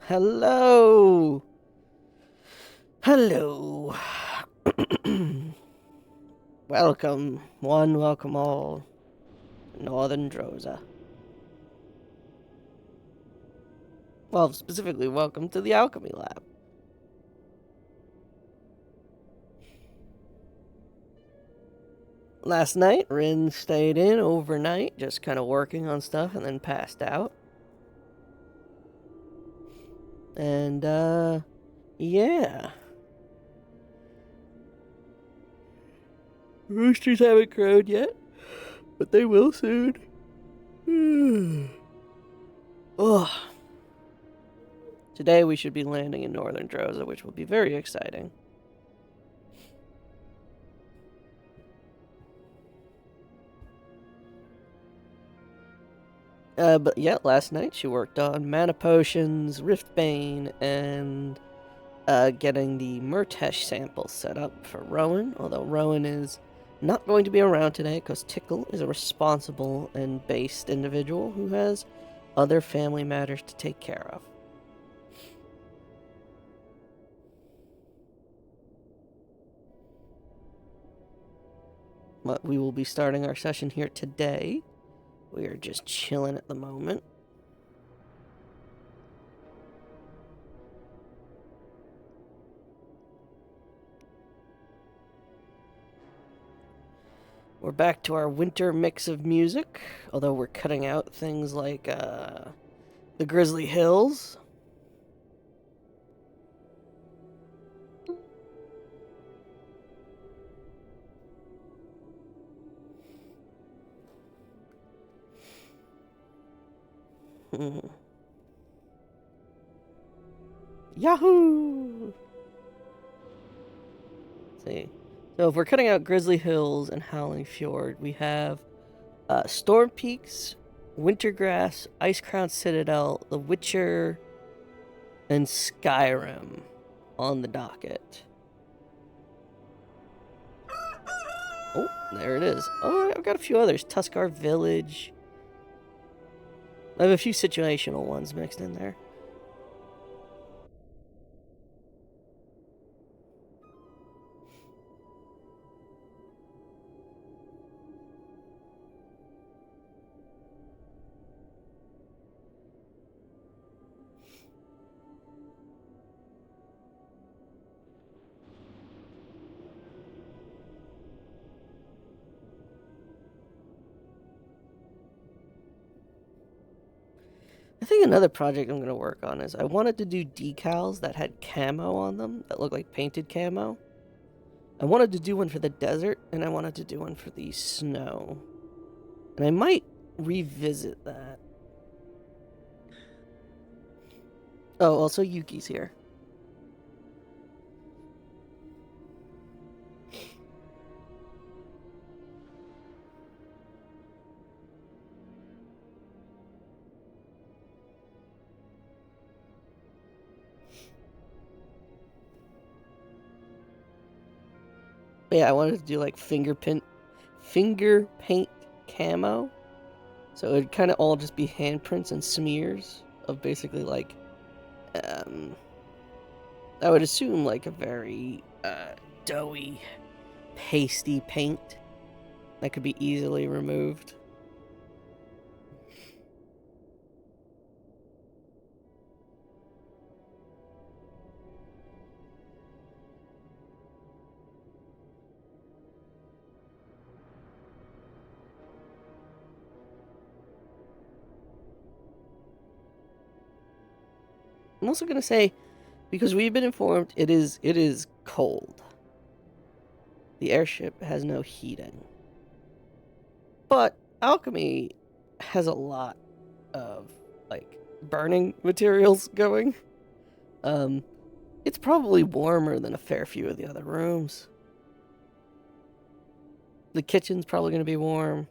Hello. Hello. Welcome, one, welcome all, to Northern Droza. Well, specifically, welcome to the Alchemy Lab. Last night, Rin stayed in overnight, just kind of working on stuff, and then passed out. And, yeah. Roosters haven't crowed yet, but they will soon. Ugh. Today we should be landing in Northern Droza, which will be very exciting. But yeah, last night she worked on mana potions, Riftbane, and getting the Murtesh sample set up for Rowan. Although Rowan is not going to be around today because Tickle is a responsible and based individual who has other family matters to take care of. But we will be starting our session here today. We are just chilling at the moment. We're back to our winter mix of music, although we're cutting out things like the Grizzly Hills. Yahoo! Let's see. So if we're cutting out Grizzly Hills and Howling Fjord, we have Storm Peaks, Wintergrass, Icecrown Citadel, The Witcher, and Skyrim on the docket. Oh, there it is. Oh, I've got a few others. Tuskar Village. I have a few situational ones mixed in there. I think another project I'm going to work on is I wanted to do decals that had camo on them, that looked like painted camo. I wanted to do one for the desert, and I wanted to do one for the snow. And I might revisit that. Oh, also Yuki's here. But yeah, I wanted to do like finger paint camo. So it'd kind of all just be handprints and smears of basically like, I would assume like a very doughy, pasty paint that could be easily removed. I'm also gonna say, because we've been informed, it is cold. The airship has no heating. But alchemy has a lot of like burning materials going. Um, it's probably warmer than a fair few of the other rooms. The kitchen's probably going to be warm.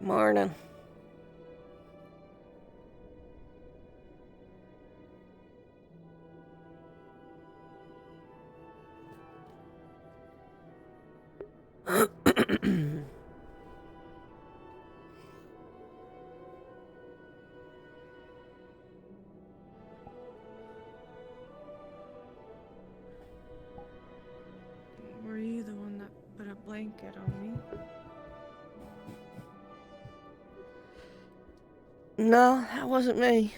Morning. Were you the one that put a blanket on me? No, that wasn't me.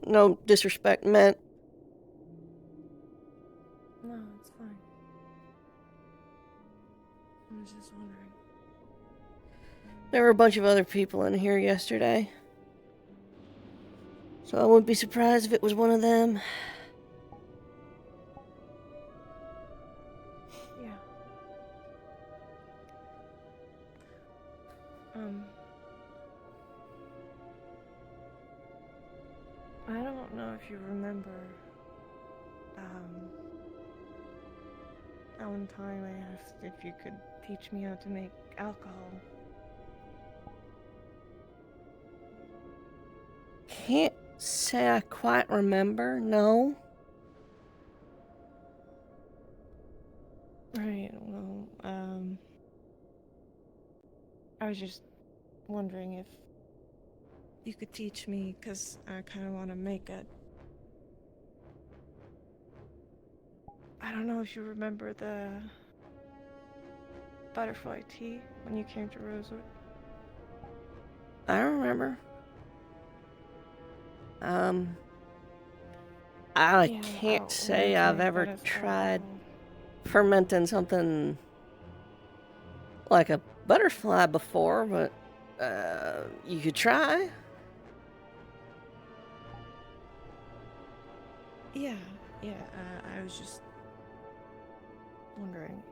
No disrespect meant. No, it's fine. I was just wondering. There were a bunch of other people in here yesterday. So I wouldn't be surprised if it was one of them. Yeah. I don't know if you remember, that one time I asked if you could teach me how to make alcohol. Can't say I quite remember, no. Right, well, I was just wondering if you could teach me, because I kind of want to make it. I don't know if you remember the butterfly tea when you came to Rosewood. I remember. I can't say I've ever tried fermenting something like a butterfly before, but you could try. Yeah, I was just wondering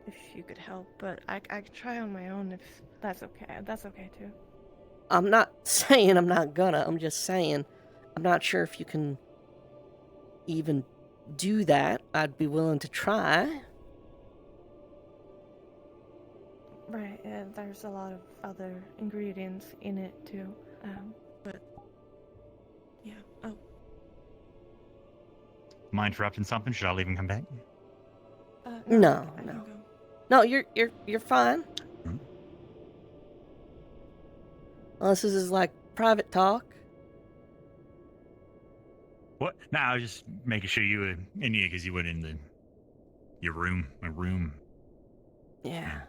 if you could help, but I could try on my own if that's okay. That's okay too. I'm not saying I'm not gonna, I'm just saying I'm not sure if you can even do that. I'd be willing to try. Right, there's a lot of other ingredients in it too, but yeah. Oh. Am I interrupting something? Should I leave and come back? No. I can go. No, you're fine. Mm-hmm. Unless this is like private talk. What? No, I was just making sure you were in here because you went in your room, my room. Yeah.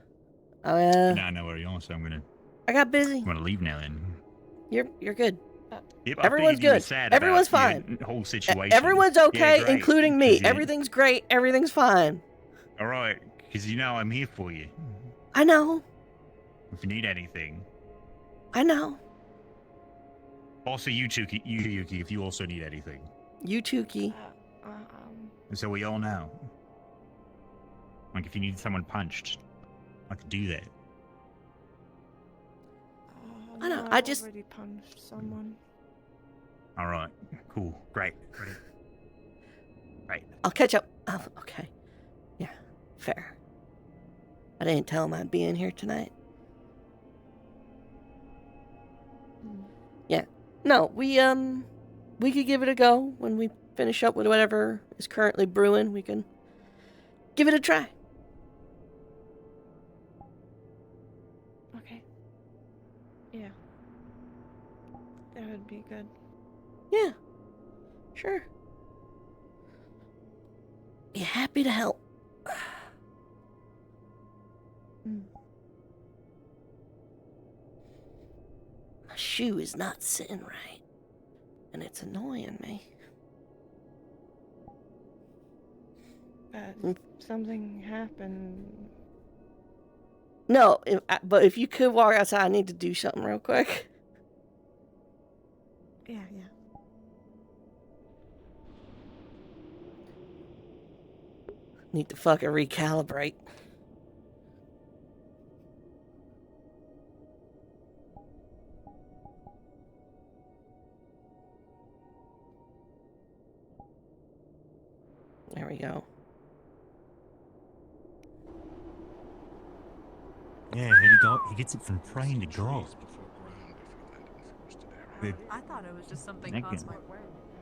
Now I know where you are, so I got busy. I'm gonna leave now. Then you're good. Yep, Everyone's good. Everyone's fine. Whole situation. Everyone's okay, yeah, including me. Everything's great. Everything's fine. All right, because you know I'm here for you. I know. If you need anything. I know. Also, you Yuki, if you also need anything. You too, Key. So we all know. Like, if you need someone punched, I could do that. I know. No, I I've just already punched someone. All right. Cool. Great. Right. I'll catch up. Oh, okay. Yeah. Fair. I didn't tell him I'd be in here tonight. Yeah. No, we could give it a go when we finish up with whatever is currently brewing. We can give it a try. Okay. Yeah. That would be good. Yeah. Sure. Be happy to help. My shoe is not sitting right, and it's annoying me. Something happened. No, but if you could walk outside, I need to do something real quick. Yeah. Need to fucking recalibrate. There we go. Yeah, he gets it from praying to God. I thought it was just something Naked. cosmic.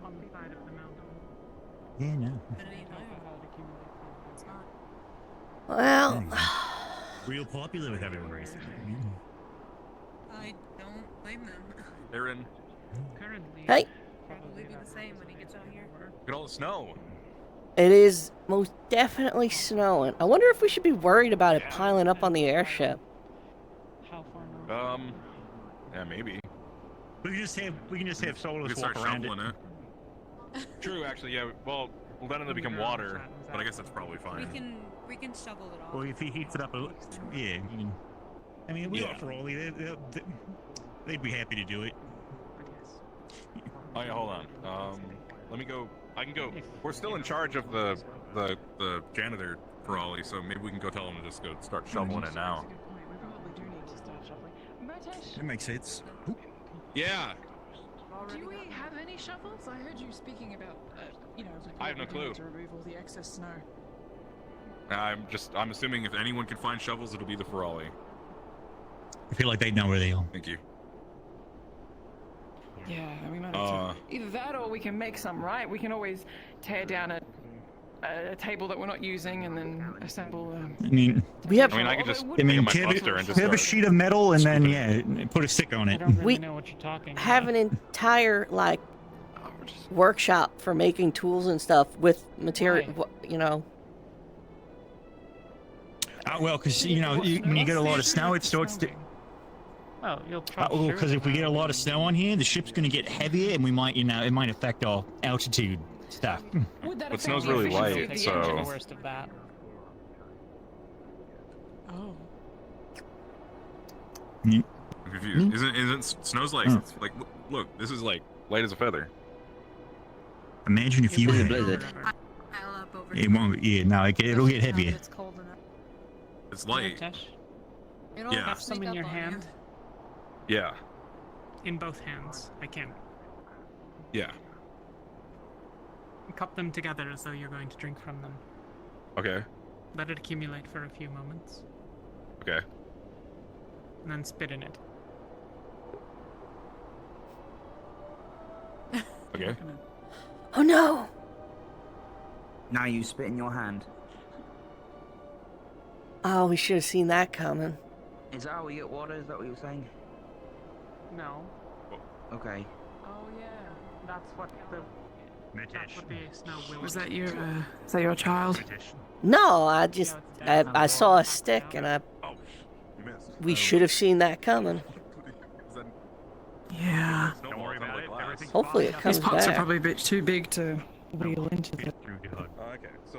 On the side of the mountain. Yeah, no. I didn't know. It's not. Well, Real popular with everyone recently. I don't blame them. Aaron, Currently, Hey. Probably be the same when he gets out here. look at all the snow. it is most definitely snowing. I wonder if we should be worried about it piling up on the airship. How far north? Yeah, maybe. We can just have We Solus can start walk around it. shoveling it. True, actually, yeah. Well, then it'll become water, but I guess that's probably fine. We can shovel it off. Well, if he heats it up, yeah, you can. I mean, we Yeah. offer all. They'd be happy to do it. I guess. Oh yeah, hold on. Let me go. I can go. We're still in charge of the janitor for Ollie, so maybe we can go tell him to just go start shoveling it now. That's a good point. We probably do need to start shoveling. British, That makes sense. Yeah. do we have any shovels? I heard you speaking about, I have no clue. to remove all the excess snow. I'm assuming if anyone can find shovels, it'll be the Ferrari. I feel like they know where they are. Thank you. Yeah, we might have to. Either that or we can make some, right? We can always tear down a table that we're not using and then assemble. I mean, We have I mean, I could just I pick mean, up my tear buster and just a start. sheet of metal and then put a stick on I it. don't really We know what you're talking have an entire like workshop for making tools and stuff with material. Why? Well, because when you get a lot of snow, it starts to. Well, you'll Well, probably. because if we get a lot of snow on here, the ship's going to get heavier, and we might, it might affect our altitude stuff. But snow's really light, so- The worst of that. Oh. I'm confused. Isn't snow's like look, this is like light as a feather. Imagine if you It's had. blizzard. Pile up over It won't. Yeah, no, it'll get heavier. It's cold enough. It's light. It'll Yeah. Have some sneak in up your on hand. Yeah. In both hands. I can. Yeah. Cup them together as though you're going to drink from them. Okay. Let it accumulate for a few moments, Okay. and then spit in it. Okay. Oh no! Now you spit in your hand. Oh, we should have seen that coming. Is that how we get water? Is that what you were saying? No. Okay. Oh yeah. That's what the snow will. Was that your child? No, I saw a stick and Oh, you missed. we should have seen that coming. Is that Yeah. snowball? Don't worry It's not about like it. glass. Everything's Hopefully it fine. comes These pots are back. probably a bit too big to wheel into the. Okay. So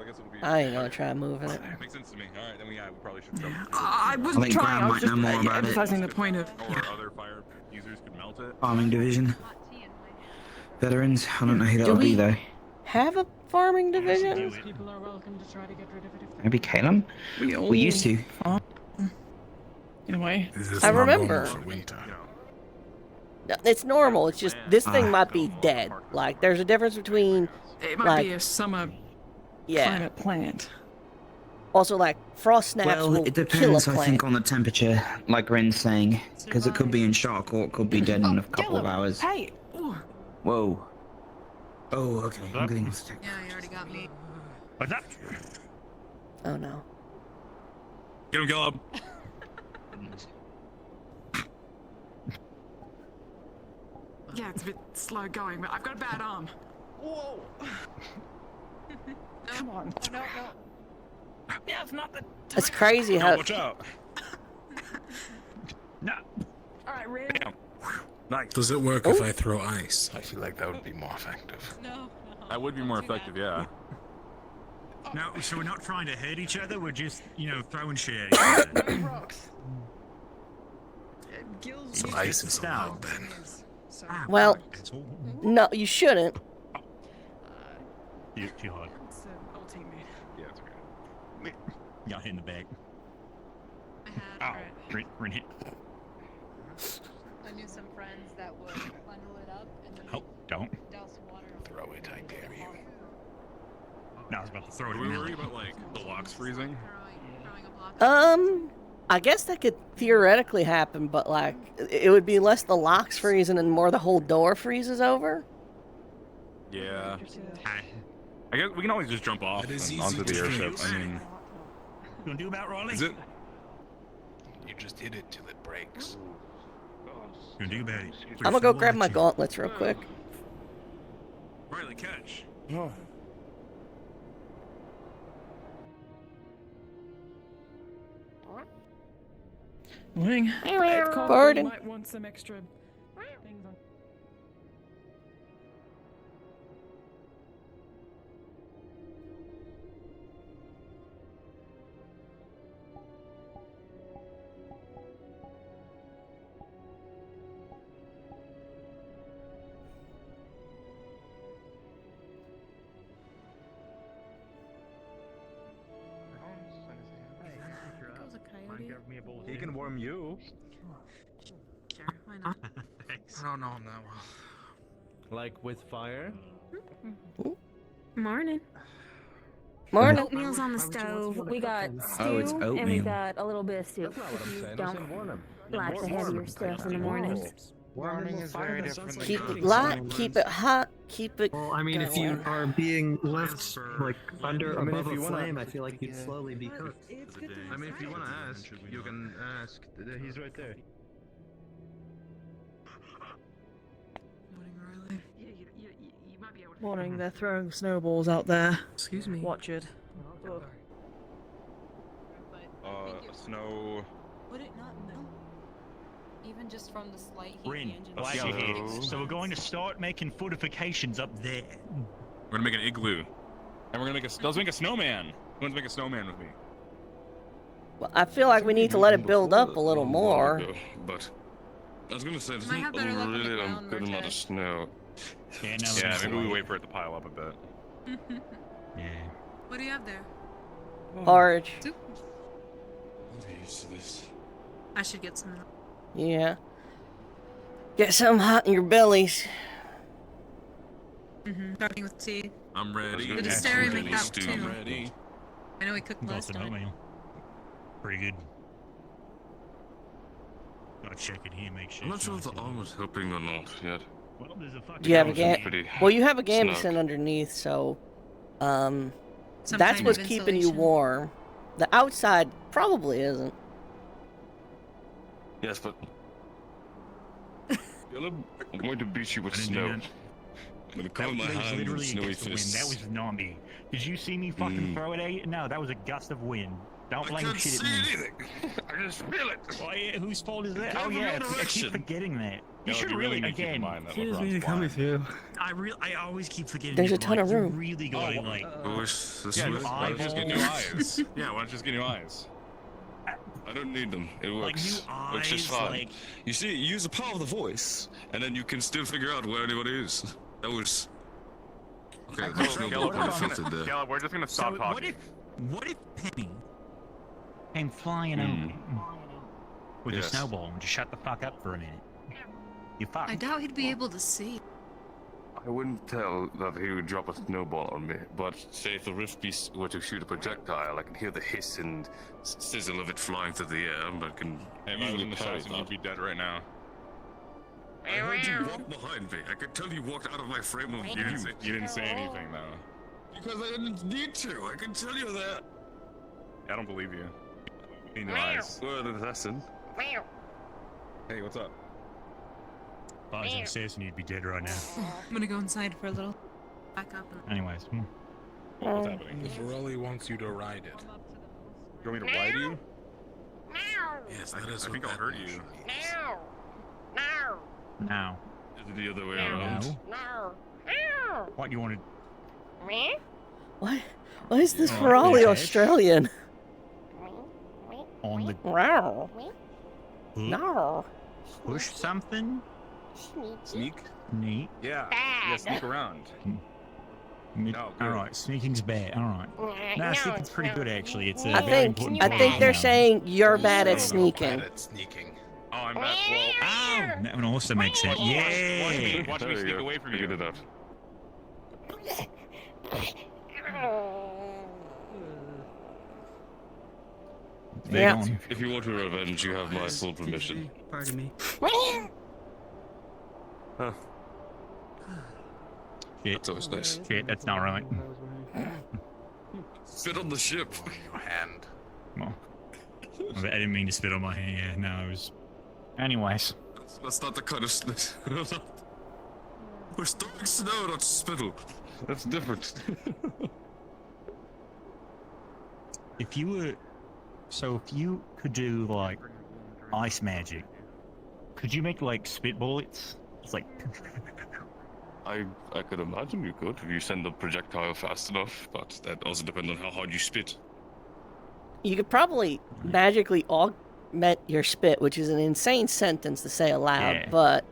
I guess it'll be. I ain't gonna try moving it. Makes sense to me. All right, then we probably should shove it. I wasn't I think trying. I Graham was might just know more about it. emphasizing the point of. Or other fire users could melt it. Farming division. hot tea in my hand. Veterans. I don't know who Do that'll be we- though. Have a farming division? Do it. People are welcome to try to get rid of it if they Maybe Caleb? We all We used to. In a way. I remember. You know, No, it's normal. It's just this thing might be dead. Like there's a difference between It might Like- be a summer yeah. climate plant. Also, like frost snaps Well, will it kill a depends, I plant. think, on the temperature, like Ren's saying. Because it could be in shock or it could be dead in a couple of Caleb, hours. Hey. Ooh. Whoa. Oh, okay. I'm getting off the Yeah, you already got me. What's up? Oh no. Get him, Caleb. Yeah, it's a bit slow going, but I've got a bad arm. Whoa. Come on. Oh, no. Yeah, it's not the. It's crazy Oh, how watch out. No. All right, Red. Bam. Nice. Does it work if I throw ice? I feel like that would be more effective. No. That would be more Don't do effective, that. yeah. No, so we're not trying to hurt each other. We're just, throwing shit at each other. Rocks. Gills. Some It's ice just is snow. allowed then. So, well, That's all. no, you shouldn't. Too hard. it's an old teammate. Yeah, it's okay. Got hit in the back. I had Ow. Rin hit. I knew some friends that would bundle it up and then Oh, don't. douse some water on Throw it, I dare you. No, I was about to throw it Are we in worried there. about, like, the locks freezing? throwing a block. I guess that could theoretically happen, but like it would be less the locks freezing and more the whole door freezes over. Yeah. I guess we can always just jump off It is and easy onto the to airship. fix. I mean, You gonna do about Riley? is it? You just hit it till it breaks. You gonna do about it? I'm gonna go grab my gauntlets real quick. Riley, catch. Morning. Pardon? Might want some extra things on. Goes a coyote. He can warm you. Sure, why not? Thanks. I don't know him that well. Like with fire? Morning. Morning. Oatmeal's on the stove. We got Oh, it's stew and we oatmeal. got a little bit of soup. That's not what I'm If you saying. I'm don't saying warm 'em. like the heavier stuff in the morning. Warming is very different. Keep it light, keep it hot, keep it. Well, I mean, if you going. are being left like under I mean, above if you a wanna- flame, I feel like you'd slowly be cooked. I mean, if you want to ask, you can ask. He's right there. Morning, Riley. Morning, they're throwing snowballs out there. Excuse me. Watch it. But think it- Snow. would it not melt? Even just from the slight heat Rin, the engine. blast your head. So we're going to start making fortifications up there. We're gonna make an igloo, and we're gonna make a. Let's make a snowman. Who wants to make a snowman with me? Well, I feel like we need to let it build up a little more. But I was gonna say, there's Might not have better luck on the really a ground, good amount Marte. of snow. Yeah, no, Yeah, let's maybe we wait. wait for it to pile up a bit. Yeah. What do you have there? Porridge. Soup? I'm used to this. I should get some. Yeah. Get something hot in your bellies. Starting with tea. I'm ready. The Yeah, distillery I'm make that stew. too. I'm ready. I know we cooked Got last some time. oatmeal. Pretty good. Gotta check it here, make sure. I'm not it's sure if the nice and- arm was helping or not yet. Well, there's a fucking. Do you have a Sounds ga- pretty Well, you have a snug. gambeson underneath, so Some that's kind what's of keeping you insulation. warm. The outside probably isn't. Yes, but Caleb, I'm going to beat you with I didn't do snow. that. I'm going to cover my That was hand with literally snowy against the wind. That fists. was not me. Did you see me fucking throw it at you? No, that was a gust of wind. Don't I blame can't shit see at me. anything. I just feel it. Oh yeah, whose fault is that? Can't Oh yeah, remember I keep direction. forgetting that. You No, should you really need to keep in again. mind that Excuse LeBron's me, come blind. with you. I always keep forgetting. There's that, a ton like, of you room. really gotta like. I wish this Yeah, was. just, why don't you just get new eyes? Yeah, why don't you just get new eyes? I don't need them. It Like works. new Works just eyes, fine. like You see, use the power of the voice, and then you can still figure out where anybody is. That was. Okay, there's no Caleb, blood we're just filtered gonna, there. Caleb, we're just gonna so. stop talking. What if Penny came flying Hmm. over with Yes. a snowball and just shut the fuck up for a minute? You fucked. I doubt he'd be able to see. I wouldn't tell that he would drop a snowball on me, but say if the rift beast were to shoot a projectile, I can hear the hiss and sizzle of it flying through the air, but I can Hey, if I was in the house, you'd be dead right now. I heard you walk behind me. I could tell you walked out of my frame of view. You didn't say anything though. Because I didn't need to. I can tell you that. I don't believe you. In your eyes. Word of lesson. Hey, what's up? If I was an assassin, you'd be dead right now. I'm gonna go inside for a little. Back up and. Anyways, What's happening? If Rolly wants you to ride it. You want me to ride you? Yes, that is I think I'll hurt you. now. Is it the other way around? What you wanted? What? What is this Oh, for all the okay. Australian? On the Wow. No. push something? Sneak? Neat. Yeah. Yeah, sneak around. No, good. Alright, sneaking's bad. Alright. No, sneaking's pretty good actually. It's a I very think important I part think of they're now. saying you're bad at sneaking. At sneaking. Oh, I'm bad. Well, Oh, that one also makes sense. watch Yeah. me There sneak you go. away from Figured you. it out. They're Yeah. gone. If you want your revenge, you have my full permission. Pardon me. Huh. Shit. That's always nice. Shit, that's not right. Spit on the ship. Your hand. Well, I didn't mean to spit on my hand. Yeah, no, it was. Anyways. That's not the kind of spit. We're throwing snow, not spittle. That's different. If you could do like ice magic, could you make like spit bullets? It's like. I could imagine you could if you send the projectile fast enough, but that also depends on how hard you spit. You could probably magically augment your spit, which is an insane sentence to say aloud, Yeah. but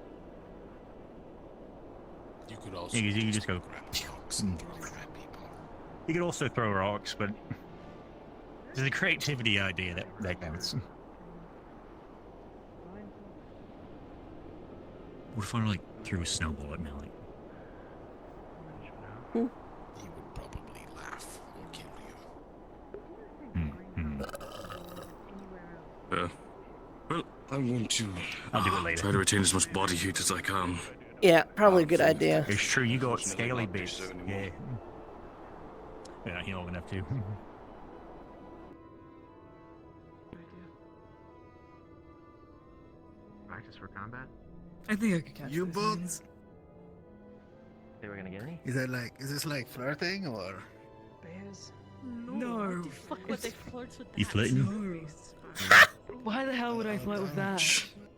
You could also You could just go. grab rocks and throw them at people. You could also throw rocks, but it's the creativity idea that counts. What if I like threw a snowball at Melly? He would probably laugh or kill you. Yeah. Well, I want to I'll do it later. try to retain as much body heat as I can. yeah, probably a good idea. It's true, you got scaly bits. Yeah. They're not healing enough to. Practice for combat? I think I could catch You this both- one. They were gonna get any? Is this like flirting or? Bears? No. Fuck would they flirt with You flirting? No. Why the hell would I flirt with that?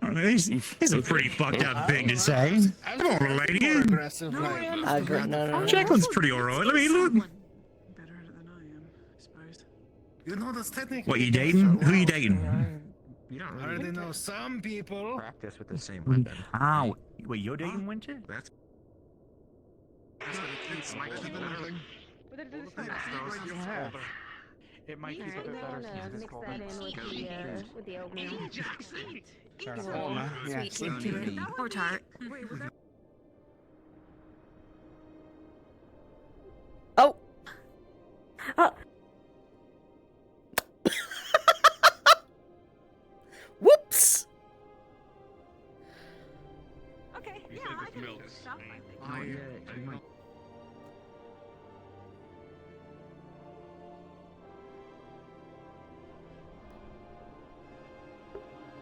It's a pretty fucked up thing to say. Come on, lady. Aggressive, No, like, I am. I agree. No. Jacqueline's pretty alright. Let me look. Better at it than I am, I suppose. you know that's technically. What, you dating? Who you dating? You don't I already know some people. practice with the same weapon. Ah, wait, you're dating Winter? That's It might Alright, keep it better I'm gonna mix that in with the oatmeal. Yeah. Sweet. Or tart. Oh! Whoops! Okay, yeah, I can stop.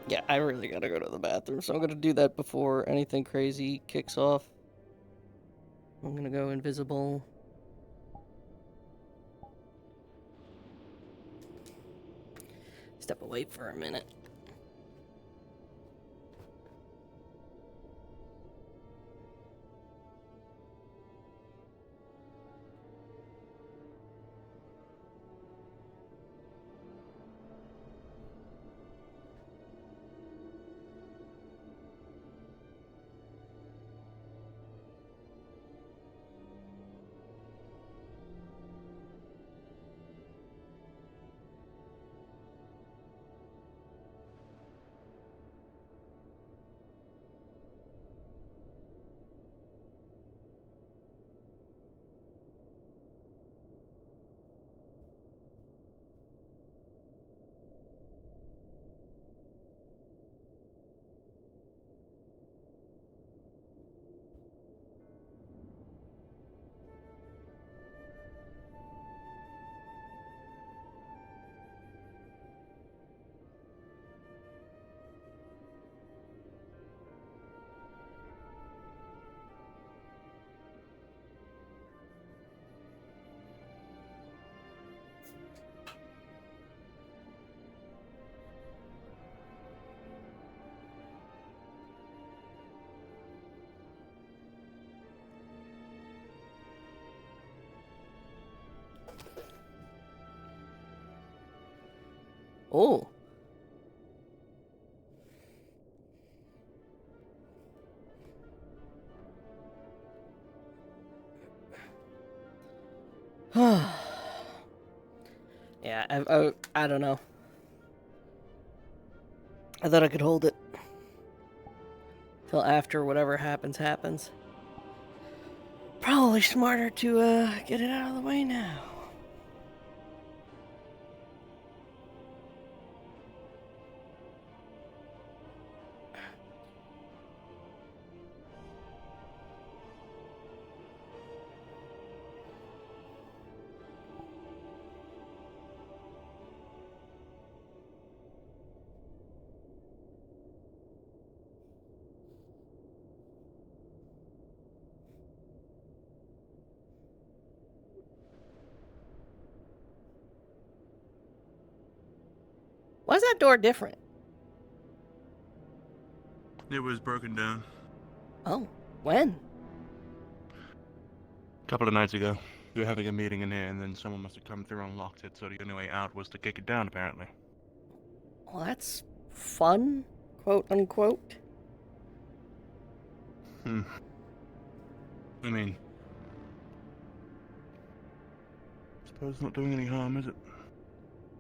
Yeah, I really gotta go to the bathroom, so I'm gonna do that before anything crazy kicks off. I'm gonna go invisible. Step away for a minute. Oh. Yeah, I don't know. I thought I could hold it till after whatever happens. Probably smarter to get it out of the way now. Why's that door different? It was broken down Oh, when? a couple of nights ago. We were having a meeting in here, and then someone must have come through and locked it, so the only way out was to kick it down, apparently. Well, that's fun, quote unquote. I mean, suppose it's not doing any harm, is it?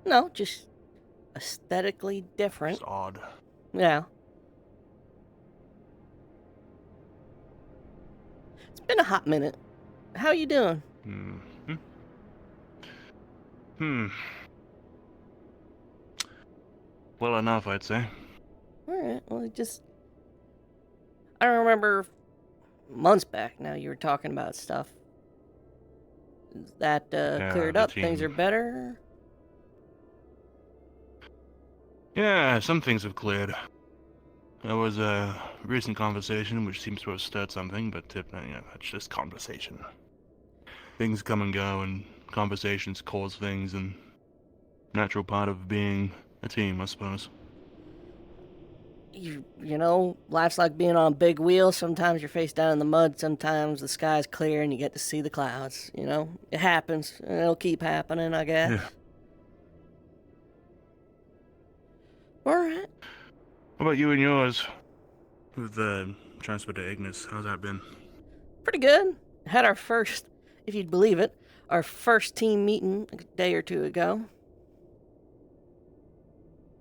No, just aesthetically different. It's odd. Yeah. It's been a hot minute. How you doing? Well enough, I'd say. Alright, well, I remember months back now you were talking about stuff. Is that cleared the up? Things team. are better? Yeah, some things have cleared. There was a recent conversation which seems to have stirred something, but that's just conversation. Things come and go, and conversations cause things, and natural part of being a team, I suppose. You know, life's like being on a big wheel. Sometimes you're face down in the mud, sometimes the sky's clear and you get to see the clouds, you know? It happens, and it'll keep happening, I guess. Yeah. Alright. What about you and yours? With the transfer to Ignis, how's that been? Pretty good. Had our first, if you'd believe it, our first team meeting a day or two ago.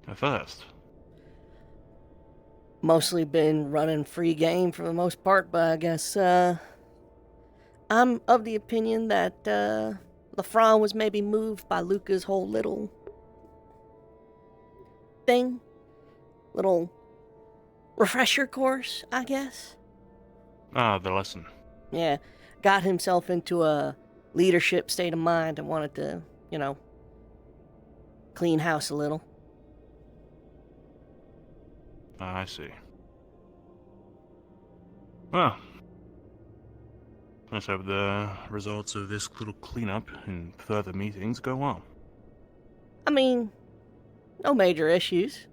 A first? Mostly been running free game for the most part, but I guess, I'm of the opinion that, LaFron was maybe moved by Luca's whole little thing. Little refresher course, I guess. Ah, the lesson. Yeah, got himself into a leadership state of mind and wanted to, clean house a little. I see. Well, let's hope the results of this little cleanup and further meetings go well. I mean, no major issues.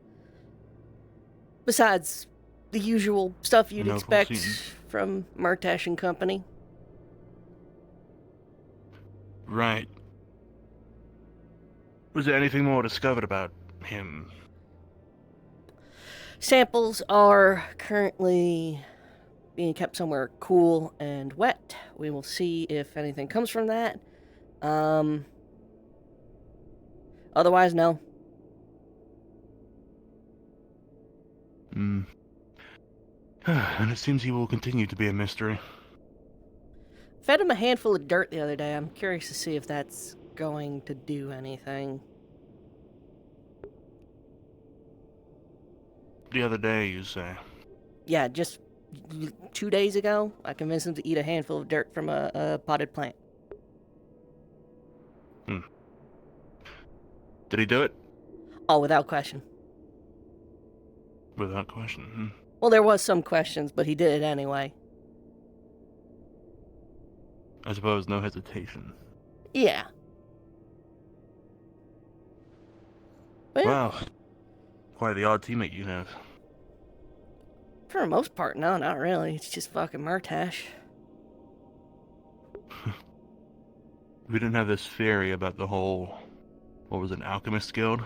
Besides the usual stuff you'd No expect foreseen. from Murtash and company. Right. Was there anything more discovered about him? Samples are currently being kept somewhere cool and wet. We will see if anything comes from that. Otherwise, no. And it seems he will continue to be a mystery. Fed him a handful of dirt the other day. I'm curious to see if that's going to do anything. The other day, you say? Yeah, just 2 days ago, I convinced him to eat a handful of dirt from a potted plant. Did he do it? Oh, without question. Without question. Well, there was some questions, but he did it anyway. I suppose no hesitation. Yeah. Well, Wow. Quite the odd teammate you have. for the most part, no, not really. It's just fucking Murtash. We didn't have this theory about the whole, what was it, alchemist guild?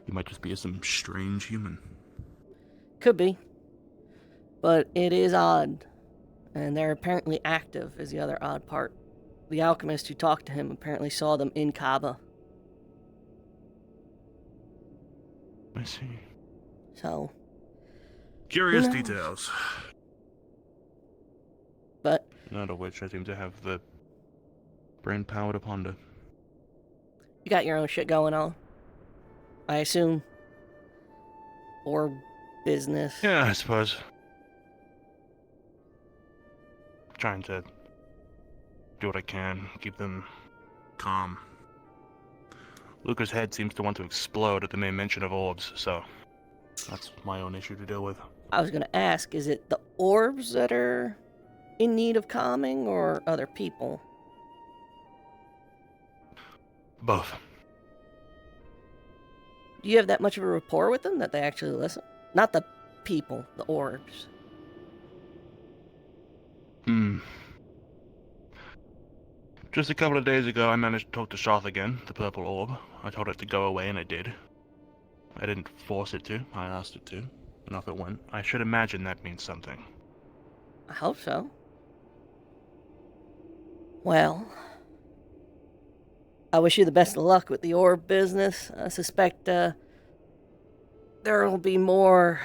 He might just be some strange human. Could be. But it is odd. And they're apparently active, is the other odd part. The alchemist who talked to him apparently saw them in Kaba. I see. So. Curious No. details. But. None of which I seem to have the brain power to ponder. You got your own shit going on, I assume. Or business. Yeah, I suppose. Trying to do what I can, keep them calm. Luca's head seems to want to explode at the mere mention of orbs, so that's my own issue to deal with. I was gonna ask, is it the orbs that are in need of calming, or other people? Both. Do you have that much of a rapport with them that they actually listen? Not the people, the orbs. Just a couple of days ago, I managed to talk to Shoth again, the purple orb. I told it to go away, and it did. I didn't force it to. I asked it to. And off it went. I should imagine that means something. I hope so. Well, I wish you the best of luck with the orb business. I suspect there will be more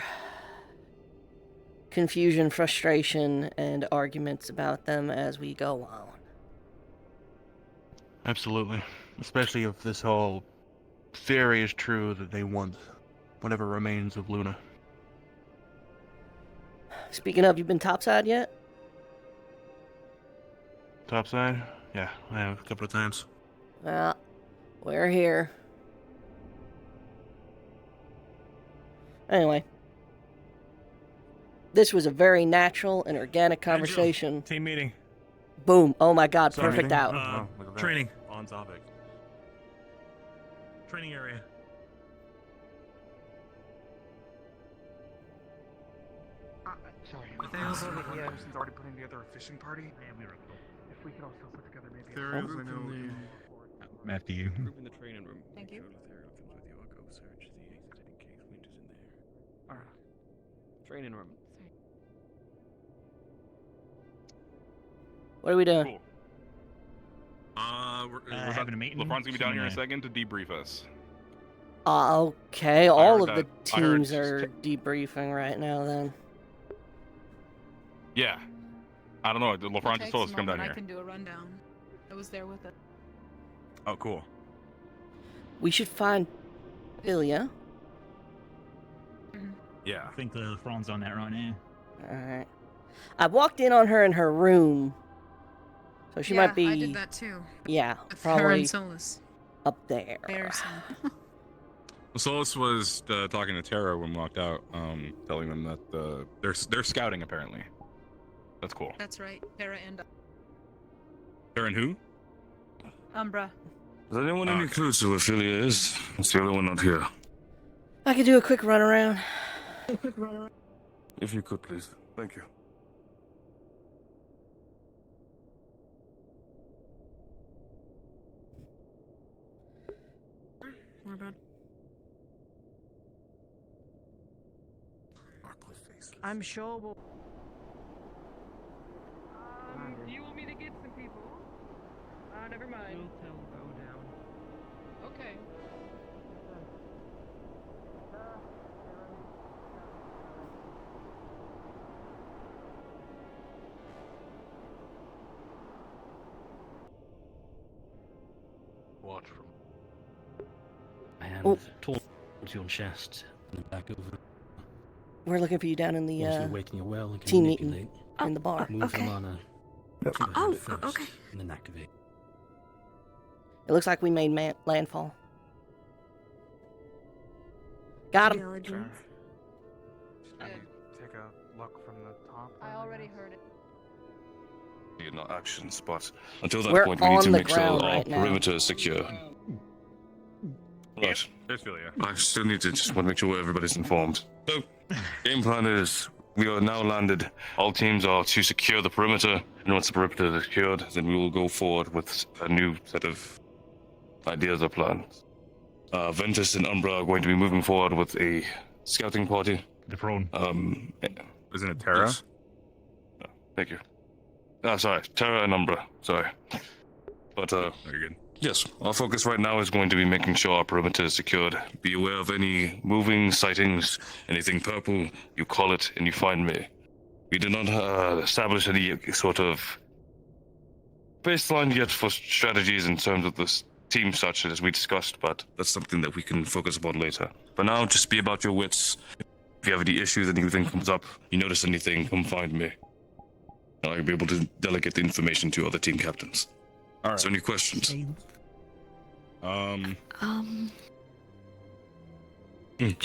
confusion, frustration, and arguments about them as we go on. Absolutely. Especially if this whole theory is true that they want whatever remains of Luna. Speaking of, you been topside yet? Topside? Yeah, I have a couple of times. Well, we're here. Anyway. This was a very natural and organic conversation. Team meeting. Boom. Oh my god, Sorry, perfect meeting? out. Training. On topic. Training area. Sorry. Anderson's already putting together a fishing party. If we could also put together maybe There a is, I know. After you. Group in the training room. Thank you. Go search the exit in case Winter's in there. Alright. Training room. What are we doing? Cool. We're having a meeting. LeBron's gonna be down here in a second to debrief us. Okay, all of heard the that- I heard teams are debriefing right now then. Yeah. I don't know. LeBron Takes just told us a to come down moment, here. I can do a rundown. I was there with it. Oh, cool. We should find Ilya. Yeah. I think LeBron's on that right now. Alright. I walked in on her in her room. So she might be... I did that too. Yeah, With her probably and Solus. up there. Solus was talking to Tara when we walked out, telling them that they're scouting apparently. That's cool. That's right. Tara and Tara and who? Umbra. Does anyone any clues to where Philia is? It's the only one not here. I could do a quick run around. If you could, please. Thank you. We're about. I'm sure we'll. Do you want me to get some people? Never mind. We'll tell Bo down. Okay. Watch from. And Oh. towards your chest and the back of the. We're looking for you down in Once the you're awake and you're well, you can team meeting manipulate. in the bar. Move okay. Alana. Okay. And then activate. It looks like we made landfall. Got him. Diligence. Take a look from the top. I already heard it. No actions, but until that We're point, we need on to the make sure ground our right now. perimeter is secure. Right. There's Philia. I still need to just want to make sure everybody's informed. So, game plan is we are now landed. All teams are to secure the perimeter, and once the perimeter is secured, then we will go forward with a new set of ideas or plans. Ventus and Umbra are going to be moving forward with a scouting party. The prone. Isn't it Tara? Yes. Thank you. Sorry, Terra and Umbra. Sorry. But, you're good. Yes, our focus right now is going to be making sure our perimeter is secured. Be aware of any moving sightings, anything purple, you call it and you find me. We did not establish any sort of baseline yet for strategies in terms of this team such as we discussed, but that's something that we can focus upon later. For now, just be about your wits. If you have any issues, anything comes up, you notice anything, come find me. I'll be able to delegate the information to other team captains. All right. So any questions?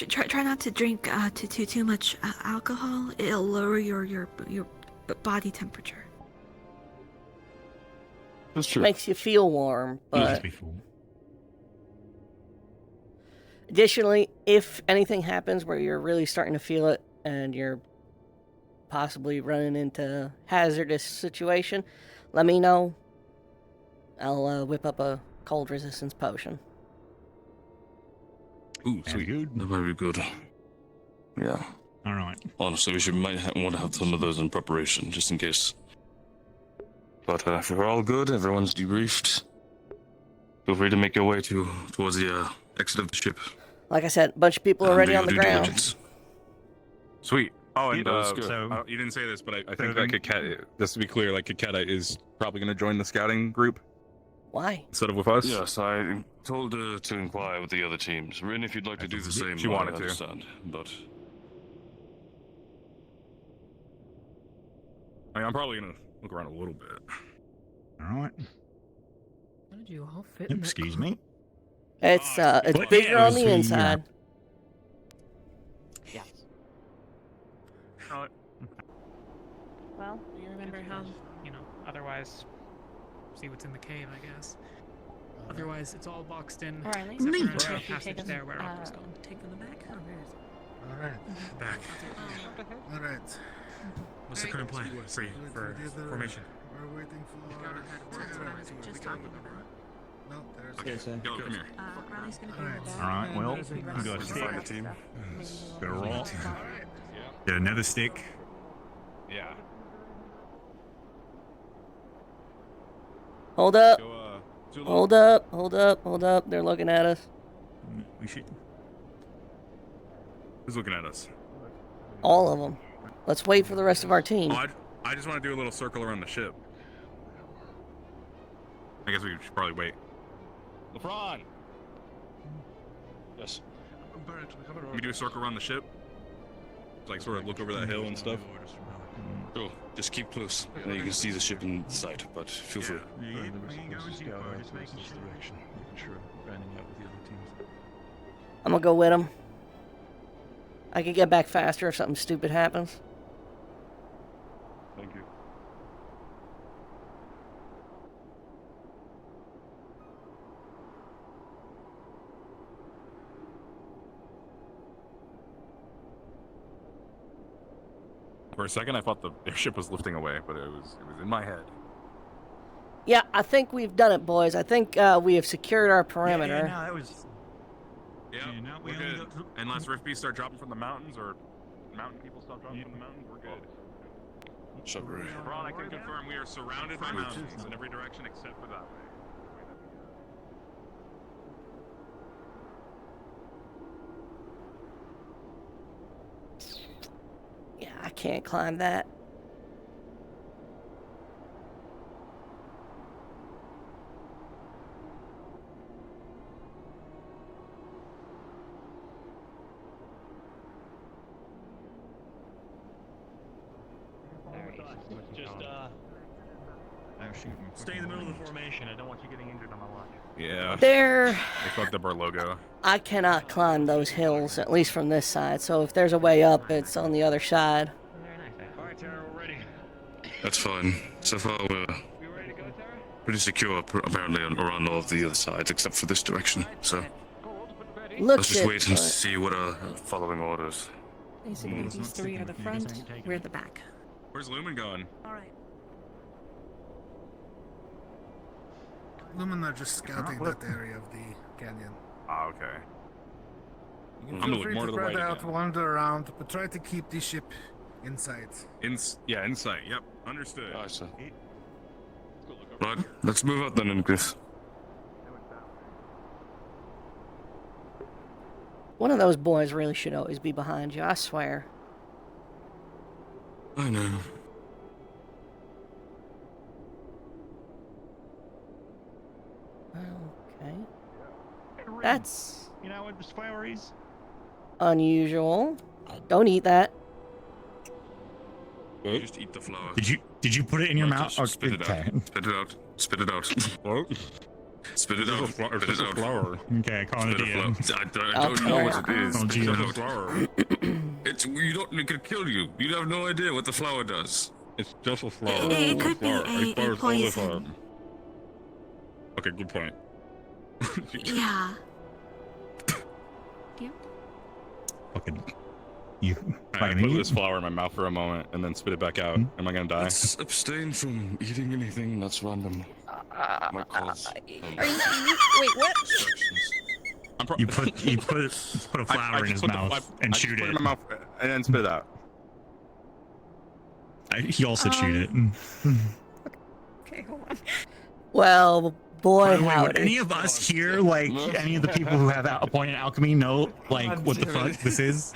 Try not to drink too much alcohol. It'll lower your body temperature. That's true. Makes you feel warm, but Additionally, if anything happens where you're really starting to feel it and you're possibly running into hazardous situation, let me know. I'll whip up a cold resistance potion. Ooh, sweet. That might be good. Yeah. All right. Honestly, might want to have some of those in preparation, just in case. But if we're all good, everyone's debriefed, feel free to make your way towards the exit of the ship. Like I said, a bunch of people are already on the ground. Diligence. Sweet. Oh, and so you didn't say this, but I think that Kaketa, just to be clear, like Kaketa is probably going to join the scouting group. Why? Instead of with us? Yes, I told her to inquire with the other teams. Rin, if you'd like to do the same, She wanted I to. understand, but I mean, I'm probably going to look around a little bit. All right. How did you all fit in that Excuse me. It's But bigger yeah, on the inside. Yeah. Well, Do you remember how, otherwise, see what's in the cave, I guess. Otherwise, it's all boxed in. Riley, except for a if narrow you passage take us, there where Aqua's gone. Take them back. Oh, there it is. Alright. Back. Alright. What's the current plan for formation? We're waiting for... That's what I was just talking about. No, there's... Okay, Yes, Yo, come here. Riley's gonna be Alright. back. All right. Well, There's the you rest got a of stick. find a team. Got a roll. Get another stick. Yeah. Hold up. Go, Zulu. Hold up. Hold up. Hold up. They're looking at us. We should. Who's looking at us? All of them. Let's wait for the rest of our team. Oh, I just want to do a little circle around the ship. I guess we should probably wait. LeBron. Yes. We do a circle around the ship. Like sort of look over that hill and stuff. Sure. Just keep close. Now you can see the ship in sight, but feel free. I'm gonna go with them. I can get back faster if something stupid happens. Thank you. For a second, I thought the airship was lifting away, but it was in my head. Yeah, I think we've done it, boys. I think we have secured our perimeter. Yeah, no, that was. Yeah, no, we're good. Unless Riftbeasts start dropping from the mountains, or mountain people stop dropping from the mountains, we're good. Shut right. Ron, I can confirm we are surrounded by mountains in every direction except for that way. Yeah, I can't climb that. Just, stay in the middle of the formation. I don't want you getting injured on my watch. Yeah. There. They fucked up our logo. I cannot climb those hills, at least from this side. So if there's a way up, it's on the other side. Alright, Tara, we're ready. That's fine. So far, we're pretty secure, apparently, around all of the other sides, except for this direction. So let's just wait and see what are following orders. Basically, these three are the front, we're the back. Where's Lumen going? Alright. Lumen are just scouting that area of the canyon. Ah, okay. You I'm can gonna feel look free more to to the right spread out, again. wander around, but try to keep the ship in sight. Yeah, insight. Yep, understood. Alright, sir. Right, let's move out then, Incris. One of those boys really should always be behind you, I swear. I know. Okay. That's You know what this flower is? unusual. Don't eat that. Just eat the flower. Did you put it in your mouth? Just spit it out. Spit it out. Spit it out. Spit it out. Spit it out. Flower. Okay, call it Spit a again. flower. I don't know what it is. Oh, Spit it Jesus. out. Flower. It could kill you. You have no idea what the flower does. It's just a flower. It could be a poison. Okay, good point. Yeah. Fucking you I fucking put idiot. this flower in my mouth for a moment and then spit it back out. Am I gonna die? Let's abstain from eating anything that's random. Might cause Are you, wait, what? You put a flower in his mouth and chewed put it. it in my mouth and then spit it out. He also chewed it. Okay, hold on. Well, boy, By the way, would howdy. any of us here, like any of the people who have appointed alchemy, know like what the fuck this is?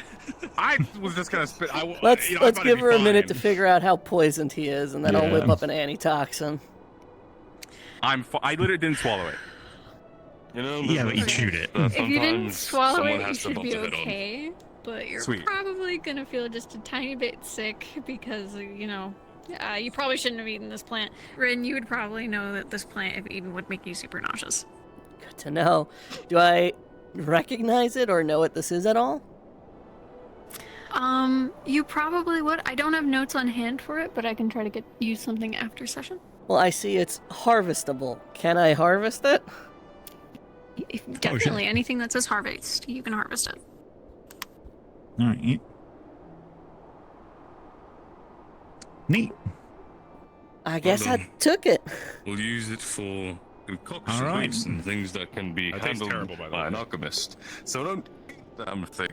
I was just gonna spit. Let's I let's thought give it'd her be a minute to fine. figure out how poisoned he is, and then I'll whip Yeah. up an antitoxin. I literally didn't swallow it. You know, Yeah, but you chewed it. If you didn't sometimes swallow someone it, you has to should bump be the head on. okay. But you're Sweet. probably gonna feel just a tiny bit sick because, you know, you probably shouldn't have eaten this plant. Rin, you would probably know that this plant, if eaten, would make you super nauseous. Good to know. Do I recognize it or know what this is at all? You probably would. I don't have notes on hand for it, but I can try to get you something after session. Well, I see it's harvestable. Can I harvest it? Definitely, anything that says harvest, you can harvest it. All right. Neat. I guess Well I took it. We'll use it for concoctions All right. and things that can be That tastes handled terrible, by the by way. an alchemist. So don't damn thing.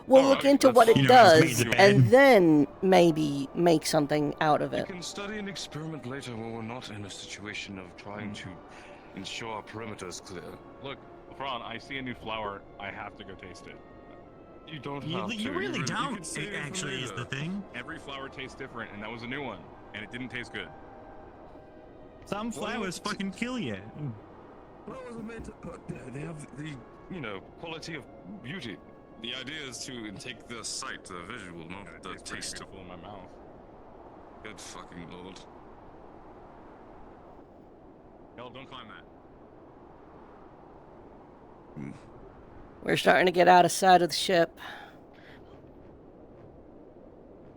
We'll All look right, into that's what it fine. You know, it's does, made the and bed. then maybe make something out of You it. can study and experiment later when we're not in a situation of trying to ensure our perimeters clear. Look, Fran, I see a new flower. I have to go taste it. You don't You, have to. you really you don't. can save It it for actually is the later. thing. Every flower tastes different, and that was a new one, and it didn't taste good. Some flowers fucking kill you. Flowers are meant to, they have the, quality of beauty. The idea is to take the sight, the visual, not It the tastes pretty taste. beautiful in my mouth. Good fucking lord. Hell, don't climb that. We're starting to get out of sight of the ship.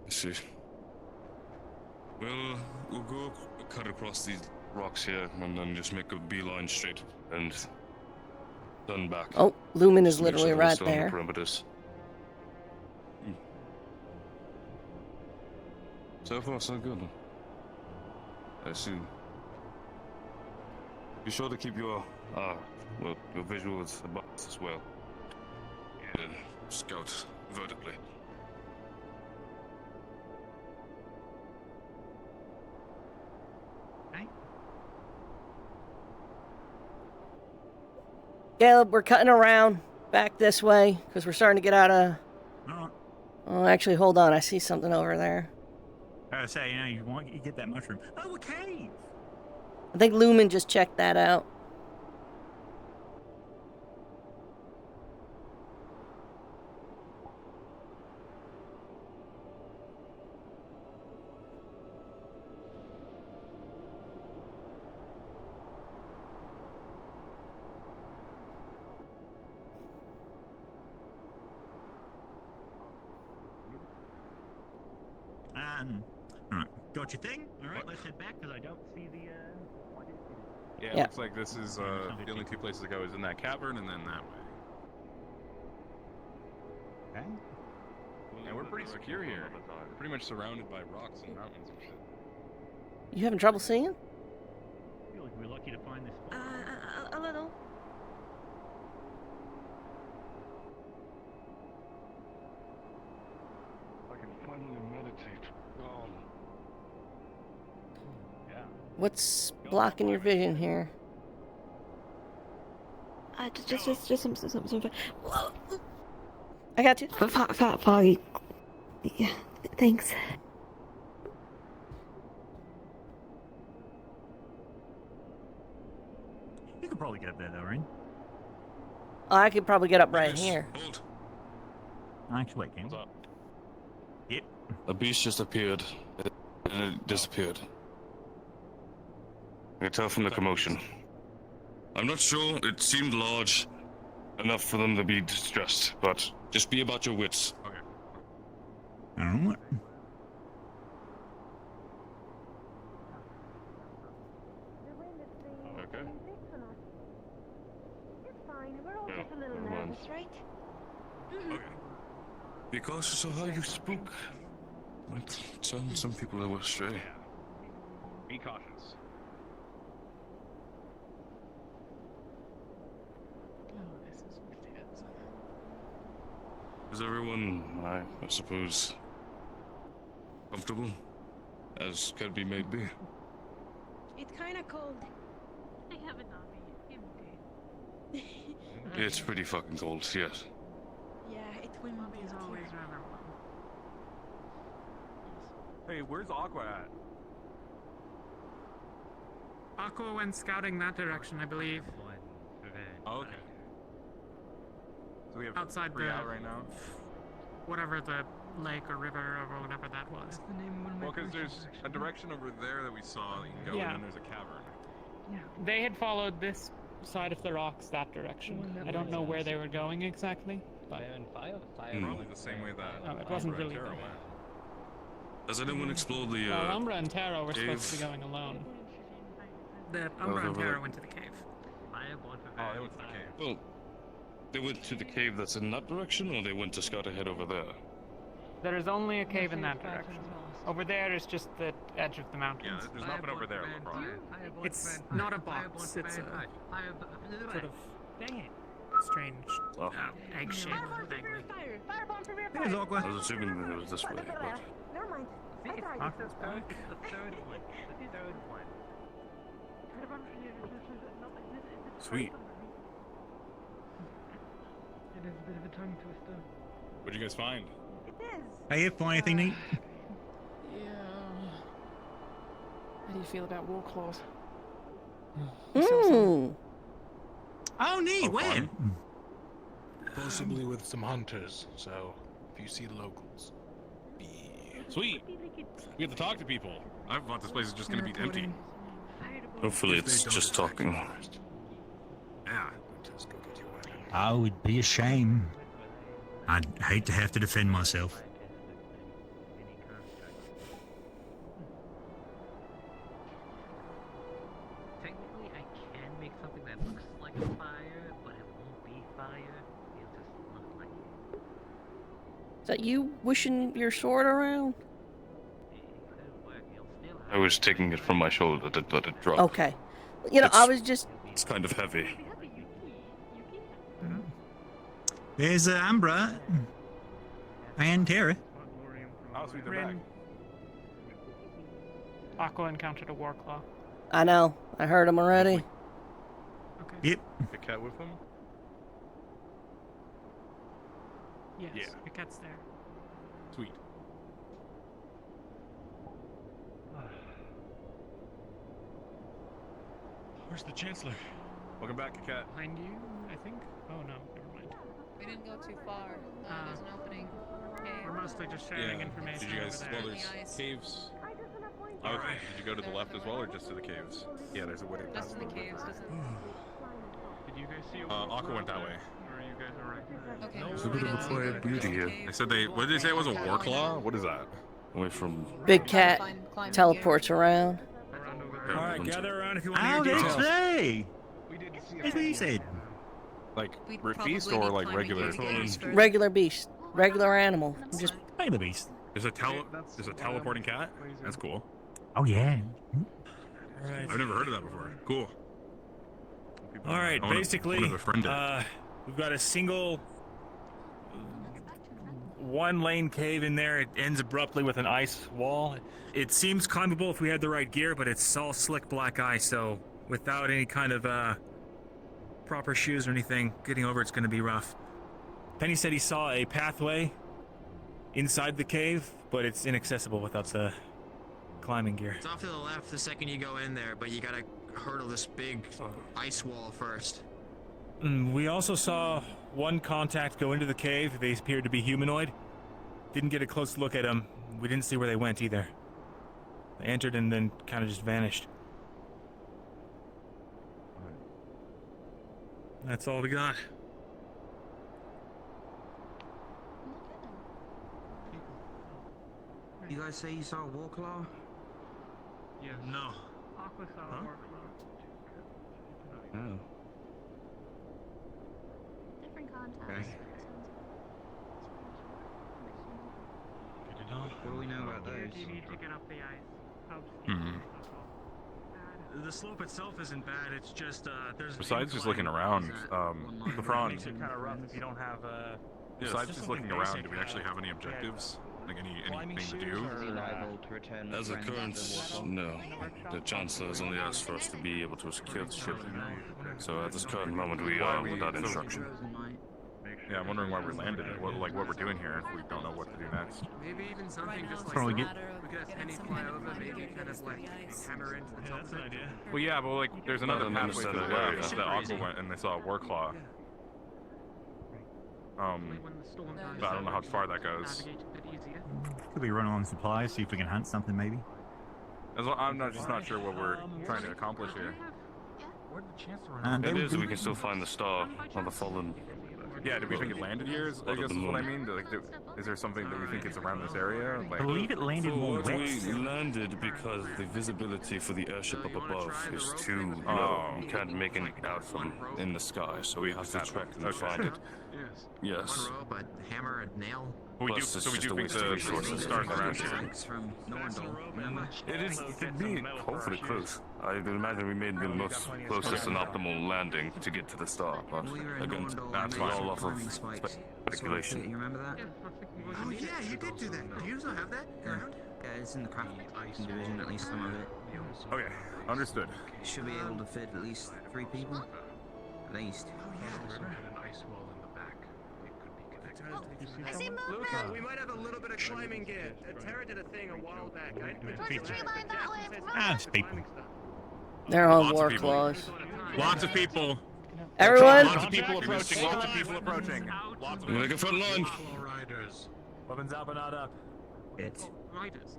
I see. Well, we'll go cut across these rocks here and then just make a beeline straight and turn back. Oh, Lumen is Just to make literally sure that we're right still on the there. perimeters. So far, so good. I see. Be sure to keep your visuals above us as well. And scout vertically. Caleb, we're cutting around back this way because we're starting to get out of. Alright. Oh, actually, hold on. I see something over there. I was saying, you get that mushroom. Oh, a cave. I think Lumen just checked that out. Alright. Got your thing? Alright, let's head back because I don't see the. Yeah, it looks like this is the only two places to go is in that cavern and then that way. Okay. And we're pretty secure here. We're pretty much surrounded by rocks and mountains and shit. You having trouble seeing? I feel like we're lucky to find this. A little. I can finally meditate. God. Yeah. What's blocking your vision here? Just some. I got you. Foggy. Yeah, thanks. You could probably get up there though, right? Oh, I could probably get up right here. Hold. Actually, wait, What's up? Yep. A beast just appeared, and it disappeared. I can tell from the commotion. I'm not sure. It seemed large enough for them to be distressed, but just be about your wits. Okay. I don't know what. Okay. It's fine. We're all Yeah, just a little never mind. nervous, right? Okay. Be cautious of how you spook. Might turn some people astray. Be cautious. Oh, this is intense. Is everyone, I suppose, comfortable? As can be made be. It's kind of cold. I have it on me. It's pretty fucking cold, yes. Yeah, it's windy. Bobby's out always here. rather warm. Hey, where's Aqua at? Aqua went scouting that direction, I believe. Oh, okay. So we have Outside three the out right now. whatever the lake or river or whatever that was. Well, because there's a direction over there that we saw that you can go, Yeah. and then there's a cavern. Yeah. They had followed this side of the rocks that direction. I don't know where they were going exactly, but Probably the same way that it wasn't Umbra and really Terra the- went. Has anyone explored the, well, Umbra and Terra were supposed to be cave? going alone. The Umbra and Terra went to the cave. Oh, they went to the cave. Well, they went to the cave that's in that direction, or they went to scout ahead over there? There is only a cave in that direction. Over there is just the edge of the mountains. Yeah, there's nothing over there, LeBron. It's not a box, it's a sort of strange egg-shaped thing. There's Aqua. I was assuming it was this way, but... Never mind. Aqua's back. Sweet. It is a bit of a tongue twister. What'd you guys find? Hey, you find anything neat? Yeah. How do you feel about war claws? Mm. Oh, neat. Where? Possibly with some hunters, so if you see locals, be... Sweet. We get to talk to people. I thought this place is just gonna be empty. Hopefully it's just talking. Yeah. Oh, it'd be a shame. I'd hate to have to defend myself. Technically, I can make something that looks like a fire, but it won't be fire. It'll just look like it. Is that you wishing your sword around? I was taking it from my shoulder to let it drop. Okay. You know, I was just. It's kind of heavy. There's Umbra and Terra. Oh, sweet, they're back. Rin. Aqua encountered a war claw. I know. I heard him already. Okay. Yep. The cat with them? Yes, Yeah. the cat's there. Sweet. Where's the Chancellor? Welcome back, cat. Behind you, I think? Oh no, never mind. We didn't go too far. There's an opening. We're mostly just sharing Yeah. information Did you guys? over Well, there. there's On the ice. caves. Okay. Did you go to the left as well, or just to the caves? Yeah, there's a wooded path. Just in the caves, doesn't. Did you guys see Aqua went that way. Or are you guys alright? Okay. There's a bit of a quiet beauty here. They said they. What did they say? It was a war claw. What is that? Away from... Big cat teleports around. Alright, gather around if you want to Oh, hear that's details. right. That's what you said. Like We'd beast probably or need like climbing regular? gear to get us through. Regular beast. Regular animal. Just. Hey, the beast. There's a teleporting cat. That's cool. Oh, yeah. Alright. I've never heard of that before. Cool. Alright, I wanna- basically, I wanna befriend it. we've got a single one-lane cave in there. It ends abruptly with an ice wall. It seems climbable if we had the right gear, but it's all slick black ice, so without any kind of proper shoes or anything, getting over it's going to be rough. Penny said he saw a pathway inside the cave, but it's inaccessible without the climbing gear. It's off to the left the second you go in there, but you gotta hurdle this big ice wall first. We also saw one contact go into the cave. They appeared to be humanoid. Didn't get a close look at them. We didn't see where they went either. They entered and then kind of just vanished. That's all we got. You guys say you saw a Warclaw? Yes. No. Aqua saw Huh? a war claw. Oh. Different context. Okay. What do we know about those? You need to get up the ice. The slope itself isn't bad. It's just there's. Besides just looking around, the Fron. Makes it kind of rough if you don't have Besides just looking around, do we actually have any objectives? Like anything to do? As a current, no. The Chancellor has only asked for us to be able to secure the ship. So at this current moment, we are without instruction. Yeah, I'm wondering why we're landed it. What we're doing here if we don't know what to do next. Maybe even something just like Probably we get- could have Penny fly over, maybe kind of like hammer into the top of it. Well, yeah, but like there's another Not an pathway to the understandable left area. that Aqua went and they saw a Warclaw. But I don't know how far that goes. Could we run on supplies, see if we can hunt something maybe? I'm just not sure what we're trying to accomplish here. It is, we can still find the star on the fallen. Yeah, do we think it landed here? I guess is what I mean. Like, is there something that we think is around this area? Like, I believe it landed more We west. landed because the visibility for the airship up above is too low. You can't make it out from in the sky, so we have to track and find it. Yes. Rope, a hammer, a nail. We do, Plus, so it's we just do a think waste of resources. the stars around here. From Norndal, remember? It is, could be hopefully close. I would imagine we made the most closest and optimal landing to get to the star, but again, that's all off of speculation. You remember that? Oh yeah, you did do that. Do you still have that around? Yeah, it's in the crafting division, at least some of it. Okay, understood. Should be able to fit at least 3 people. At least. I see movement! Luca, we might have a little bit of climbing gear. Terra did a thing a while back. Towards the tree line that way! It's people. They're on Lots war of people. claws. Lots of people. Everyone! Lots of people approaching. Lots of people approaching. Lots of Make a front line. Riders. Weapons up and not up. It's Riders.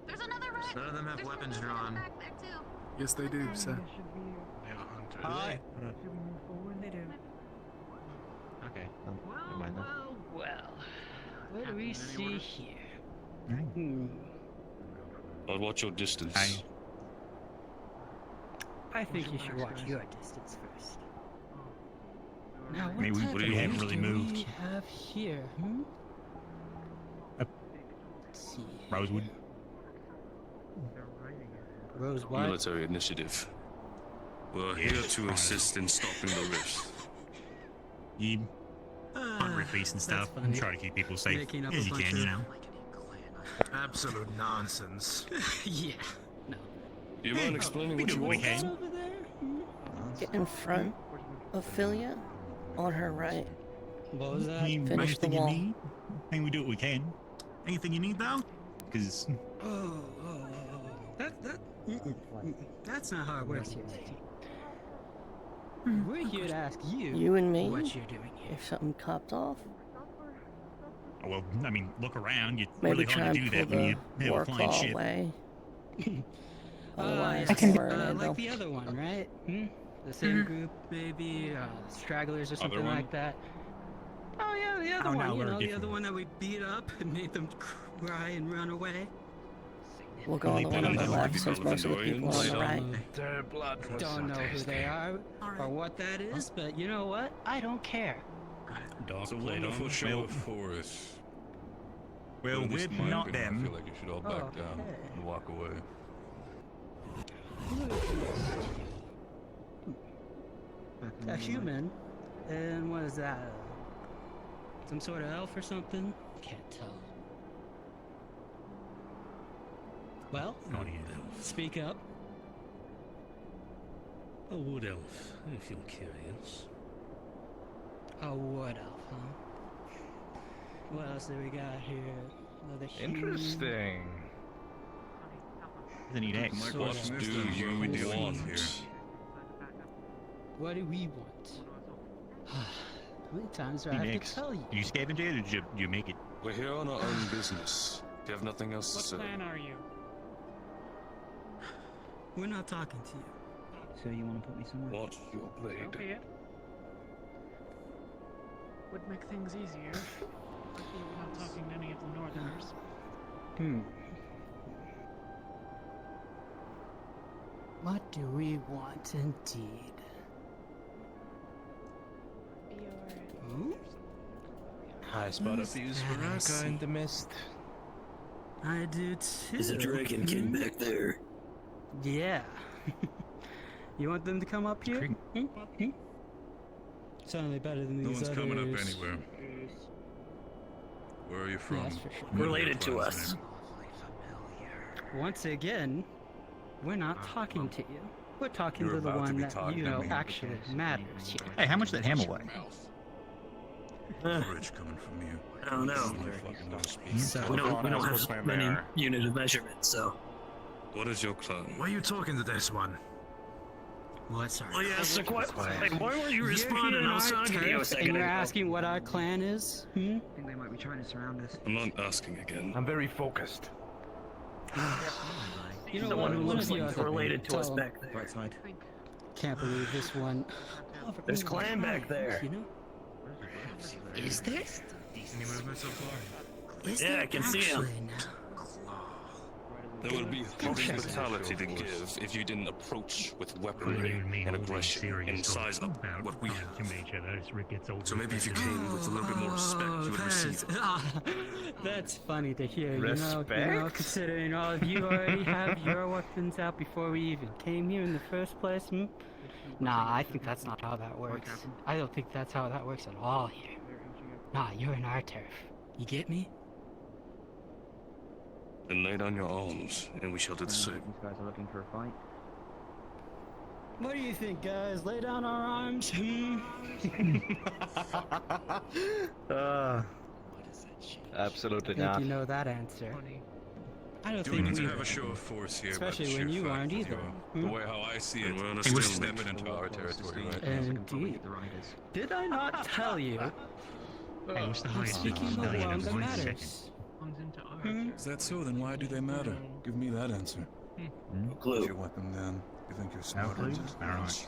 There's another right! none of them have weapons drawn. Back there too. Yes, they do, sir. Hi. They do. Okay. Never mind then. Well. What do we see here? I'll watch your distance. I think you should watch your distance first. Now, what Maybe type we of haven't things really do moved. we have here? Let's see. Rosewood. Rosewood. Military initiative. We're here to assist in stopping the rift. You hunt repeats and stuff and try to keep people safe Making up as a you bunch can, of- you know. Absolute nonsense. Yeah. No. Do you mind explaining what you We want? can. Over there? Get in front of Philia on her right. What was that? Finish the Anything you wall. need? I think we do what we can. Anything you need though? Because Oh. That's not how it works here. We're here to ask you. You and me? What you're doing here. If something copped off, well, I mean, look around. It's maybe really try hard to and do pull that when you the have a war flying claw ship. away. Otherwise, I can we're in it, though. like the other one, right? The same group, maybe stragglers or something one? like that. Oh yeah, the other Oh, no, one. You we're know, the different. other one that we beat up and made them cry and run away. We'll go on the one on the left since most of the people are on the right. Their blood was Don't know who they are or what that is, but you know what? I don't care. It's a wonderful show of force. Well, At least we're in my not opinion, them. I feel like you should all back down and walk away. A human, and what is that? Some sort of elf or something? Can't tell. Well, speak up. A wood elf, if you're curious. A wood elf, huh? What else do we got here? Another human. Interesting. Doesn't need X. What do you want? What do we want? How many times do I Need have X. to tell you? You scavenged or did you make it? We're here on our own business. Do you have nothing else to say? are you? We're not talking to you. So you want to put me somewhere? Watch your blade. Okay. Would make things easier. Luckily, we're not talking to any of the Northerners. What do we want indeed? High spot of views for us in the mist. I do too. There's a dragon king back there. Yeah. You want them to come up here? Certainly better than No these one's others. coming up anywhere. Where are you from? That's for sure. What are your Related to clans' us. name? Once again, we're not talking to you. We're talking You're to the about to one be that talking you to know me. actually matters here. Hey, how much did that hammer weigh? Rich coming from you. I don't know. Fucking wanna speak. So we don't have many unit of measurement, so. What is your clan? Why are you talking to this one? What's our Oh yeah, so why weren't you You're responding? here I was in our talking to you a turf, second and you're ago. asking what our clan is? I think they might be trying to surround us. I'm not asking again. I'm very focused. You know The one who one looks of you like ought related to us tell back there. Right side. Can't believe this one. There's clan back there. You know? Is there? Any movement so far? Is Yeah, there I can see him. actually now? There would be hospitality to give if you didn't approach with weaponry and aggression and size up what we have. So maybe if you came with a little bit more respect, you would receive it. That's funny to hear, you know, Respect? considering all of you already have your weapons out before we even came here in the first place. Nah, I think that's not how that works. I don't think that's how that works at all here. Nah, you're in our turf. You get me? Then lay down your arms, and we shall do the same. These guys are looking for a fight. What do you think, guys? Lay down our arms? Absolutely I think not. you know that answer. I don't Do we think need to we have a will. show of force here? Especially by the when sheer you fact aren't that either. The way how I see it, And we're on a you're stalemate. stepping into our territory, right? Indeed. Did I not tell you? Hey, what's the I'm highest speaking the million one of that 1 matters. second? Is that so? Then why do they matter? Give me that answer. Clue. Put your weapon down. You think you're No smarter clue? than this? Alright.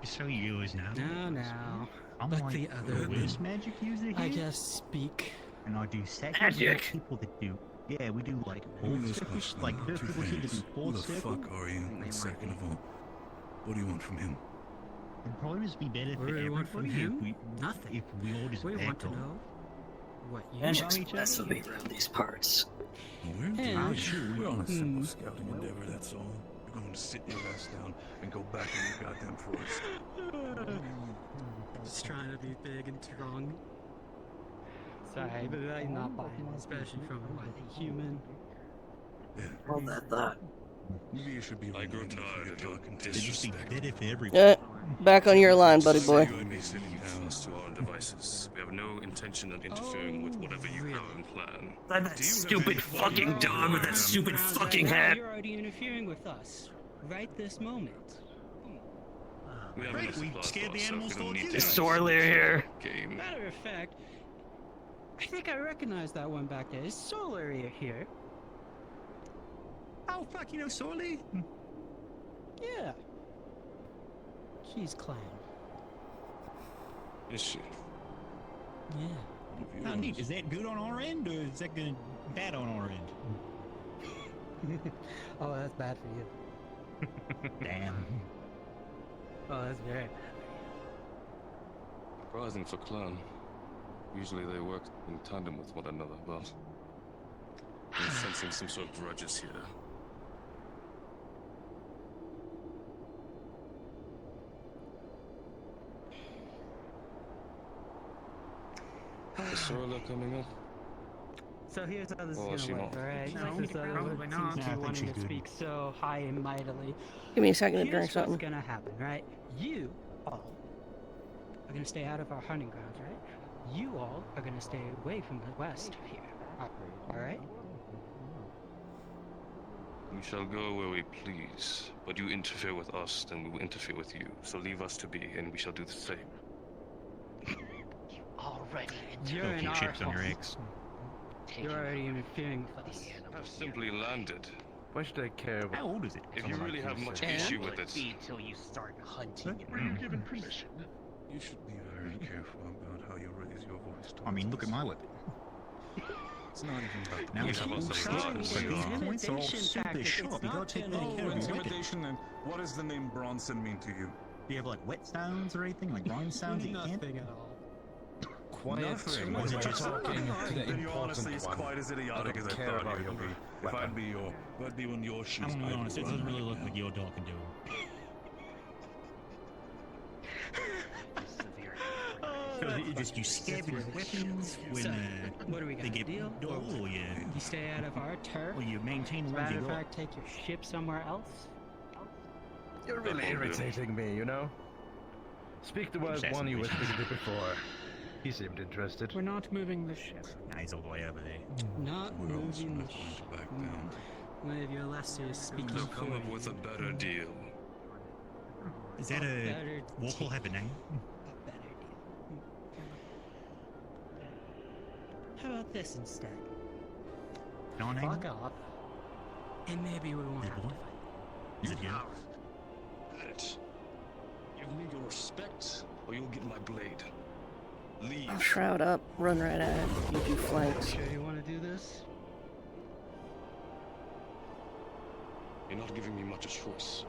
Just so yours now. Now. I'm Let like the other reverse magic user here. I guess speak. And I do second Magic. people that do. Yeah, we do like Give me fourth this circles. question. Like Two first people seem to things. do Who fourth the circle. fuck are you? And second of all, what do you want from him? It'd probably just be better What for do we want from everybody him? if we Nothing. if we all just We want back to off. know what you Magic's know each other. blasphemy around these parts. We're on a simple scouting endeavor, that's all. You're going to sit your ass down and go back in your goddamn forest. Just trying to be big and strong. Sorry, but I'm not buying it, especially from a human. Yeah. All that thought. Maybe you should be I grow tired of your disrespect. disrespect. Better for everybody. Back on your line, buddy boy. You and me sitting down to our own devices. We have no intention of interfering with whatever you have in plan. That stupid fucking dog with that stupid fucking hat. You're already interfering with us, right this moment. We have Right, enough we supplies scared for the ourselves. animals We don't to need do to that. Sorely here. game. Matter of fact, I think I recognize that one back there. Is Solar here? Oh fuck, you know Sorley? Yeah. She's clan. Is she? Yeah. How neat. Is that good on our end, or is that good bad on our end? Oh, that's bad for you. Damn. Oh, that's very bad. Surprising for clan. Usually they work in tandem with one another, but I'm sensing some sort of grudges here. Is Sorla coming up? So here's how this Or is is she gonna work, not? alright? No, This is probably not. seems No, I to think she's wanting to good. speak so high and mightily. Give me a second to Here's drink what's something. gonna happen, right? You all are gonna stay out of our hunting grounds, right? You all are gonna stay away from the west here. Alright? We shall go where we please, but you interfere with us, then we will interfere with you. So leave us to be, and we shall do the same. Already You're A in few our chips on your home. eggs. You're already interfering with us. I've simply landed. Why should I care How old is it? If you really have much issue with it, Until you start hunting. Were you given permission? You should be very careful about how you raise your voice. I mean, look at my weapon. It's not even about the Now we it's have all also sharp, blood, but so these points are all Intimidation super tactic, sharp. it's You gotta not take gonna better care of your weapon. intimidation, and what does the name Bronson mean to you? Do you have like wet sounds or anything, like rhyme sounds that you can't? Nothing at all. Nothing. Was it just talking to the then important honestly, it's one. quite as idiotic I as I don't care thought about it your would be. If weapon. I'd be in your shoes, I'm gonna be I'd honest, it run doesn't right really look now. like you're talking to him. You scab your weapons when What do we they got? get Deal? dull, or you stay out of our turf? or you maintain the ones Matter you of got. fact, take your ship somewhere else? You're really irritating me, you know? Speak the word one you were speaking to before. He seemed interested. We're not moving the ship. Nah, he's all the way over there. Not We're almost moving not the going ship. to back down. One of your lessers speaking They'll for come up you. with a better deal. Is that a better local have a name? A better deal. How about this instead? No name? Fuck off. And maybe we won't have to fight. Is it you? It. Give me your respect, or you'll get my blade. Leave. I'll shroud up, run right at it. You do flanks. Sure you want to do this? You're not giving me much choice.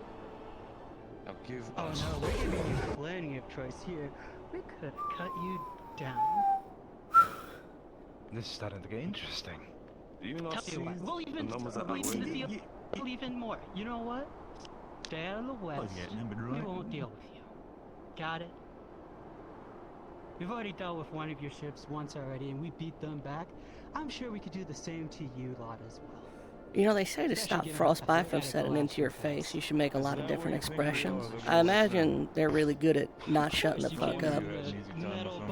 Now give Oh us. no, we're giving you plenty of choice here. We could have cut you down. This is starting to get interesting. Do you not Tell see you what, we'll even, the numbers that we'll are even winning? deal, we'll even more. You know what? Stay out of the west. yeah, numbered We right. won't deal with you. Got it? We've already dealt with one of your ships once already, and we beat them back. I'm sure we could do the same to you lot as well. You know, they say to stop frostbite from setting into your face, you should make a lot of different expressions. I imagine they're really good at not shutting the fuck up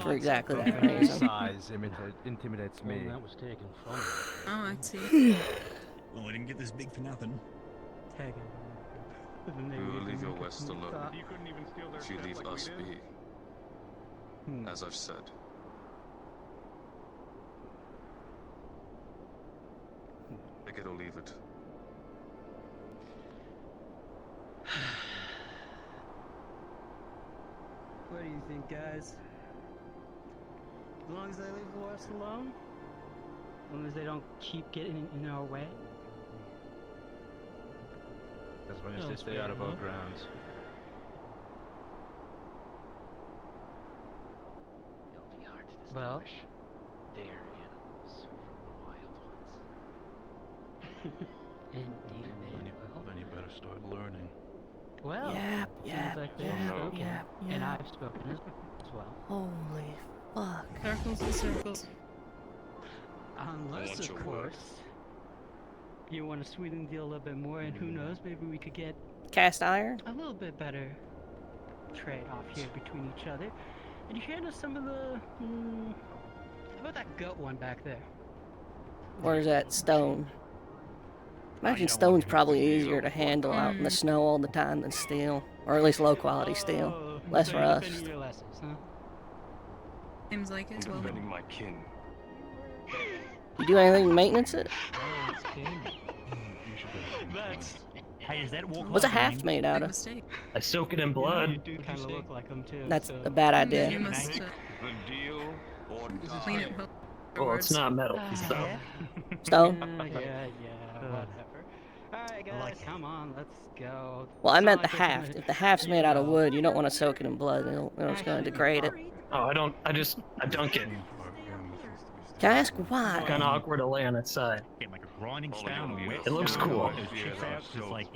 for exactly that Your reason. size intimidates me. That was taken from me. Oh, I see. Well, I didn't get this big for nothing. Tag him. You will leave your west alone. You couldn't even steal their If you ship leave like us we did? be, as I've said. Take it or leave it. What do you think, guys? As long as they leave the west alone? As long as they don't keep getting in our way? As long as they stay out of our grounds. It'll be hard to Well? distinguish their animals from the wild ones. Indeed, Then you better start learning. Well, Yep, seems yep, like they've yep, spoken, yep, and yep. I've spoken as well. Holy fuck. Circles and circles. Unless, want of your word. course, you want to sweeten the deal a little bit more, and who knows, maybe we could get Cast iron? a little bit better trade-off here between each other. And you hand us some of the... how about that gut one back there? Or is that stone? Imagine stone's probably easier to handle out in the snow all the time than steel. Or at least low quality steel. Oh, Less so you're rust. defending your lessons, huh? Seems like it as well. Defending my kin. You do anything to maintenance it? Oh, it's king. That's... Hey, is that walk What's a like haft made out Big of? mistake. I soak it in blood. You do kind of look like them, too. That's so. a bad You idea. must The deal or clean die. it well. Well, it's not metal, so. Stone? Yeah, whatever. Alright, guys, like it. come on, let's go. Well, I It's meant not the like haft. it's If the haft's made out of know. wood, you don't want to soak it in blood. It's going to degrade it. Oh, I dunk it. Can I ask why? Kind of awkward to lay on its side. Get like a grinding stone. wet It looks stone, cool. those chips out, just like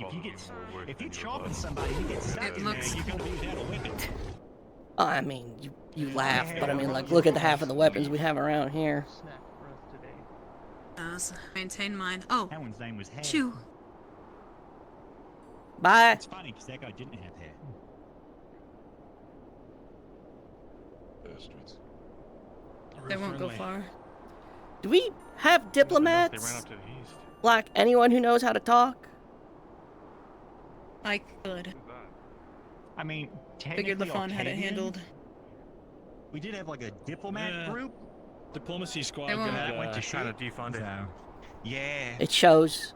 if you chopping somebody, you get stuck It in looks there, you're gonna be without a weapon. I mean, you laugh, but I mean, like, look at the half of the weapons we have around here. Snack for us today. so maintain mine. Oh, That one's name was Hair. chew. Bye. It's funny because that guy didn't have hair. Bastards. They won't go Friendly. far. Do we have They ran diplomats? up to the east. Like, anyone who knows how to talk? I could. I mean, Figured the technically fawn had it Arcadian, handled. We did have like a diplomat Yeah. group. Diplomacy squad They won't- got went to kind of shit. defunded. So, yeah. It shows.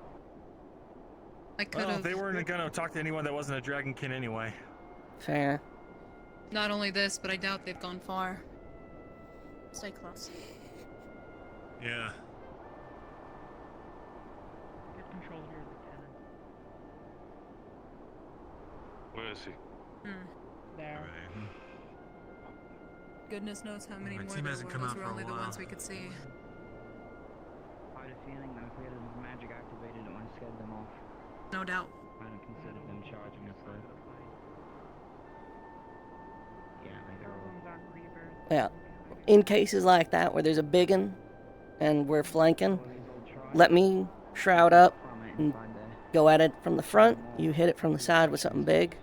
I could Well, have. they weren't gonna talk to anyone that wasn't a dragonkin anyway. Fair. Not only this, but I doubt they've gone far. Stay close. Yeah. Get control here, Lieutenant. Where is he? Hmm. There. goodness knows how many My more team there hasn't were. come Those out were for a only the while. ones we could see. I had a feeling that if we had magic activated, it might have scared them off. No doubt. I hadn't considered them charging us though. Yeah, Yeah. In cases like that where there's a big one and we're flanking, let me shroud up and go at it from the front. You hit it from the side with something big.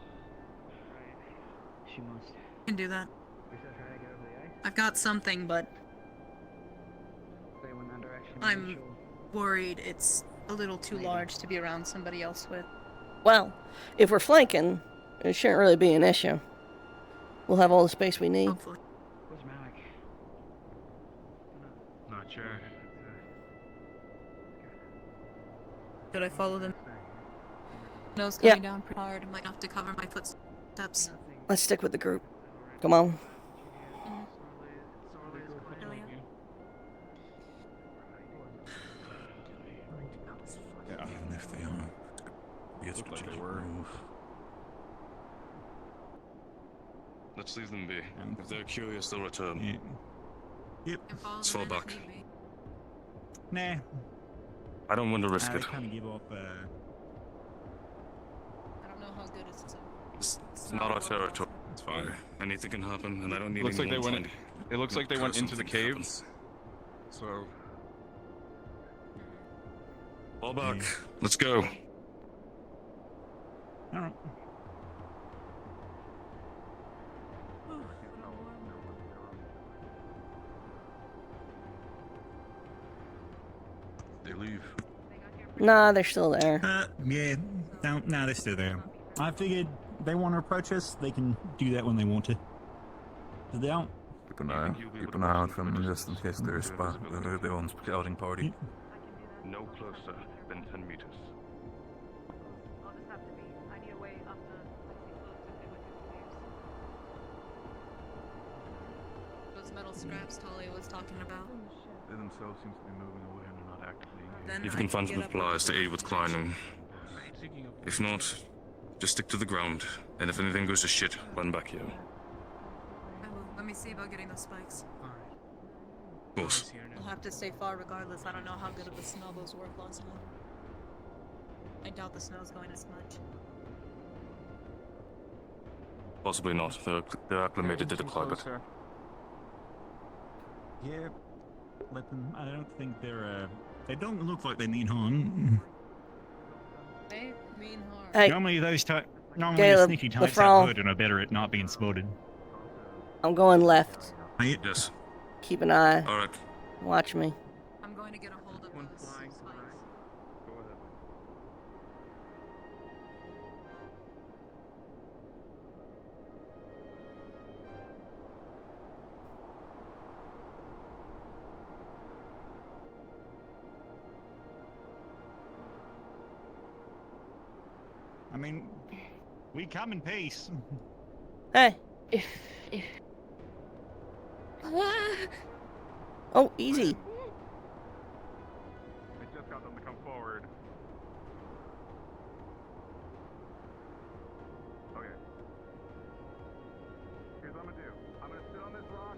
She must. Can do that. I've got something, but They went that direction. I'm worried it's a little too large to be around somebody else with. Well, if we're flanking, it shouldn't really be an issue. We'll have all the space we need. Hopefully. Where's Malik? Not sure. Should I follow them? Snow's Yeah. coming down pretty hard. I might have to cover my footsteps. Let's stick with the group. Come on. Yeah. Even if they are, be a strategic move. Let's leave them be. If they're curious, they'll return. Yep. Let's fall back. Nah. I don't want to risk They it. kind of give up. I don't know how good it's to. It's not our territory. It's fine. Anything can happen, and I don't need Looks like they anyone went. trying It looks like they went into the something happen. caves. So Fall back. Let's go. Alright. They leave. Nah, they're still there. Yeah. No, they're still there. I figured they want to approach us. They can do that when they want to. If they don't, Keep an eye out for them just in case they're their own scouting party. No closer than 10 meters. Those metal scraps Talia was talking about. They themselves seem to be moving away and are not actively engaged. Then If you I can find get some up supplies to aid with climbing. If not, just stick to the ground. And if anything goes to shit, run back here. I will. Let me see about getting those spikes. Of course. I'll have to stay far regardless. I don't know how good of a smell those were last time. I doubt the smell's going as much. Possibly not. They're acclimated to the climate. yeah. Let them. I don't think they're. They don't look like they mean harm. They mean harm. Hey, Normally those normally Caleb, the sneaky types Lafrance. are good and are better at not being spotted. I'm going left. Yes. Keep an eye. All right. Watch me. I'm going to get a hold of those spikes. I mean, we come in peace. Hey. If Oh, easy. I just got them to come forward. Okay. Here's what I'm gonna do. I'm gonna sit on this rock,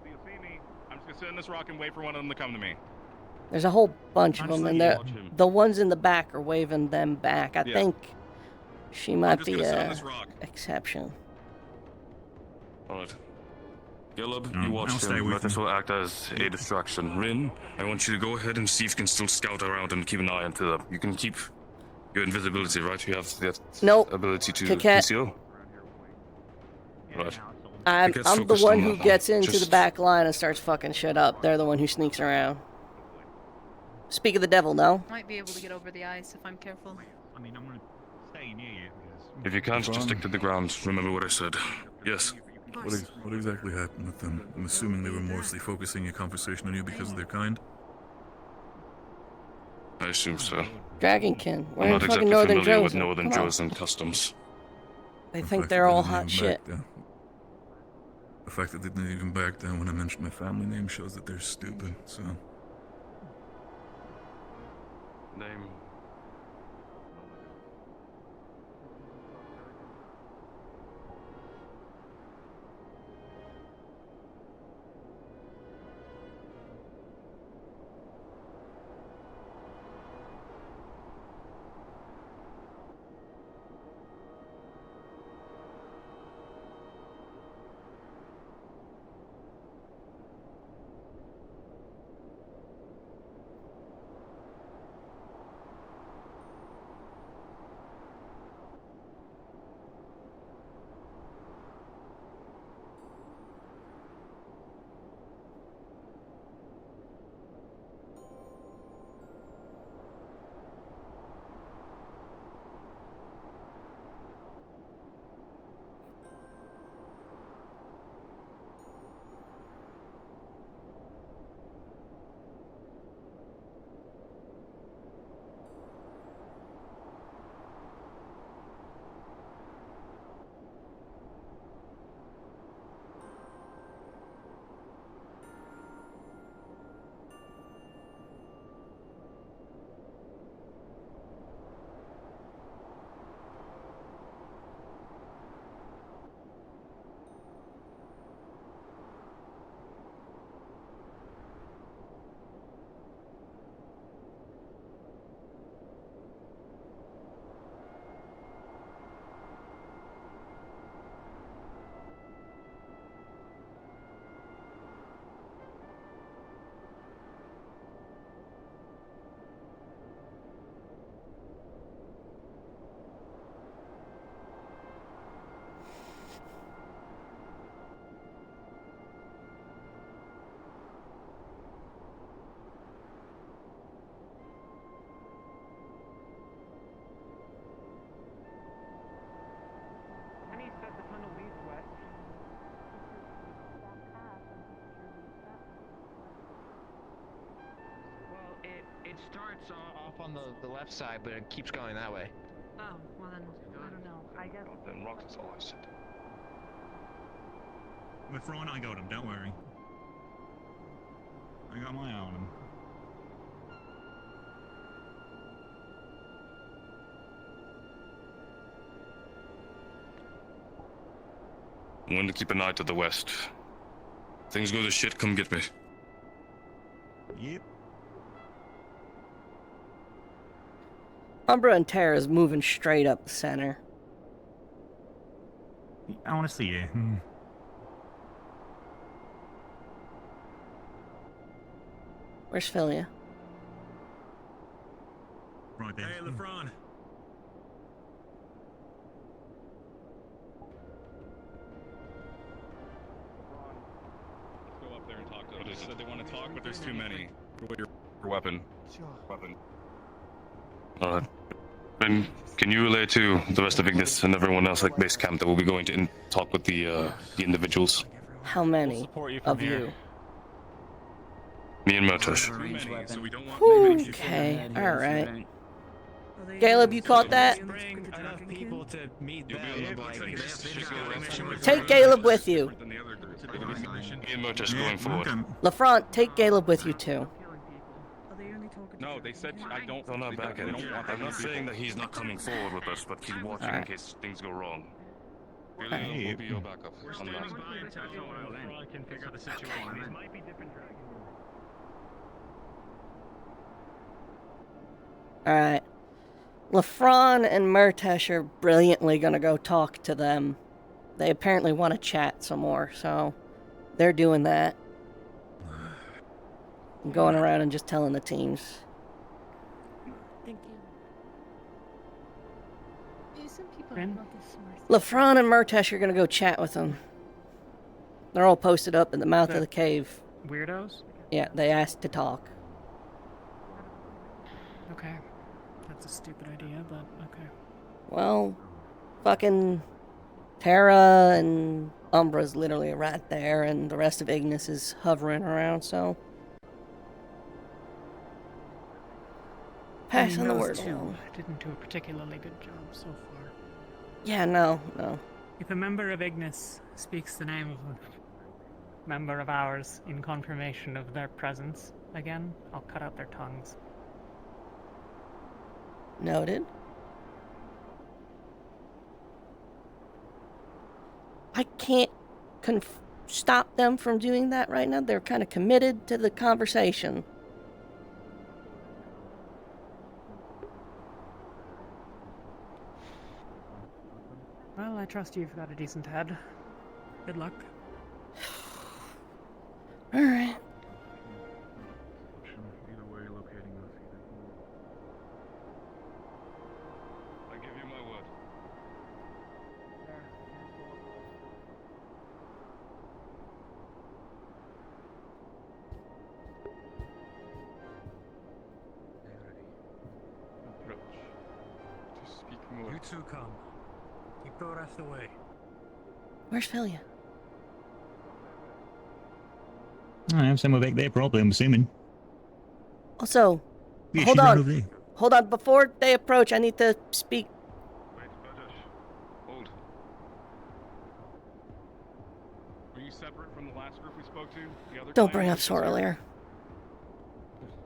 so you'll see me. I'm just gonna sit on this rock and wait for one of them to come to me. There's a whole bunch of them, and the ones in the back are waving them back. I Yeah. think she might just be gonna sit on a this rock. exception. Alright. Caleb, No, you watch I'll stay him. with Let this will act as a distraction. Rin, I want you to go ahead and see if you can still scout around and keep an eye on them. You can keep your invisibility, right? You have that Nope. ability to Kakat. conceal? Right. I'm Kakat's the focused one on who that gets into the Just- back line and starts fucking shit up. They're the one who sneaks around. Speak of the devil, no? Might be able to get over the ice if I'm careful. I mean, I'm gonna stay near you because. If you can't, just stick to the ground. Remember what I said. Yes. What exactly happened with them? I'm assuming they were mostly focusing a conversation on you because of their kind. I assume so. Dragonkin. I'm We're in not fucking exactly Northern familiar with Joe's. Northern Come on. Joe's and customs. They The think fact they're that all they hot didn't even shit. back down- The fact that they didn't even back down when I mentioned my family name shows that they're stupid, so... Name. It's off on the left side, but it keeps going that way. Oh, well then, I don't know. I guess. Then rocks is all I said. We're throwing, I got him, don't worry. I got my eye on him. I'm going to keep an eye to the west. Things go to shit, come get me. Yep. Umbra and Terra is moving straight up the center. I want to see you. Where's Philia? Right there. Hey, LeFron. Let's go up there and talk to them. They said they want to talk, but there's too many. Your weapon. Weapon. Alright. Ben, can you relay to the rest of Ignis and everyone else at base camp that we'll be going to talk with the individuals? How many of you? Me and Murtash. Okay, alright. Caleb, you caught that? Enough people to meet them. Take Caleb with you. Me and Murtash going forward. LaFront, take Caleb with you too. No, they said I don't. No, not back they at don't him. want I'm not people. saying that he's not coming forward with us, but he's watching in case things go wrong. Really, will be your backup on that. Can figure the situation. These might be different dragons. Alright. LaFron and Murtash are brilliantly gonna go talk to them. They apparently want to chat some more, so they're doing that. I'm going around and just telling the teams. Thank you. Yeah, some people Ren? are not this smart. LaFron and Murtash are gonna go chat with them. They're all posted up in the mouth of the cave. Weirdos? Yeah, they asked to talk. Okay. That's a stupid idea, but okay. Well, fucking Terra and Umbra's literally right there, and the rest of Ignis is hovering around, so... Passing the those word two along. didn't do a particularly good job so far. Yeah, no. If a member of Ignis speaks the name of a member of ours in confirmation of their presence again, I'll cut out their tongues. Noted. I can't stop them from doing that right now. They're kind of committed to the conversation. Well, I trust you've got a decent head. Good luck. Alright. Either way, locating us. I give you my word. Approach. To speak more. You two come. Keep the rest away. Where's Philia? I have somewhere back there, probably, I'm assuming. Also, Yeah, hold she's right on. over there. Hold on. Before they approach, I need to speak. Hold. Are you separate from the last group we spoke to? The other Don't clan bring up members? Sorilere.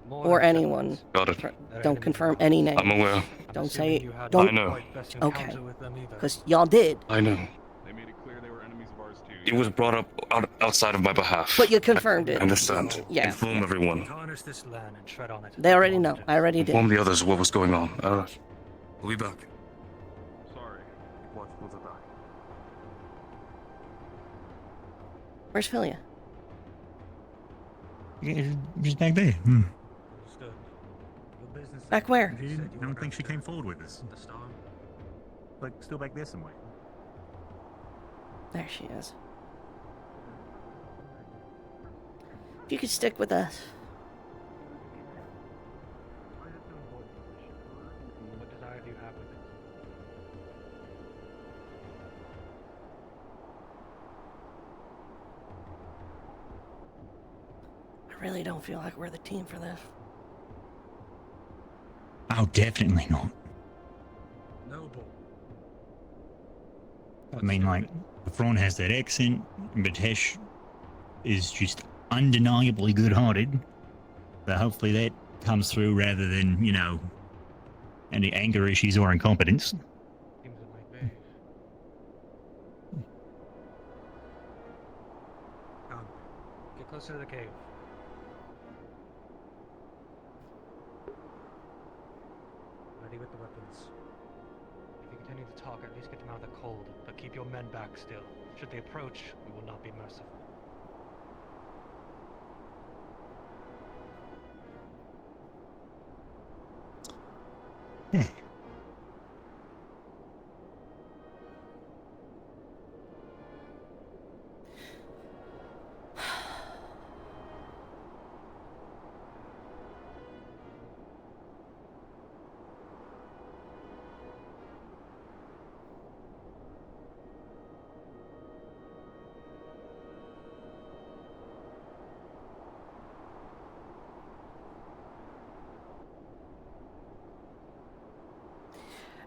Or anyone. Got it. Don't confirm any names. I'm aware. Don't say. I Don't. know. Okay. Because y'all did. I know. They made it clear they were enemies of ours too. It was brought up outside of my behalf. But you confirmed I it. understand. Yeah. Inform everyone. Tarnish this land and tread on it. They already know. I already did. Inform the others what was going on. We'll be back. Sorry. What? We'll be back. Where's Philia? Yeah, she's back there. Back where? I don't think she came forward with us. Like, still back there somewhere. There she is. If you could stick with us. What desire do you have with it? I really don't feel like we're the team for this. Oh, definitely not. Noble. I mean, like, the front has that accent, but Hesh is just undeniably good-hearted. So hopefully that comes through rather than, you know, any anger issues or incompetence. Seems it might be. Come. Get closer to the cave. Ready with the weapons. If you continue to talk, at least get them out of the cold, but keep your men back still. Should they approach, we will not be merciful. Yeah.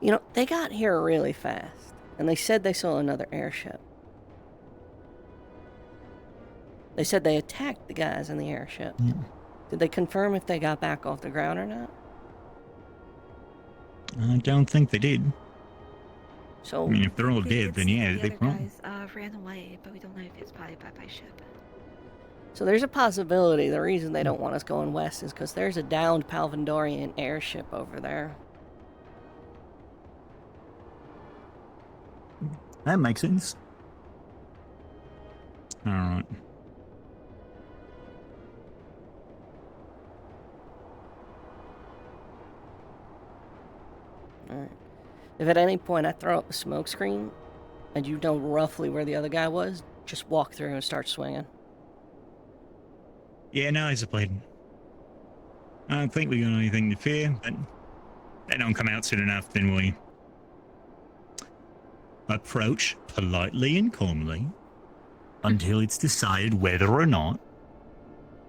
You know, they got here really fast, and they said they saw another airship. They said they attacked the guys in the airship. Yeah. Did they confirm if they got back off the ground or not? I don't think they did. So, I mean, if they're all dead, then yeah, The they other probably. guys ran away, but we don't know if it's probably by ship. so there's a possibility the reason they don't want us going west is because there's a downed Palvandorian airship over there. That makes sense. Alright. Alright. If at any point I throw up a smoke screen, and you know roughly where the other guy was, just walk through and start swinging. Yeah, no, it's a plan. I don't think we got anything to fear, but they don't come out soon enough, then we approach politely and calmly until it's decided whether or not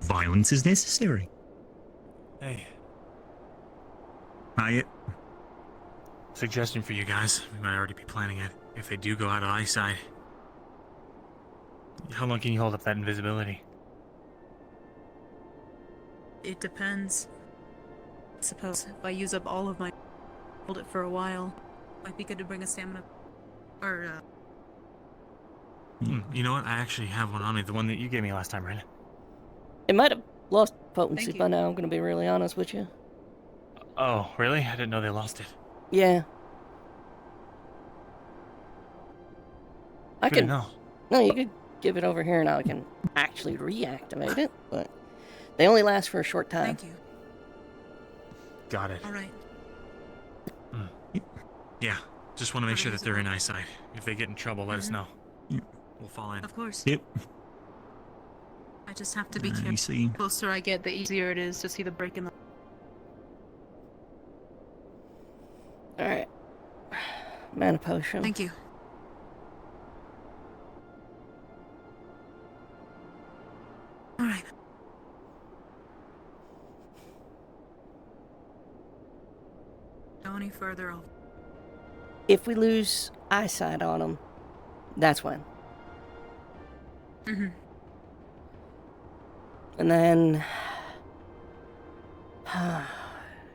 violence is necessary. Hey, Hiya. suggestion for you guys. We might already be planning it. If they do go out of eyesight, how long can you hold up that invisibility? It depends. I suppose if I use up all of my, hold it for a while, might be good to bring a stamina, or You know what? I actually have one on me. The one that you gave me last time, right? It might have lost potency Thank you. by now, I'm gonna be really honest with you. Oh, really? I didn't know they lost it. Yeah. I Good to can. know. No, you could give it over here and I can actually reactivate it, but they only last for a short time. thank you. Got it. All right. Yeah, just want to make sure that they're in eyesight. If they get in trouble, let us know. Yep. We'll fall in. Of course. Yep. I just have to be You careful. see. The closer I get, the easier it is to see the break in the. Alright. Mana potion. Thank you. All right. Go any further, I'll. If we lose eyesight on them, that's when. Mm-hmm. And then,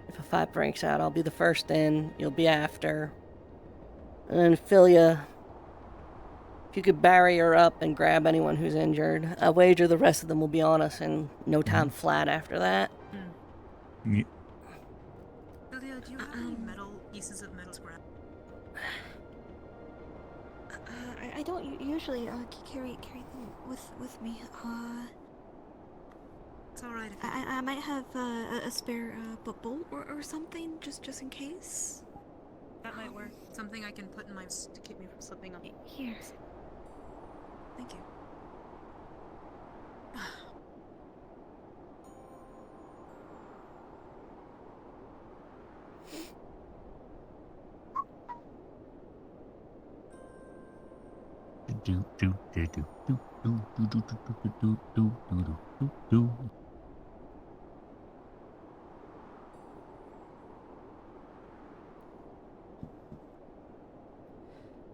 if a fight breaks out, I'll be the first in, you'll be after. And then Philia, if you could barrier up and grab anyone who's injured, I wager the rest of them will be on us in no time flat after that. Yep. Julia, do you have any metal pieces of metal scrap? I don't usually carry them with me. It's all right. If I might have a spare bolt or something just in case. that might work. Something I can put in my to keep me from slipping on. Here. Thank you.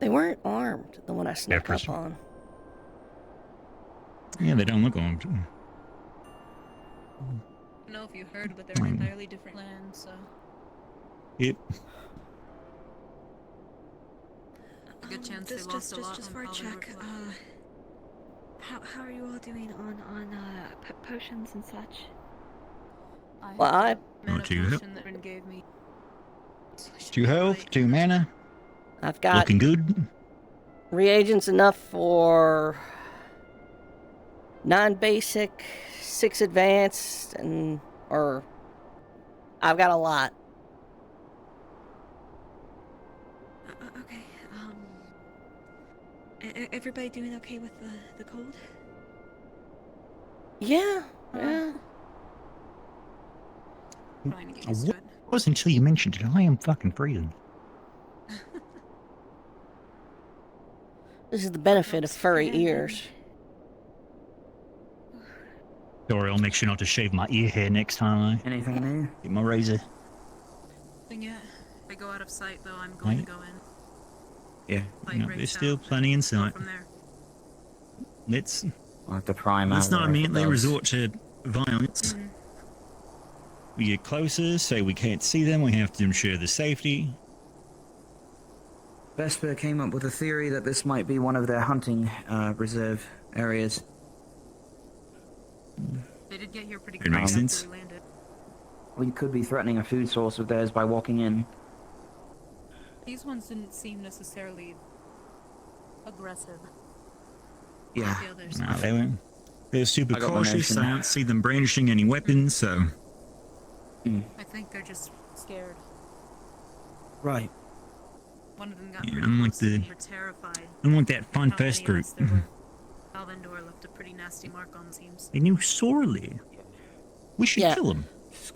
They weren't armed, the one I snuck for up sure. on. Yeah, they don't look armed. I don't know if you heard, but they're an entirely different land, so. Yep. Good chance they Just lost a lot just on for a how they check. were How are you all doing on potions and such? Well, I Not too that help. Rin gave me. 2 health, 2 mana. I've got Looking good. reagents enough for 9 basic, 6 advanced, and I've got a lot. Okay. Everybody doing okay with the cold? Yeah. Trying to get I used to it. was until you mentioned it. I am fucking freezing. This is the benefit of furry ears. Sorry, I'll make sure not to shave my ear hair next time. Anything new? Get my razor. Thing yet. If I go out of sight, though, I'm going to go in. Yeah. Like, No, right there's south still and plenty in go sight. from there. Let's I'll have to prime not out there if it immediately does. resort to violence. We get closer, say we can't see them, we have to ensure the safety. Vesper came up with a theory that this might be one of their hunting reserve areas. They did get here pretty It quick makes after sense. we landed. We could be threatening a food source of theirs by walking in. These ones didn't seem necessarily aggressive. Yeah. The others. No, they're super I got my cautious. I notion. don't see them brandishing any weapons, so. I think they're just scared. Right. One of them got Yeah, pretty I'm like close and the- were terrified. I'm like that fun How first many of group. us there were. Alvendor left a pretty nasty mark on the teams. They knew sorely. We should Yeah. kill them.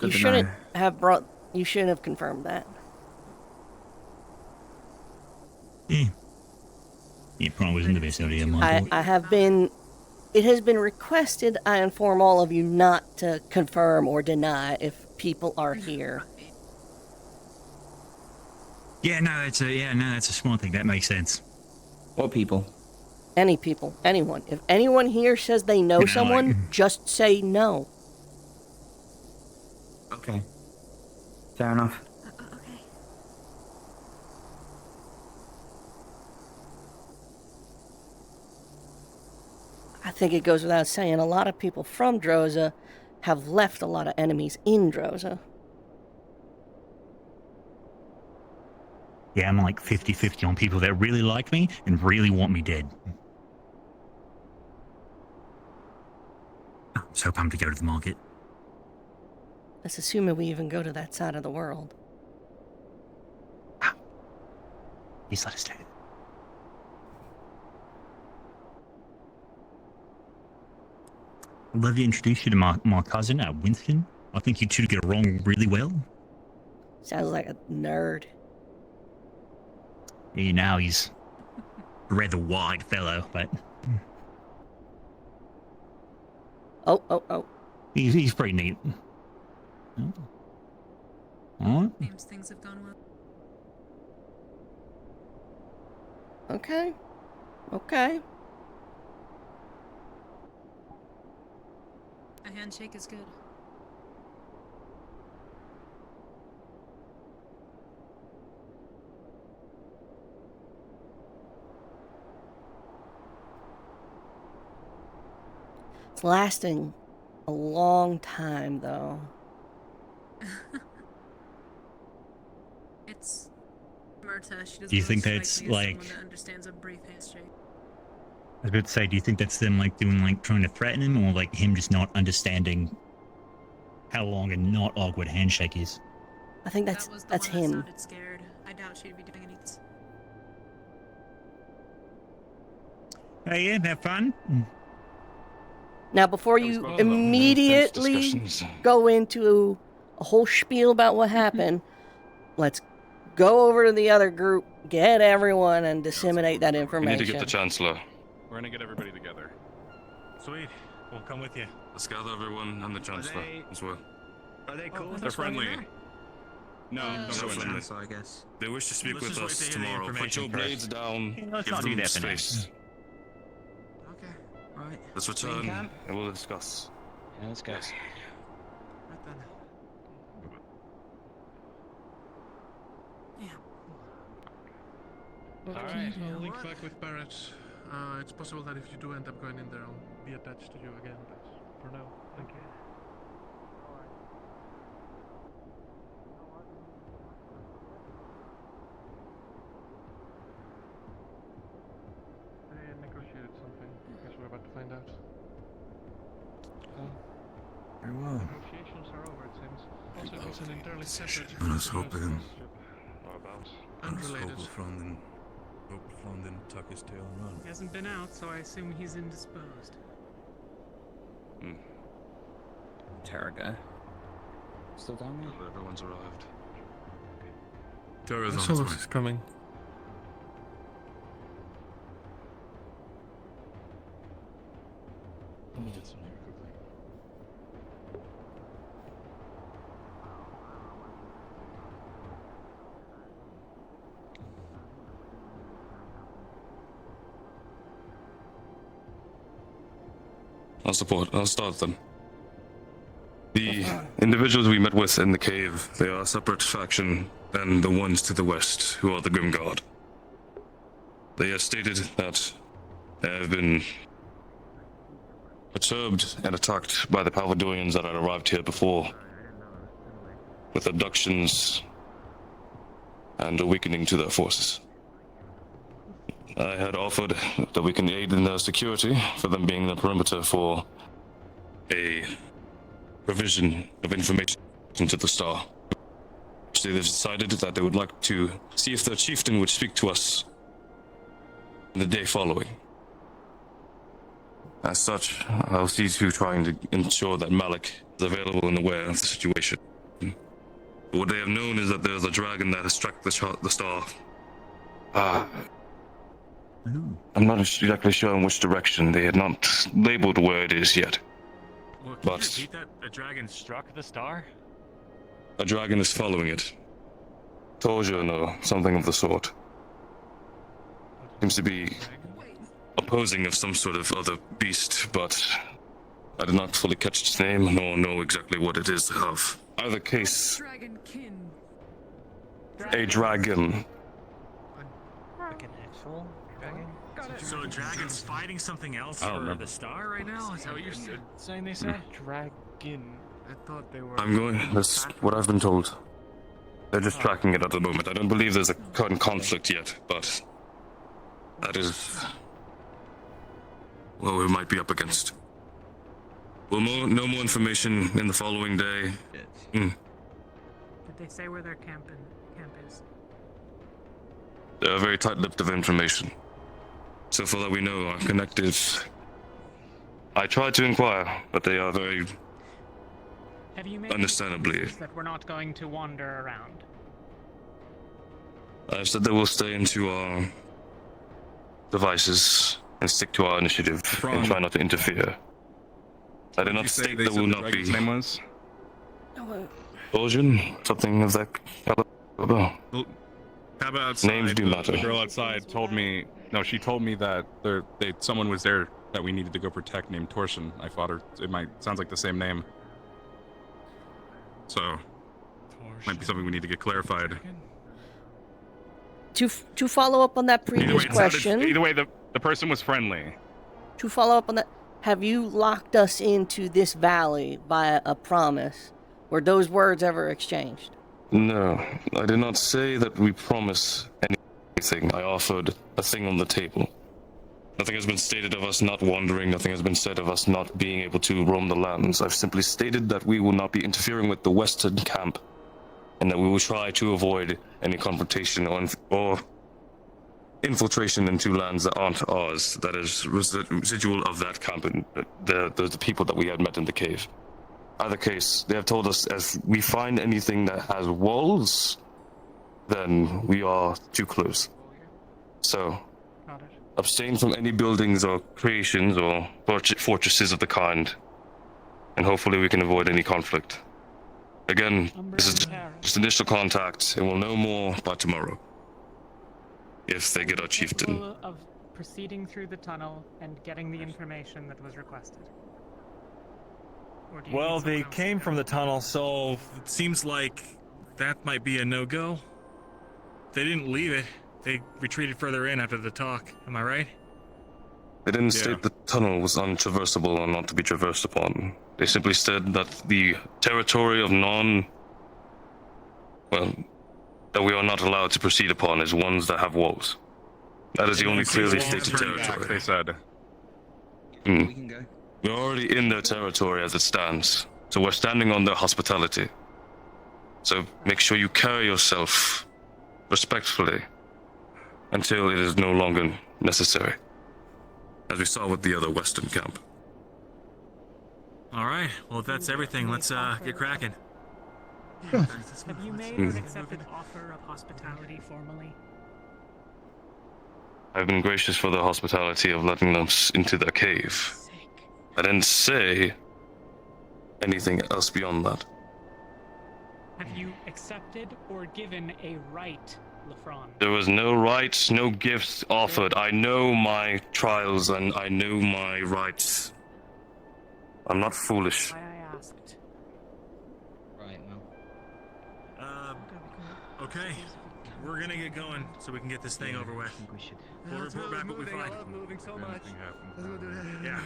You shouldn't have brought. You shouldn't have confirmed that. Yeah. It probably wasn't the best idea, my fault. I have been. It has been requested I inform all of you not to confirm or deny if people are here. Yeah, no, that's a small thing. That makes sense. What people? Any people, anyone. If anyone here says they know Yeah, someone, like- just say no. Okay. Fair enough. Okay. I think it goes without saying, a lot of people from Droza have left a lot of enemies in Droza. Yeah, I'm like 50-50 on people that really like me and really want me dead. I'm so pumped to go to the market. That's assuming we even go to that side of the world. Please let us do it. I'd love to introduce you to my cousin, Winston. I think you two get along really well. Sounds like a nerd. You know, he's a rather wide fellow, but Oh. he's pretty neat. Oh. Alright. Seems things have gone well. Okay. A handshake is good. It's lasting a long time, though. It's Murta. She doesn't Do you think really that's, strike me as like- someone that understands a brief handshake. I was about to say, do you think that's them like doing like trying to threaten him, or like him just not understanding how long a not awkward handshake is? I think That was the that's one that him. sounded scared. I doubt she'd be doing any. Hey, yeah, have fun. Now, before you immediately discussions. go into a whole spiel about what happened, let's go over to the other group, get everyone, and disseminate that We information. need to get the Chancellor. We're gonna get everybody together. Sweet. We'll come with you. Let's gather everyone and the Chancellor as well. Are they cool? They're friendly. No, Uh, so friendly. So I guess. They wish to speak Let's with just wait us to hear the tomorrow. Put information your first. blades down. Let's Give not do them that for now. space. Okay. Right. Let's return and we'll discuss. Yeah, let's go. Right then. Alright. I'll link back with Barrett. It's possible that if you do end up going in there, I'll be attached to you again, but for now, thank you. They negotiated something. I guess we're about to find out. Very well. Negotiations are over, it seems. Also, it was an entirely separate. Let's hope again. Unrelated. Hope Flan didn't tuck his tail and run. He hasn't been out, so I assume he's indisposed. Targa. Still down there? Everyone's arrived. Tara's I on saw its this way. is coming. Let me get some here quickly. I'll start them. The individuals we met with in the cave, they are a separate faction than the ones to the west, who are the Grim Guard. They have stated that they have been perturbed and attacked by the Palvadorians that had arrived here before, with abductions and a weakening to their forces. I had offered that we can aid in their security for them being the perimeter for a provision of information to the Star. So they've decided that they would like to see if their chieftain would speak to us the day following. As such, I'll see to trying to ensure that Malik is available and aware of the situation. What they have known is that there's a dragon that has struck the Star. I'm not exactly sure in which direction. They had not labeled where it is yet. Well, can But- you repeat that? A dragon struck the star? A dragon is following it. Torsion or something of the sort. Seems to be opposing of some sort of other beast, but I did not fully catch its name, nor know exactly what it is of. Either case, Dragonkin. a dragon. Like an actual dragon? So a dragon's fighting something else I don't for remember. the star right now? Is that what you're saying they said? Dragon. I thought they were. I'm going, that's what I've been told. They're just tracking it at the moment. I don't believe there's a current conflict yet, but that is what we might be up against. We'll know more information in the following day. Did they say where their camp is? They are very tight-lipped of information. So far that we know are connected. I tried to inquire, but they are very Have you made understandably. promises that we're not going to wander around? I've said that we'll stay into our devices and stick to our initiative and try not to interfere. I did not state that we will not be. Name was? Belgian? Something of that caliber? How about Names do matter. The girl outside told me. No, she told me that someone was there that we needed to go protect named Torsion. I thought it sounds like the same name. So, might be something we need to get clarified. To follow up on that Either way, previous question. either way, the person was friendly. To follow up on that, have you locked us into this valley via a promise? Were those words ever exchanged? No, I did not say that we promise anything. I offered a thing on the table. Nothing has been stated of us not wandering. Nothing has been said of us not being able to roam the lands. I've simply stated that we will not be interfering with the western camp, and that we will try to avoid any confrontation or infiltration into lands that aren't ours. That is residual of that camp and the people that we had met in the cave. Either case, they have told us as we find anything that has walls, then we are too close. So, abstain from any buildings or creations or fortresses of the kind, and hopefully we can avoid any conflict. Again, Umbra this is and Kara. just initial contact, and we'll know more by tomorrow. If they get our chieftain. Capable of proceeding through the tunnel and getting the information that was requested. Or do you Well, need they someone else came to from go? the tunnel, so it seems like that might be a no-go. They didn't leave it. They retreated further in after the talk. Am I right? They didn't state the tunnel was untraversable or not to be traversed upon. They simply said that the territory of that we are not allowed to proceed upon is ones that have walls. That is the only clearly stated territory. They said. We can go. We're already in their territory as it stands, so we're standing on their hospitality. So make sure you carry yourself respectfully until it is no longer necessary, as we saw with the other western camp. All right. Well, if that's everything, let's get cracking. Have you made an accepted offer of hospitality formally? I've been gracious for the hospitality of letting us into their cave. I didn't say anything else beyond that. Have you accepted or given a right, Lefron? There was no rights, no gifts offered. I know my trials and I know my rights. I'm not foolish. Why I asked. Right, well. Okay. We're gonna get going so we can get this thing over with. We'll report back what we find. moving so much. Let's go do that. Yeah.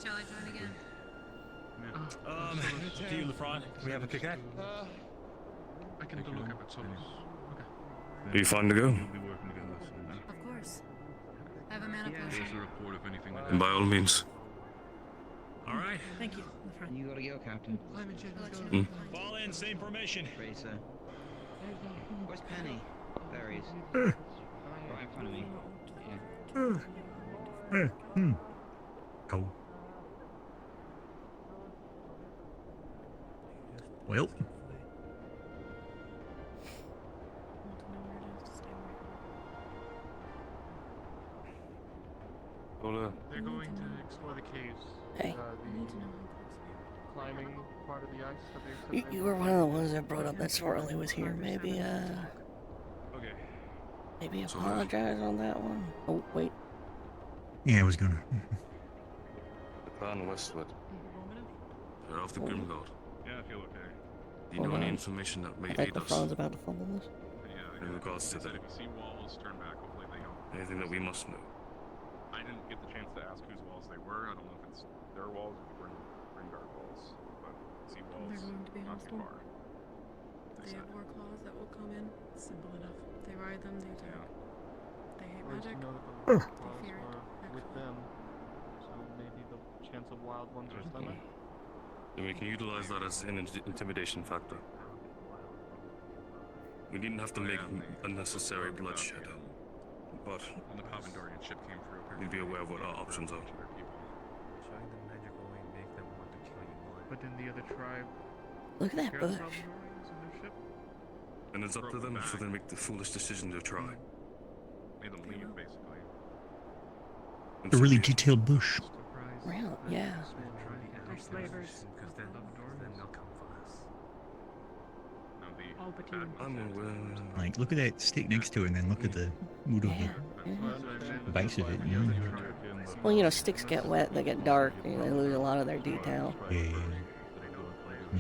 Shall I join again? To you, Lefron. We have a kick at? I can look up at solos. Are you fine to go? Of course. I have a mana potion. And by all means. All right. Thank you, Lefron. You gotta go, Captain. Fall in, same formation. Ready, sir. Where's Penny? There he is. Right in front of me. Yeah. Cool. Well. They're going to explore the caves. Hey. The climbing part of the ice. Have they You, accepted? you were one of the ones that brought up that Swirly was here. Maybe, Okay. maybe apologize on that one. Oh, wait. Yeah, I was gonna. The clan Westwood. They're off the Grimgard. Yeah, I feel okay. Do you know any information that I may think aid the us phone's about to fumble this. Yeah, in regards to If that? you see walls, turn back. Hopefully they help. Anything that we must know? I didn't get the chance to ask whose walls they were. I don't know if it's their walls or Green Guard walls. But see walls, They're going to be not too hostile. far. They have war claws that will come in. Simple enough. They ride them, they attack. They hate Or magic. you know that the They claws fear it. were with them, so maybe the chance of wild ones are slimmer. Then we can utilize that as an intimidation factor. We didn't have to make unnecessary bloodshed, but When the Covendorian ship came through, we'd be aware of what our options are. But then the other tribe. Look at that hear bush. the Covendorians in their ship? And it's up to them if they make the foolish decision to try. made them leave, basically. A really detailed bush. Really? Yeah. They're slavers. Then they'll come for us. All but you. I'm aware. Like, look at that stick next to it, and then look at the wood of the base of it. You know? Well, you know, sticks get wet, they get dark, and they lose a lot of their detail. Yeah.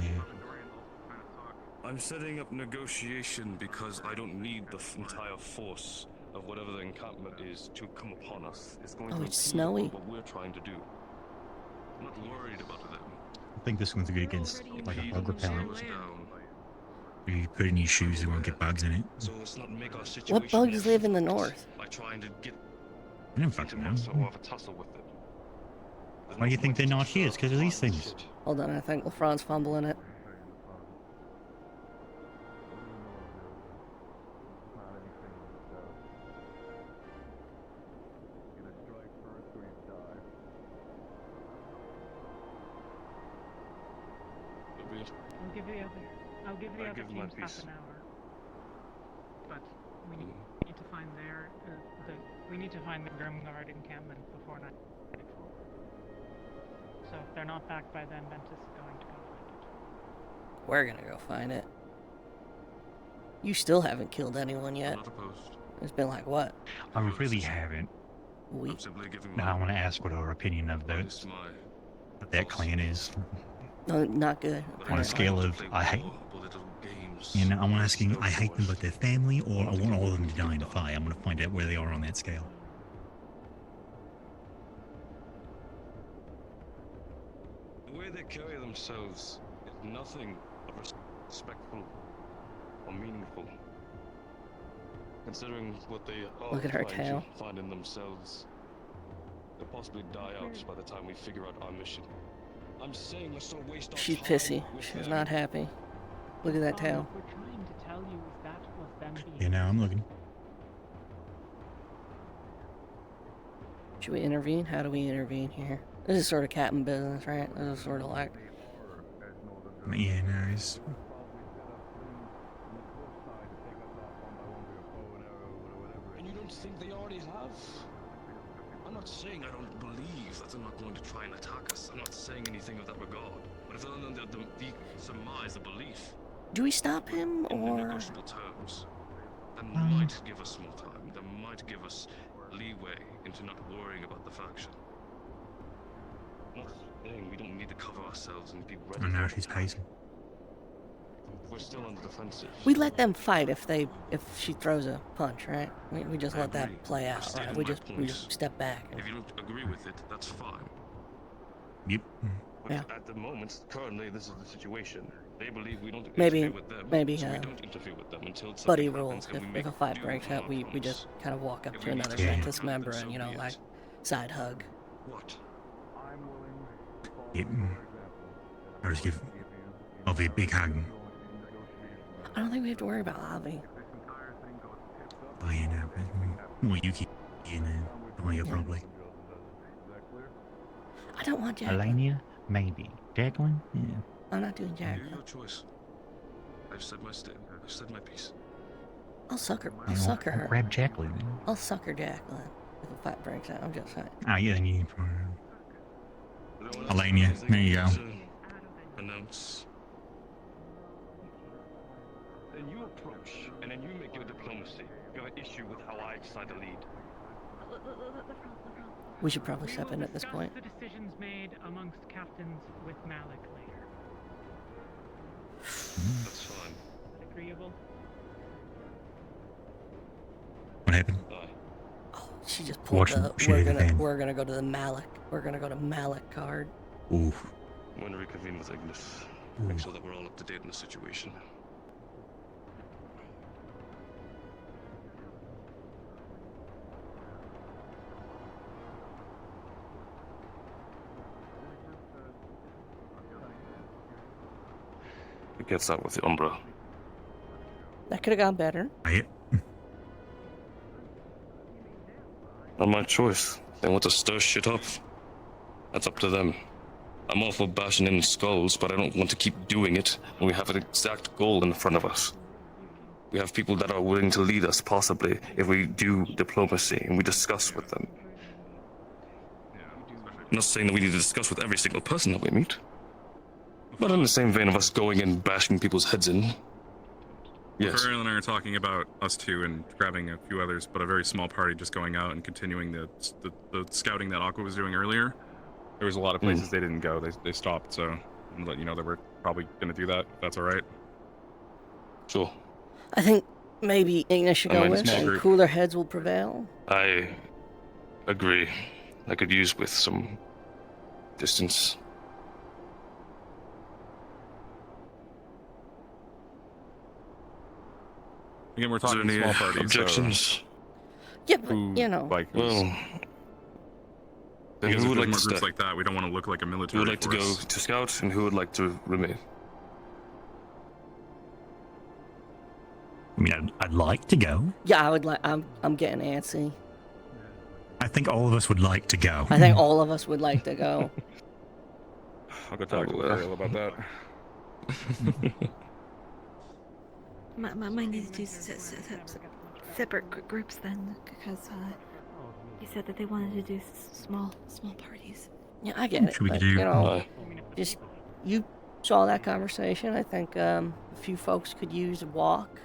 Yeah. I'm setting up negotiation because I don't need the entire force of whatever the encampment is to come upon us. It's going Oh, to it's impede snowy. what we're trying to do. I'm not worried about them. I think this one's good against like a bug repellent. Down. If you put it in your shoes, they won't get bugs in it. So let's not make our situation What bugs live in the north? by trying to get I don't fucking know. so have a tussle with it. Why do you think they're not here? It's because of these things. Hold on, I think LeFron's fumbling it. I'll give the I other give my teams half piece. an hour. But we need to find we need to find the Grimguard encampment before nightfall. So if they're not back by then, Ventus is going to go find it. We're gonna go find it. You still haven't killed anyone yet. Not opposed. It's been like what? I really haven't. Week. Now I want to ask what our opinion of that clan is. No, not good. On a scale of I hate, I'm asking I hate them but their family, or I want all of them to die in a fire. I'm going to find out where they are on that scale. The way they carry themselves is nothing of respectful or meaningful. Considering what they are Look at her trying tail. to find in themselves, they'll possibly die out by the time we figure out our mission. I'm saying let's not waste our She's time pissy. with She's them. not happy. Look at that tail. We're trying to tell you is that was them being. You know, I'm looking. Should we intervene? How do we intervene here? This is sort of captain business, right? This is sort of like... Yeah, no, it's... And you don't think they already have? I'm not saying I don't believe that they're not going to try and attack us. I'm not saying anything of that regard. But if they're on the surmise, the belief, Do we stop him, in or... negotiable terms, that might give us more time. That might give us leeway into not worrying about the faction. I'm not saying we don't need to cover ourselves and be ready. I know she's pacing. We're still on the defensive. We let them fight if she throws a punch, right? We just let that play out, right? We just step back. If you don't agree with it, that's fine. Yep. But Yeah. at the moment, currently, this is the situation. They believe we don't Maybe- interfere with them. maybe, so we uh, don't interfere with them until something Buddy happens rules. and we If make a fight do breaks on out, our we terms. just kind of walk up If to we need another to Mantis then member so and, be like, it. side hug. What? Yep. I'll just give Ovi a big hug. I don't think we have to worry about Avi. Oh, you know, but, well, you keep in there. Oh, you probably. I don't want Jacqueline. Elenia? Maybe. Jacqueline? Yeah. I'm not doing Jacqueline. Your choice. I've said my step. I've said my piece. I'll sucker. You I'll know, sucker I'll her. grab Jacqueline. I'll sucker Jacqueline if a fight breaks out. I'm just saying. Oh, yeah, then you need for Elenia. There you go. Announce. Then you approach, and then you make your diplomacy. You have an issue with how I decide to lead. We should probably step in at this point. The decisions made amongst captains with Malik later. That's fine. Agreeable? What happened? Oh, she just pulled Watch the shit again. we're gonna go to the Malik. We're gonna go to Malik card. Ooh. When we reconvene with Ignis, make sure that we're all up to date in the situation. Who gets that with the Umbra? That could have gone better. Not my choice. They want to stir shit up. That's up to them. I'm all for bashing in skulls, but I don't want to keep doing it when we have an exact goal in front of us. We have people that are willing to lead us, possibly, if we do diplomacy and we discuss with them. I'm not saying that we need to discuss with every single person that we meet. But in the same vein of us going and bashing people's heads in. Yes. Ariel and I are talking about us two and grabbing a few others, but a very small party just going out and continuing the scouting that Aqua was doing earlier. There was a lot of places they didn't go. They stopped, so I'm let you know that we're probably going to do that, if that's all right. Sure. I think maybe Ignis should I go might with, small and group. cooler heads will prevail. I agree. I could use with some distance. Again, we're Is there talking any small parties. objections? Yeah, but, you know. Like, Well, then because who would if there's like more to groups stay? like that, we don't want to look like a military Who would like to go force. to scout, and who would like to remain? I mean, I'd like to go. Yeah, I would like. I'm getting antsy. I think all of us would like to go. I think all of us would like to go. I'll go talk to Ariel about that. Might need to do separate groups then, because he said that they wanted to do small parties. Yeah, I get it. Should we but, do- you know, Aye. just you saw that conversation. I think a few folks could use a walk.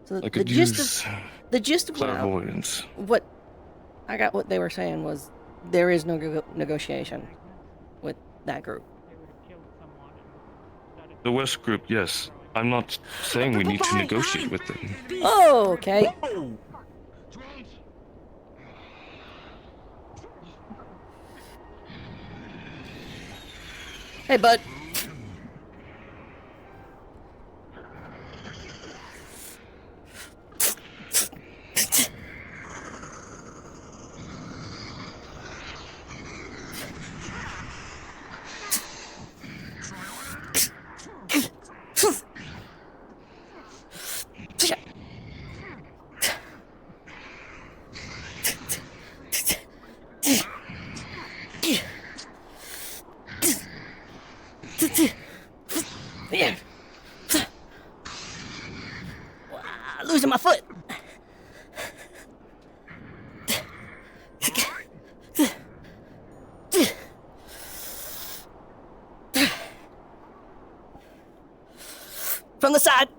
So I could use the gist of clairvoyance. what I got, what they were saying was there is no negotiation with that group. The West group, yes. I'm not saying we need to negotiate with them. Oh, okay. Hey, bud. Losing my foot. From the side.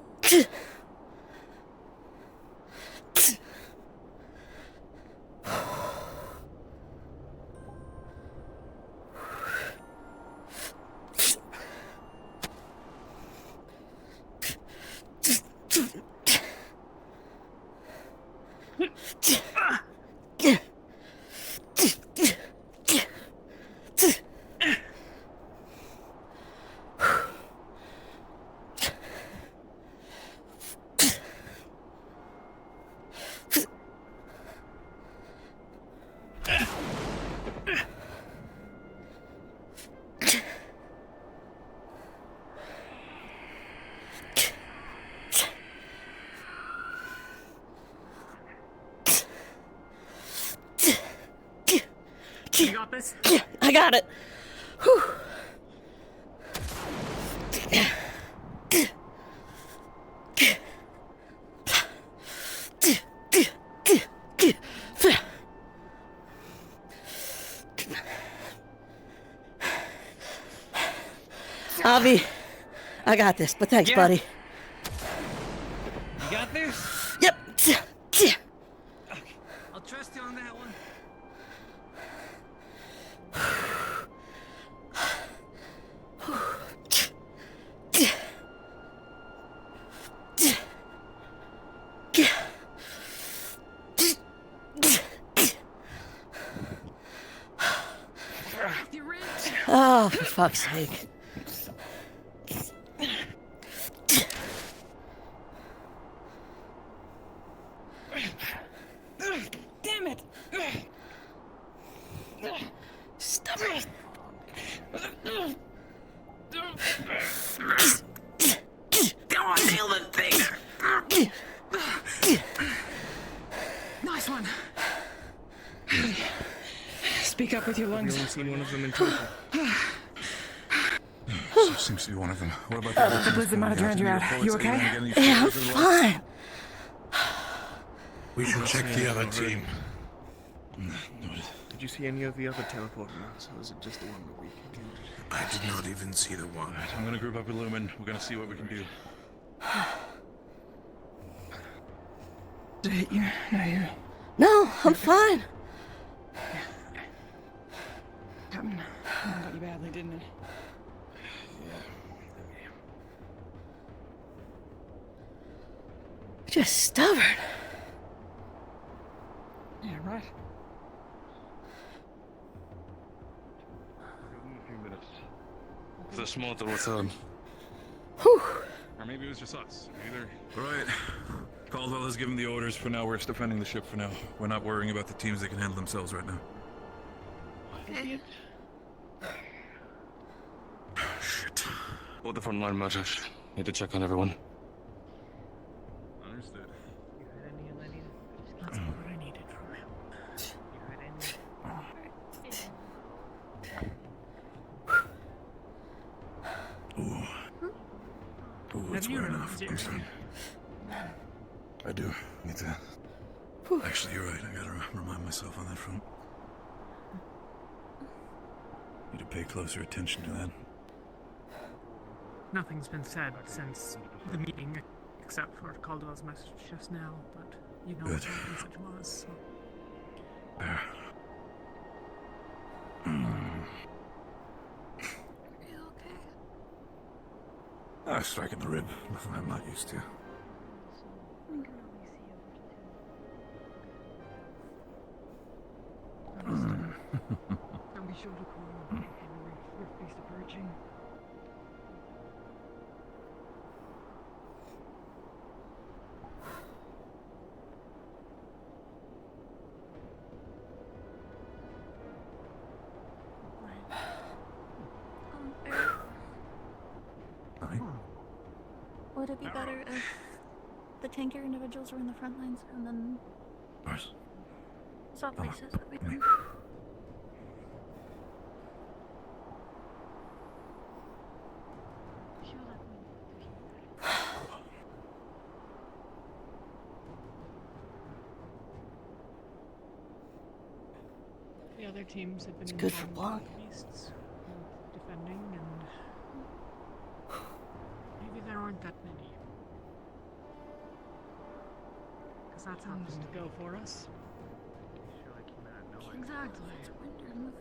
You got this? I got it. Whew. Avi, I got this, but thanks, buddy. You got this? Yep. I'll trust you on that one. Oh, for fuck's sake. Damn it! Stubborn. Come on, nail the thing. Nice one. Speak up with your lungs. I've only seen one of them in total. Seems to be one of them. What about The blizzard might have drowned you out. You okay? Yeah, I'm fine. We should check the other team. Did you see any of the other teleport mounts, or was it just the one that we encountered? I did not even see the one. I'm gonna group up with Lumen. We're gonna see what we can do. Did it hit you? No, you. No, I'm fine. Captain, that got you badly, didn't it? Just stubborn. Yeah, right. A few minutes. The small return. Whew. Or maybe it was just us. Either. Right. Caldwell has given the orders. For now, we're defending the ship for now. We're not worrying about the teams that can handle themselves right now. Shit. All the frontline matters. Need to check on everyone. Understood. You heard any of that either? That's what I needed from him. You heard any? Ooh, it's Have you wearing off. removed it? I do. Need to Actually, you're right. I gotta remind myself on that front. Need to pay closer attention to that. Nothing's been said since the meeting, except for Caldwell's message just now, but you know what Good. that message was, so. There. Strike in the rib. Nothing I'm not used to. And be sure to call Henry if he's approaching. Would it be better if the tankier individuals were in the front lines and then swap places? The other teams have been It's good for informed block. of the beasts defending, and maybe there aren't that many. Because that happens to go for us. Exactly. It's winter movement.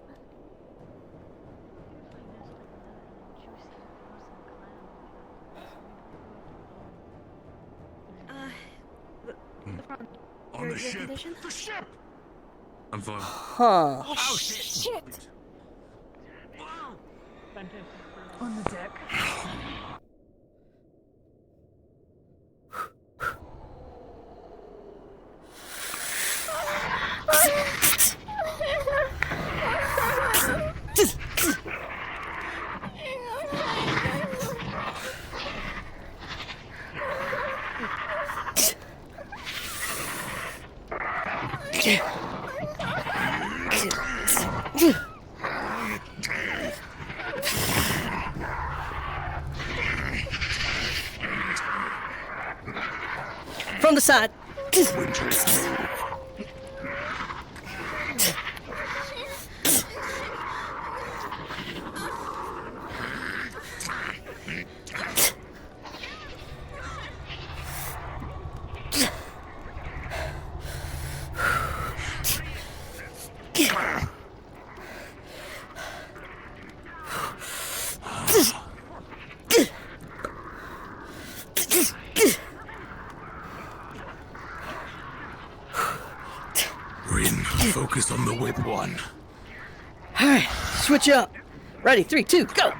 The front. On the ship. Condition? The ship! I'm fine. Huh. Oh, shit! On the deck. From the side. Rin, focus on the whip one. Alright, switch up. Ready, 3, 2, go!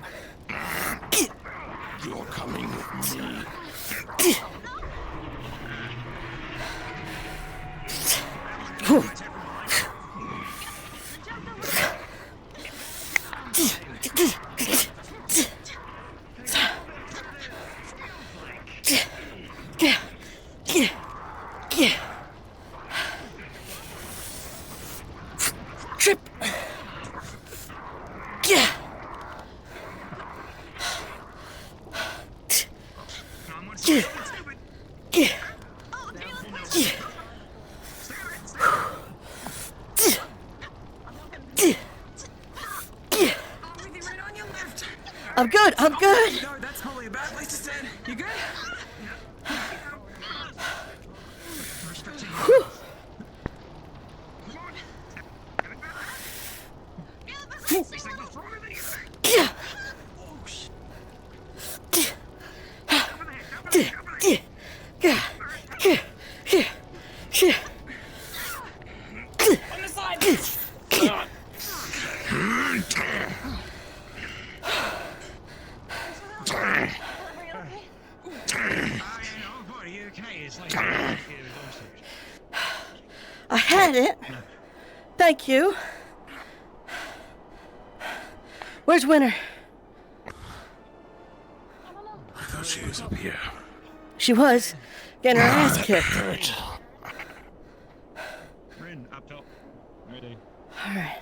You're coming with me. Trip! I'm good, I'm good! No, that's probably a bad place to stand. You good? Whew. On the side! I had it. Thank you. Where's Winter? I thought she was up here. She was getting her ass kicked. Rin, up top. Ready. Alright.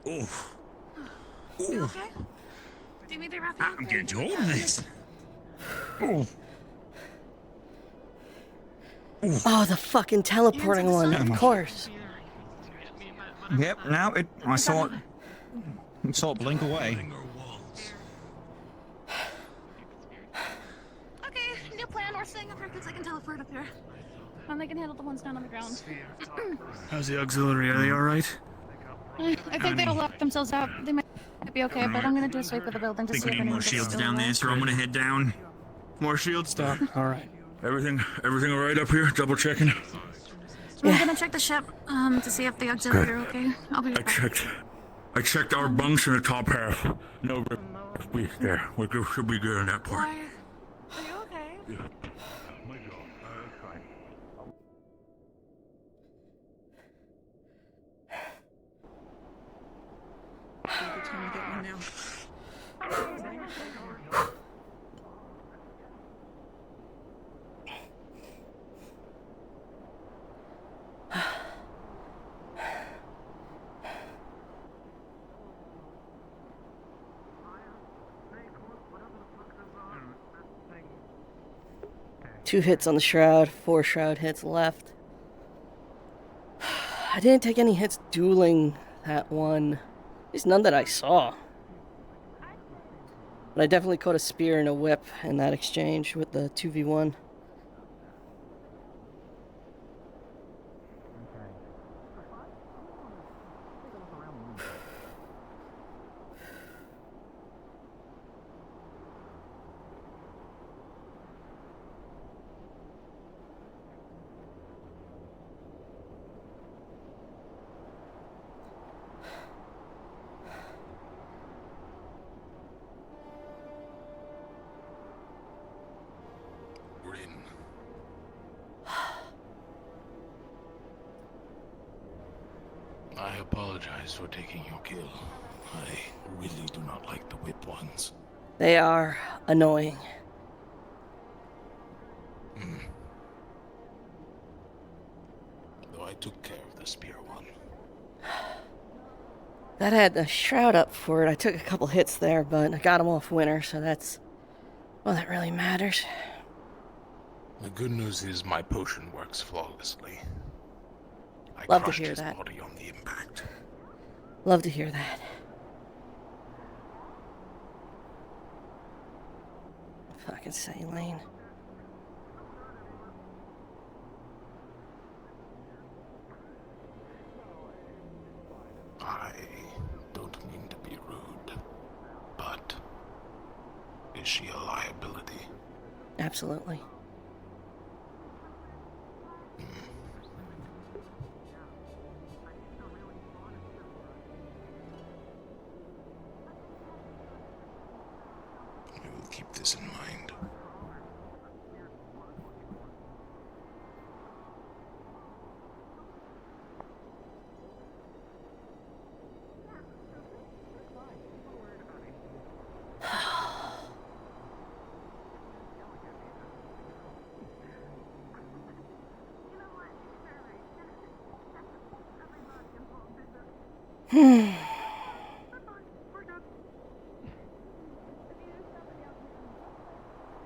Oof. You okay? Do you need the I'm getting too old for this. Oh. Oh, the fucking teleporting one, of course. Yep, now I saw it. I saw it blink away. Okay, new plan. We're staying up here because I can teleport up here. And they can handle the ones down on the ground. How's the auxiliary? Are they alright? I think they'll lock themselves out. They might be okay, but I'm gonna do a sweep of the building to Think see we if need more anyone's shields still down there, alive. so I'm gonna head down. More shields? Stop. Alright. Everything alright up here? Double checking. I'm gonna check the ship to see if the auxiliary are okay. I'll be I right back. I checked our bunks in the top half. No we there. We should be good on that part. Why? Are you okay? Yeah. Good time to get one now. Two hits on the shroud, 4 shroud hits left. I didn't take any hits dueling that one. At least none that I saw. But I definitely caught a spear and a whip in that exchange with the 2v1. I apologize for taking your kill. I really do not like the whip ones. They are annoying. Though I took care of the spear one. That had the shroud up for it. I took a couple hits there, but I got him off winter, so that's all that really matters. The good news is my potion works flawlessly. I Love to crushed hear his that. body on the impact. Love to hear that. Fucking saline. I don't mean to be rude, but is she a liability? Absolutely. I will keep this in mind.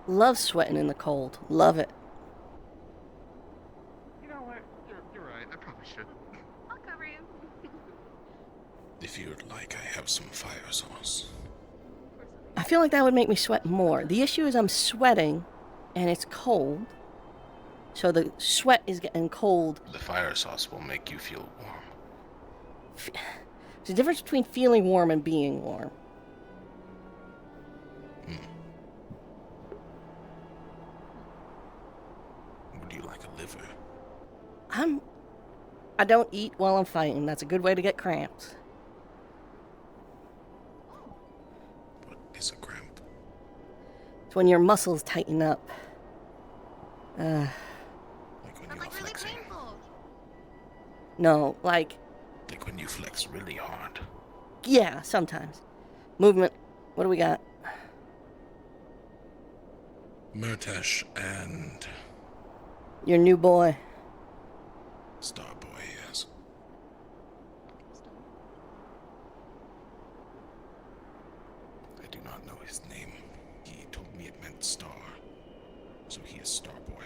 Love sweating in the cold. Love it. You know what? You're right. I probably should. I'll cover you. If you'd like, I have some fire sauce. I feel like that would make me sweat more. The issue is I'm sweating and it's cold. So the sweat is getting cold. The fire sauce will make you feel warm. There's a difference between feeling warm and being warm. Would you like a liver? I don't eat while I'm fighting. That's a good way to get cramps. What is a cramp? It's when your muscles tighten up. Like when you're flexing. No, like, Like when you flex really hard. yeah, sometimes. Movement. What do we got? Murtash and Your new boy. Starboy, yes. I do not know his name. He told me it meant star. So he is Starboy.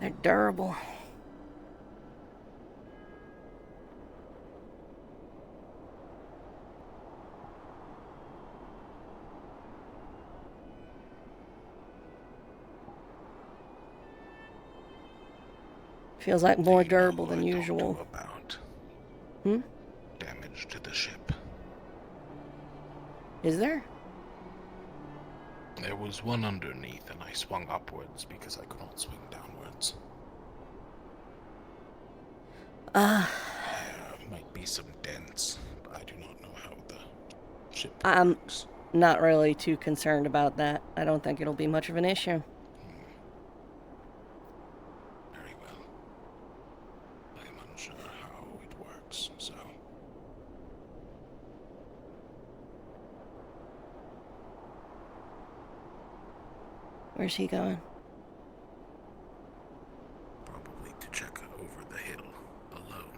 They're durable. Feels like more durable than usual. About Hmm? damage to the ship. Is there? There was one underneath, and I swung upwards because I could not swing downwards. There might be some dents, but I do not know how the ship I'm works. not really too concerned about that. I don't think it'll be much of an issue. Very well. I am unsure how it works, so... Where's he going? Probably to check over the hill alone.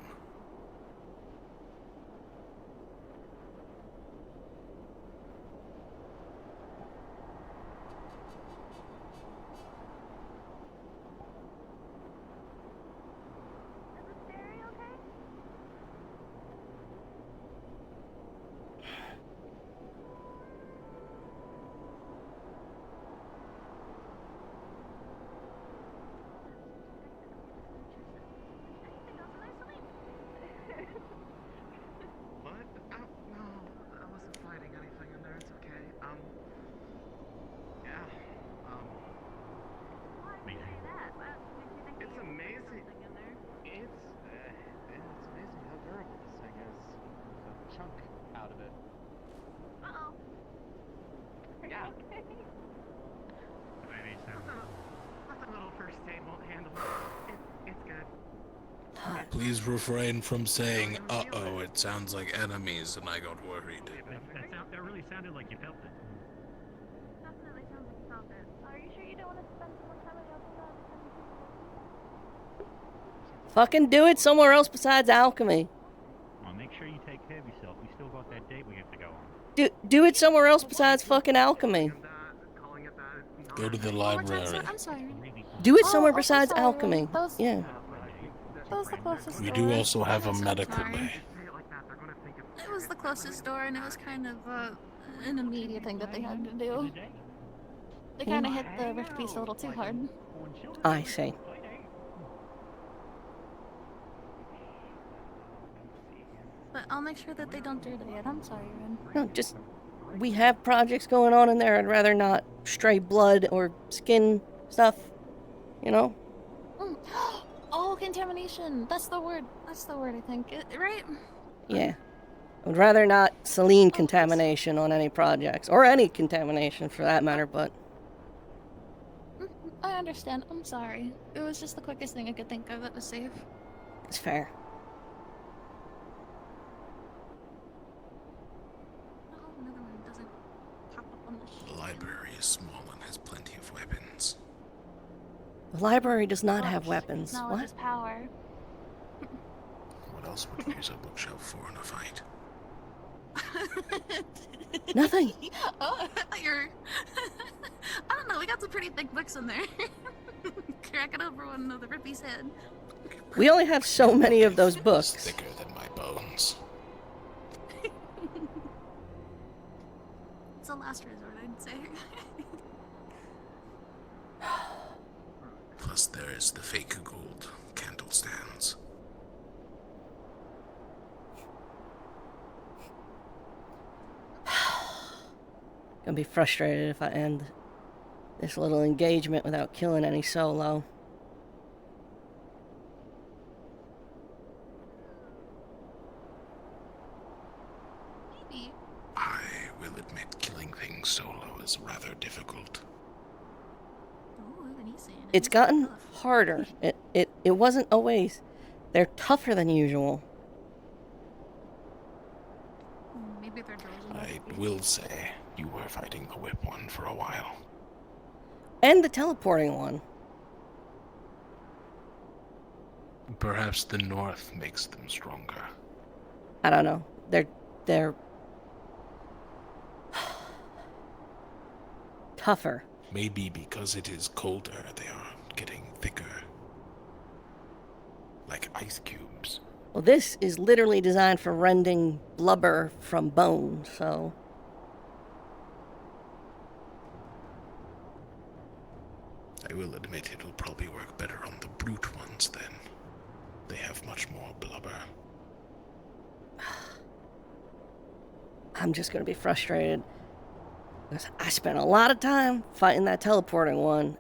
What? No, I wasn't fighting anything in there. It's okay. Yeah. It's amazing. It's amazing how durable this thing is. There's a chunk out of it. Uh-oh. Yeah. Maybe so. Nothing little first aid won't handle. It's good. Please refrain from saying, uh-oh, it sounds like enemies, and I got worried. That really sounded like you felt it. Definitely sounds like you felt it. Are you sure you don't want to spend some more time at Alpha? Fucking do it somewhere else besides alchemy. Well, make sure you take care of yourself. We still got that date we have to go on. Do it somewhere else besides fucking alchemy. Go to the library. I'm sorry. Do it somewhere Oh, besides sorry. alchemy. Those- Yeah. That was the closest We door. do also have a I'm medical sorry. bay. It was the closest door, and it was kind of an immediate thing that they had to do. They kind of hit the rift piece a little too hard. I see. But I'll make sure that they don't do it again. I'm sorry, Ren. No, just we have projects going on in there. I'd rather not stray blood or skin stuff. You know? Mm. Oh, contamination. That's the word. That's the word, I think. Right? Yeah. I'd rather not saline contamination on any projects. Or any contamination for that matter, but I understand. I'm sorry. It was just the quickest thing I could think of that was safe. it's fair. Oh, another one doesn't pop up on the The sheet. library is small and has plenty of weapons. The library does not have weapons. Not What? with his power. What else would you use a bookshelf for in a fight? Nothing. Oh, you're... I don't know, we got some pretty thick books in there. Crack it over one of the Rippy's head. We only have so many of those books. Thicker than my bones. It's a last resort, I'd say. Plus there is the fake gold candle stands. Gonna be frustrated if I end this little engagement without killing any solo. Maybe. I will admit killing things solo is rather difficult. Oh, even he's saying it. It's gotten harder. It wasn't always. They're tougher than usual. Maybe they're drawing. I will say, you were fighting the whip one for a while. And the teleporting one. Perhaps the north makes them stronger. I don't know. They're tougher. Maybe because it is colder, they are getting thicker. ice cubes. Well, this is literally designed for rending blubber from bone, so... I will admit it will probably work better on the brute ones then. They have much more blubber. I'm just gonna be frustrated. Because I spent a lot of time fighting that teleporting one.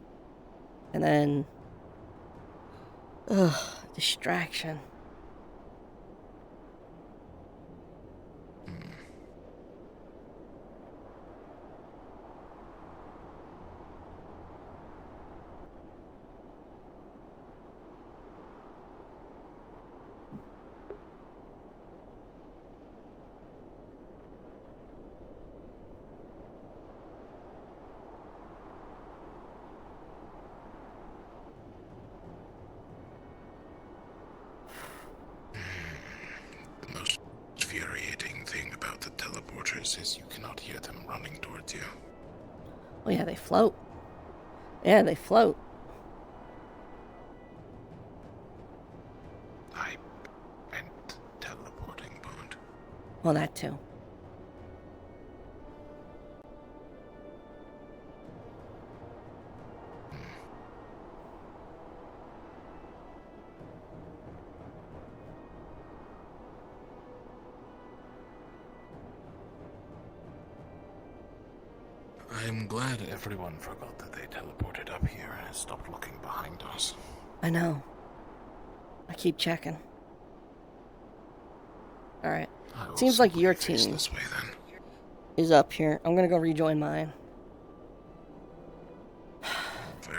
And then... Ugh, distraction. The most infuriating thing about the teleporters is you cannot hear them running towards you. Oh yeah, they float. Yeah, they float. I meant teleporting, Bond. Well, that too. I'm glad everyone forgot that they teleported up here and stopped looking behind us. I know. I keep checking. Alright. Seems like your team this way, then. is up here. I'm gonna go rejoin mine.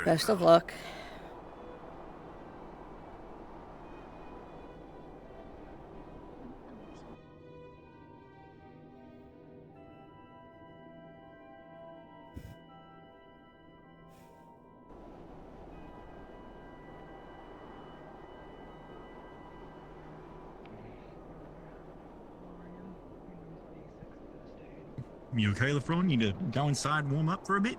Best of luck. You okay, LeFron? You need to go inside and warm up for a bit?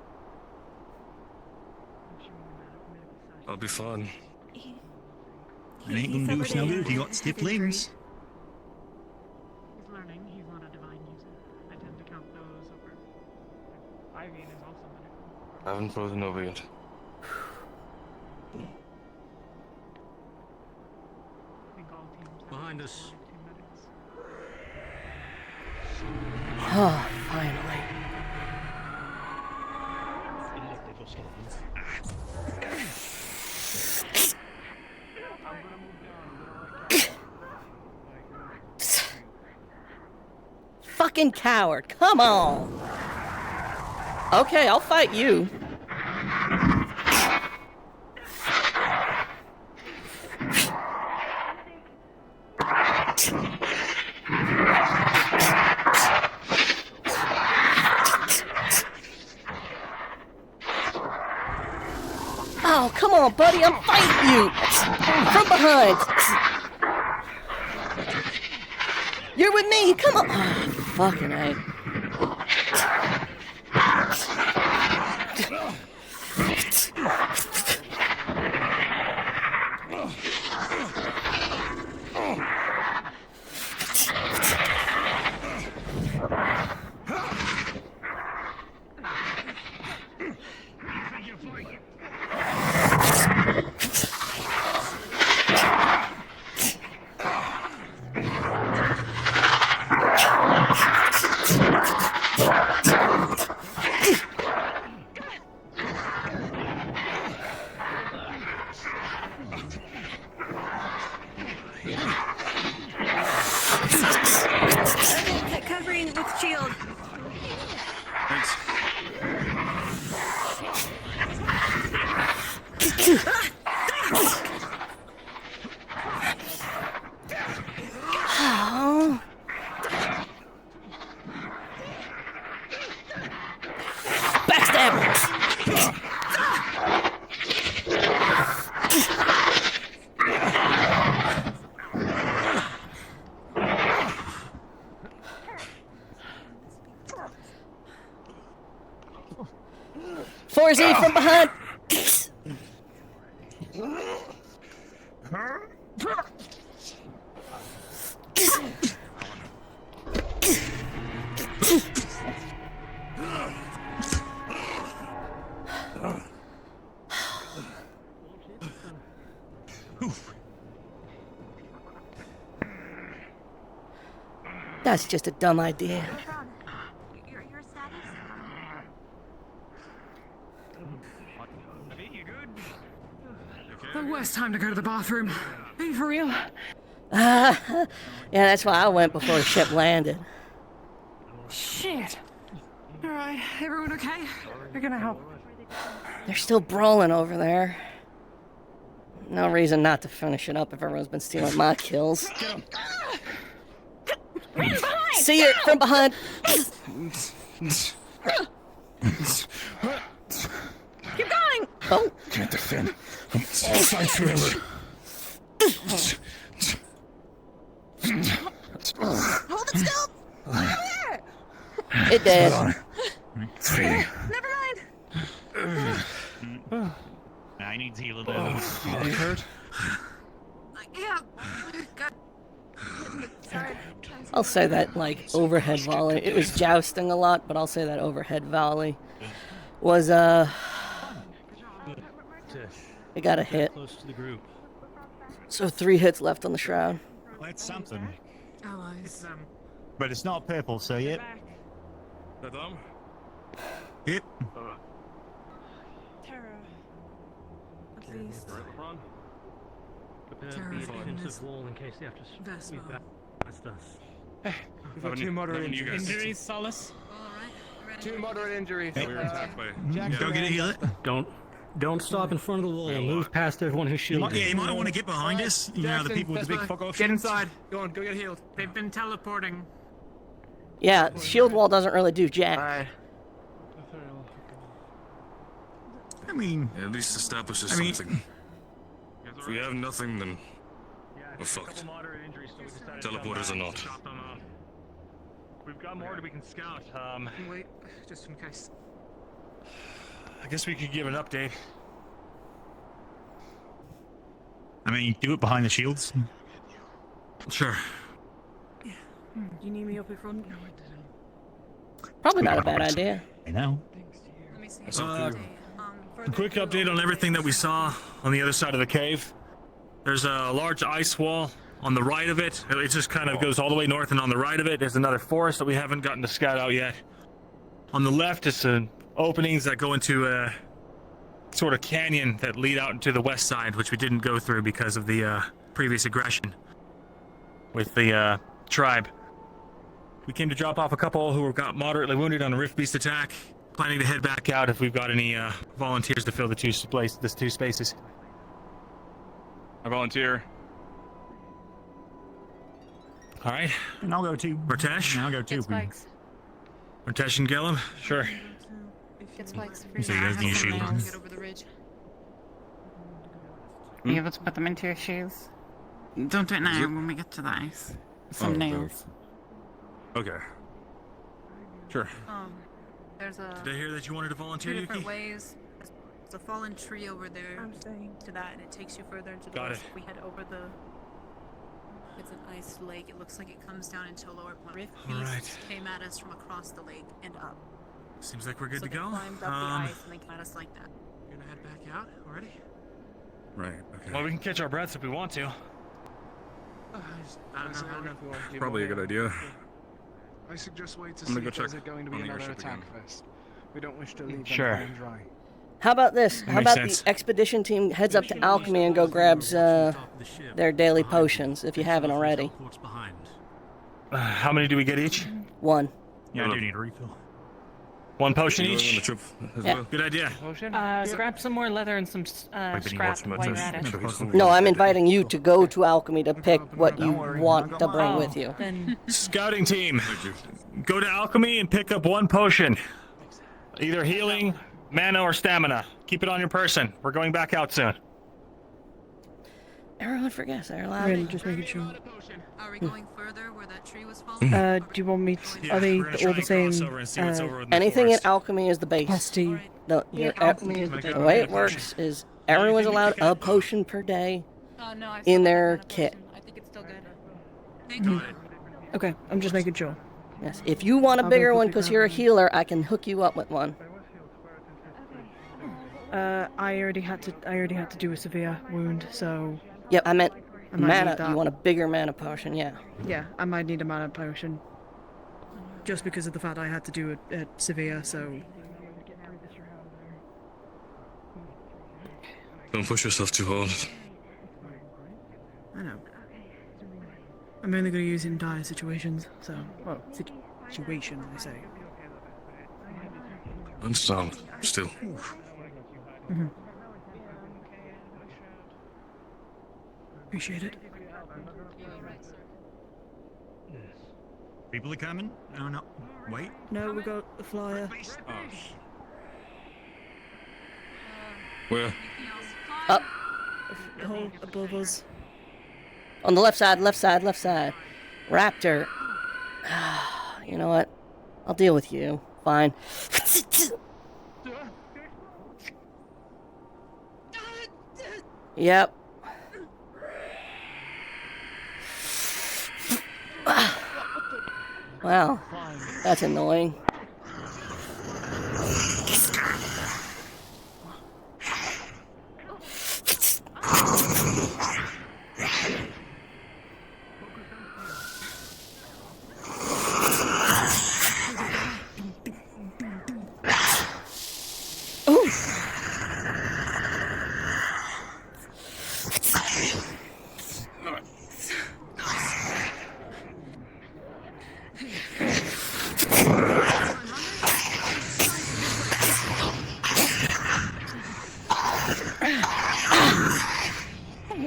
I'll be fine. It ain't gonna do us no good if you got stiff limbs. He's learning. He's not a divine user. I tend to count those over. Ivian is also medical. I haven't frozen over yet. I think all teams have Behind us. 2 medics. Oh, finally. Fucking coward, come on! Okay, I'll fight you. Oh, come on, buddy, I'm fighting you! From behind! You're with me, come on! Oh, fucking A. Covering with shield. Thanks. Oh. Backstab! Forzy from behind! That's just a dumb idea. The worst time to go to the bathroom. Are you for real? Yeah, that's why I went before the ship landed. Shit. Alright, everyone okay? You're gonna help. They're still brawling over there. No reason not to finish it up if everyone's been stealing my kills. See her from behind. Keep going! Oh. Can't defend. I'll fight forever. Hold it still! Fire! It did. It's fading. Never mind. I need to heal a little. You hurt? Yeah. God. Sorry. I'll say that, like, overhead volley. It was jousting a lot, but I'll say that overhead volley was, it got a hit. Close to the group. So 3 hits left on the shroud. Well, that's something. Allies. But it's not purple, so yep. That them? Yep. Terra. At least. Prepare Terror the is defensive this wall in case they have to sweep Vespa. back past us. We've got 2 moderate injuries. Injuries, Solace? Alright. 2 moderate injuries. Yeah, we were attacked by. Jack, Go get a heal. Don't stop in front of the wall. Move past everyone who's shielded. Yeah, you might want to get behind us. You know, the people with the big fuck off. Get inside. Go on, go get healed. They've been teleporting. Yeah, shield wall doesn't really do jack. Alright. I mean, at least establishes something. If we have nothing, then we're fucked. Teleporters or not. We've got more that we can scout. Wait, just in case. I guess we could give an update. I mean, do it behind the shields. Sure. Do you need me up in front? Probably not a bad idea. I know. Let me see. A quick update on everything that we saw on the other side of the cave. There's a large ice wall on the right of it. It just kind of goes all the way north, and on the right of it, there's another forest that we haven't gotten to scout out yet. On the left, it's openings that go into a sort of canyon that lead out into the west side, which we didn't go through because of the previous aggression with the tribe. We came to drop off a couple who got moderately wounded on a Rift Beast attack. Planning to head back out if we've got any volunteers to fill the two spaces. I volunteer. All right. And I'll go too. Ratesh? I'll go too. Spikes. Ratesh and Gillum? Sure. Get spikes. So you guys need a shield. Get over the ridge. Are you able to put them into your shoes? Don't do it now when we get to the ice. Some nails. Okay. Sure. There's a. Did I hear that you wanted to volunteer, 2 different Yuki? ways. There's a fallen tree over there to that, and it takes you further into the Got west. it. If we head over the. It's an ice lake. It looks like it comes down into a lower point. Rift All beasts right. came at us from across the lake and up. Seems like we're good So to they go. climbed up the ice and they came at us like that. You're gonna head back out already? Right. Okay. Well, we can catch our breaths if we want to. I don't know if we want to do Probably a more. good idea. I suggest wait to I'm see gonna if go there's check going to be on the another airship attack again. first. We don't wish to leave them Sure. high and dry. How about this? That How makes about sense. the expedition team heads up to Alchemy and go grabs their daily potions if you haven't already. How many do we get each? 1. Yeah, I do need a refill. 1 potion You going on the each? trip as Yeah. well? Good idea. Grab some more leather and some scrap while you're at it. No, I'm inviting you to go to Alchemy to pick what you want to bring with you. Then Scouting team, go to Alchemy and pick up 1 potion. Either healing, mana, or stamina. Keep it on your person. We're going back out soon. Everyone forgets they're allowed. Really, just making sure. Are we going further where that tree was falling? Do you want me to, are they we're gonna try all the and same? cross over and see what's over in the Anything in forest. Alchemy is the base. Capacity. Alchemy is the way it works is everyone's allowed a potion per day No, I've in still their got a kit. potion. I think it's still good. Okay, I'm just making sure. Yes, if you want a I'll go bigger one quickly because grab you're a one. healer, I can hook you up with one. I already had to do a severe wound, so. Yep, I meant I might mana. need that. You want a bigger mana potion, yeah. Yeah, I might need a mana potion. Just because of the fact I had to do it at severe, so. Don't push yourself too hard. I know. I'm only going to use it in dire situations, so. Well, situation, I say. Understand. Still. Mhm. Appreciate it. People are coming? No, no. Wait. No, we got the flyer. Where? Up. Oh, above us. On the left side, left side, left side. Raptor. You know what? I'll deal with you. Fine. Yep. Wow. That's annoying.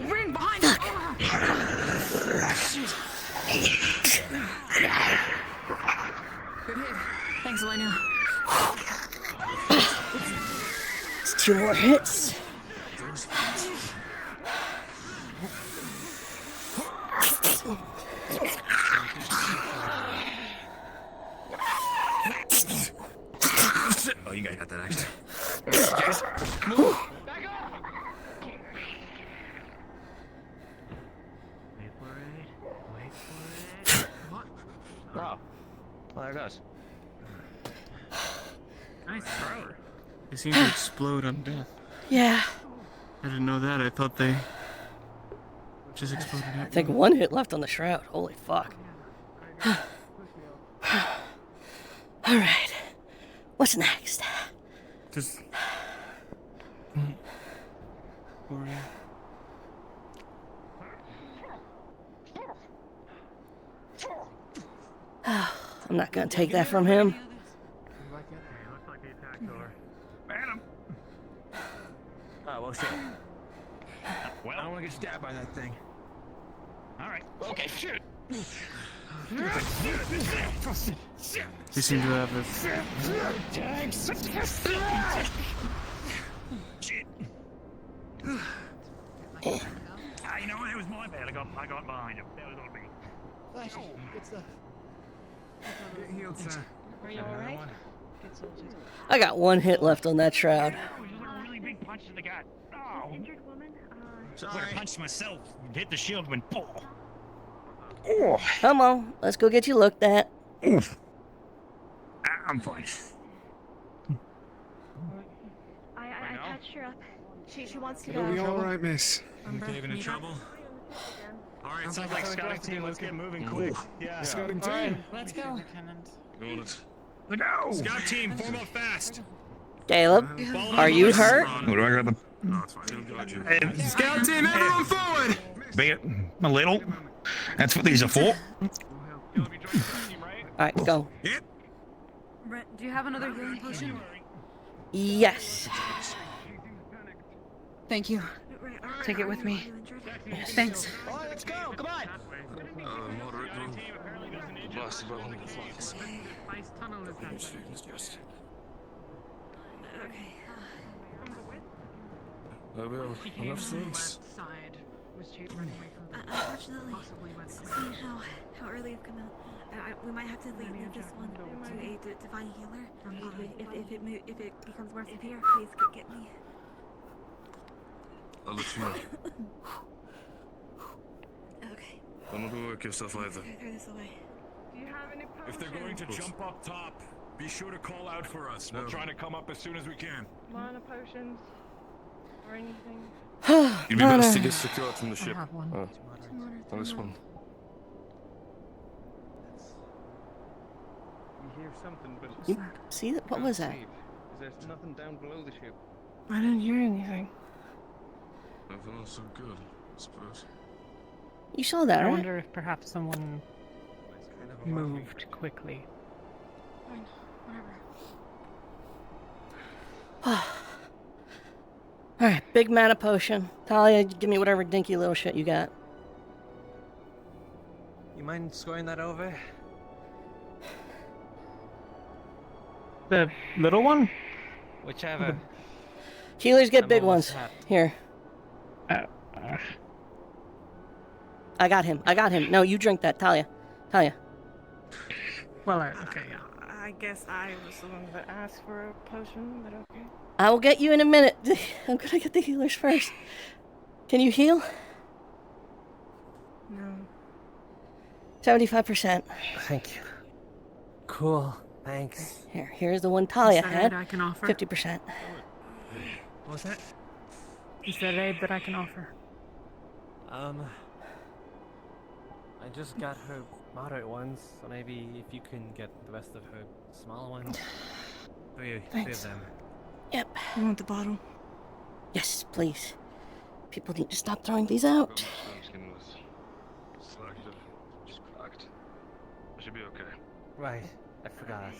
Ring behind Good hit. Thanks, Elena. It's 2 more hits. Oh, you guys got that action. Move. Oh. Well, there it goes. Nice throw. They seem to explode on death. Yeah. I didn't know that. I thought they just exploded. I think 1 hit left on the shroud. Holy fuck. Alright. What's next? Just. I'm not gonna take that from him. Madam! Oh, well, shit. Well, I don't want to get stabbed by that thing. Alright. Okay, shoot! They seem to have a. Shit. You know what? It was my bad. I got behind him. That was on me. Good stuff. Get healed, sir. Are you alright? I got 1 hit left on that shroud. Really big punch in the gut. Oh. Injured woman? I punched myself. Hit the shield when. Oh. Come on, let's go get you looked at. I'm fine. I patched her up. She wants to It'll go. be alright, miss. Cave in trouble? Alright, Sounds like scouting team. Let's get moving quick. Yeah. Scouting team. Alright, let's go. Look out! Scout team, form up fast. Caleb, are you hurt? What do I got them? No, it's fine. Scout team, everyone forward! A little. That's what these are for. Alright, go. Brent, do you have another healing potion? Yes. Thank you. Take it with me. Thanks. Oh, let's go, come on! Moderate one. Blasted by one of the flies. Ice tunnel is that. Okay. Oh, well, enough things. Side was running away from Unfortunately, seeing how early I've come out, we might have to leave this one to a divine healer. If it becomes more severe, please get me. I'll let you know. Okay. Don't overwork yourself either. Throw this away. Do you have any potions? If they're going to jump up top, be sure to call out for us. We'll try to come up as soon as we can. Mana potions or anything? You'd be best to get secured from the ship. have one. Oh, this one. We hear something, but You see that? What was that? There's nothing down below the ship. I didn't hear anything. Everything else so good, I suppose. You saw that, I right? wonder if perhaps someone moved quickly. Fine, whatever. Alright, big mana potion. Talia, give me whatever dinky little shit you got. You mind scoring that over? The little one? Whichever. Healers get I'm big almost ones. happy. Here. I got him. No, you drink that, Talia. Well, okay, yeah. I guess I was the one that asked for a potion, but okay. I will get you in a minute. I'm gonna get the healers first. Can you heal? No. 75%. Thank you. Cool. Thanks. Here's the one Talia Is that had. aid I can offer? 50%. What's that? Is that aid that I can offer? I just got her moderate ones, so maybe if you can get the rest of her smaller ones. Three of Thanks. them. Yep. You want the bottle? Yes, please. People need to stop throwing these out. Skin was slacked, just cracked. I should be okay. Right. I forgot.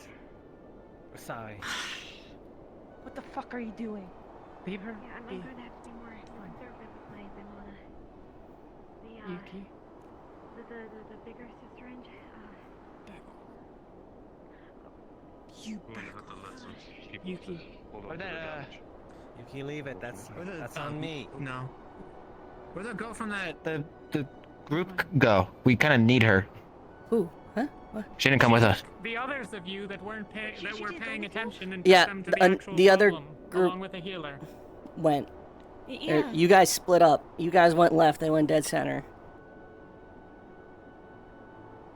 We're sorry. What the fuck are you doing? Leave her. Yeah, I'm going to have to be more conservative with my mana. The, Yuki. the bigger syringe, You Yuki. Or that, you can leave it. That's on me. No. Where'd that girl from that? The group go. We kind of need her. Who? Huh? What? She didn't come with us. The others of you that weren't that were paying attention and Yeah, took them to the actual the other problem, group along with a healer. went. Yeah. You guys split up. You guys went left. They went dead center.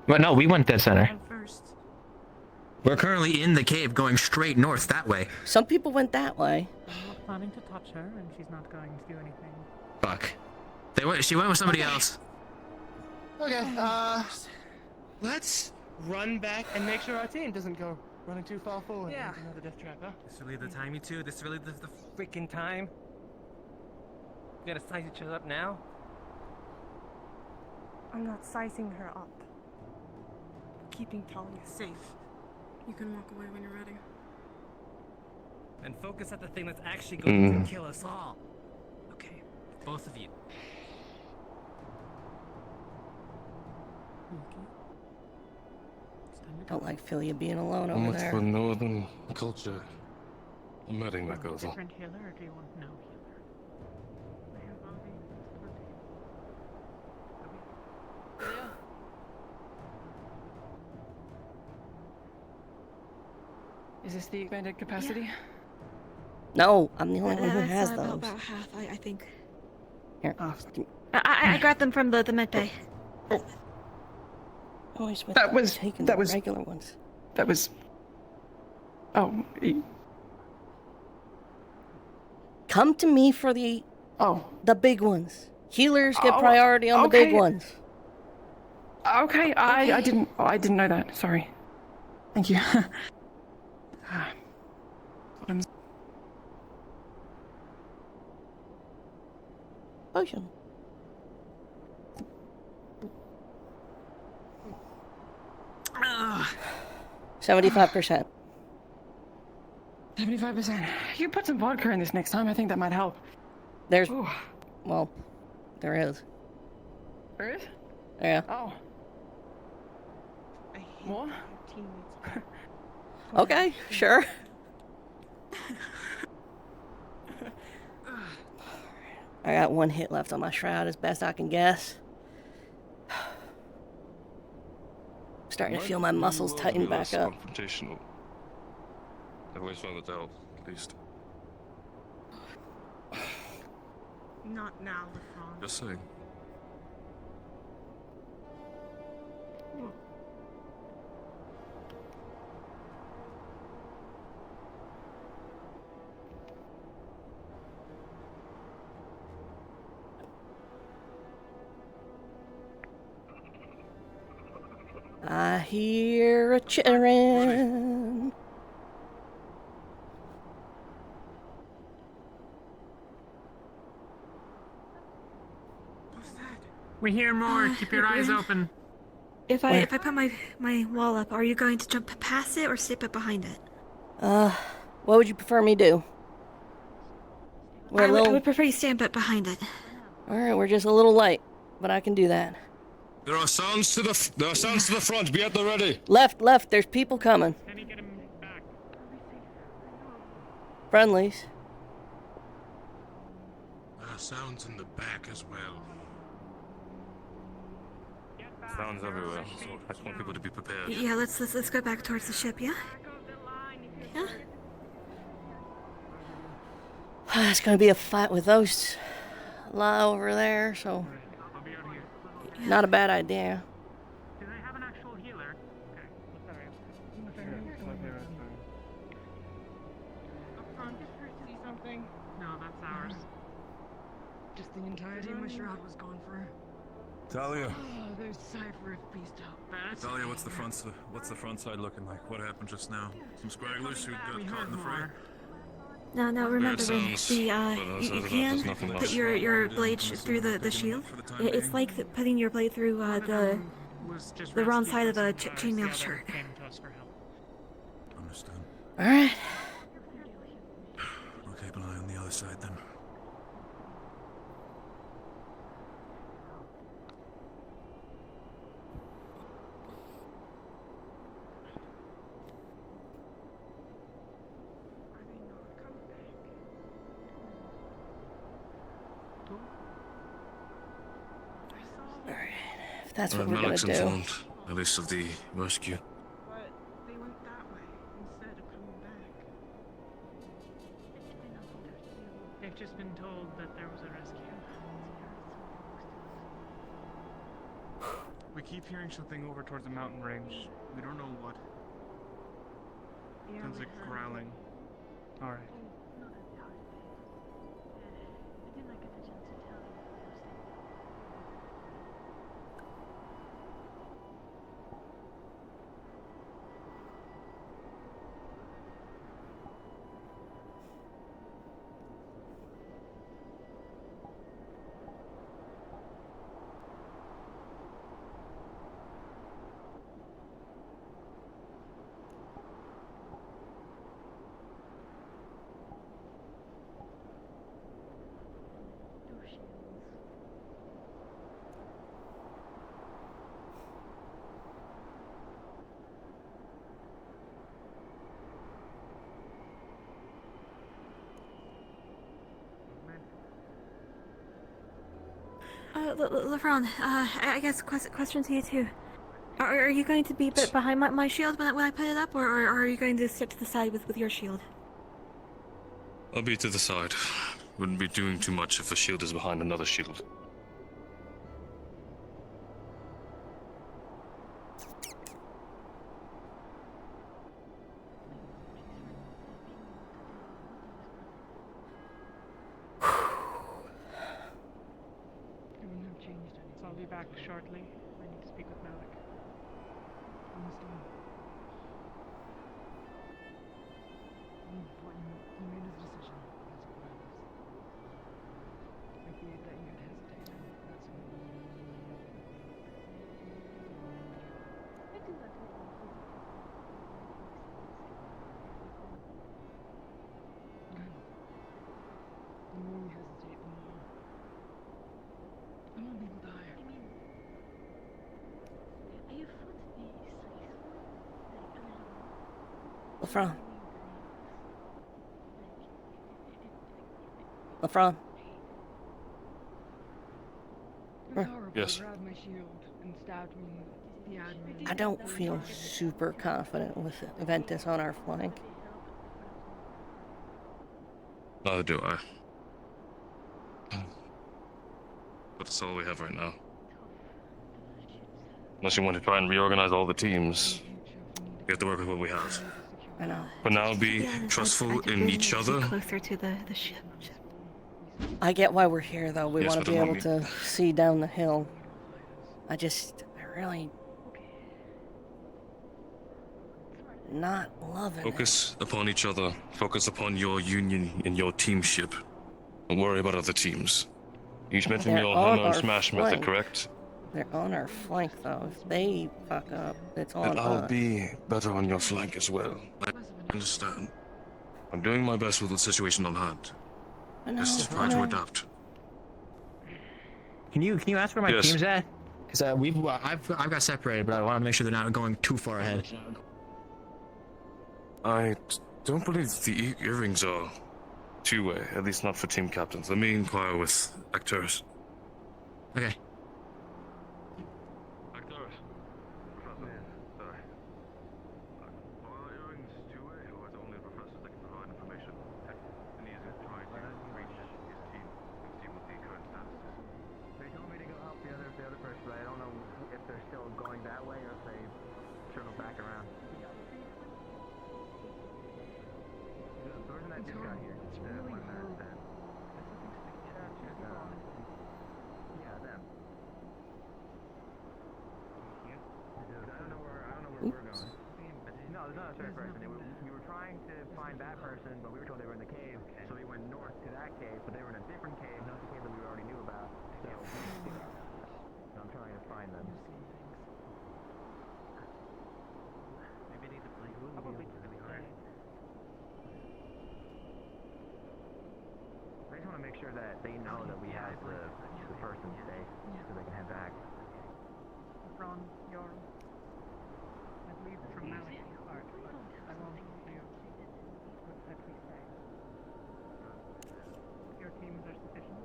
But no, we went dead center. First. We're currently in the cave going straight north that way. Some people went that way. I'm not planning to touch her, and she's not going to do anything. Fuck. She went with somebody else. Okay, let's run back and make sure our team doesn't go running too far forward. Yeah. Into another death trap, huh? This really the time, you two? This really the freaking time? You gotta size each other up now? I'm not sizing her up. Keeping Talia safe. You can walk away when you're ready. And focus at the thing that's actually going Mm. to kill us all. Okay, both of you. Don't like Philia being alone How over much there. for northern culture? I'm adding that goes on. Different healer, or do you want no healer? Is this the expanded capacity? No, I'm the only one who that's has about those. half, I think. Here. I grabbed them from the med bay. Always with That was- taking that the was- regular ones. That was. Oh. Come to me for the big ones. Healers get Oh, priority on the big okay. ones. Okay, I didn't know that. Sorry. Thank you. Potion. Ugh. 75%. 75%. You put some vodka in this next time. I think that might help. There's, well, there is. There is? Yeah. Oh. More? Okay, sure. I got one hit left on my shroud, as best I can guess. Starting to feel my muscles tighten back up. Confrontational. I've always found it to help, at least. Not now, Lefron. Just saying. I hear a chittering. We hear more. Keep your eyes open. If I put my wall up, are you going to jump past it or stay put behind it? What would you prefer me do? I would prefer you stand put behind it. Alright, we're just a little light, but I can do that. There are sounds to the front. Be at the ready. Left, there's people coming. Friendlies. Sounds in the back as well. Sounds everywhere. So I just want people to be prepared. Yeah, let's go back towards the ship, yeah? Yeah? It's gonna be a fight with those lie over there, so not a bad idea. Do they have an actual healer? Okay. Up front, see something? No, that's ours. Just the entirety of my shroud was gone for. Talia. Oh, those Cypher have pieced out. Talia, what's the front side looking like? What happened just now? Some stragglers who got caught in the fray? No, remember, Red you sounds, can there's nothing put else. your blade through the shield. It's like putting your blade through the wrong side of a chainmail shirt. Understand. Alright. We'll keep an eye on the other side then. If that's what we're gonna Malik's do. informed, at least of the rescue. But they went that way instead of coming back. They've just been told that there was a rescue. We keep hearing something over towards the mountain range. We don't know what. Sounds like growling. Alright. LeBron, I guess question to you too. Are you going to be behind my shield when I put it up, or are you going to step to the side with your shield? I'll be to the side. Wouldn't be doing too much if a shield is behind another shield. So I'll be back shortly. I need to speak with Malik. Understand. He made his decision. That's what matters. I feared that you had hesitated. That's all. I do that Good. The more you hesitate, the more. I want people to die. LeFron. LeFron. Yes. Grabbed my shield and stabbed me. The admin. I don't feel super confident with Ventus on our flank. Neither do I. But it's all we have right now. Unless you want to try and reorganize all the teams. We have to work with what we have. I know. For now, be trustful in each other. Closer to the ship. I get why we're here, though. We Yes, want but to be it able won't to see down the hill. I really not loving it. Focus upon each other. Focus upon your union and your teamship. Don't worry about other teams. You mentioned They're your on hammer and our smash method, flank. correct? They're on our flank, though. If they fuck up, it's on And I'll us. be better on your flank as well. I understand. I'm doing my best with the situation on hand. Just try to adapt. Can you ask where my Yes. team's at? Because I've got separated, but I want to make sure they're not going too far ahead. I don't believe the earrings are two-way, at least not for team captains. Let me inquire with actors. Okay. Actors. Sorry. Are earrings two-way, or is it only professors that can provide information? And he's trying to reach his team and see what the current status is. They told me to go help the other person, but I don't know if they're still going that way or if they circle back around. The person that just got here. It's really cool. Yeah, them. I don't know where we're going. No, there's not a third person. We were trying to find that person, but we were told they were in the cave, so we went north to that cave, but they were in a different cave, not the cave that we already knew about. So I'm trying to find them. Maybe need to play. Probably really hard. I just want to make sure that they know that we have the person safe, so they can head back. From your, I believe from Maliki part, but I won't do what that we say. Your teams are sufficient.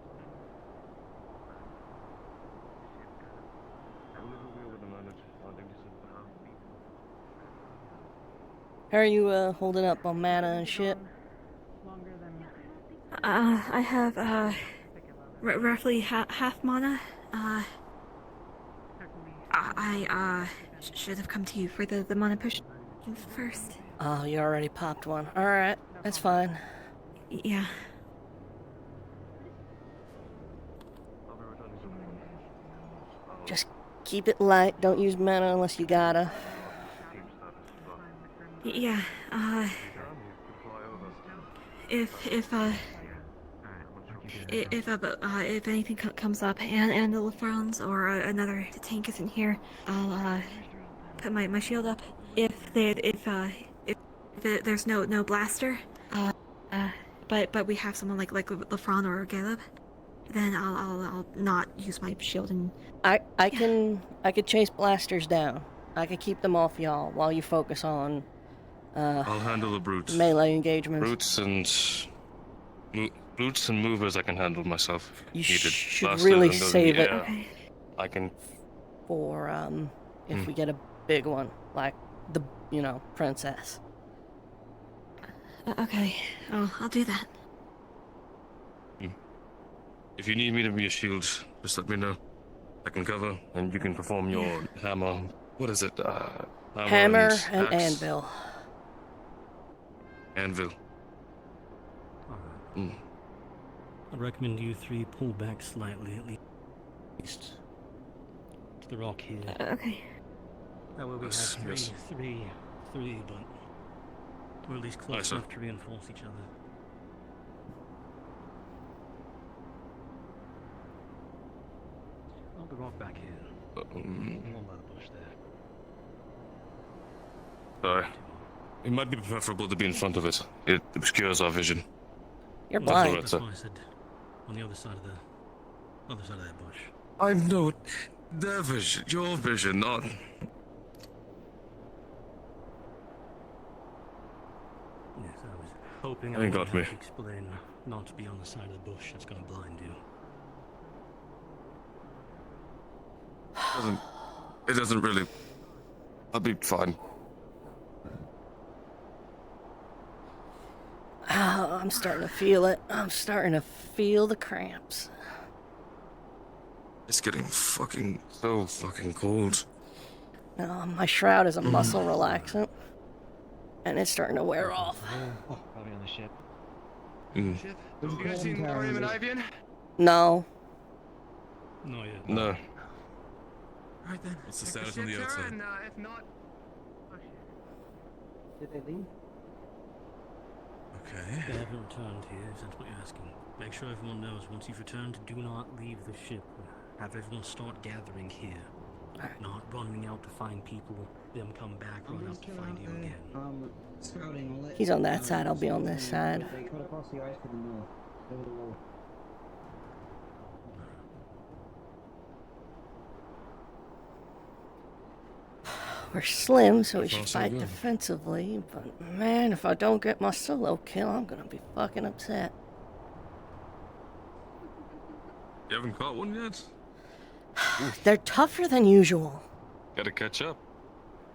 I believe we'll be able to manage. I think this is How are you holding up on mana and shit? I have roughly half mana. I should have come to you for the mana push first. Oh, you already popped one. Alright, that's fine. Yeah. Just keep it light. Don't use mana unless you gotta. Yeah. If anything comes up and the Lefrons or another tank isn't here, I'll put my shield up. If there's no blaster, but we have someone like Lefron or Caleb, then I'll not use my shield and I could chase blasters down. I could keep them off y'all while you focus on I'll handle the brutes. Melee engagements. Brutes and movers I can handle myself. You Needed. should Blasters really and those- save it. yeah. Okay. I can. For if we get a big one like the princess. Okay, I'll do that. If you need me to be a shield, just let me know. I can cover, and you can perform your hammer. What is it? Hammer and axe. anvil. Anvil. I recommend you three pull back slightly, at least to the rock here. Okay. That way we have three, but we're at least close enough to reinforce each other. Hold the rock back here. One by the bush there. Sorry. It might be preferable to be in front of it. It obscures our vision. You're That's blind. why I said on the other side of that bush. I'm no their vision, your vision, not. Yes, I was hoping I You would got have me. to explain not to be on the side of the bush that's gonna blind you. It doesn't really. I'll be fine. Oh, I'm starting to feel it. I'm starting to feel the cramps. It's getting so fucking cold. My shroud is a muscle relaxant, and it's starting to wear off. Oh, probably on the ship. Ship? You guys seen Arium and Ivian? No. No, yet. No. Alright then. What's the Check status on the ship, Sarah, outside? and if not, Did they leave? Okay. They haven't returned here, if that's what you're asking. Make sure everyone knows, once you've returned, do not leave the ship. Have everyone start gathering here. Not running out to find people, them come back, run out to find you again. Scouting. He's on that side, I'll be on this side. They cut across the ice to the north. Over the wall. We're slim, so we So should far, so fight good. defensively, but man, if I don't get my solo kill, I'm gonna be fucking upset. You haven't caught one yet? They're tougher than usual. Gotta catch up.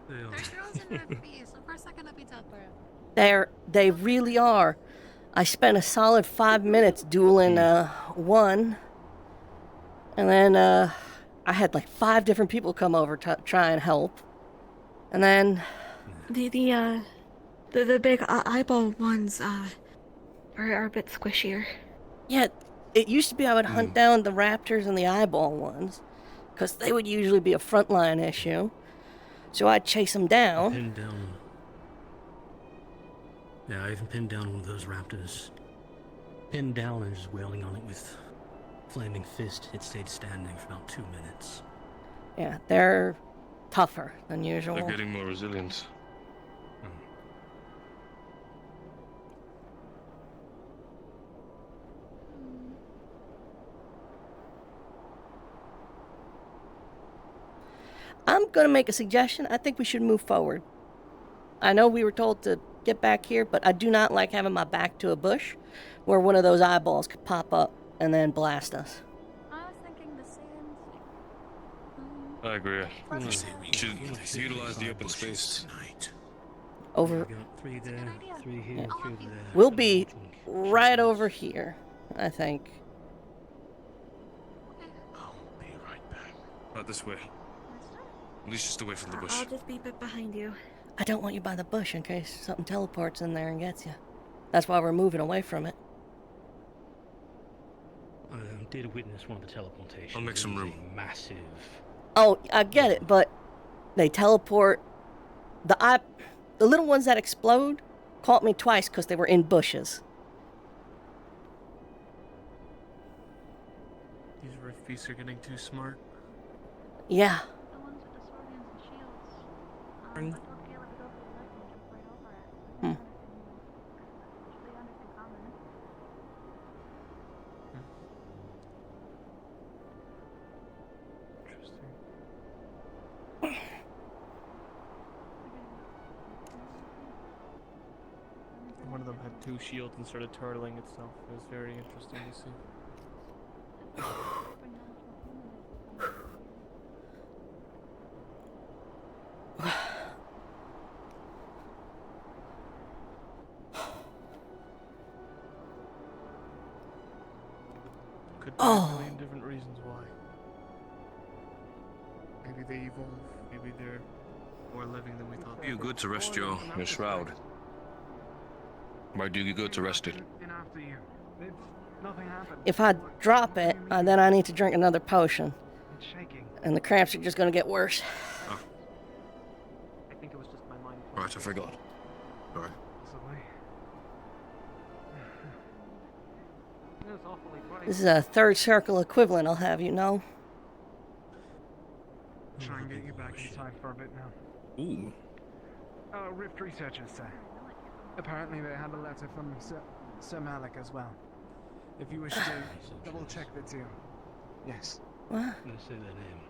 They're frozen RPs. Of course they're gonna be tougher. They really are. I spent a solid 5 minutes dueling one, and then I had like 5 different people come over to try and help, and then The big eyeball ones are a bit squishier. yeah, it used to be I would hunt down the raptors and the eyeball ones, because they would usually be a frontline issue. So I'd chase them down. Pinned down. Yeah, I even pinned down one of those raptors. Pinned down and just wailing on it with flaming fist. It stayed standing for about 2 minutes. Yeah, they're tougher than usual. They're getting more resilient. I'm gonna make a suggestion. I think we should move forward. I know we were told to get back here, but I do not like having my back to a bush where one of those eyeballs could pop up and then blast us. I was thinking the same thing. I agree. Should utilize the open space. Over. We got 3 there, 3 here, 3 over there. We'll be right over here, I think. Not this way. At least just away from the bush. I'll just be behind you. I don't want you by the bush in case something teleports in there and gets you. That's why we're moving away from it. I did witness one of the teleportations. I'll make some room. Massive. Oh, I get it, but they teleport. The little ones that explode caught me twice because they were in bushes. These rift beasts are getting too smart. Yeah. The ones with the swords and shields. I Hmm. told Caleb to go for the left and jump right over it. Hmm. Usually anything common. Interesting. One of them had 2 shields and started turtling itself. It was very interesting to see. Could be a million different reasons why. Maybe they evolve. Maybe they're more living than we thought. Do you good to rest your shroud? Why do you good to rest it? Been after you. Nothing happened. If I drop it, then I need to drink another potion. It's shaking. And the cramps are just going to get worse. I think it was just my mind. Right, I forgot. Alright. Possibly. It was awfully bright. This is a third circle equivalent, I'll have you know. Try and get you back inside for a bit now. Ooh. Rift researchers, sir. Apparently they had a letter from Sir Malik as well. If you wish to double check the two. Yes. What? Let's say their name.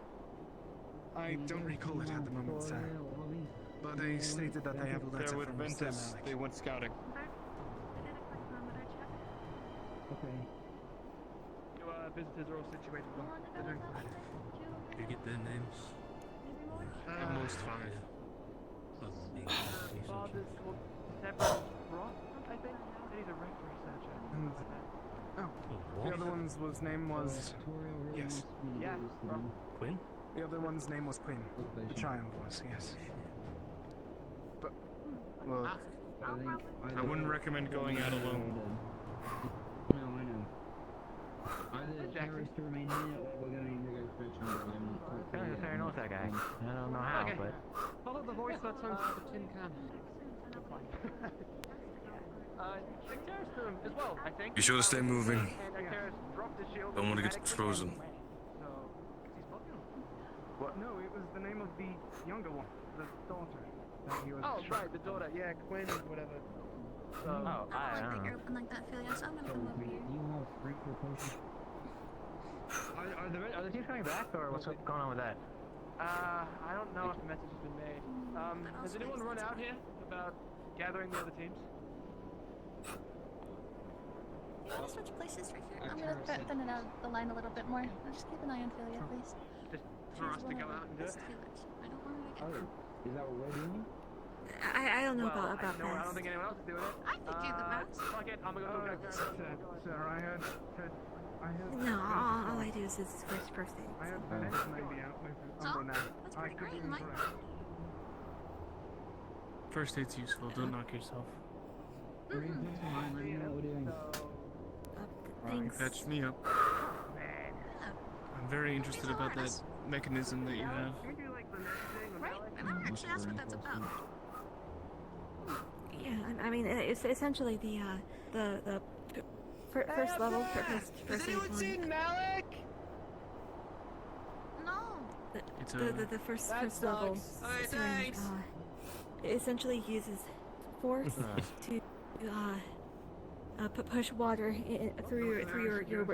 I don't recall it at the moment, sir. But they stated that they have a letter They're with from Sir Ventus. Malik. They went scouting. Okay. Your visitors are all situated well. They're doing fine. Did you get their names? At most 5. Father's called Severus Roth, I think. He's a rift researcher. Oh, the other one's name was... Yes. Yeah, Quinn? The other one's name was Quinn. The child was, yes. But, well, I wouldn't recommend going out alone. No, I know. Either terrorists to remain here, or we're going to go straight to the I don't know that guy. I don't know how, Okay. but... Follow the voice that turns to the tin can. Take terrorists to him as well, I think. Be sure to stay moving. And Terrace dropped the shield. Don't want to get frozen. what? No, it was the name of the younger one, the daughter. That he was Oh, right, the daughter. Yeah, Quinn, whatever. Oh, I I don't think know. you're open like that, Phileas. I'm gonna come over here. You have free potions. Are the teams coming back, or what's going on with that? I don't know if the message has been made. Has anyone run out here about gathering the other teams? Yeah, let's switch places right here. I'm gonna thin it out the line a little bit more. Just keep an eye on Phileas, please. Just for us to go out and do it? I don't want her to get hurt. Is that what we're doing? I don't know Well, about I don't fast. think anyone else is doing it. I could do the fast. Fuck it, I'm gonna go check there. Sir, I heard No, all I do is first aid. I heard Vanessa may be out with Umbro now. That's I pretty could be great, Mike. incorrect. First aid's useful. Don't knock yourself. Let me know what we're doing. You patched me up. I'm very interested about that mechanism that you have. Right? And I'm actually that's what that's about. Yeah, I mean, it's essentially the first level, first aid one. Malik? No. The first level syringe, it essentially uses force to push water through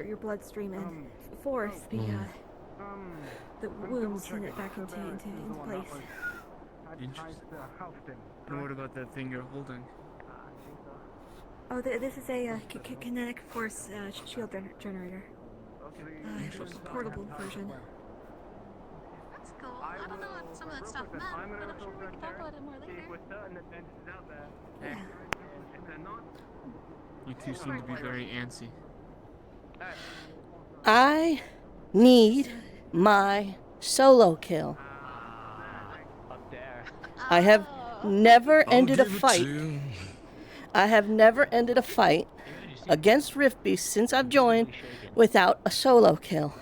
your bloodstream and force the wounds send it back into place. Interesting. And what about that thing you're holding? Oh, this is a kinetic force shield generator. Portable version. That's cool. I don't know what some of that stuff meant, but I'm sure we can talk about it more later. Yeah. You two seem to be very antsy. I need my solo kill. I have never ended a fight. I have never ended a fight against Rift Beast since I've joined without a solo kill.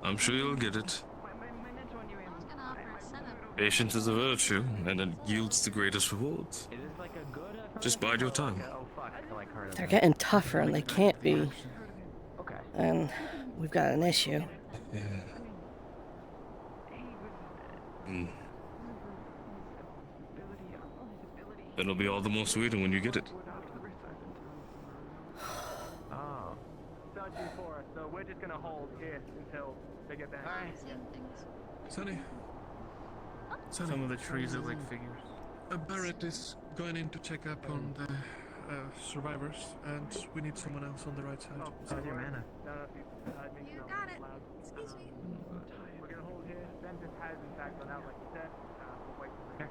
I'm sure you'll get it. Patience is a virtue, and it yields the greatest rewards. Just bide your time. They're getting tougher and they can't be. And we've got an issue. Yeah. It'll be all the more sweeter when you get it. Oh. So we're just gonna hold here until they get back. Sonny. Some of the trees look like figures. Barrett is going in to check up on the survivors, and we need someone else on the right side. How's your mana? You got it. Excuse me. We're gonna hold here. Ventus has in fact gone out like you said. We'll wait for the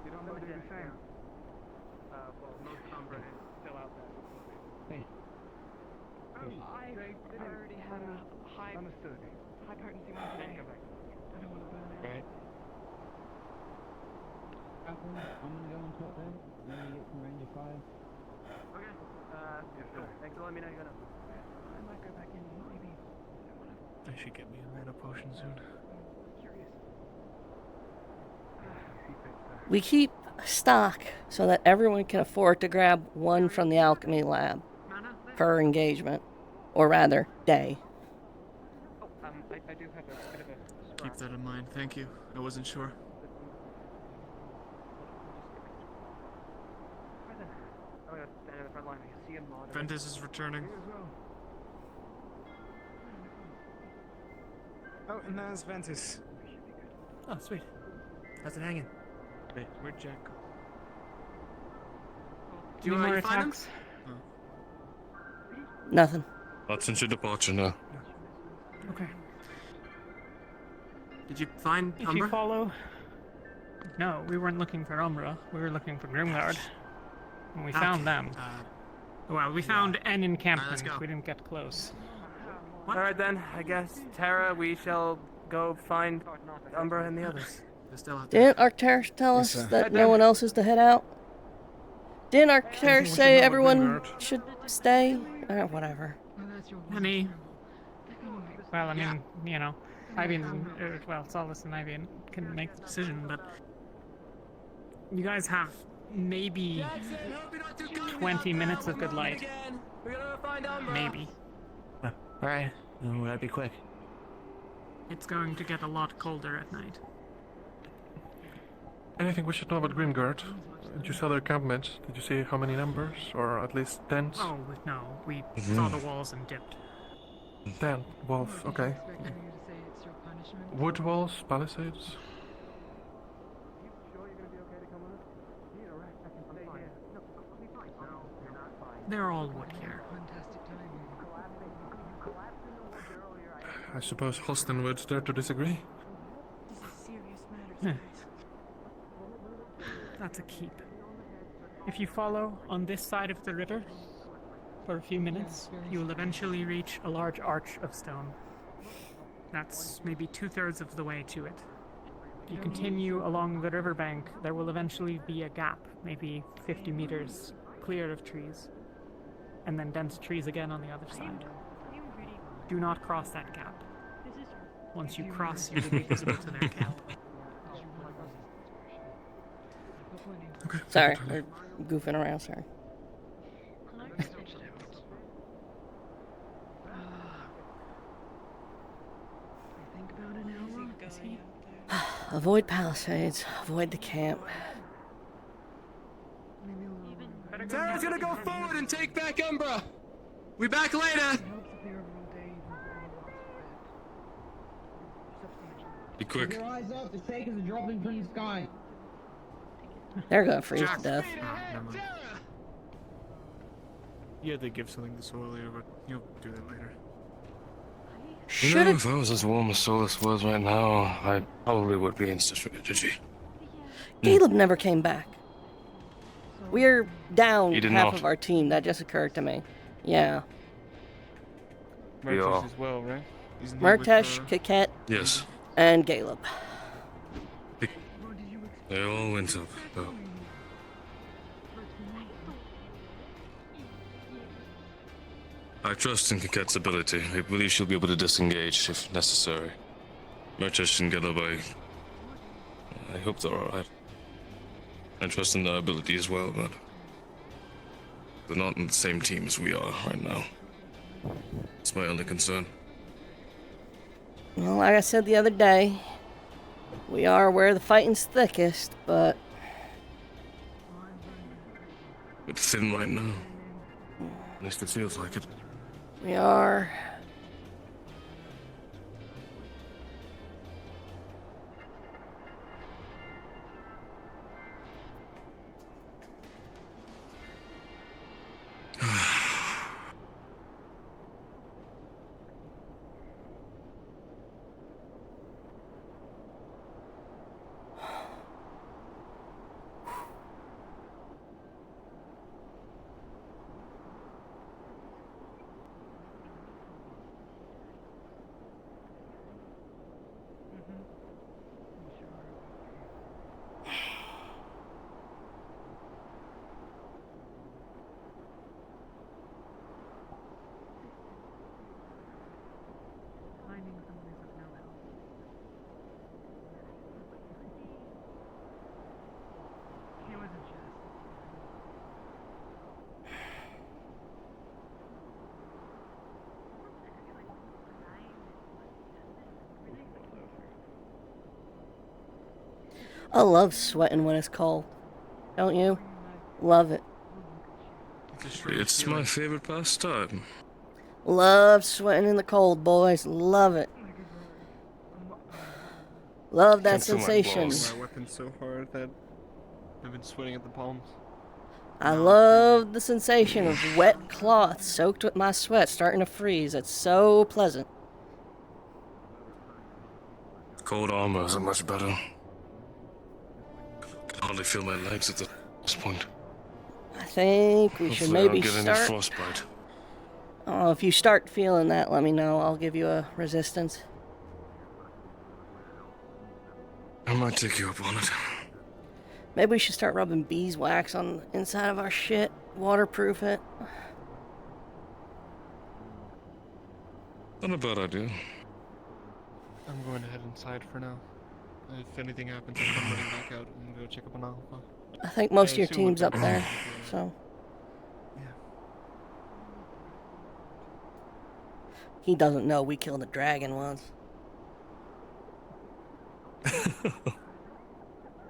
You don't know what they're saying. well, most Umbra is still out there. Hey. I already had a high potency one today. I don't want to burn it. Right. Apple, I'm gonna go on top there. I'm gonna get some range of fire. Okay. Cool. Thanks for letting me know you're gonna. I might go back in, maybe. I should get me a mana potion soon. Curious. We keep stock so that everyone can afford to grab one from the alchemy lab per engagement, or rather, day. Oh, I do have a bit of a. Keep that in mind. Thank you. I wasn't sure. I'm gonna stand in the front line. I can see him on. Ventus is returning. Oh, and there's Ventus. Oh, sweet. How's it hanging? Wait, where'd Jack go? Do you Any more more find him? attacks? Nothing. Not since your departure, no. Okay. Did you find If Umbra? you follow... No, we weren't looking for Umbra. We were looking for Grimguard. And we found them. Well, we found an encampment. go. We didn't get close. Alright then, I guess, Tara, we shall go find Umbra and the others. They're still out there. Didn't Arcturus tell Yes, us sir. that Head no down. one else is to head out? Didn't Anything we Arcturus should say know about everyone Grimgard? should stay? Whatever. Honey. Well, I mean, you know, Ivian, well, Solus and Ivian can make the decision, but you guys have maybe 20 minutes of good light. Maybe. Alright, well, that'd be quick. It's going to get a lot colder at night. Anything we should know about Grimgard? Did you saw their encampments? Did you see how many numbers? Or at least tents? Oh, no, we saw the walls and dipped. 10, walls, okay. Wood walls, palisades? They're all wood here. I suppose Holston would dare to disagree. That's a keep. If you follow on this side of the river for a few minutes, you will eventually reach a large arch of stone. That's maybe 2/3 of the way to it. If you continue along the riverbank, there will eventually be a gap, maybe 50 meters clear of trees, and then dense trees again on the other side. Do not cross that gap. Once you cross, you will be visible to their camp. Okay. Sorry, we're goofing around, sorry. Avoid palisades, avoid the camp. Tara's gonna go forward and take back Umbra! We back later! Be quick. Keep your eyes up, the shakers are dropping from the sky. They're gonna freeze to death. Yeah, they give something to Solia, but you'll do that later. You know, if I was as warm as Solus was right now, I probably would be in strategy. Caleb never came back. We're down He did half not. of our team. That just occurred to me. Yeah. Murtish as well, right? Isn't he Murtesh, with, Kaket, Yes. and Caleb. They all went up, though. I trust in Kaket's ability. I believe she'll be able to disengage if necessary. Murtesh and Caleb, I hope they're alright. I trust in their ability as well, but they're not in the same team as we are right now. It's my only concern. Well, like I said the other day, we are where the fighting's thickest, but It's thin right now. At least it feels like it. we are. Finding someone is of no help. She wasn't just. I love sweating when it's cold. Don't you? Love it. It's my favorite pastime. Love sweating in the cold, boys. Love it. Love that Can't feel my sensation. balls. My weapon's so hard that I've been sweating at the palms. I love the sensation of wet cloth soaked with my sweat starting to freeze. It's so pleasant. Cold armor isn't much better. I can hardly feel my legs at this point. I think we should Hopefully I don't maybe get any start. frostbite. Oh, if you start feeling that, let me know. I'll give you a resistance. I might take you up on it. Maybe we should start rubbing beeswax on the inside of our shit. Waterproof it. Not a bad idea. I'm going to head inside for now. If anything happens, I'll come running back out and go check up on Alpha. I think most of your assume team's with up there, the- so. Yeah. He doesn't know we killed a dragon once.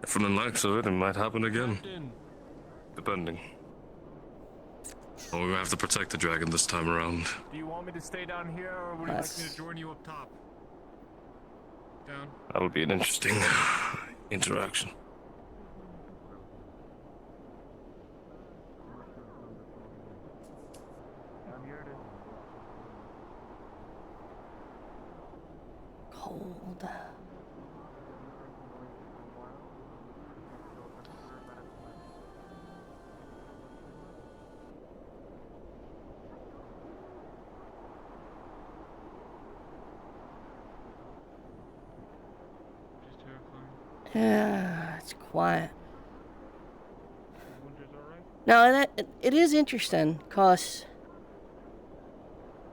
If one likes of it, it might happen again. Depending. Well, we have to protect the dragon this time around. Do you want me to stay down here, or would you like me to join you up top? Down. That'll be an interesting interaction. Cold. Yeah, it's quiet. Now, it is interesting, because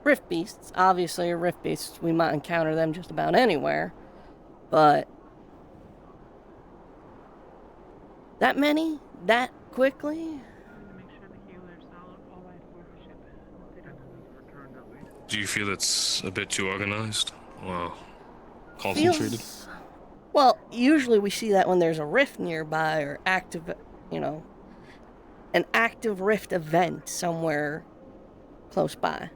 rift beasts, obviously, are rift beasts. We might encounter them just about anywhere, but that many? That quickly? Do you feel it's a bit too organized? Well, concentrated? Well, usually we see that when there's a rift nearby or active, an active rift event somewhere close by.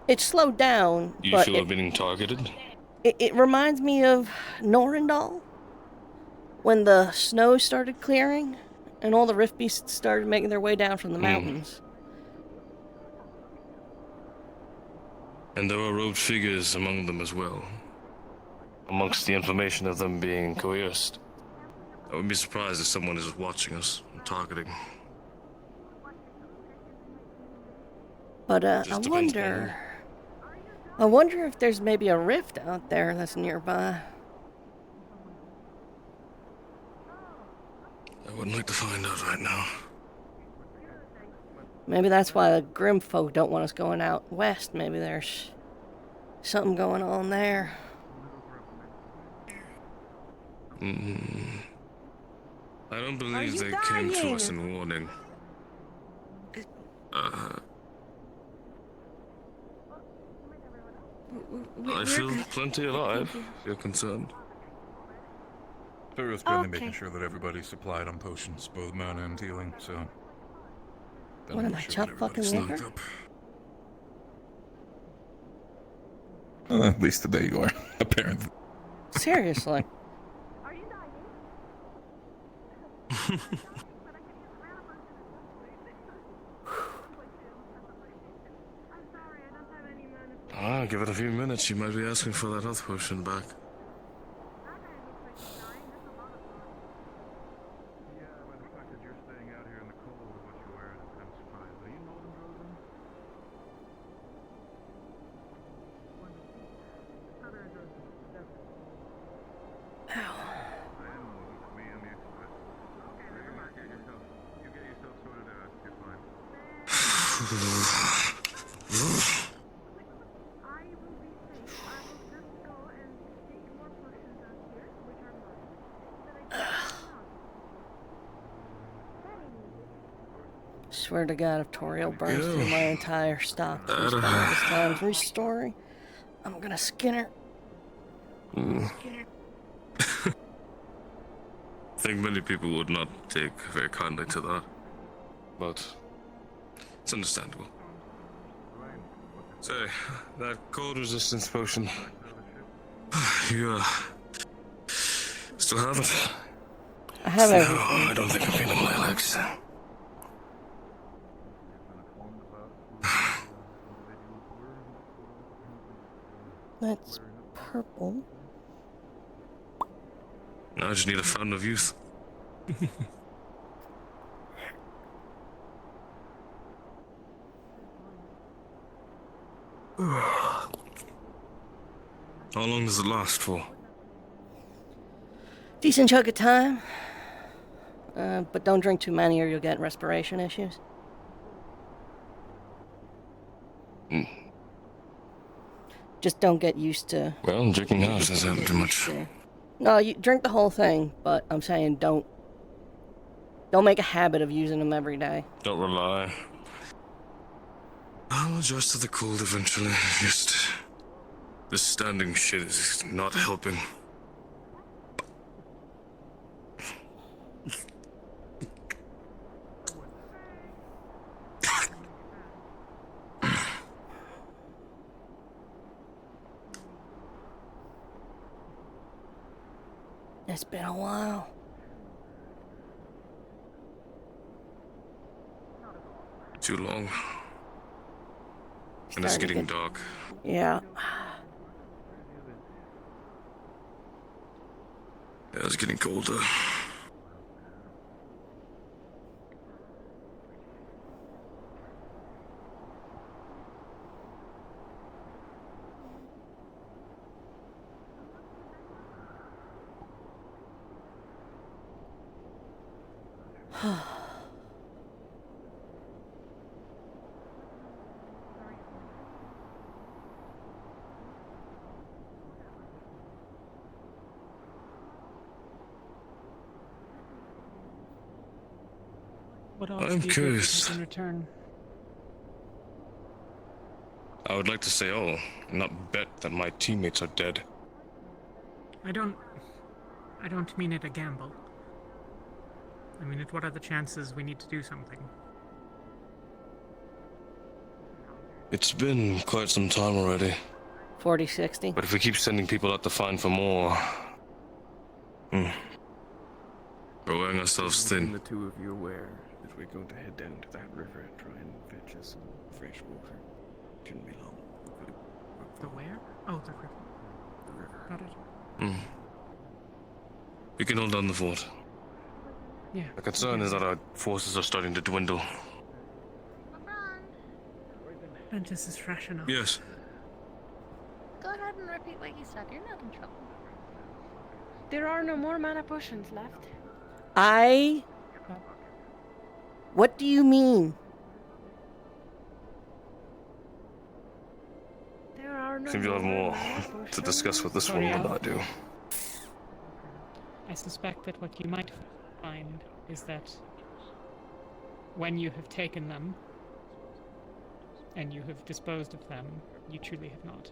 It's slowed down, Do you but feel it being targeted? it reminds me of Norendal when the snow started clearing and all the rift beasts started making their way down from the mountains. And there are robed figures among them as well. Amongst the information of them being coerced. I wouldn't be surprised if someone is watching us and targeting. But Just I depends wonder if there's maybe a rift out there that's nearby. I wouldn't like to find out right now. Maybe that's why the Grim folk don't want us going out west. Maybe there's something going on there. I don't believe they came to us in warning. I feel plenty alive, if you're concerned. Thoro's currently making sure that everybody's supplied on potions, both mana and healing, so... What am I, chop fucking liquor? Well, at least today you are, apparently. Seriously. Give it a few minutes, you might be asking for that health potion back. Swear to God, if Toriel burns through my entire stock this time's restoring, I'm gonna skin her. I think many people would not take very kindly to that, but it's understandable. Say, that cold resistance potion, you still have it? I have everything. I don't think I'm feeling my legs. That's purple. Now I just need a fountain of youth. How long does it last for? Decent chunk of time. But don't drink too many or you'll get respiration issues. Just don't get used to... Well, drinking half doesn't happen too much. No, you drink the whole thing, but I'm saying don't make a habit of using them every day. Don't rely. I'll adjust to the cold eventually. Just... this standing shit is not helping. It's been a while. Too long. And it's getting dark. Yeah. Yeah, it's getting colder. What else I'm do you curious. in return? I would like to say all, and not bet that my teammates are dead. I don't mean it a gamble. I mean it, what are the chances we need to do something? It's been quite some time already. 40, 60. But if we keep sending people out to find for more... we're wearing ourselves thin. The two of you aware that we're going to head down to that river and try and fetch us some fresh water. Shouldn't be long. The where? Oh, the river. The river. Got it. We can hold down the fort. Yeah. The concern is that our forces are starting to dwindle. Ventus is fresh enough. Yes. Go ahead and repeat what you said. You're not in trouble. There are no more mana potions left. What do you mean? There are no Seems you'll have more mana to potions. discuss with this one than I do. I suspect that what you might find is that when you have taken them and you have disposed of them, you truly have not.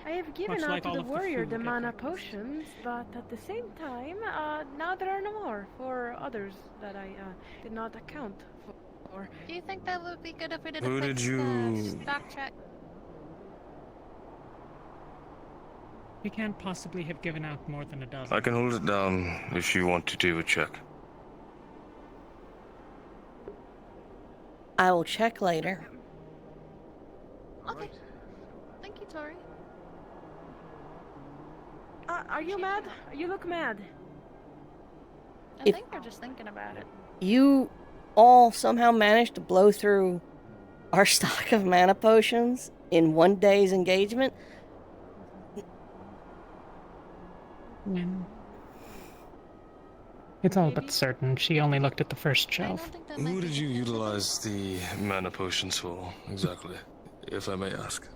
I have given Much out like to all the of the warrior food the that mana potions, but at the same time, now there are no more for others that I did not account for. Do you think that would be good if we did Who a quick did you- stock check? We can't possibly have given out more than a dozen. I can hold it down if you want to do a check. I will check later. Okay. Thank you, Tori. Are you mad? You look mad. I If- think they're just thinking about it. You all somehow managed to blow through our stock of mana potions in one day's engagement. It's all but certain. She only looked at the first shelf. Who did you utilize the mana potions for, exactly, if I may ask?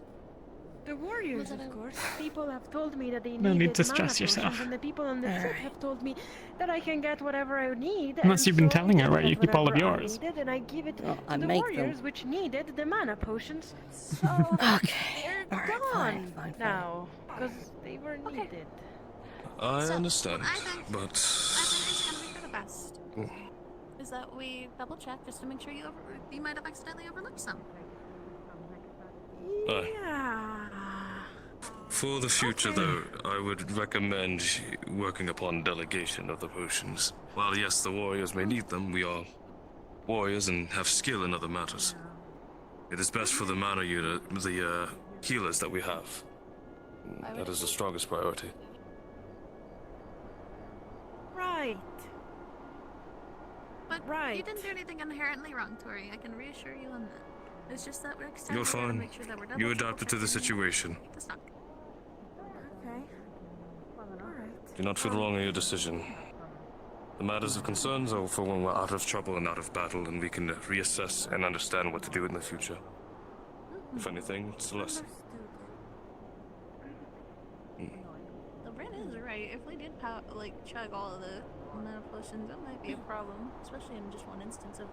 The warriors, of course. People have told me that they No need needed to mana stress potions, yourself. and the people on the ship have told me that I can get whatever I need. Unless and you've been so telling her I where you get keep all of whatever I yours. needed, and I give it Well, I to the make them. warriors, which needed the mana potions. So Okay. they're All right, gone fine. now because they were needed. I understand, I think but... it's gonna be for the best. Mm. Is that we double check just to make sure you might have accidentally overlooked some. Yeah. For the future, though, I would recommend working upon delegation of the potions. While yes, the warriors may need them, we are warriors and have skill in other matters. It is best for the mana unit, the healers that we have. That is the strongest priority. Right. But you didn't do anything inherently wrong, Tori. I can reassure you on that. It's just that next time You're we're gonna fine. make sure that we're double You triple adapted to the checking situation. the stock. Okay. Alright. Do not feel wrong in your decision. The matters of concerns are for when we're out of trouble and out of battle, and we can reassess and understand what to do in the future. If anything, it's a lesson. The Ren is right. If we did chug all of the mana potions, that might be a problem, especially in just one instance of.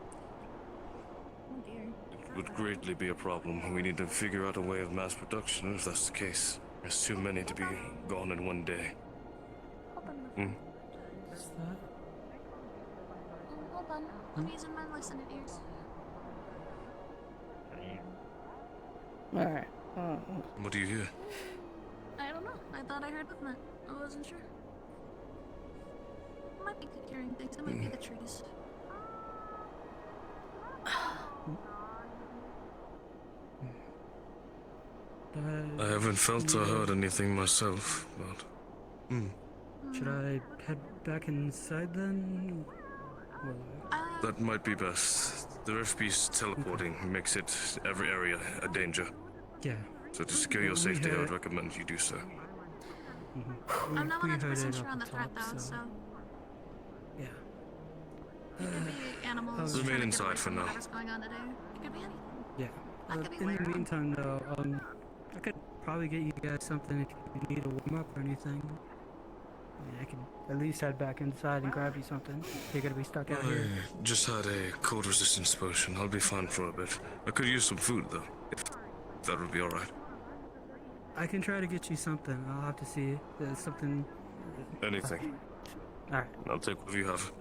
Oh dear. It would greatly be a problem. We need to figure out a way of mass production if that's the case. There's too many to be gone in one day. Hold on. I'm using my listening ears. Alright. What do you hear? I don't know. I thought I heard movement. I wasn't sure. It might be good hearing things. It might be the trees. I haven't felt or heard anything myself, but... Should I head back inside then? That might be best. The rift beast teleporting makes it every area a danger. Yeah. So to secure your safety, I would recommend you do so. I'm not We 100% heard it sure up on the the threat top, though, so. Yeah. It could be animals. Remain trying to get inside away for from now. Whatever's going on today. It could be anything. Yeah. I could be In the later on. meantime, though, I could probably get you guys something if you need a warm up or anything. I can at least head back inside and grab you something. You're gonna be stuck out here. I just had a cold resistance potion. I'll be fine for a bit. I could use some food, though. If that would be alright. I can try to get you something. I'll have to see. There's something. Anything. Alright. I'll take what you have.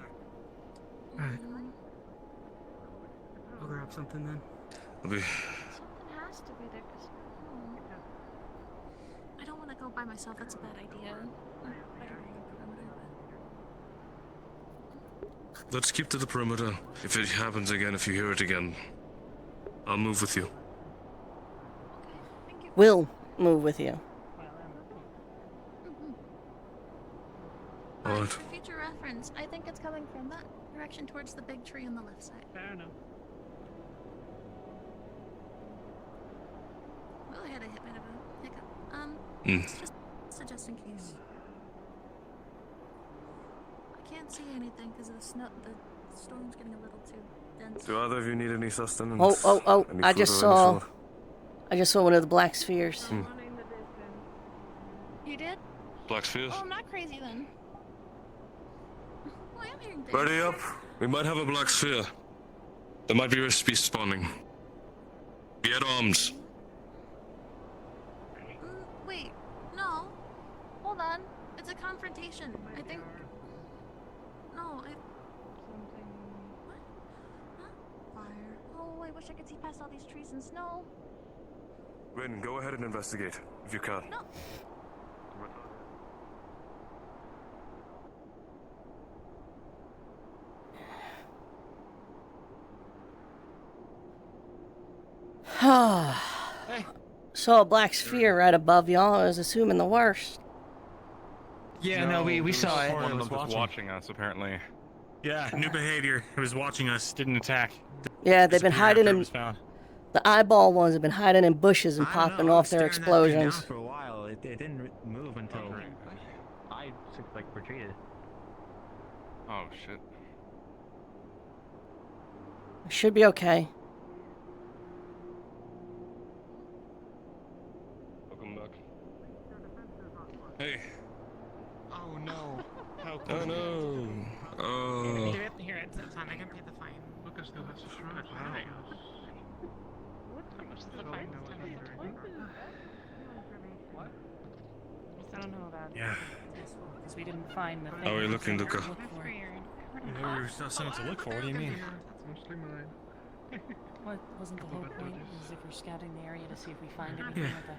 Alright. I'll grab something then. I'll be... Something has to be there, because. I don't want to go by myself. That's a bad idea. Let's keep to the perimeter. If it happens again, if you hear it again, I'll move with you. We'll move with you. Alright. For future reference, I think it's coming from that direction towards the big tree on the left side. Fair enough. Well, I had a bit of a hiccup. It's just in case. I can't see anything because the storm's getting a little too dense. Do either of you need any sustenance? Oh! Any I food just of any saw. sort? One of the black spheres. You did? Black spheres? Oh, I'm not crazy then. Oh, I am hearing things. Ready up. We might have a black sphere. There might be rift beast spawning. Get armed. Wait, no. Hold on. It's a confrontation. I think. No, What? Huh? Fire. Oh, I wish I could see past all these trees and snow. Rin, go ahead and investigate, if you can. No. Saw a black sphere right above y'all. I was assuming the worst. Yeah, no, we saw it. One of them was watching us, apparently. Yeah, new behavior. He was watching us, didn't attack. Yeah, they've been Disappeared hiding after it in. was found. The eyeball ones have been hiding in bushes and popping off their explosions. For a while, it didn't move until I retreated. Oh shit. Should be okay. Welcome back. Hey. Oh no. How Oh no. Oh. Here, it's on. I can pay the fine. Lucas still has to shrug. How much is the fine? What? I don't know about Yeah. because we didn't find the thing. How are you looking, Luca? No, we were something to look for. What do you mean? That's mostly mine. What wasn't the whole point? Was if we're scouting the area to see if we find anything Yeah. with the.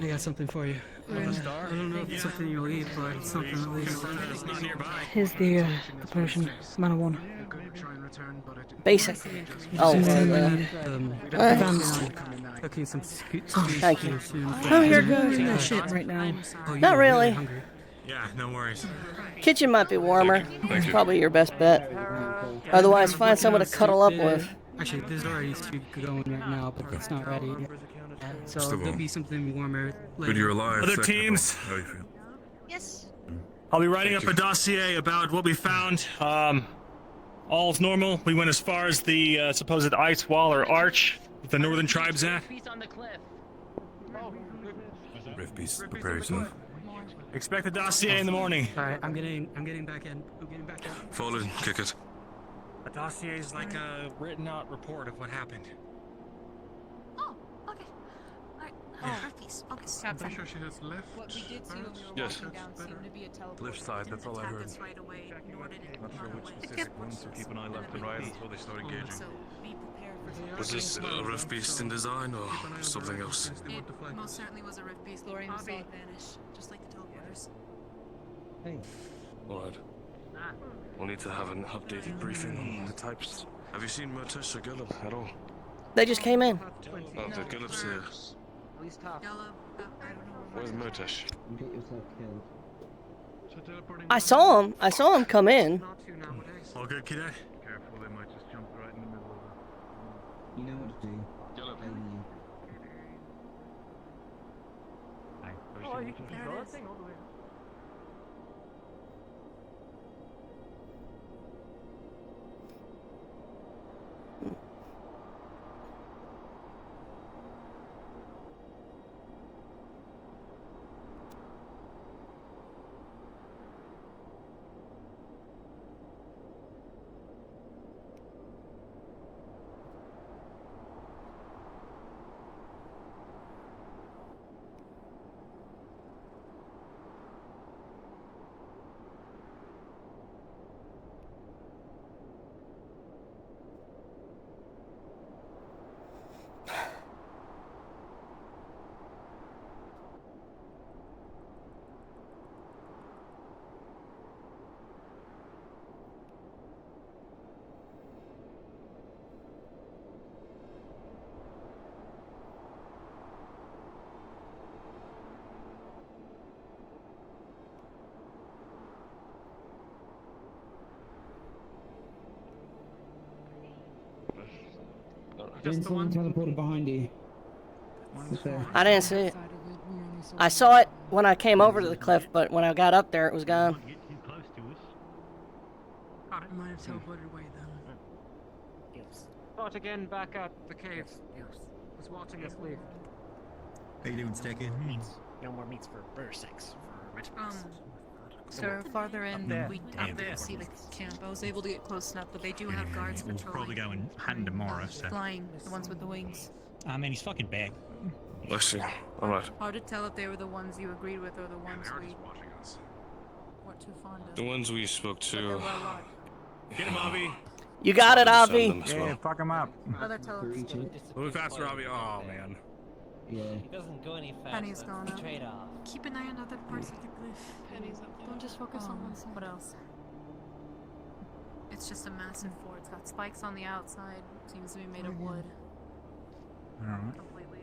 I got something for you. Oh, the star? I don't know if it's something you'll eat, but it's something at least. It's not nearby. Here's the potion. Mana 1. Try and return, but it Basic. Oh, Cooking some thank you. Oh, you're good. Shit right now. Not really. Yeah, no worries. Kitchen might be warmer. Thank It's you. probably your best bet. Otherwise, find someone to cuddle up with. Actually, there's already soup going right now, but it's not ready yet. So Still there'll warm. be something warmer Good later. you're alive. Other Technical. teams? How you feel? Yes. I'll be writing Thank up a dossier about what we found. All's normal. We went as far as the supposed ice wall or arch that the northern tribes at. Rift Beast, prepare yourself. Expect the dossier in the morning. Alright, I'm getting back in. I'm getting back in. Fall in, kick it. A dossier is like a written out report of what happened. Oh, okay. Alright. Herpes. Focus. I'm pretty sure she has left. What we did see when we were Yes. walking down seemed to be a teleport. Left side, that's all I heard. Us right away, nor did it Not sure run which away. specific one, so keep an eye left and right until they start engaging. So be prepared for something. Was this a Rift Beast in design or something else? It most certainly was a rift beast. Lorraine saw Bobby. it vanish. Just like the teleporters. Alright. We'll need to have an updated briefing on the types. Have you seen Murtish or Gillip at all? They just came in. Oh, the Gillip's here. At least half. Yellow. I don't know. Where's Murtish? Get yourself killed. I saw him come in. All good, cadet? Careful, they might just jump right in the middle of it. You know what to do. Gillip. Telling you. Oh, you can There control it that is. thing all the way. Then someone teleported behind you. I didn't see it. I saw it when I came over to the cliff, but when I got up there, it was gone. I might have teleported away then. Thought again back at the cave. Was watching us leave. How you doing, Sticky? No more meats for bird sex. So farther in, there. we Yeah, there see the camp. I was able to get close enough, but they do have guards We'll patrolling. probably go and hunt tomorrow, so. Flying, the ones with the wings. Man, he's fucking big. Bless you. Alright. Hard to tell if they were the ones you agreed with or the ones we weren't too fond of. The ones we spoke But there to. were a lot. Get him, Avi. You got it, Send Avi. them as well. fuck him up. Other teleports. Move faster, Avi. Oh, man. Yeah. He doesn't go any faster. Penny's gone up. Trade off. Keep an eye on other parts of the glyph. Penny's up. Don't just focus on one side. What else? It's just a massive fort. It's got spikes on the outside. Seems to be made of wood. Alright. Completely.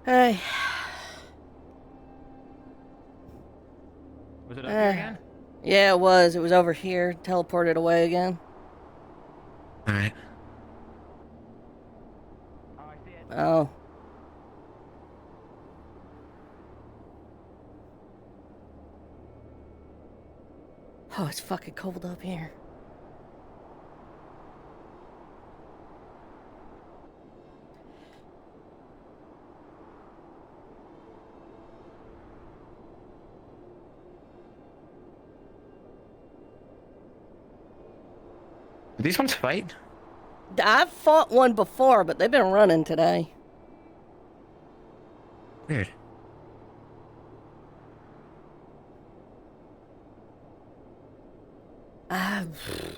Hey. Was it up here again? Yeah, it was. It was over here. Teleported away again. Alright. Oh. Oh, it's fucking cold up here. Did these ones fight? I've fought one before, but they've been running today. Weird.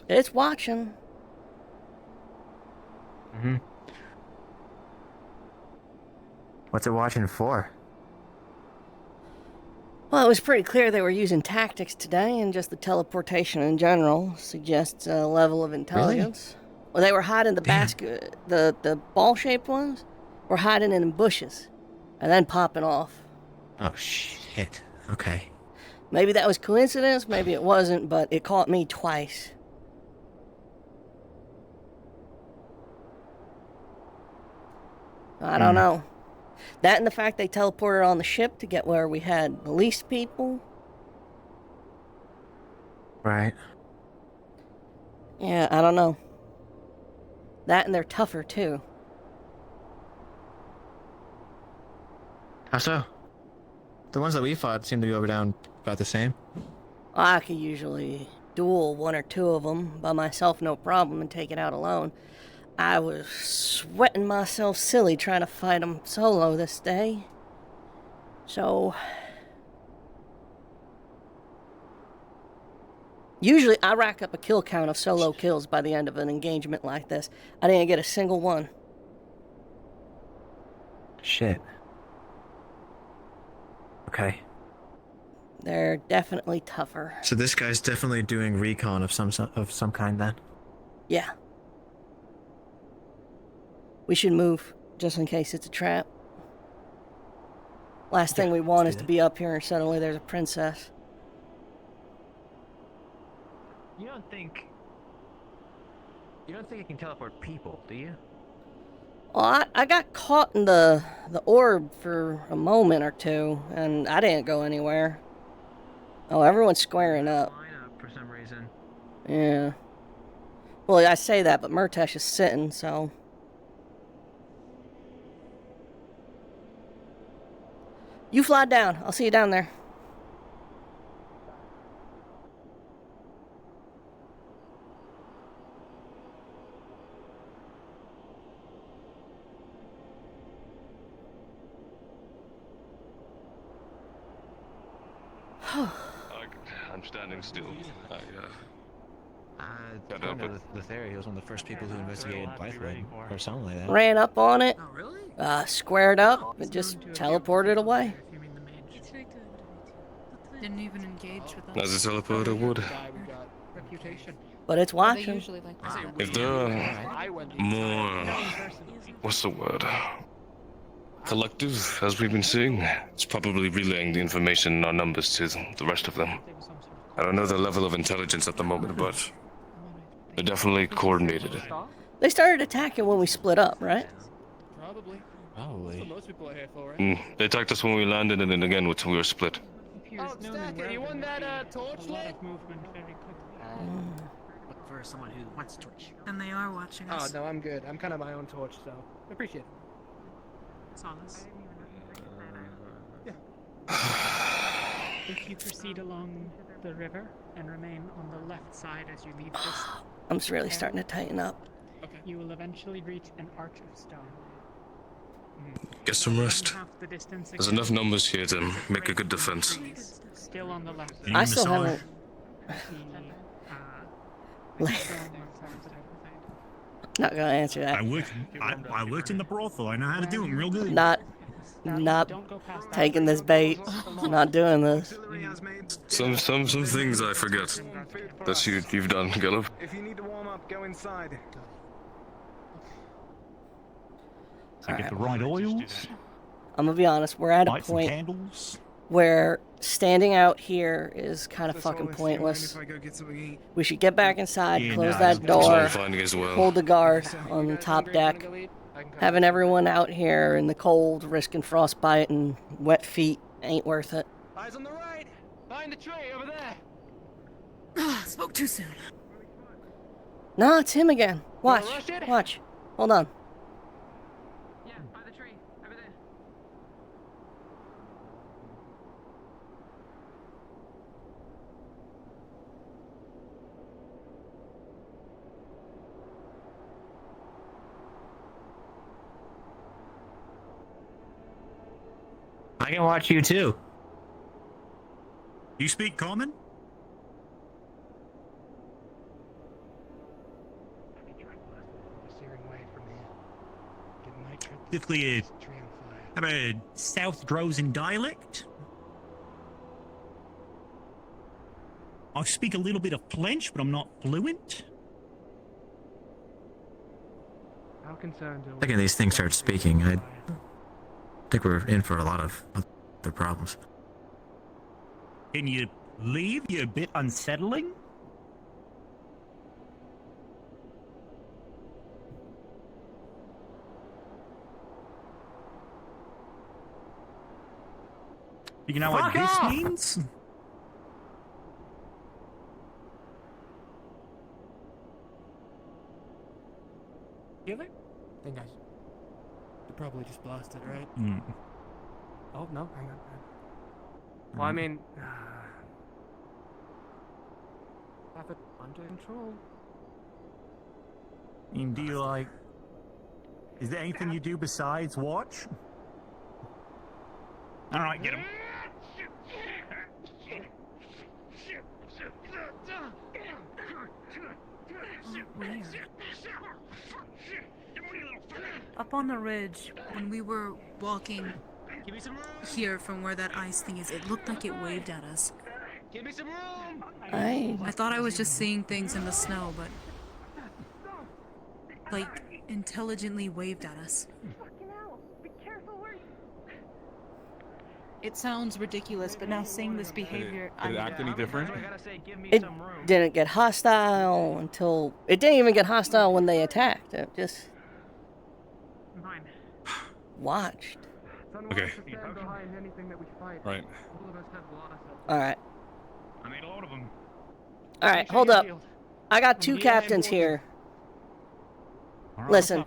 It's watching. Mm-hmm. What's it watching for? Well, it was pretty clear they were using tactics today, and just the teleportation in general suggests a level of intelligence. Well, they were hiding the basket, the ball-shaped ones were hiding in bushes, and then popping off. Oh shit. Okay. Maybe that was coincidence, maybe it wasn't, but it caught me twice. I don't know. That and the fact they teleported on the ship to get where we had the least people. Right. Yeah, I don't know. That and they're tougher too. How so? The ones that we fought seem to go down about the same. I could usually duel one or two of them by myself, no problem, and take it out alone. I was sweating myself silly trying to fight them solo this day. So, usually I rack up a kill count of solo kills by the end of an engagement like this. I didn't get a single one. Shit. Okay. They're definitely tougher. So this guy's definitely doing recon of some kind then. Yeah. We should move, just in case it's a trap. Last thing we want is to be up here and suddenly there's a princess. You don't think it can teleport people, do you? Well, I got caught in the orb for a moment or two, and I didn't go anywhere. Oh, everyone's squaring up. For some reason. Yeah. Well, I say that, but Murtash is sitting, so... You fly down. I'll see you down there. I'm standing still. According to the theory, he was one of the first people who investigated Blythewood, or something like that. Ran up on it, squared up, and just teleported away. Didn't even engage with us. As a teleporter would. But it's watching. If there are more, what's the word? Collective, as we've been seeing, it's probably relaying the information in our numbers to the rest of them. I don't know their level of intelligence at the moment, but they're definitely coordinated. They started attacking when we split up, right? Probably. Probably. That's what most people are here for, right? They attacked us when we landed and then again when we were split. Oh, Stacker, you want that torch lit? Movement very quickly. Look for someone who wants to torch. And they are watching Oh, us. no, I'm good. I'm kind of my own torch, so appreciate it. Solace. If you proceed along the river and remain on the left side as you leave this, I'm just really starting to tighten up. you will eventually reach an arch of stone. Get some rest. There's enough numbers here to make a good defense. Still on the left. I still haven't. Not gonna answer that. I worked in the brothel. I know how to do them real good. Not taking this bait. Not doing this. Some things I forget that you've done, Gallop. If you need to warm up, go inside. So get the right oils. I'm gonna be honest. We're at a Light some point candles. where standing out here is kind of fucking pointless. We should get back inside, close that door, hold the guard on the top deck. Having everyone out here in the cold, risking frostbite and wet feet ain't worth it. Eyes on the right! Behind the tree, over there! Spoke too soon. No, it's him again. Watch, watch. Hold on. Yeah, by the tree, over there. I can watch you too. You speak common? Typically how about a South Drozen dialect? I speak a little bit of French, but I'm not fluent. How concerned are I think if these things start speaking, I think we're in for a lot of other problems. Can you leave? You're a bit unsettling. You know what this means? Heal it? I think I should probably just blast it, right? Oh, no, hang on. Well, I mean, have it under control. And do you like... Is there anything you do besides watch? Alright, get him. Weird. Up on the ridge, when we were walking here from where that ice thing is, it looked like it waved at us. Give me some room! I thought I was just seeing things in the snow, but like intelligently waved at us. It sounds ridiculous, but now seeing this behavior, Did it act any different? It didn't get hostile until... It didn't even get hostile when they attacked. It just... watched. Okay. Right. Alright. I made a lot of them. Alright, hold up. I got two captains here. Listen.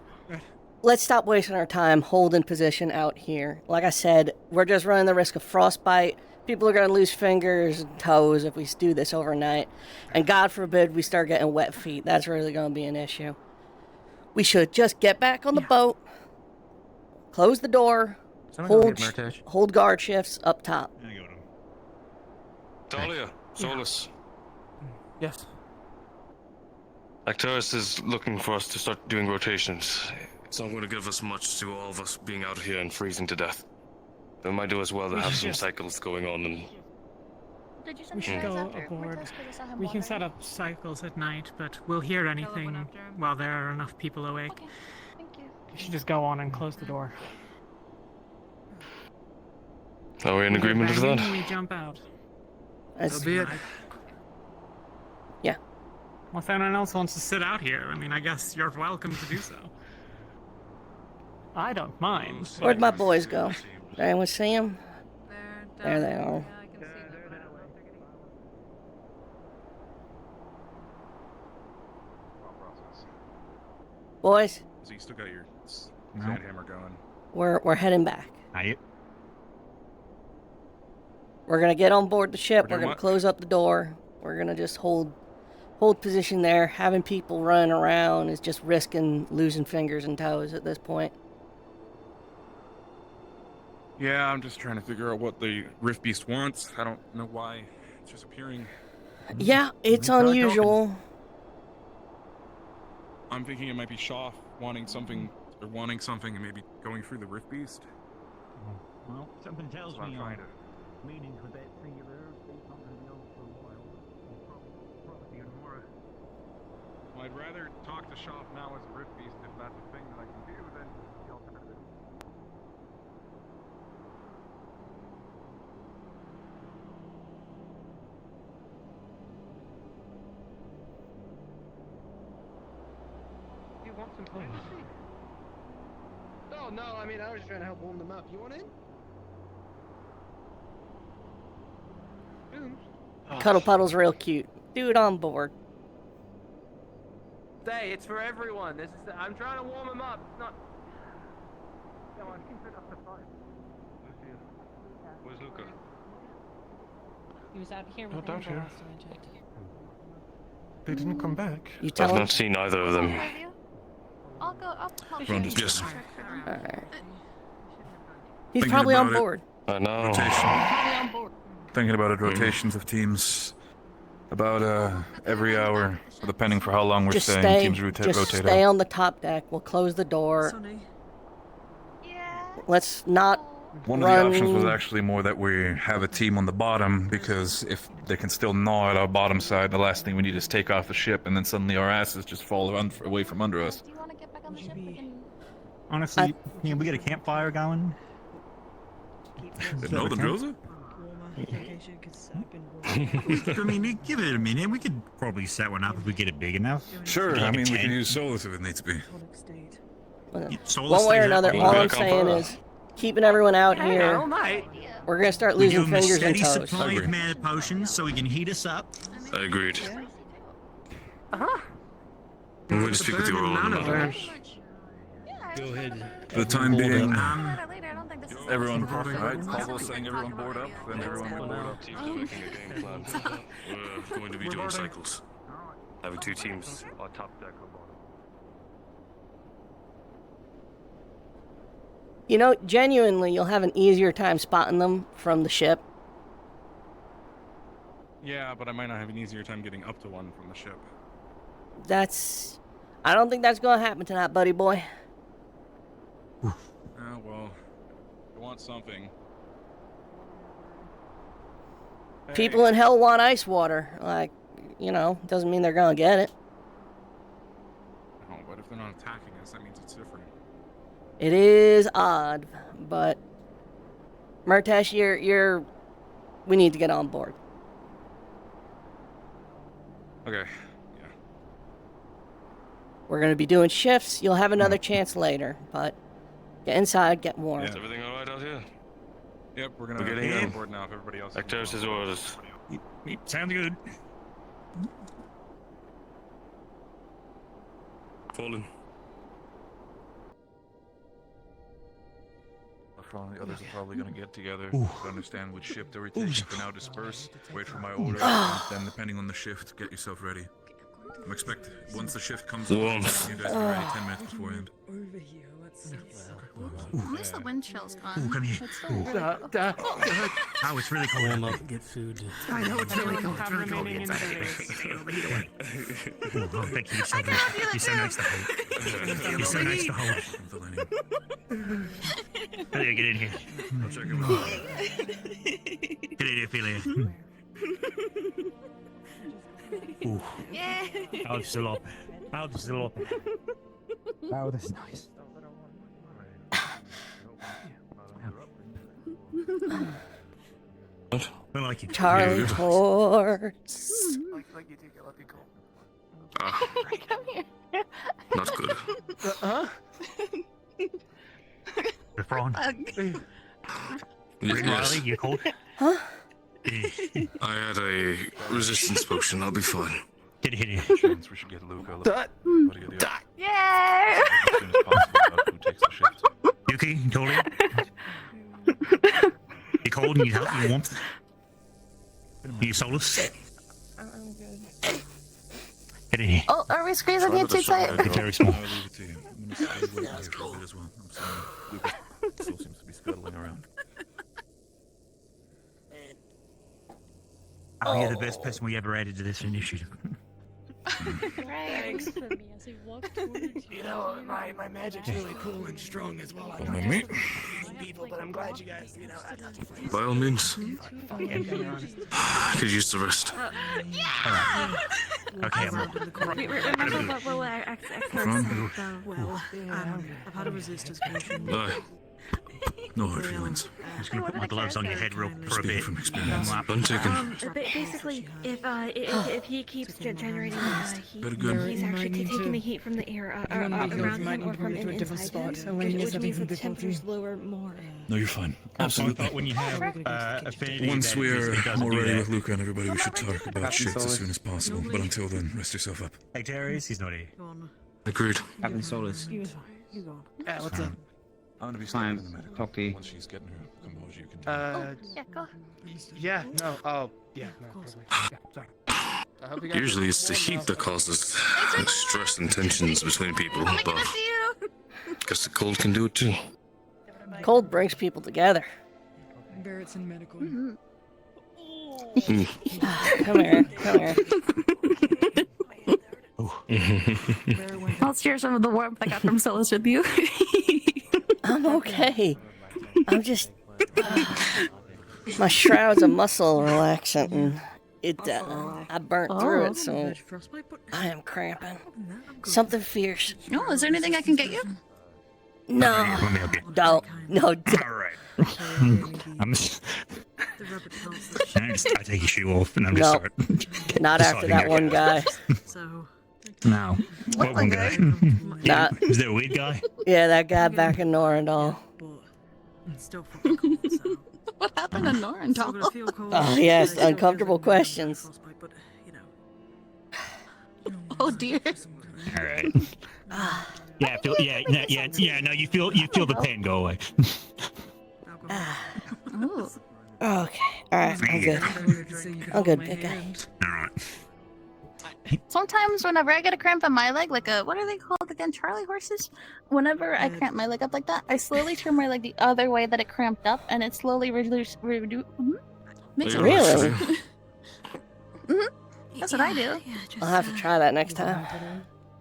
Let's stop wasting our time holding position out here. Like I said, we're just running the risk of frostbite. People are going to lose fingers and toes if we do this overnight. And God forbid we start getting wet feet. That's really going to be an issue. We should just get back on the boat, close the door, hold guard shifts up top. Dahlia, Solus. Yes. Actaris is looking for us to start doing rotations. It's not going to give us much to all of us being out here and freezing to death. It might do as well to have some cycles going on and... We should go aboard. We can set up cycles at night, but we'll hear anything while there are enough people awake. Okay, thank you. We should just go on and close the door. Are we in agreement with that? We jump out. That's So be it. fine. Yeah. Well, if anyone else wants to sit out here, I mean, I guess you're welcome to do so. I don't mind. Where'd my boys go? Did anyone see them? There they are. Boys, So you still got your sandhammer going. we're heading back. Aye. We're gonna get on board the ship. We're We're doing gonna what? close up the door. We're gonna just hold position there. Having people running around is just risking losing fingers and toes at this point. Yeah, I'm just trying to figure out what the Rift Beast wants. I don't know why it's just appearing. Yeah, it's unusual. I'm thinking it might be Shoff wanting something, and maybe going through the Rift Beast. Well, something tells me trying to. Meetings with that singular, they've not going to be on for a while. Probably even more. Well, I'd rather talk to Shoff now as a Rift Beast if that's a thing that I can do than the alternative. You want some privacy? Oh no, I mean I was just trying to help warm them up. You want in? Cuddle Puddle's real cute. Dude on board. Stay, it's for everyone. This is I'm trying to warm him up. It's not. No, I can put up the fire. Where's Luca? He was out here with Not out Amber here. last time I checked. They didn't come back. You I've tell him? not seen either of them. I'll go. I'll help Ron, you. yes. Alright. He's Thinking probably on about it. board. I know. Probably on board. Thinking about it, rotations of teams. About every hour, depending for how long we're Just staying. stay. Teams Just rotate stay out. on the top deck. We'll close the door. Yeah. Let's not One of the options was actually more that we have a team on the bottom, because if they can still gnaw at our bottom side, the last thing we need is take off the ship, and then suddenly our asses just fall away from under us. Do you want to get back on the ship? We can... Honestly, can we get a campfire going? No, the drills are? I mean, give it a minute. We could probably set one up if we get it big enough. Sure, I mean, we can use solas if it needs to be. One way or another, all I'm saying is keeping everyone out here. We're gonna start We losing give them a fingers and steady toes. supply of mana potions so he can heat us up. I agreed. Uh-huh. I'm going to speak with you all in a moment. Go ahead. For the time being, everyone, right? Caldwell's saying everyone board up, then everyone will board up. Teams are making a game plan. we're going to be doing cycles. Having 2 teams on top deck or bottom. You know, genuinely, you'll have an easier time spotting them from the ship. Yeah, but I might not have an easier time getting up to one from the ship. I don't think that's gonna happen tonight, buddy boy. Well, I want something. People in hell want ice water. Like, you know, doesn't mean they're gonna get it. Oh, but if they're not attacking us, that means it's different. It is odd, but Murtash, we need to get on board. Okay. We're gonna be doing shifts. You'll have another chance later, but get inside, get warm. Is everything alright out here? Yep, we're gonna getting get on in. board now if everybody else. Actors his orders. Sounds good. Fallen. The others are probably going to get together to understand which shift they were taking. For now, disperse, wait for my order, and then depending on the shift, get yourself ready. I'm expect once the shift comes on, you guys be ready 10 minutes beforehand. Over here, let's see. At least the wind chill's gone. Ooh, come here. Oh, it's really cold. Warm up, get food. I know it's really cold. It's really cold. Oh, thank you. You're so nice to hold. You're so nice to hold. Ophelia, get in here. I'll check him out. Get in here, Ophelia. Ooh. Yeah. I'll still up. Oh, that's nice. What? I like it. Charlie Horse. Like you do, I love you, cool. Come here. Not good. Huh? The prawn. Yes. You cold? Huh? I had a resistance potion. I'll be fine. Get in here. We should get Luca. Yeah. As soon as possible about who takes the shift. Yuki, you cold? You cold? Need help? You want? You soulless? I'm good. Get in here. Oh, are we squeezing you too tight? You're very small. I'll leave it to you. I'm going to stay away for a bit as well. I'm sorry. Luca still seems to be scuttling around. Oh, you're the best person we ever added to this initiative. Right. For me as he walked towards you. You know, my magic's really cool and strong as well. I Follow don't me. have people, but I'm glad you guys, you know, By all means. Could use the rest. Okay, Remember what will From? Well, I've had a resistance potion. Aye. No hard feelings. I'm just gonna put my gloves on your head for a Speaking bit. from experience. Done taken. Basically, if he keeps generating heat, Better good. he's actually taking the heat from the air around him or from inside him, which means the temperature's lower more. No, you're fine. I Absolutely. thought when you have affinity, Once that we're it doesn't more do ready that. with Luca and everybody, we should talk about Captain shifts as Solus. soon as possible. But until then, rest yourself up. Hey, Darius, he's not here. Agreed. Captain Solus. Yeah, what's up? I'm going to be Fine. staying in the medical. Talk to you. Once she's getting her composure, you can Yeah, go. Yeah, no, oh, yeah, no, probably. Yeah, sorry. I hope you guys Usually it's the heat that causes stress and tensions between people, but guess the cold can do it too. Cold brings people together. Barrett's in medical. Come here. I'll share some of the warmth I got from Solus with you. I'm okay. I'm just My shroud's a muscle relaxant, and I burnt through it, so I am cramping. Something fierce. Oh, is there anything I can get you? No, Let me help you. no. All right. I take your shoe off and I'm just No, sorry. not Just after sorting that it. one guy. No. What one guy? Not, Is there a weed guy? yeah, that guy back in Norandal. What happened to Norandal? Oh, yes, uncomfortable questions. Oh dear. All right. Yeah, no, you feel the pain go away. Ooh. Okay, alright, I'm good. I'm good, big guy. Alright. Sometimes whenever I get a cramp in my leg, like what are they called again? Charlie horses? Whenever I cramp my leg up like that, I slowly turn my leg the other way that it cramped up, and it slowly makes it Really? That's what I do. I'll have to try that next time.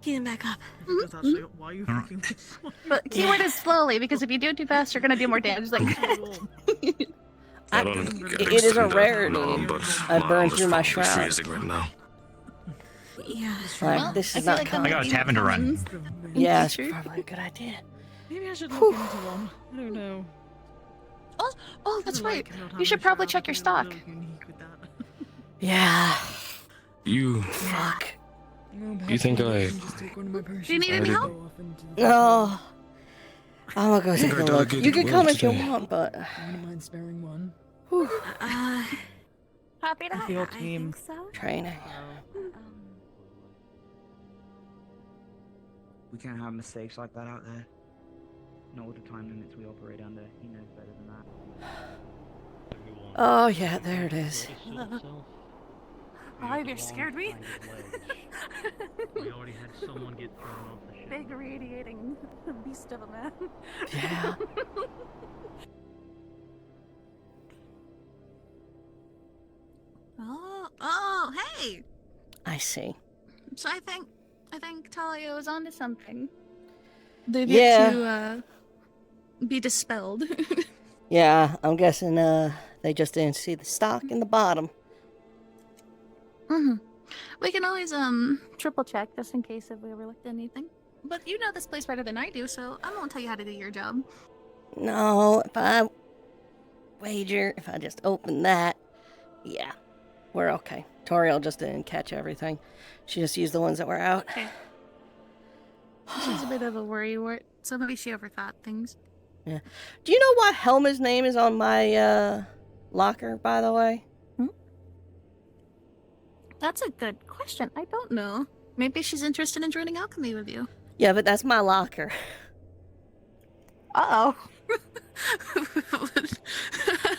Get him back up. But keyword is slowly, because if you do it too fast, you're gonna do more damage. Like it is a rarity. I burned through my shroud. Right now. Yeah. Like, this is not coming. I got a tavern to run. Yeah, it's probably a good idea. Maybe I should look into one. I don't know. Oh, that's right. You should probably check your stock. Yeah. You. Fuck. You think I? Do you need any help? No. I'm gonna go take a look. You can come if you today. want, but. Wouldn't mind sparing one. Happy to Feel team. Training. We can't have mistakes like that out there. Not with the time limits we operate under. He knows better than that. Oh, yeah, there it is. Oh, you scared me. We already had someone get thrown off the ship. Big radiating beast of a man. Yeah. Oh, hey. I see. So I think Talia was onto something. They Yeah. to be dispelled. Yeah, I'm guessing they just didn't see the stock in the bottom. We can always triple check just in case if we overlooked anything. But you know this place better than I do, so I won't tell you how to do your job. No, if I just open that, yeah, we're okay. Toriel just didn't catch everything. She just used the ones that were out. Okay. She's a bit of a worrywart, so maybe she overthought things. Yeah. Do you know why Helma's name is on my locker, by the way? That's a good question. I don't know. Maybe she's interested in joining alchemy with you. Yeah, but that's my locker. Uh-oh.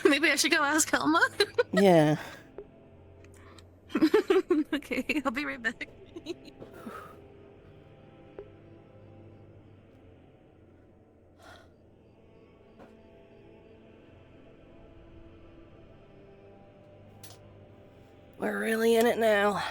Maybe I should go ask Helma. Yeah. Okay, I'll be right back. We're really in it now.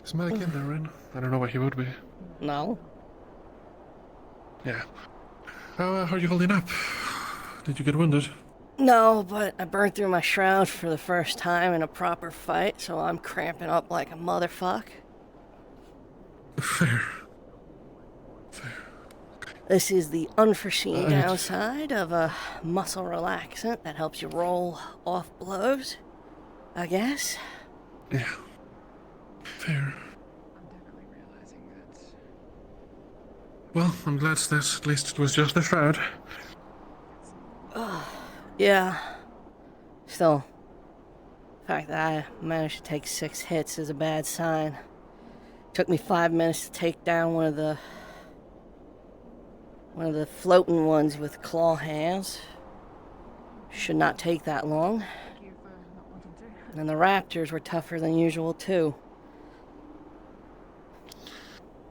Is Malik in there, Ren? I don't know where he would be. No. Yeah. How are you holding up? Did you get wounded? No, but I burned through my shroud for the first time in a proper fight, so I'm cramping up like a motherfuck. Fair. This is the unforeseen downside of a muscle relaxant that helps you roll off blows, I guess. Yeah. Fair. Well, I'm glad that at least it was just a shroud. Yeah. Still, the fact that I managed to take 6 hits is a bad sign. Took me 5 minutes to take down one of the floating ones with claw hands. Should not take that long. And the raptors were tougher than usual too.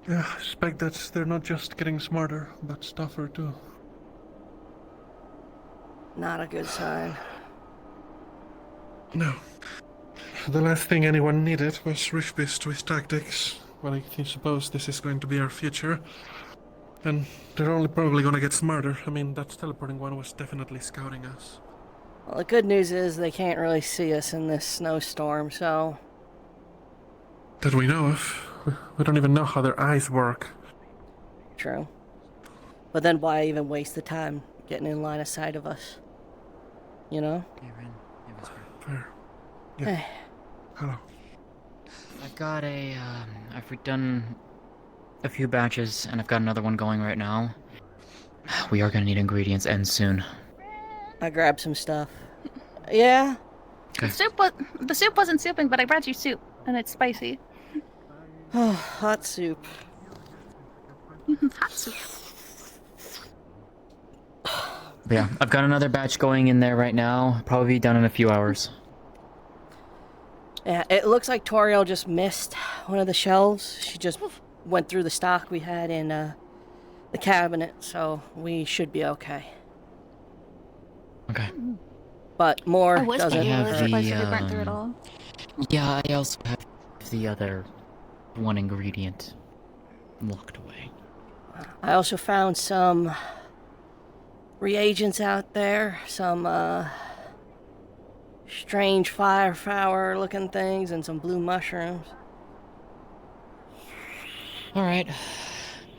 Yeah, I suspect that they're not just getting smarter, but tougher too. Not a good sign. No. The last thing anyone needed was Rishbist with tactics. Well, I suppose this is going to be our future. And they're only probably going to get smarter. I mean, that teleporting one was definitely scouting us. Well, the good news is they can't really see us in this snowstorm, so... That we know of. We don't even know how their eyes work. True. But then why even waste the time getting in line of sight of us? You know? Fair. Yeah. Hey. Hello. I've got I've done a few batches, and I've got another one going right now. We are gonna need ingredients and soon. I grabbed some stuff. Yeah? Okay. The soup wasn't souping, but I brought you soup, and it's spicy. Oh, hot soup. Hot soup. But yeah, I've got another batch going in there right now. Probably be done in a few hours. Yeah, it looks like Toriel just missed one of the shelves. She just went through the stock we had in the cabinet, so we should be okay. Okay. But more I wish doesn't we hurt. burnt through it all. Yeah, I also have the other one ingredient locked away. I also found some reagents out there, some strange fire looking things, and some blue mushrooms. Alright.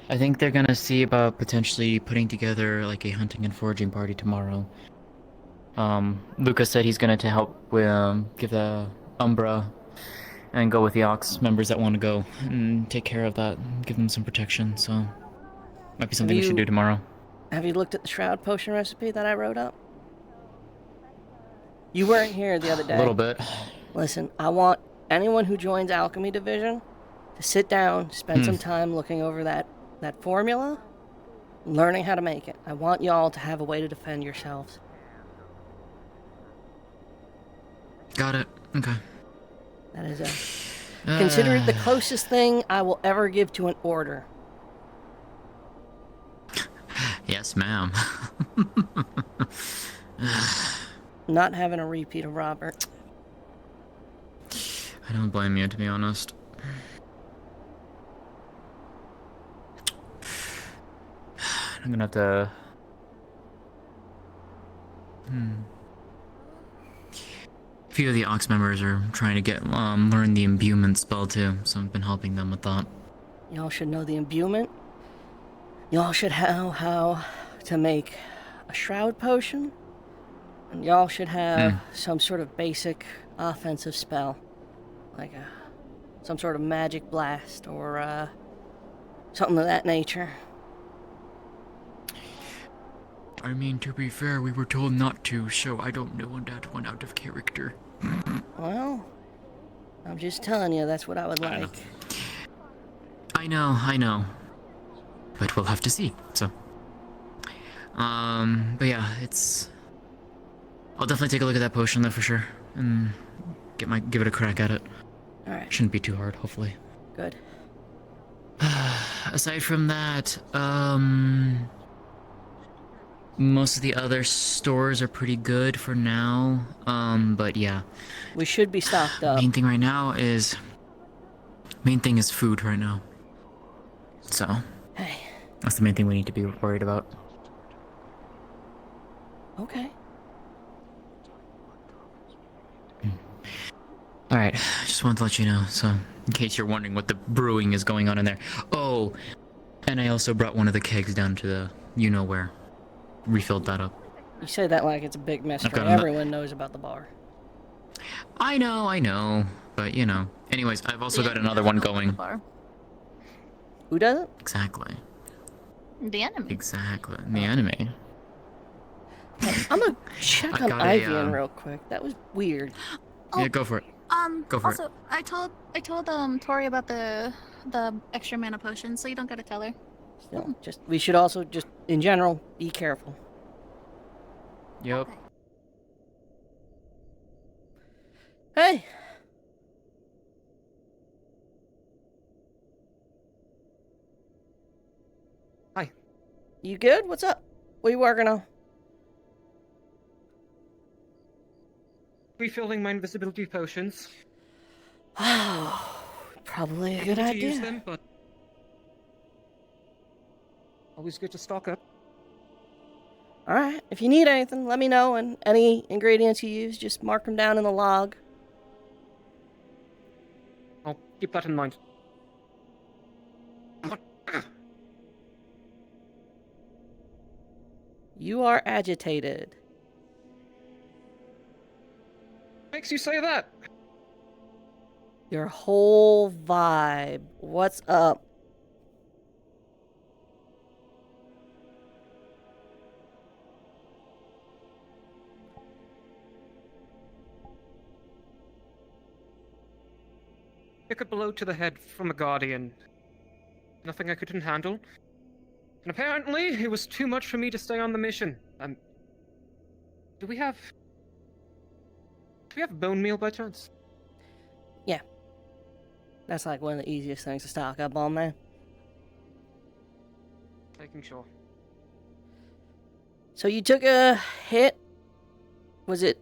I think they're gonna see about potentially putting together like a hunting and foraging party tomorrow. Lucas said he's gonna help with give the Umbra and go with the Ox members that want to go and take care of that, give them some protection, so might be something we should do tomorrow. Have you looked at the shroud potion recipe that I wrote up? You weren't here the other day. A little bit. Listen, I want anyone who joins Alchemy Division to sit down, spend some time looking over that formula, learning how to make it. I want y'all to have a way to defend yourselves. Got it. Okay. That is consider it the closest thing I will ever give to an order. Yes, ma'am. Not having a repeat of Robert. I don't blame you, to be honest. I'm gonna have to... A few of the Ox members are trying to get learn the imbuement spell too, so I've been helping them with that. Y'all should know the imbuement. Y'all should know how to make a shroud potion. And y'all should have some sort of basic offensive spell. Like some sort of magic blast or something of that nature. I mean, to be fair, we were told not to, so I don't know on that one out of character. Well, I'm just telling you, that's what I would like. I know. But we'll have to see, so. But yeah, it's... I'll definitely take a look at that potion though, for sure. And give it a crack at it. Alright. Shouldn't be too hard, hopefully. Good. Aside from that, most of the other stores are pretty good for now, but yeah. We should be stocked up. Main thing right now is... Main thing is food right now. So, that's the main thing we need to be worried about. Okay. Alright, just wanted to let you know, so in case you're wondering what the brewing is going on in there. Oh, and I also brought one of the kegs down to the you-know-where. Refilled that up. You say that like it's a big mystery. got Everyone knows about the bar. I know, but you know. Anyways, I've also got another one going. Who doesn't? Exactly. The enemy. Exactly. The enemy. I'm gonna check I on got a, Ivian real quick. That was weird. Yeah, go for it. Go for Also, I told Tori about the extra mana potion, so you don't gotta tell her. Still, we should also just in general be careful. Yep. Hey. Hi. You good? What's up? What are you working on? Refilling my invisibility potions. Probably a Able good to idea. use them, but always good to stock up. Alright, if you need anything, let me know, and any ingredients you use, just mark them down in the log. I'll keep that in mind. You are agitated. Makes you say that? Your whole vibe. What's up? Took a blow to the head from a guardian. Nothing I couldn't handle. And apparently, it was too much for me to stay on the mission. Do we have bone meal by chance? Yeah. That's like one of the easiest things to stock up on, man. Making sure. So you took a hit. Was it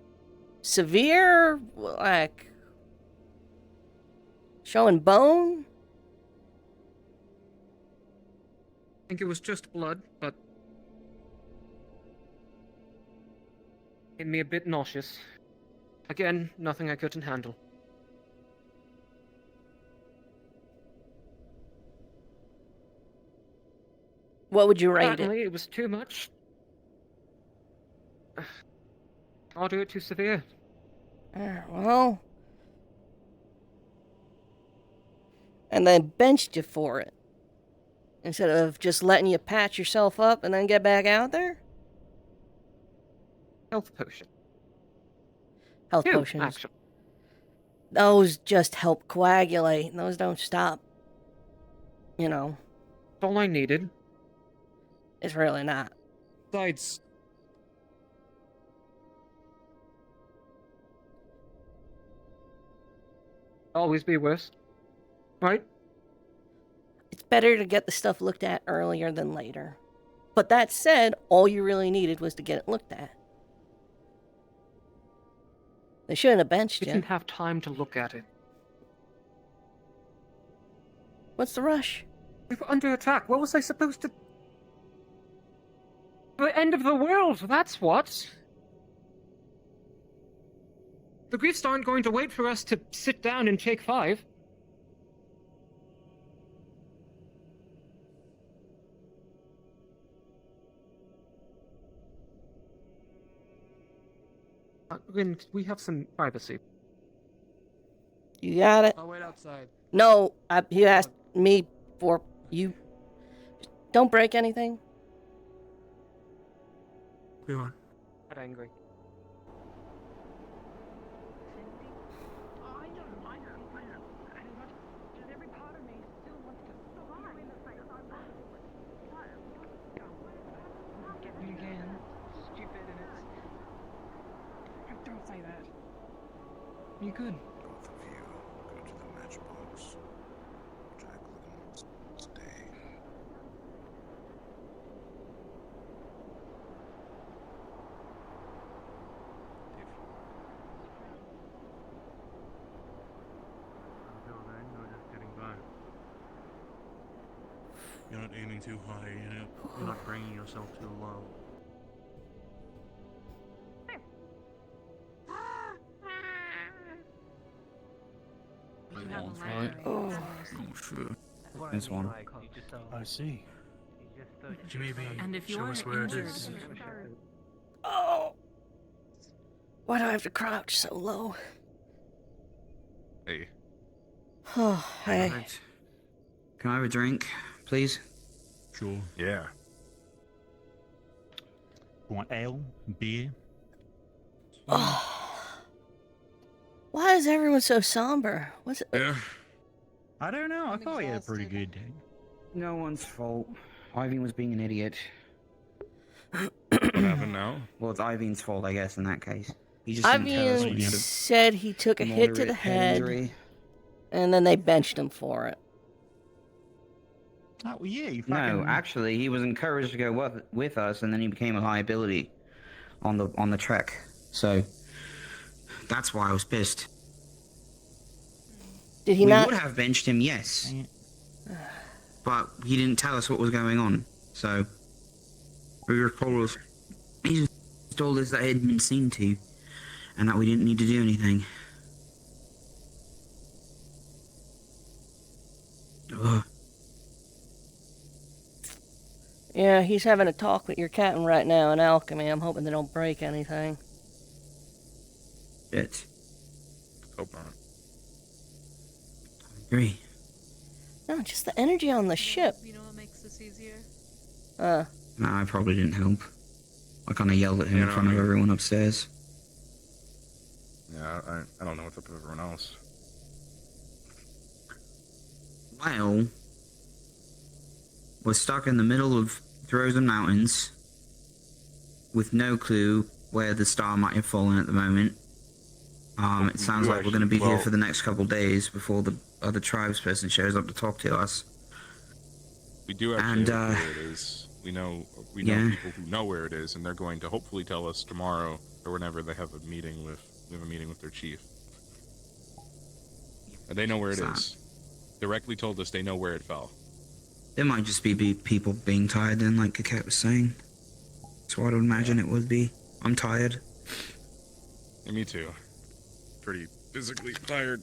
severe? Like showing bone? I think it was just blood, but made me a bit nauseous. Again, nothing I couldn't handle. What would you rate it? Apparently, it was too much. I'll do it too severe. Well. And then benched you for it. Instead of just letting you patch yourself up and then get back out there? Health potion. Health Two, potions. actually. Those just help coagulate. Those don't stop. You know. That's all I needed. It's really not. Besides, always be worse. Right? It's better to get the stuff looked at earlier than later. But that said, all you really needed was to get it looked at. They shouldn't have benched you. Didn't have time to look at it. What's the rush? We were under attack. What was I supposed to... The end of the world, that's what. The Griefs aren't going to wait for us to sit down and take 5. Rin, we have some privacy. You got it? I'll wait outside. No, he asked me for you. Don't break anything. We won. Not angry. Again, stupid, and it's... Don't say that. You good? Both of you go to the matchbox. Jack Liggins, stay. Until then, you're just getting by. You're not aiming too high, you know. You're not bringing yourself too low. You have a Right. library. Oh, It's sure. This one. I see. Could you maybe And if show you're us where it injured, is? Oh! Why do I have to crouch so low? Hey. Oh, hey. Right. Can I have a drink, please? Sure. Yeah. You want ale? Beer? Oh. Why is everyone so somber? What's it? Yeah. I don't know. I thought you had a pretty good day. No one's fault. Ivan was being an idiot. What happened now? Well, it's Ivan's fault, I guess, in that case. He just didn't tell us when Ivan he had a said he took a hit to the moderate head head, injury. and then they benched him for it. Oh, well, yeah, you No, fucking... actually, he was encouraged to go with us, and then he became a liability on the trek. So that's why I was pissed. Did he we not? would have benched him, yes, but he didn't tell us what was going on. So we were told us, he just told us that it had been seen to, and that we didn't need to do anything. Ugh. Yeah, he's having a talk with your captain right now in alchemy. I'm hoping they don't break anything. Shit. Hope not. I agree. No, just the energy on the ship. You know what makes this easier? No, I probably didn't help. I kind of yelled at him You in know, front I of mean- everyone upstairs. Yeah, I don't know what's up with everyone else. Well, we're stuck in the middle of frozen mountains with no clue where the star might have fallen at the moment. It sounds like we're going to be here for the next couple days before the other tribesperson shows up to talk to us. We do actually And, know where it is. We know yeah. people who know where it is, and they're going to hopefully tell us tomorrow or whenever they have a meeting with their chief. And they know where it is. Directly told us they know where it fell. It might just be people being tired then, like Kaket was saying. That's what I would imagine it would be. I'm tired. Yeah, me too. Pretty physically tired.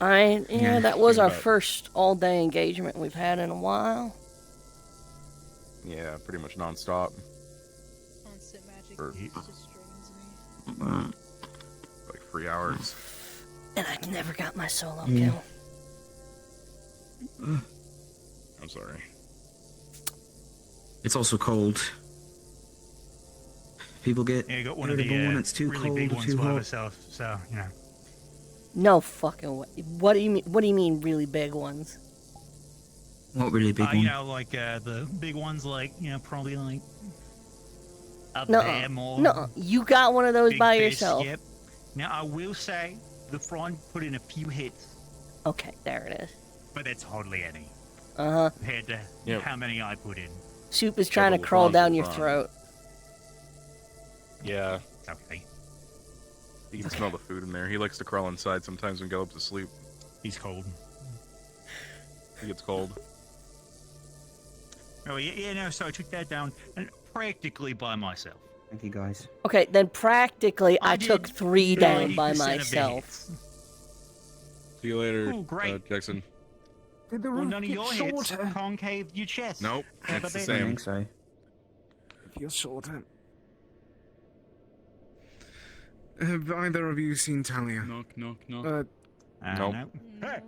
Yeah, that was Thinking our about- first all-day engagement we've had in a while. Yeah, pretty much non-stop. Constant magic For just drains me. like 3 hours. And I never got my solo Yeah. kill. I'm sorry. It's also cold. People get Yeah, you got one of irritable the when it's too really cold big or ones too by hot. herself, so, you know. No fucking way. What do you mean? What do you mean, really big ones? What really big You one? know, like the big ones, like, you know, probably like up No, there more. no, you got one of those big by fish, yourself. Yep. Now I will say the front put in a few hits, Okay, there it is. but that's hardly any Uh huh. compared to Yep. how many I put in. Soup is trying to but crawl LeBron's down your LeBron. throat. Yeah, Okay, you can smell the food in there. He likes to crawl inside sometimes and go up to sleep. he's cold. He gets cold. Oh yeah, no. So I took that down and practically by myself. Thank you, guys. Okay, then practically I did took 3 down by 90% of the myself. hits. See you later, Ooh, great. Jackson. Did the Well, roof none of get your hits shorter? concaved your chest. Nope, Have it's a the bit. I same. think so. It feels shorter. Have either of you seen Talia? Knock, knock, knock. Nope. No.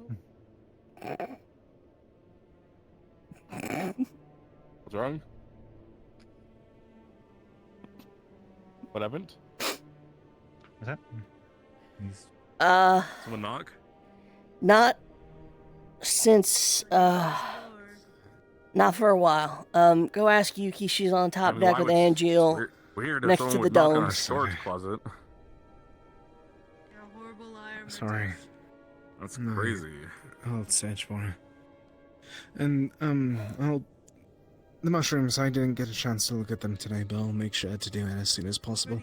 What's wrong? What happened? What's that? He's... Someone knock? Not since, not for a while. Go ask Yuki, she's on top deck with Angeal, Weird next if to someone the would knock on a domes. storage closet. You're a horrible liar. Sorry. That's No. crazy. I'll search for her. And, the mushrooms, I didn't get a chance to look at them today, but I'll make sure to do it as soon as possible.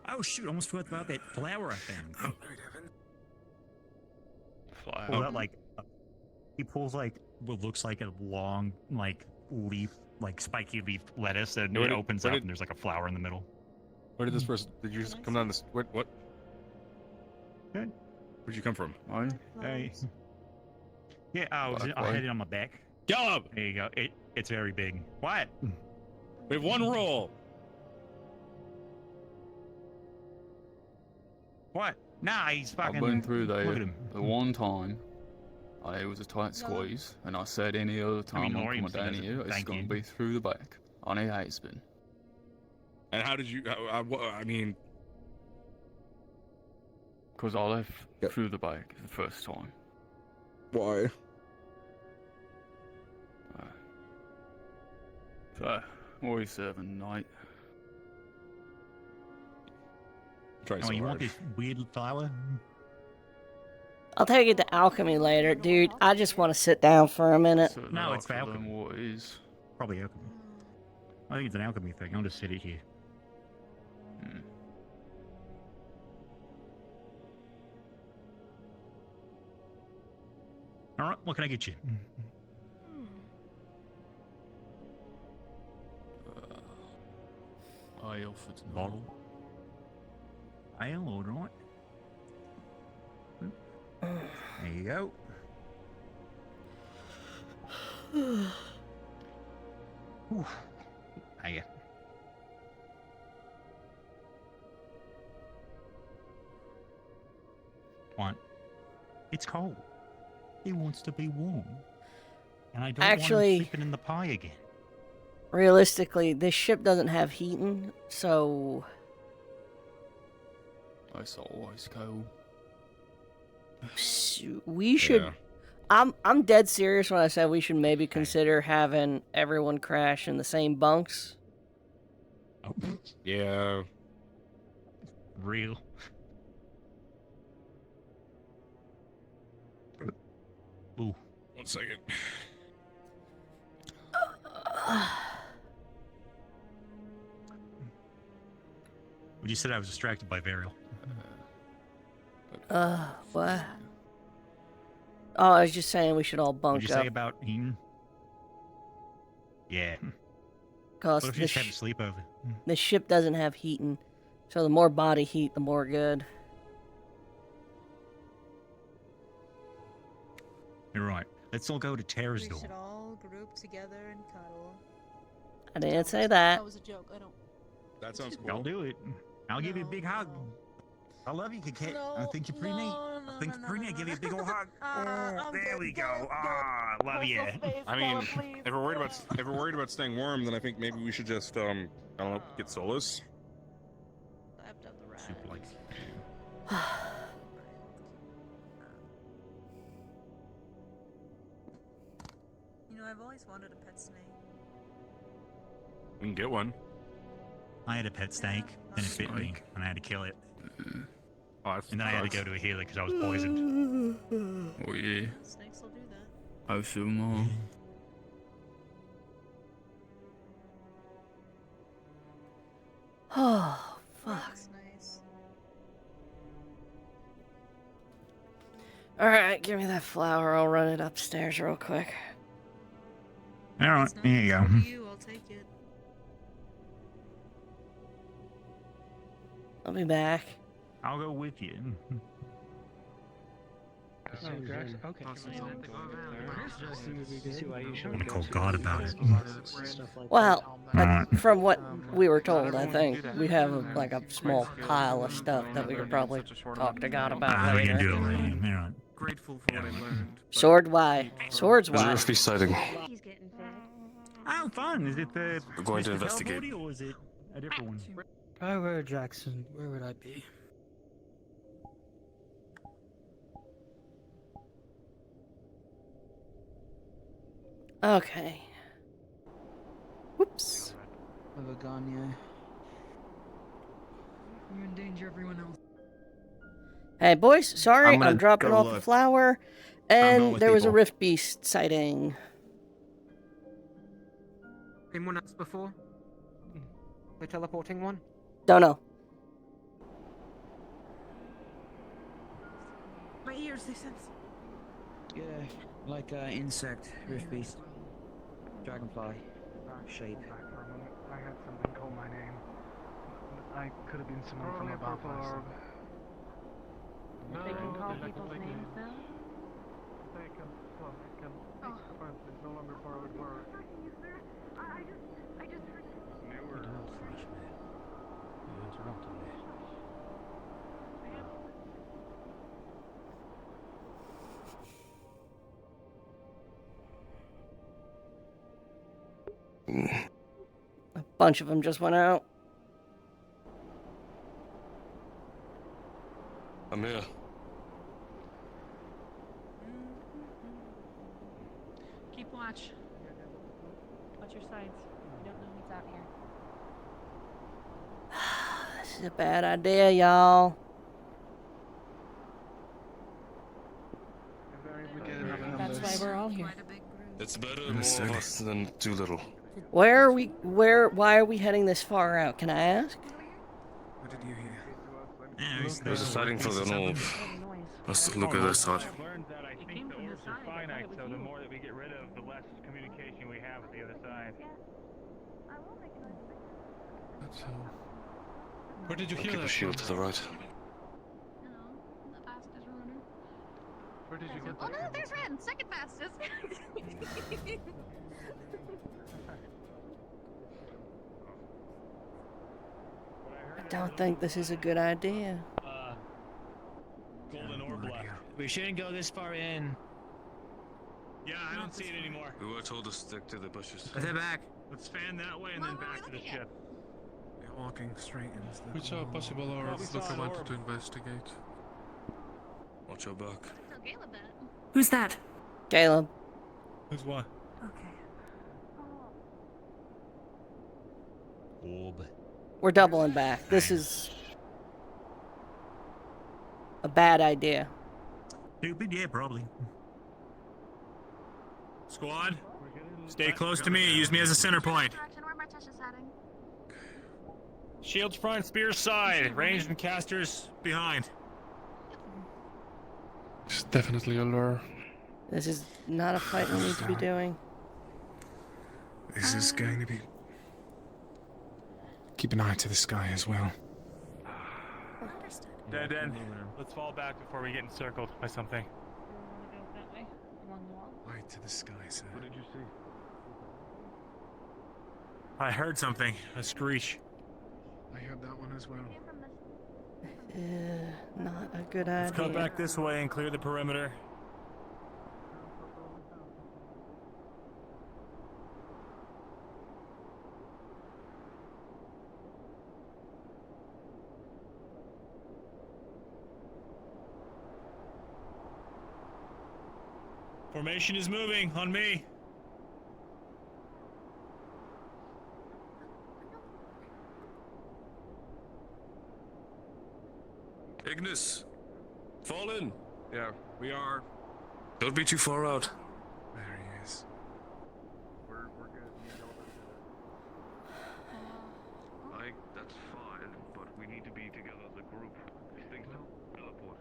Oh shoot! I almost forgot about that flower I found. Oh, great heaven. Pulled out like a He pulls like what looks like a long, like leaf, like spiky leaf lettuce, and Where it did- opens where up, did- and there's like a flower in the middle. Where did this person? Did you just come down this? What? Good. Where'd you come from? Hey. Yeah, I was Black I had boy. it on my back. Caleb! There you go. It's very big. What? We have one rule. What? Nah, he's fucking. I've been through Look there at him. the one time. It was a tight squeeze, and I said any other time I'm coming Williamson down doesn't. here, it's Thank going you. to be through the back. And it has been. And how did you? I mean, Because I left through the back the first time. why? So, what are you serving tonight? Trying Oh, so you want hard. this weird flower? I'll take it to alchemy later, dude. I just want to sit down for a minute. No, it's for alchemy. What is? Probably alchemy. I think it's an alchemy thing. I'll just sit it here. All right, what can I get you? Ale for tonight. Bottle. Ale, all right. There you go. Ooh. Hiya. What? It's cold. He wants to be warm. And I don't want Actually- him sleeping in the pie again. Realistically, this ship doesn't have heating, so It's always cold. we should. Yeah. I'm dead serious when I said we should maybe consider having everyone crash in the same bunks. Yeah. Real. Ooh. 1 second. Well, you said I was distracted by Varial. What? Oh, I was just saying we should all bunk What'd you up. say about eating? Yeah. Cause What if you just have a sleepover? the ship doesn't have heating, so the more body heat, the more good. You're right. Let's all go to Tara's We door. should all group together and cuddle. I didn't say that. That was a joke. I don't. That sounds cool. I'll do it. I'll give you a big hug. I love you, Kit. I think you're pretty neat. I think you're pretty neat. I'll give you a big old hug. There we go. Ah, love you. I mean, if we're worried about staying warm, then I think maybe we should just I don't know, get Solus. Super like. You know, I've always wanted a pet snake. We can get one. I had a pet snake, and it bit me, and I had to kill it. And then I had to go to a healer because I was poisoned. Oh yeah. Snakes will do that. Oh, so more. Oh, fuck. That's nice. Alright, give me that flower. I'll run it upstairs real quick. All right, there you go. For you, I'll take it. I'll be back. I'll go with you. Okay. I'm call God about it. Well, from what we were told, I think we have like a small pile of stuff that we could probably talk to God about We can do later. it later. All right. Grateful for what I learned. Sword why? Swords There's a why? rift sighting. Oh, fun. Is it the We're going to Mr. investigate. Cowboy, or is it a different one? If I were Jackson, where would I be? Okay. Whoops. Never gone yet. You endanger everyone else. Hey boys, sorry, I'm gonna I'm dropping go off look. the flower, going and with there was a people. rift beast sighting. Anyone else before? The teleporting one? Don't know. My ears, they sense. Yeah, like insect, rift beast, dragonfly, shape. Back for a moment. I had something call my name. I could have been someone from above. No, they can call people's names now? They can, well, they can speak, apparently. It's no longer borrowed word. I just heard it. You do not thrash me. You interrupted me. A bunch of them just went out. I'm here. Keep watch. Watch your sides. You don't know what's out here. This is a bad idea, y'all. That's why we're all here. It's better more of us than too little. Why are we heading this far out? Can I ask? What did you hear? There's a sighting for the north. Let's look at this side. I've learned that I think the orbs are finite, so the more that we get rid of, the less communication we have with the other side. That's how. Where did you I'll hear keep that a shield from? to the right. The fastest runner. Where did you get Oh that no, from? there's Ren, second fastest. I don't think this is a good idea. Golden orb left. We shouldn't go this far in. Yeah, I don't see it anymore. We were told to stick to the bushes. Let's head back. Let's fan that way and then back to the ship. We're walking straight into the. We saw a possible orb. Luca wanted to investigate. Watch your back. Who's that? Caleb. Who's what? Orb. We're doubling back. This is a bad idea. Stupid? Yeah, probably. Squad, stay close to me. Use me as a center point. Where Martesh is heading. Shields front, spears side. Ranged and casters behind. It's definitely a lure. This is not a fight we need to be doing. This is going to be. Keep an eye to the sky as well. Den, let's fall back before we get encircled by something. Eye to the sky, sir. What did you see? I heard something. A screech. I heard that one as well. Not a good Let's idea. cut back this way and clear the perimeter. Formation is moving on me. Ignis! Fall in! Yeah, we are. Don't be too far out. There he is. We're good. That's fine, but we need to be together as a group. These things don't teleport.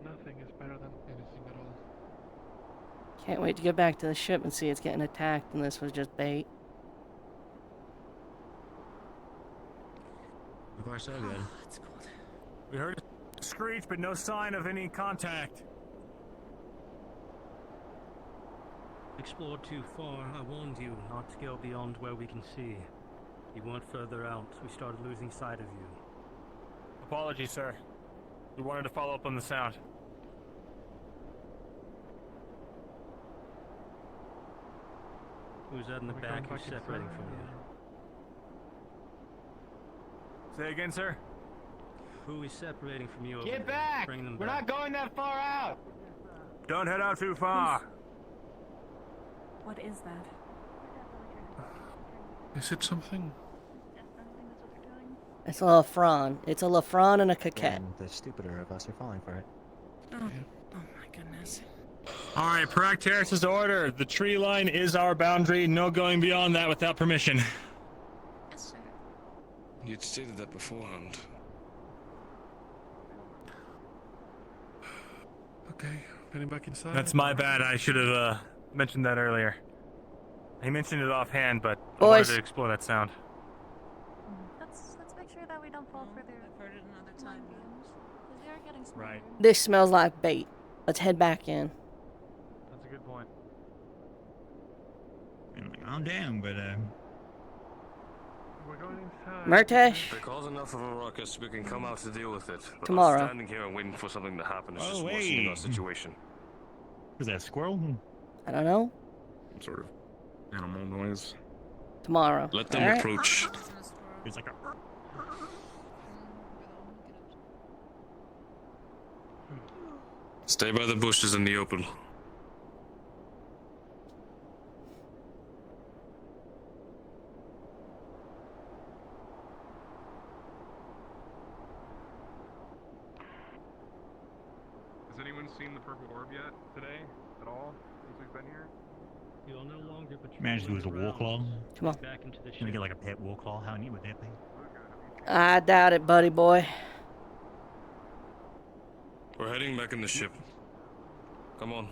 Nothing is better than anything at all. Can't wait to get back to the ship and see it's getting attacked and this was just bait. So far, so good. We heard a screech, but no sign of any contact. Explored too far. I warned you not to go beyond where we can see. You went further out. We started losing sight of you. Apologies, sir. We wanted to follow up on the sound. Who's that in the back who's separating from you? Say again, sir? Who is separating from you over Get there? back! Bring them We're back. not going that far out! Don't head out too far. What is that? Is it something? It's a Lafron. It's a Lafron and a Coquette. And the stupider of us are falling for it. Oh my goodness. All right, Practeris' order. The tree line is our boundary. No going beyond that without permission. Yes, sir. You'd stated that beforehand. Okay, getting back inside. That's my bad. I should have mentioned that earlier. He mentioned it offhand, but I Boys. wanted to explore that sound. Let's make sure that we don't fall for their. I've heard it another time. Because they are getting smarter. Right. This smells like bait. Let's head back in. That's a good point. Calm down, but We're going inside. Murtash, If it cause enough of a ruckus, we can come out to deal with it. But Tomorrow. us standing here and waiting for something to happen is Oh, just worsening hey. our situation. was that a squirrel? I don't know. Some sort of animal noise. Tomorrow. Let them Alright? approach. It's like a. Stay by the bushes in the open. Has anyone seen the purple orb yet today? At all? Since we've been here? You'll no longer Managed to do as a war claw. Come on. back into the Can we ship. get like a pet war claw? How neat would that be? I doubt it, buddy boy. We're heading back in the ship. Come on.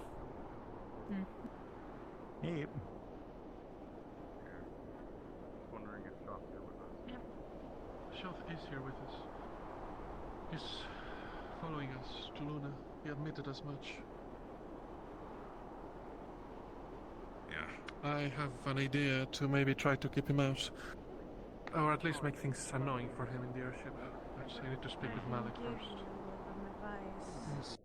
Yep. Wondering if Shop's here with us. Shoth is here with us. He's following us to Luna. He admitted as much. Yeah. I have an idea to maybe try to keep him out. Or at least make things annoying for him in the airship. I just need to speak with Malik first. Yes.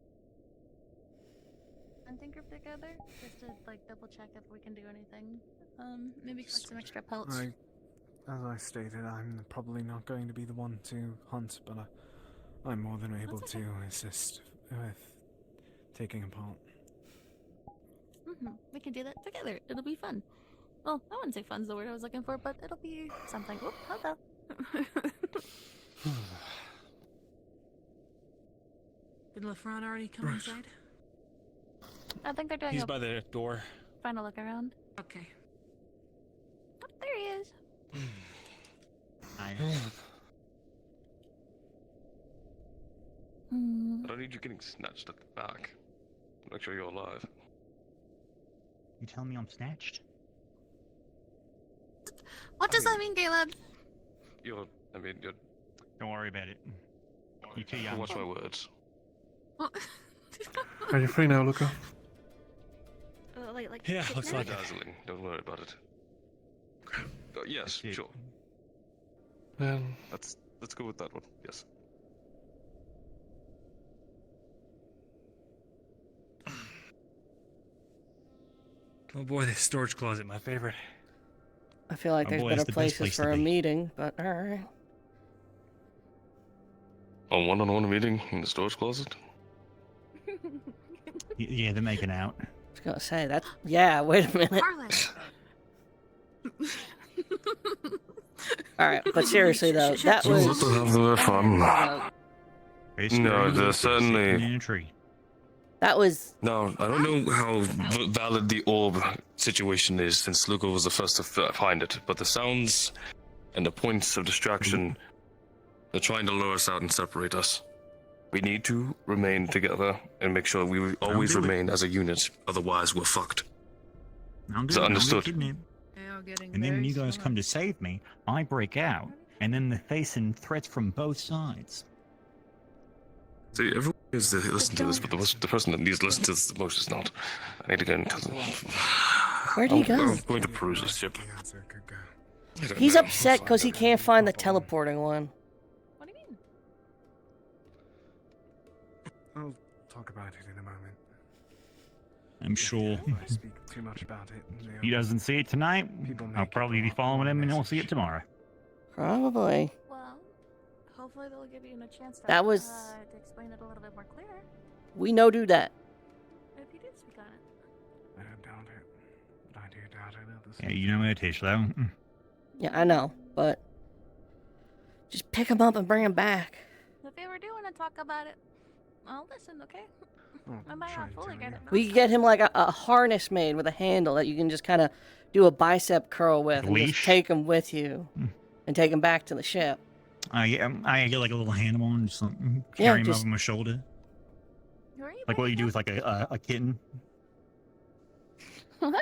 Hunting group together, just to like double check if we can do anything. Maybe collect some extra pelts. As I stated, I'm probably not going to be the one to hunt, but I'm more than able to assist with taking apart. We can do that together. It'll be fun. Well, I wouldn't say fun's the word I was looking for, but it'll be something. Whoop, hold up. Did LaFron already come inside? I think they're doing He's a by the door. final look around. Okay. Oh, there he is. I don't need you getting snatched at the back. Make sure you're alive. You tell me I'm snatched? What does that mean, Caleb? You're. Don't worry about it. You too young. Watch my words. Are you free now, Luca? Like Yeah, looks kidnapped? like dazzling. Don't worry about it. Yes, sure. Let's go with that one. Yes. Oh boy, this storage closet, my favorite. I feel like Oh there's boy, better it's the best places place to for a be. meeting, but alright. A one-on-one meeting in the storage closet? Yeah, they're making out. I was gonna say that. Yeah, wait a minute. Alright, but seriously though, that We'll was. have their fun. No, there's certainly. That was. No, I don't know how valid the orb situation is, since Luca was the first to find it, but the sounds and the points of distraction, they're trying to lure us out and separate us. We need to remain together and make sure we always remain as a unit, otherwise we're fucked. Is that understood? And then when you guys come to save me, I break out, and then they're facing threats from both sides. See, everyone needs to listen to this, but the person that needs to listen to this the most is not. I need to get into the... Where'd he go? I'm going to peruse this ship. He's upset because he can't find the teleporting one. I'll talk about it in a moment. I'm sure. If I speak too much about it, He doesn't see it tonight. I'll probably be following him, and he'll see it tomorrow. Probably. Well, hopefully they'll give you a chance to, That was- to explain it a little bit more clear. We know do that. If you did speak on it. I don't doubt it. I do doubt it at the Yeah, same you know where it is, though. Yeah, I know, but just pick him up and bring him back. If you ever do want to talk about it, I'll listen, okay? I might not fully get it. We could get him like a harness made with a handle that you can just kind of do a bicep curl with and just Leash? take him with you and take him back to the ship. I get like a little handle and just like, Yeah, carry him just- over my shoulder. Where are you Like what you do with like a kitten. What?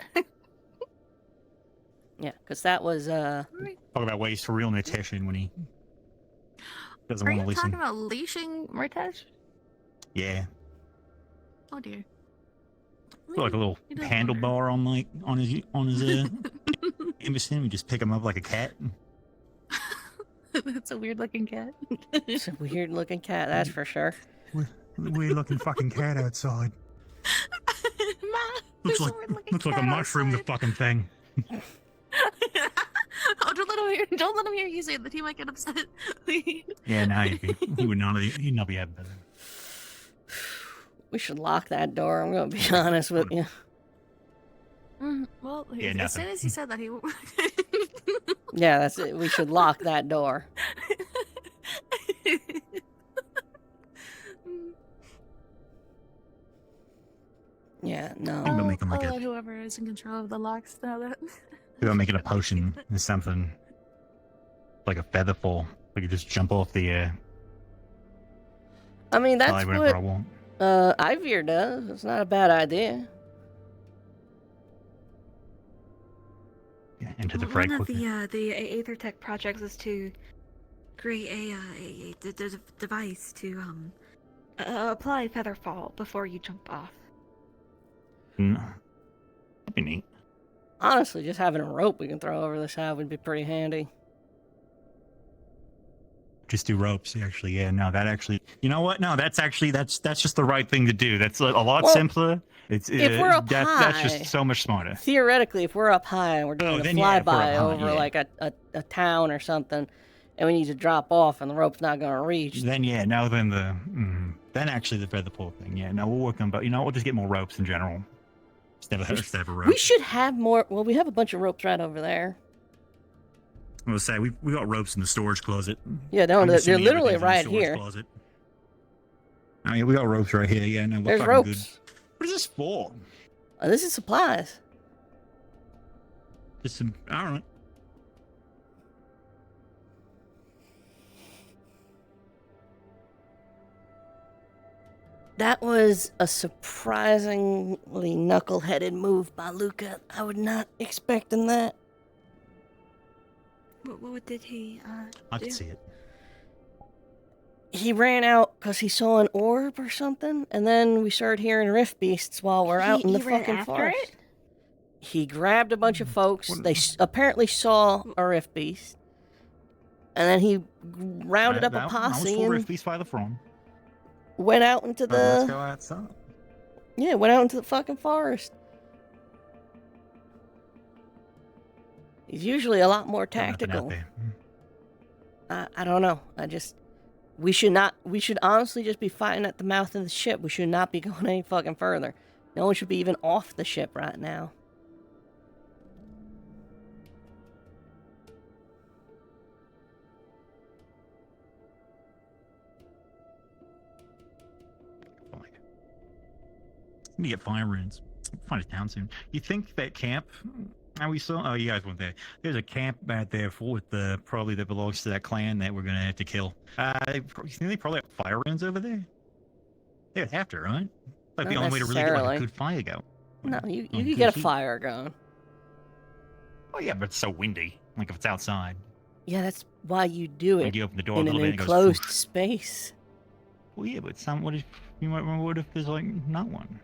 Yeah, because that was Talk about ways to reel Nitesh in when he doesn't Are want you to listen. talking about leashing Murtesh? Yeah. Oh dear. Put like a little He does handlebar on his imbecile. We just pick him up like a cat. That's a weird looking cat. it's a weird looking cat, that's for sure. Weird looking fucking cat outside. Looks like a mushroom. The fucking thing. Oh, don't let him hear you say that. He might get upset. Yeah, no, he would not. He'd not be happy about that. We should lock that door. I'm gonna be honest with you. Well, Yeah, as nothing. soon as he said that, he. Yeah, that's it. We should lock that door. Yeah, no. Think about making like I'll a let whoever is in control of the locks know that. think about making a potion or something. Like a feather fall. We could just jump off the I mean, that's side whenever I what want. Ivir does. It's not a bad idea. Yeah, into the One frag of quicker. the Aethertech projects is to create a device to apply featherfall before you jump off. No. That'd be neat. Honestly, just having a rope we can throw over the side would be pretty handy. Just do ropes, actually. Yeah, no, that actually. You know what? No, that's just the right thing to do. That's a lot Well, simpler. It's if we're up that's just high- so much smarter. Theoretically, if we're up high and we're doing a then yeah, if we're up flyby high, over yeah. like a town or something, and we need to drop off and the rope's not going to reach. Then yeah, no, then then actually the feather fall thing. Yeah, no, we'll work on. But you know, we'll just get more ropes in general. Instead of a rope. We should have more. Well, we have a bunch of ropes right over there. I was say we got ropes in the storage closet. Yeah, no, I'm they're assuming literally everything's in the right storage here. Closet. I mean, we got ropes right here. Yeah, no, we're There's fucking ropes. good. What is this for? This is supplies. Just some. I don't know. That was a surprisingly knuckle-headed move by Luca. I would not expecting that. What did he I do? can see it. He ran out because he saw an orb or something, and then we started hearing rift beasts while we're out in the He ran fucking after forest. it? He grabbed a bunch of folks. They apparently saw a rift beast, and then he rounded up a I was posse full and rift beast by the front. went out into Let's go the outside. went out into the fucking forest. He's usually a lot more Nothing out tactical. there. I don't know. We should honestly just be fighting at the mouth of the ship. We should not be going any fucking further. No one should be even off the ship right now. Need to get fire runes. Find a town soon. You think that camp? How we saw? Oh, you guys weren't there. There's a camp out there full with probably that belongs to that clan that we're gonna have to kill. You think they probably have fire runes over there? They would have to, right? Like Not the only way to really get like necessarily. a good fire go. No, you Oh, could good get a heat. fire going. Oh yeah, but it's so windy. Like if it's outside. Yeah, that's why you do Like it you open the door a in an little bit, it goes enclosed poof. space. Well, yeah, but what if you might remember what if there's like not one?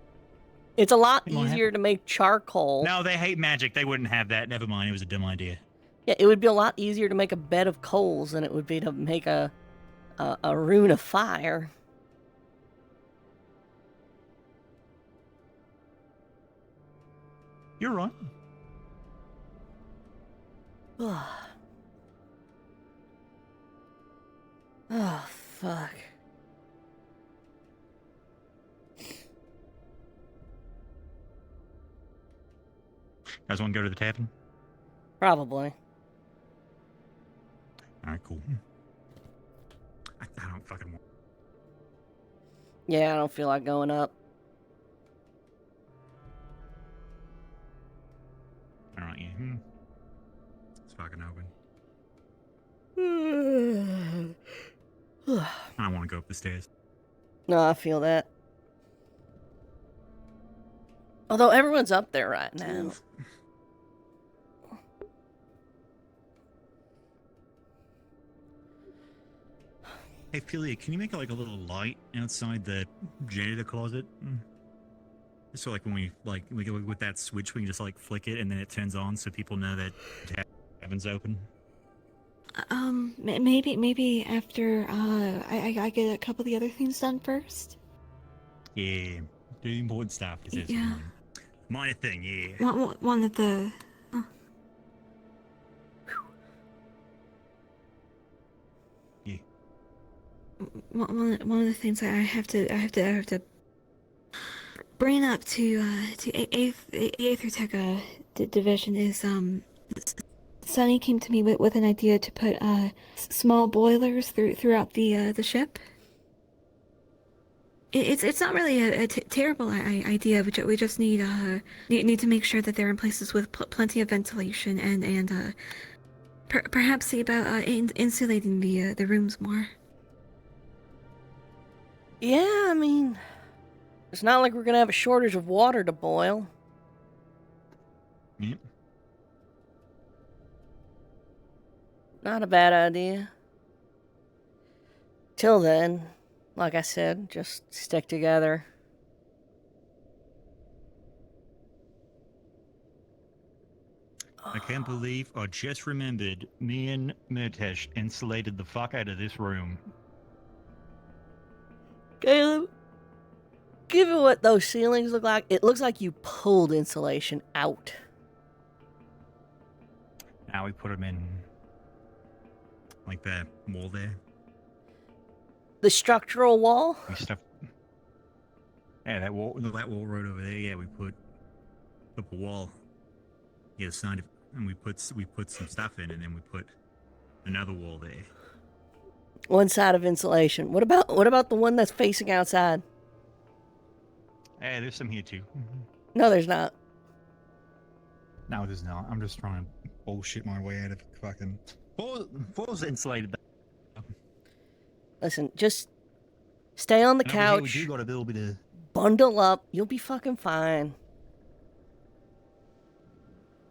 It's a lot It might easier to make charcoal. No, they hate magic. They wouldn't have that. Never mind. It was a dumb idea. Yeah, it would be a lot easier to make a bed of coals than it would be to make a rune of fire. You're right. Oh, fuck. Guys want to go to the tavern? Probably. All right, cool. I don't fucking want. Yeah, I don't feel like going up. All right, yeah. It's fucking open. I don't want to go up the stairs. No, I feel that. Although everyone's up there right now. Hey, Philia, can you make like a little light outside the janitor closet? Just so like when we go with that switch, we can just like flick it and then it turns on so people know that the cabin's open. Maybe after I get a couple of the other things done first. Yeah, do the important stuff. It's Yeah. minor thing, yeah. One of the. Yeah. One of the things I have to bring up to Aether division is Sonny came to me with an idea to put small boilers throughout the ship. It's not really a terrible idea. We just need to make sure that they're in places with plenty of ventilation and perhaps see about insulating the rooms more. Yeah, I mean, it's not like we're gonna have a shortage of water to boil. Yep. Not a bad idea. Till then, like I said, just stick together. I can't believe I just remembered me and Murtesh insulated the fuck out of this room. Caleb, given what those ceilings look like, it looks like you pulled insulation out. Now we put them in like that wall there. The structural wall? We stuff. Yeah, that wall right over there. Yeah, we put up a wall. Yeah, side of, and we put some stuff in, and then we put another wall there. One side of insulation. What about the one that's facing outside? Hey, there's some here too. No, there's not. No, there's not. I'm just trying to bullshit my way out of fucking. Four's insulated. Listen, just stay on the And over here couch. we do got a little bit of. Bundle up. You'll be fucking fine.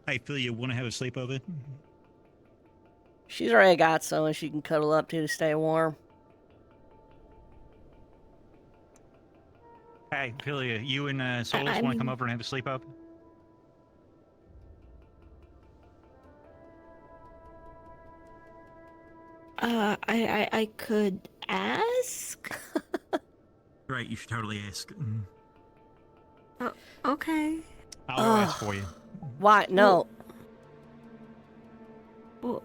Hey, Phil, you want to have a sleepover? She's already got someone she can cuddle up to stay warm. Hey, Phil, you and Solus want to come over and have a sleepover? I could ask. Right, you should totally ask. Oh, okay. I'll ask for you. Why? No. Well,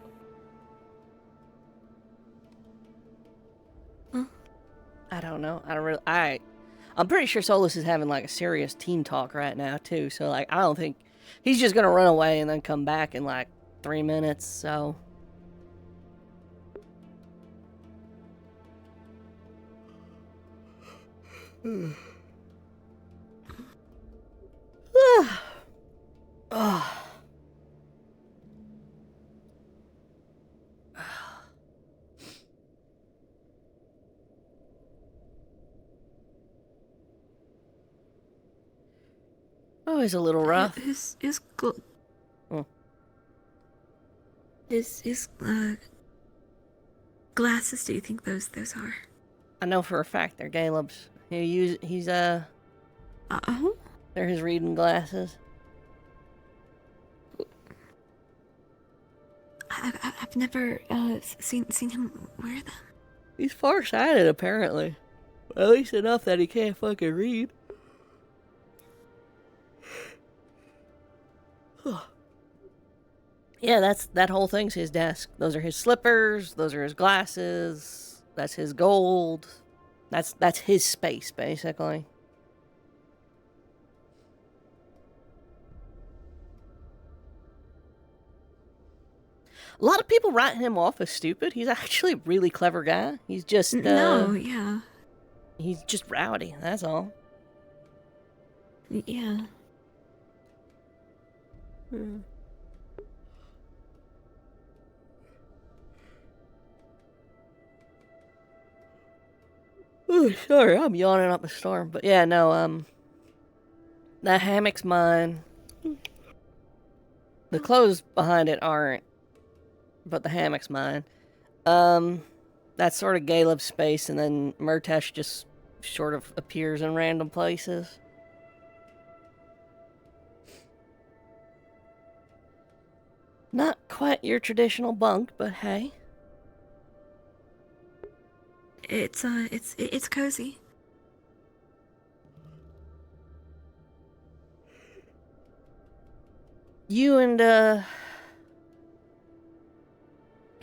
I don't know. I'm pretty sure Solus is having like a serious team talk right now too. So like, I don't think he's just gonna run away and then come back in like 3 minutes. So. Always a little rough. His glasses. Do you think those are? I know for a fact they're Caleb's. He's they're his reading glasses. I've never seen him wear them. He's farsighted apparently. At least enough that he can't fucking read. Yeah, that whole thing's his desk. Those are his slippers, those are his glasses, that's his gold. That's his space, basically. A lot of people write him off as stupid. He's actually a really clever guy. He's just no, yeah. He's just rowdy, that's all. Yeah. Oh, sorry, I'm yawning up a storm. But yeah, no, That hammock's mine. The clothes behind it aren't, but the hammock's mine. That's sort of Caleb's space, and then Murtash just sort of appears in random places. Not quite your traditional bunk, but hey. It's cozy. You and,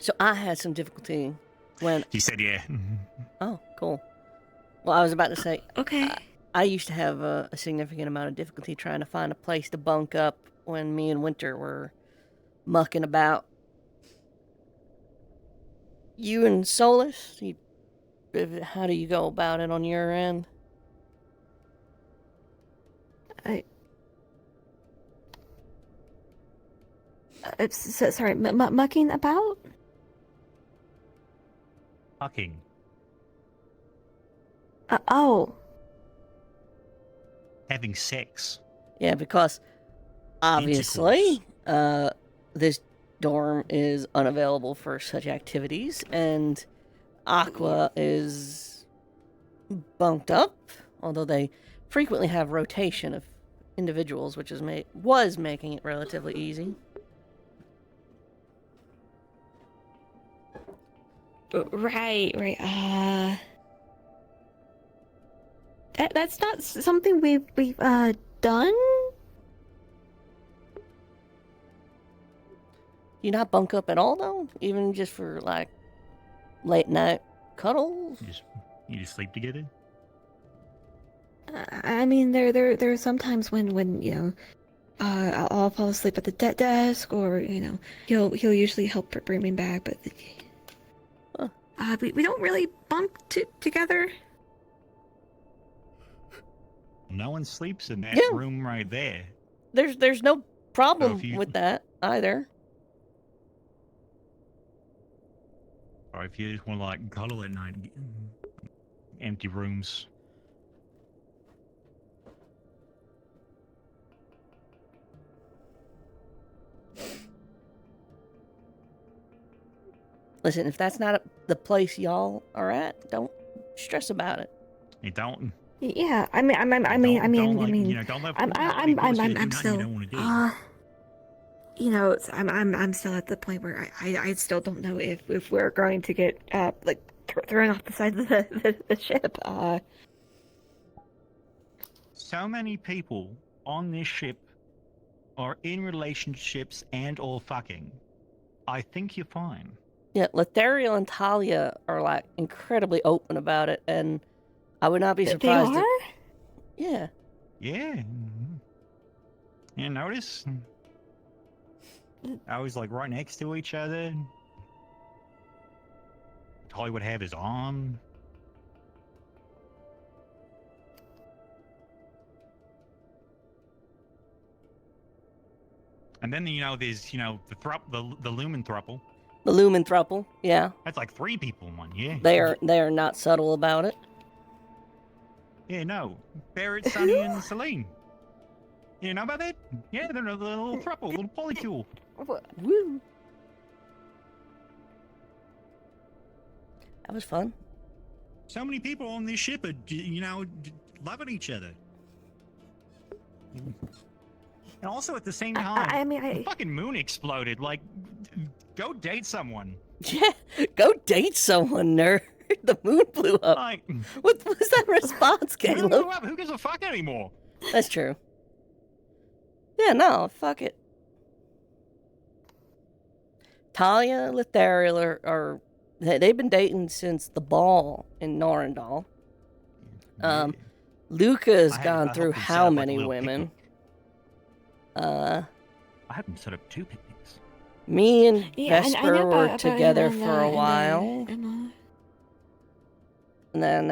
So I had some difficulty when... He said yeah. Oh, cool. Well, I was about to say... Okay. I used to have a significant amount of difficulty trying to find a place to bunk up when me and Winter were mucking about. You and Solus, how do you go about it on your end? Sorry, mucking about? Fucking. Oh. Having sex. Yeah, because obviously, this dorm is unavailable for such activities, and Aqua is bunked up, although they frequently have rotation of individuals, which was making it relatively easy. Right. That's not something we've done. You not bunk up at all, though? Even just for, like, late night cuddles? You just sleep together? I mean, there are some times when you know, I'll fall asleep at the desk, or you know, he'll usually help bring me back, but we don't really bunk together. No one sleeps in that room right there. There's no problem with that either. Or if you just want to like cuddle at night, empty rooms. Listen, if that's not the place y'all are at, don't stress about it. You don't. Yeah, I mean, don't let I'm still, you know, I'm still at the point where I still don't know if we're going to get like thrown off the side of the ship. So many people on this ship are in relationships and or fucking. I think you're fine. Yeah, Lethariel and Talia are like incredibly open about it, and I would not be surprised. They are? Yeah. Yeah. You notice? I was like right next to each other. Talia would have his arm. And then there's the Lumen thruple. The Lumen thruple, yeah. That's like 3 people in one, yeah. They are not subtle about it. Yeah, no. Barrett, Sonny, and Celine. You know about that? Yeah, they're a little thruple, little polycule. Woo. That was fun. So many people on this ship are, loving each other. And also at the same time, the fucking moon exploded. Like, go date someone. Yeah, go date someone, nerd. The moon blew up. Like, what was that response, Caleb? Blew up. Who gives a fuck anymore? That's true. Yeah, no, fuck it. Talia and Lethariel they've been dating since the ball in Norendal. Luca's gone through how many women? I had them set up 2 picnics. Me and Vesper were together for a while. And then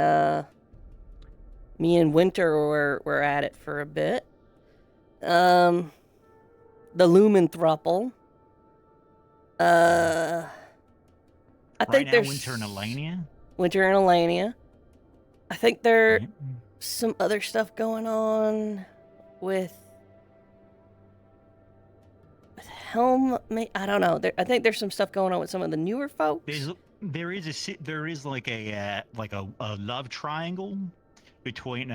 me and Winter were at it for a bit. The Lumen thruple. I think there's Winter and Elenia. Winter and Elenia. I think there's some other stuff going on with Helm? I don't know. I think there's some stuff going on with some of the newer folks. There is like a love triangle between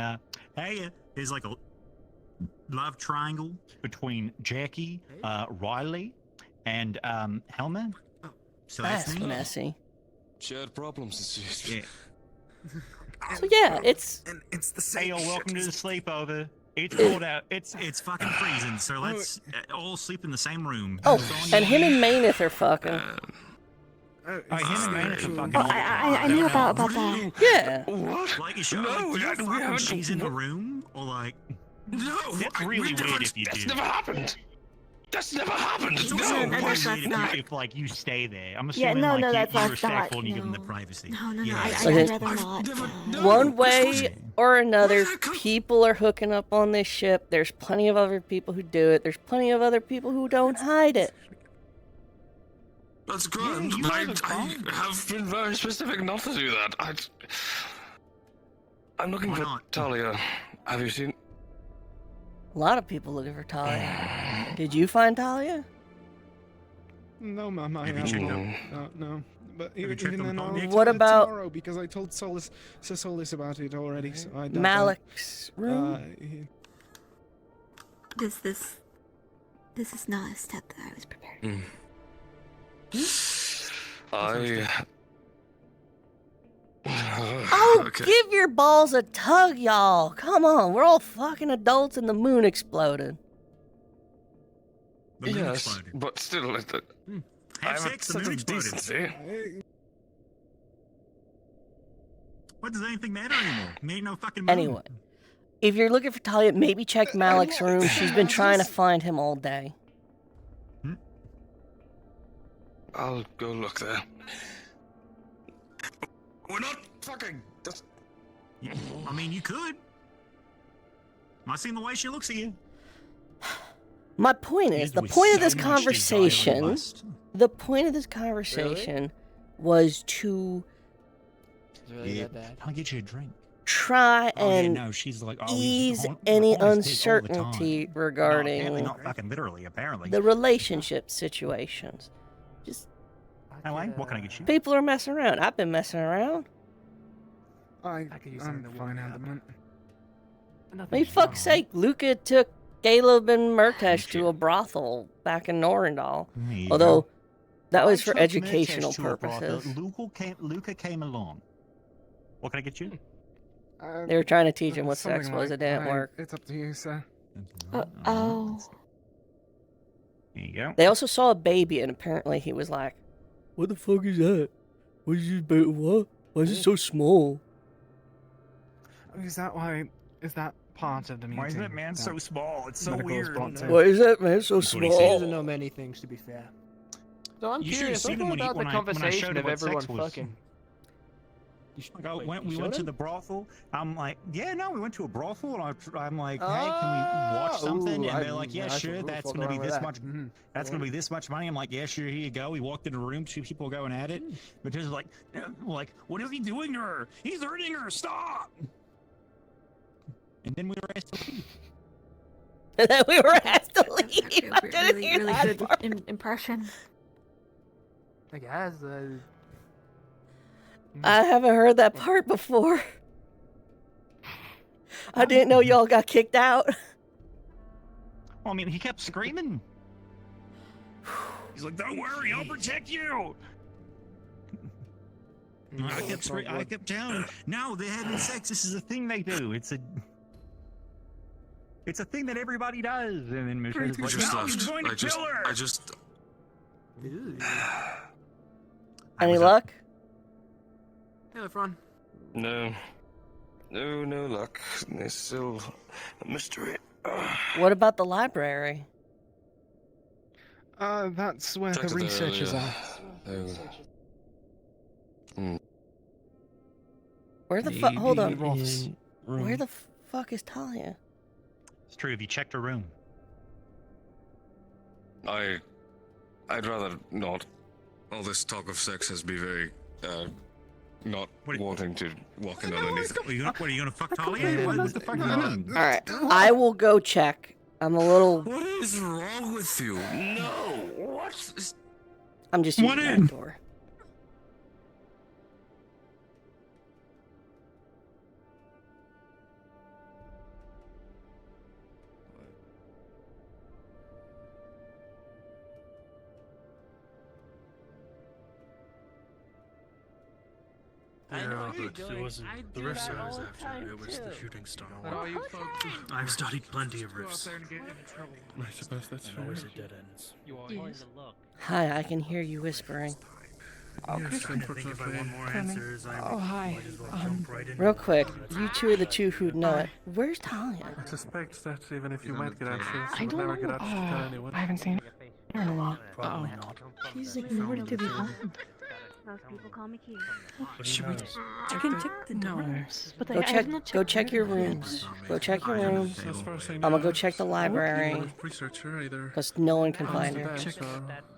there's like a love triangle between Jackie, Riley, and Helma. So That's me. messy. Shared problems. Yeah. So yeah, it's the same. Hey, yo, welcome to the sleepover. It's cold out. It's fucking freezing. So let's all sleep in the same room. Oh, and him and Maneth are fucking. Him and Maneth are fucking. I knew about that. Yeah. What? Like you should. No, like, do you we fuck when haven't- she's in the room, or like. No, that's really weird if you that's do. never happened. That's never happened. It's No, also no, weird that's if, not- if like you stay there. I'm Yeah, assuming no, like no, you're that's not- respectful and you no. give them the privacy. No, Yeah. I'd Okay. rather not. One way or another, people are hooking up on this ship. There's plenty of other people who do it. There's plenty of other people who don't hide it. That's good. I have been very specific not to do that. I'm looking Why for not? Talia. Have you seen? A lot of people looking for Talia. Did you find Talia? No, Mom, I Have you haven't. checked No. But you even checked on then, the I'll phone? tell What it about- tomorrow because I told Sir Solis about it already. So I doubt Malik's room? This is not a step that I was prepared. Oh, Okay. give your balls a tug, y'all. Come on, we're all fucking adults and the moon exploded. The moon Yes, exploded. but still, I Have have sex, the such moon a exploded. decency. What does anything matter anymore? Made no fucking moon. Anyway, if you're looking for Talia, maybe check Malik's room. She's been trying to find him all day. I'll go look there. We're not fucking. I mean, you could. Am I seeing the way she looks at you? My point is, the point of this conversation, was to Yeah, I'll get you a drink. try Oh, yeah, and no, she's like, oh, ease he's any always pissed all the time. uncertainty No, regarding apparently not fucking literally, apparently. the relationship situations. Just Anyway, what can I get you? people are messing around. I've been messing around. I'm fine at the moment. I mean, fuck's sake, Luca took Caleb and Murtesh to a brothel back in Norendal. There you Although go. that was I for took educational Murtesh to a brothel. purposes. Luca came along. What can I get you? They were trying to teach him what Something sex was. like It didn't that. work. It's up to you, sir. Oh. There you go. They also saw a baby, and apparently he was like, "What the fuck is that? What is this baby? What? Why is it so small?" Is that why? Is that part of the meeting? Why is that man so small? It's so medical weird. response? Why is that man so That's what he small? said. He doesn't know many things, to be fair. So I'm You should have curious, seen what him when he- about the when I showed conversation him of what everyone sex was. fucking? Like, Wait, when you we showed went to him? the brothel, I'm like, yeah, no, we went to a brothel, and I'm like, hey, can we watch something? ooh, And they're like, yeah, that's sure, what- that's what's gonna be wrong with this that? much. That's gonna be this much money. I'm like, yeah, sure, here you go. We walked in a room, two people going at it, but just like, what is he doing to her? He's hurting her. Stop! And then we were asked to leave. And then we were asked to leave. I didn't Really, hear really that good part. impression. I guess. I haven't heard that part before. I didn't know y'all got kicked out. Well, I mean, he kept screaming. He's like, don't worry, I'll protect you. I kept telling him, no, they're having sex. This is a thing they do. It's a thing that everybody does. And then Mr. I is like, just no, he's left. going to kill her. I just. Any luck? Hey, Lefron. No. No luck. There's still a mystery. What about the library? That's where Checked the it there researchers earlier. are. Where the fuck? Hold on. in Where the fuck is Talia? It's true. Have you checked her room? I'd rather not. All this talk of sex has been very not wanting to walk in underneath. What are you gonna fuck Talia? What the fuck do you mean? All right, I will go check. I'm a little. What is wrong with you? No. What? I'm just using that door. Yeah, but it wasn't the rift stars after. It was the shooting star. I've studied plenty of rifts. I suppose that's fair. Always at dead ends. Hi, I can hear you whispering. Yes, unfortunately. Oh, hi. Real quick, you two are the two who know it. Where's Talia? I suspect that even if you might get answers, I you would don't never get know. answers to tell anyone. I haven't seen her in a while. Probably not. She's ignored to be found. Most people call me cute. Should we check the doors? But Go check your rooms. Go check your rooms. As far as I I'm know, gonna go check the you library. would research her either. Because no one can find her.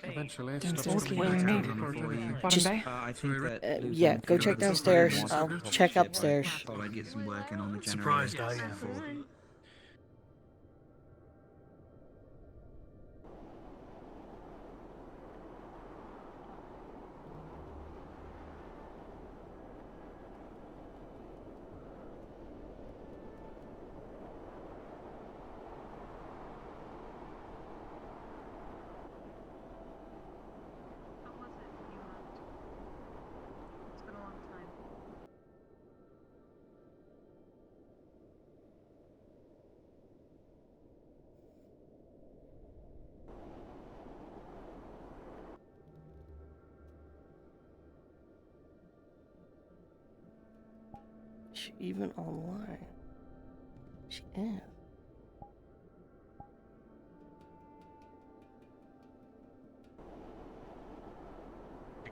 Eventually, Downstairs, what do you mean? Just, I think that yeah, go check downstairs. I'll check upstairs. thought I'd get some work in on the generator. Surprised I am. before. It's been a long time. She even online. She is.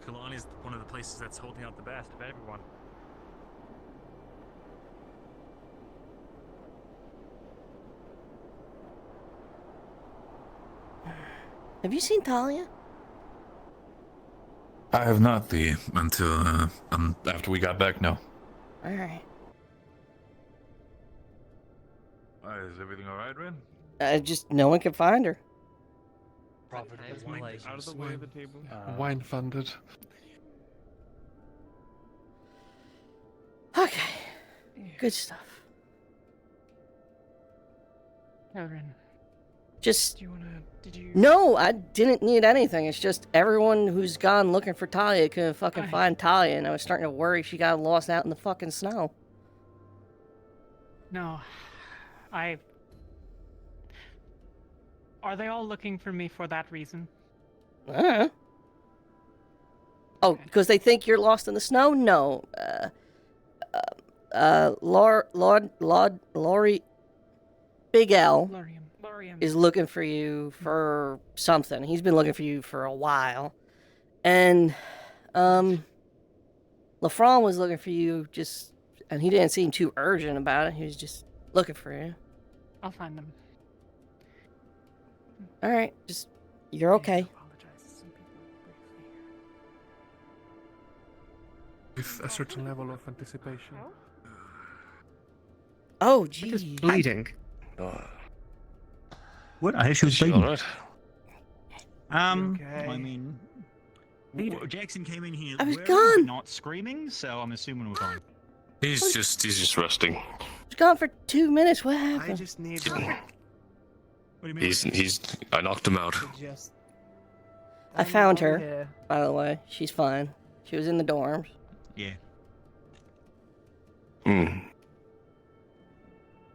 Kalani is one of the places that's holding out the best of everyone. Have you seen Talia? I have not until after we got back. No. All right. Is everything all right, Ren? Just no one can find her. Out of the way of the table. Wine funded. Okay. Good stuff. Karen, Just. did you? No, I didn't need anything. It's just everyone who's gone looking for Talia couldn't fucking find Talia, and I was starting to worry she got lost out in the fucking snow. No, Are they all looking for me for that reason? Oh, because they think you're lost in the snow? No. Laurie, Big L is looking for you for something. He's been looking for you for a while. And, LaFron was looking for you and he didn't seem too urgent about it. He was just looking for you. I'll find them. All right, you're okay. With a certain level of anticipation. Oh, geez. Bleeding. What? I heard she was bleeding. Alright. I mean, Jackson came in here. I was wearing, gone. but not screaming, so I'm assuming we're fine. He's just resting. I was gone for 2 minutes. What happened? I just need What do you mean? He's. I knocked him out. just. I found her, by the way. She's fine. She was in the dorms. Yeah.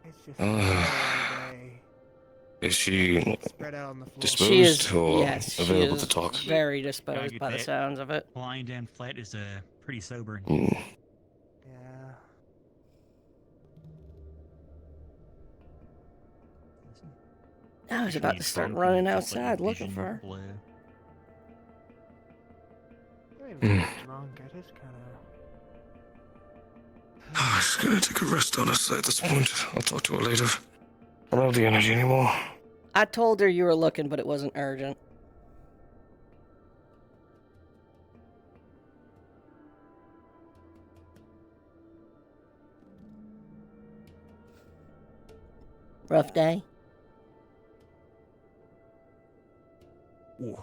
It's just day. Is she Spread out on the floor. disposed She is, or yes, available she is to talk? very disposed by the sounds of it. Lying down flat is pretty sobering. Yeah. I was about to start running outside looking for her. Drunk. I just kind of. I'm just gonna take a rest, honestly, at this point. I'll talk to her later. I don't have the energy anymore. I told her you were looking, but it wasn't urgent. Rough day? Ooh.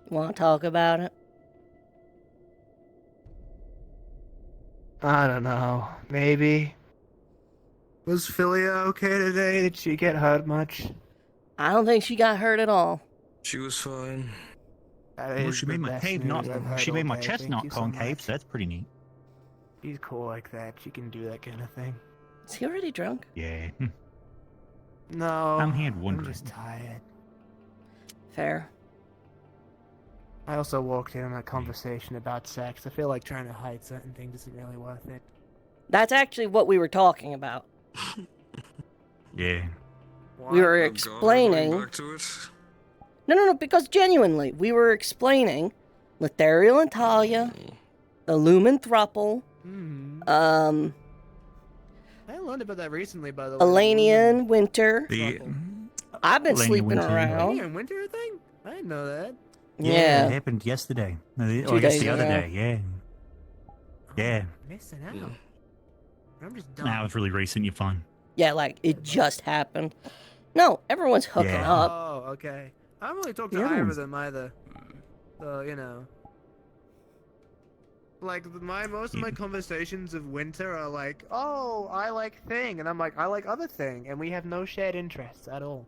Want to talk about it? I don't know. Maybe. Was Philia okay today? Did she get hurt much? I don't think she got hurt at all. She was fine. That Well, is she the made my best cave news not. I've heard She all made my day. chest Thank not you so concave, much. so that's pretty neat. She's cool like that. She can do that kind of thing. Is he already drunk? Yeah. No. I'm here I'm wondering. just tired. Fair. I also walked in on a conversation about sex. I feel like trying to hide certain things isn't really worth it. That's actually what we were talking about. Yeah. We were Oh, God, explaining. going back to it? No, because genuinely, we were explaining Lethariel and Talia, the Lumen Thruple, I learned about that recently, by the way. Elanian Winter. The I've been Elanian sleeping Winter. around. Elanian Winter a thing? I didn't know that. Yeah. It happened yesterday. No, 2 I guess days the other ago. day. Yeah. Yeah. Missing out. I'm just dumb. Now it's really recent. You're fine. Yeah, like it just happened. No, everyone's hooking Yeah. up. Oh, okay. I haven't really talked to Yeah, either of everyone's- them either. So, you know. Like, most of my conversations of Winter are like, oh, I like Thing. And I'm like, I like other Thing. And we have no shared interests at all.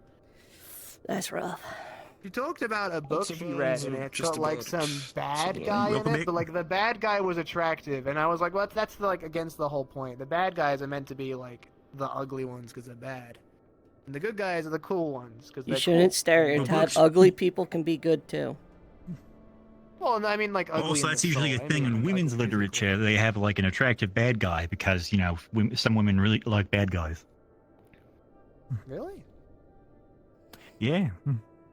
That's rough. She talked about a book What's she about- read, and it's just got like about- some bad about- guy in Welcome it, back. but like the bad guy was attractive, and I was like, well, that's like against the whole point. The bad guys are meant to be like the ugly ones because they're bad, and the good guys are the cool ones because You they're shouldn't cool. stereotype. Ugly people can be good too. Well, no, I mean like ugly. Also, in that's the usually soul. a thing I mean, in like, women's ugly literature. They have like an attractive bad guy because, you know, some women really like bad guys. Really? Yeah.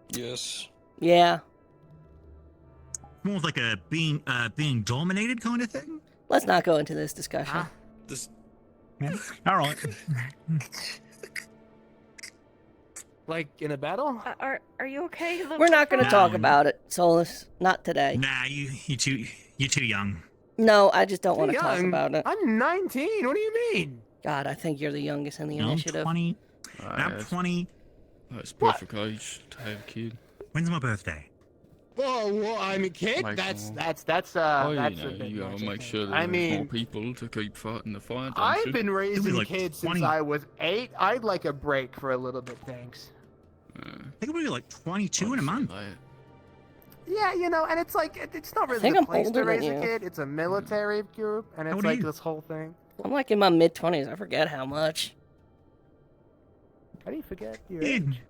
Yes. Yeah. More like a being dominated kind of thing. Let's not go into this discussion. This. Yeah. All right. Like in a battle? Are you okay? little We're not going to friend? talk No. about it, Solus. Not today. Nah, you're too young. No, I just don't want to Too talk young? about it. I'm 19. What do you mean? God, I think you're the youngest in the I'm initiative. 20. I'm 20. That's perfect age to have a kid. When's my birthday? Whoa, I'm a kid. Like, That's oh, that's you a know, bit you gotta much, I make think. sure I there's more mean, people to keep fighting the fight. don't I've you? been raising like kids 20. since I was 8. I'd like a break for a little bit, thanks. I think it'll be like 22 in a month. Yeah, you know, and it's like it's not really think the I'm place older to than raise a you. kid. It's a military group, and How it's old are like you? this whole thing. I'm like in my mid-20s. I forget how much. How do you forget your Yeah. age?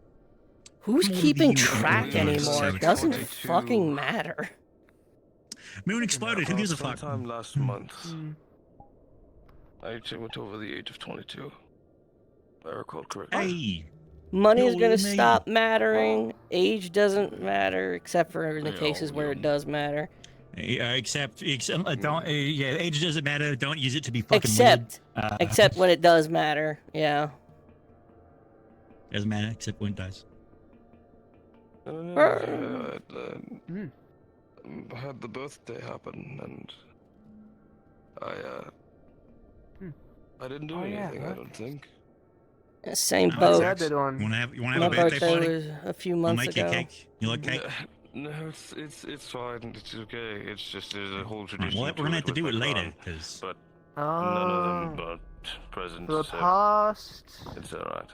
Who's More keeping than you track know, anymore? so It doesn't 22. fucking matter. Moon exploded. Who gives a fuck? Sometime last month, I actually went over the age of 22. If I recall correctly. Hey. Money's You're gonna with me. stop mattering. Age doesn't matter, except for in the Yeah, cases where it does matter. Except don't. Yeah, age doesn't matter. Don't use it to be fucking Except, weird. except when it does matter. Yeah. Doesn't matter except when it does. I had the birthday happen, and I didn't do Oh, yeah, anything. I right. don't think. Same Oh, boat. Said it on. You wanna have My a birthday birthday party? was a few I'll months make you ago. cake. You like cake? No, it's fine. It's okay. It's just there's a whole Alright, tradition. well, we're gonna have to with do my it later, clan, because but none of them Oh, got presents. the so past it's alright.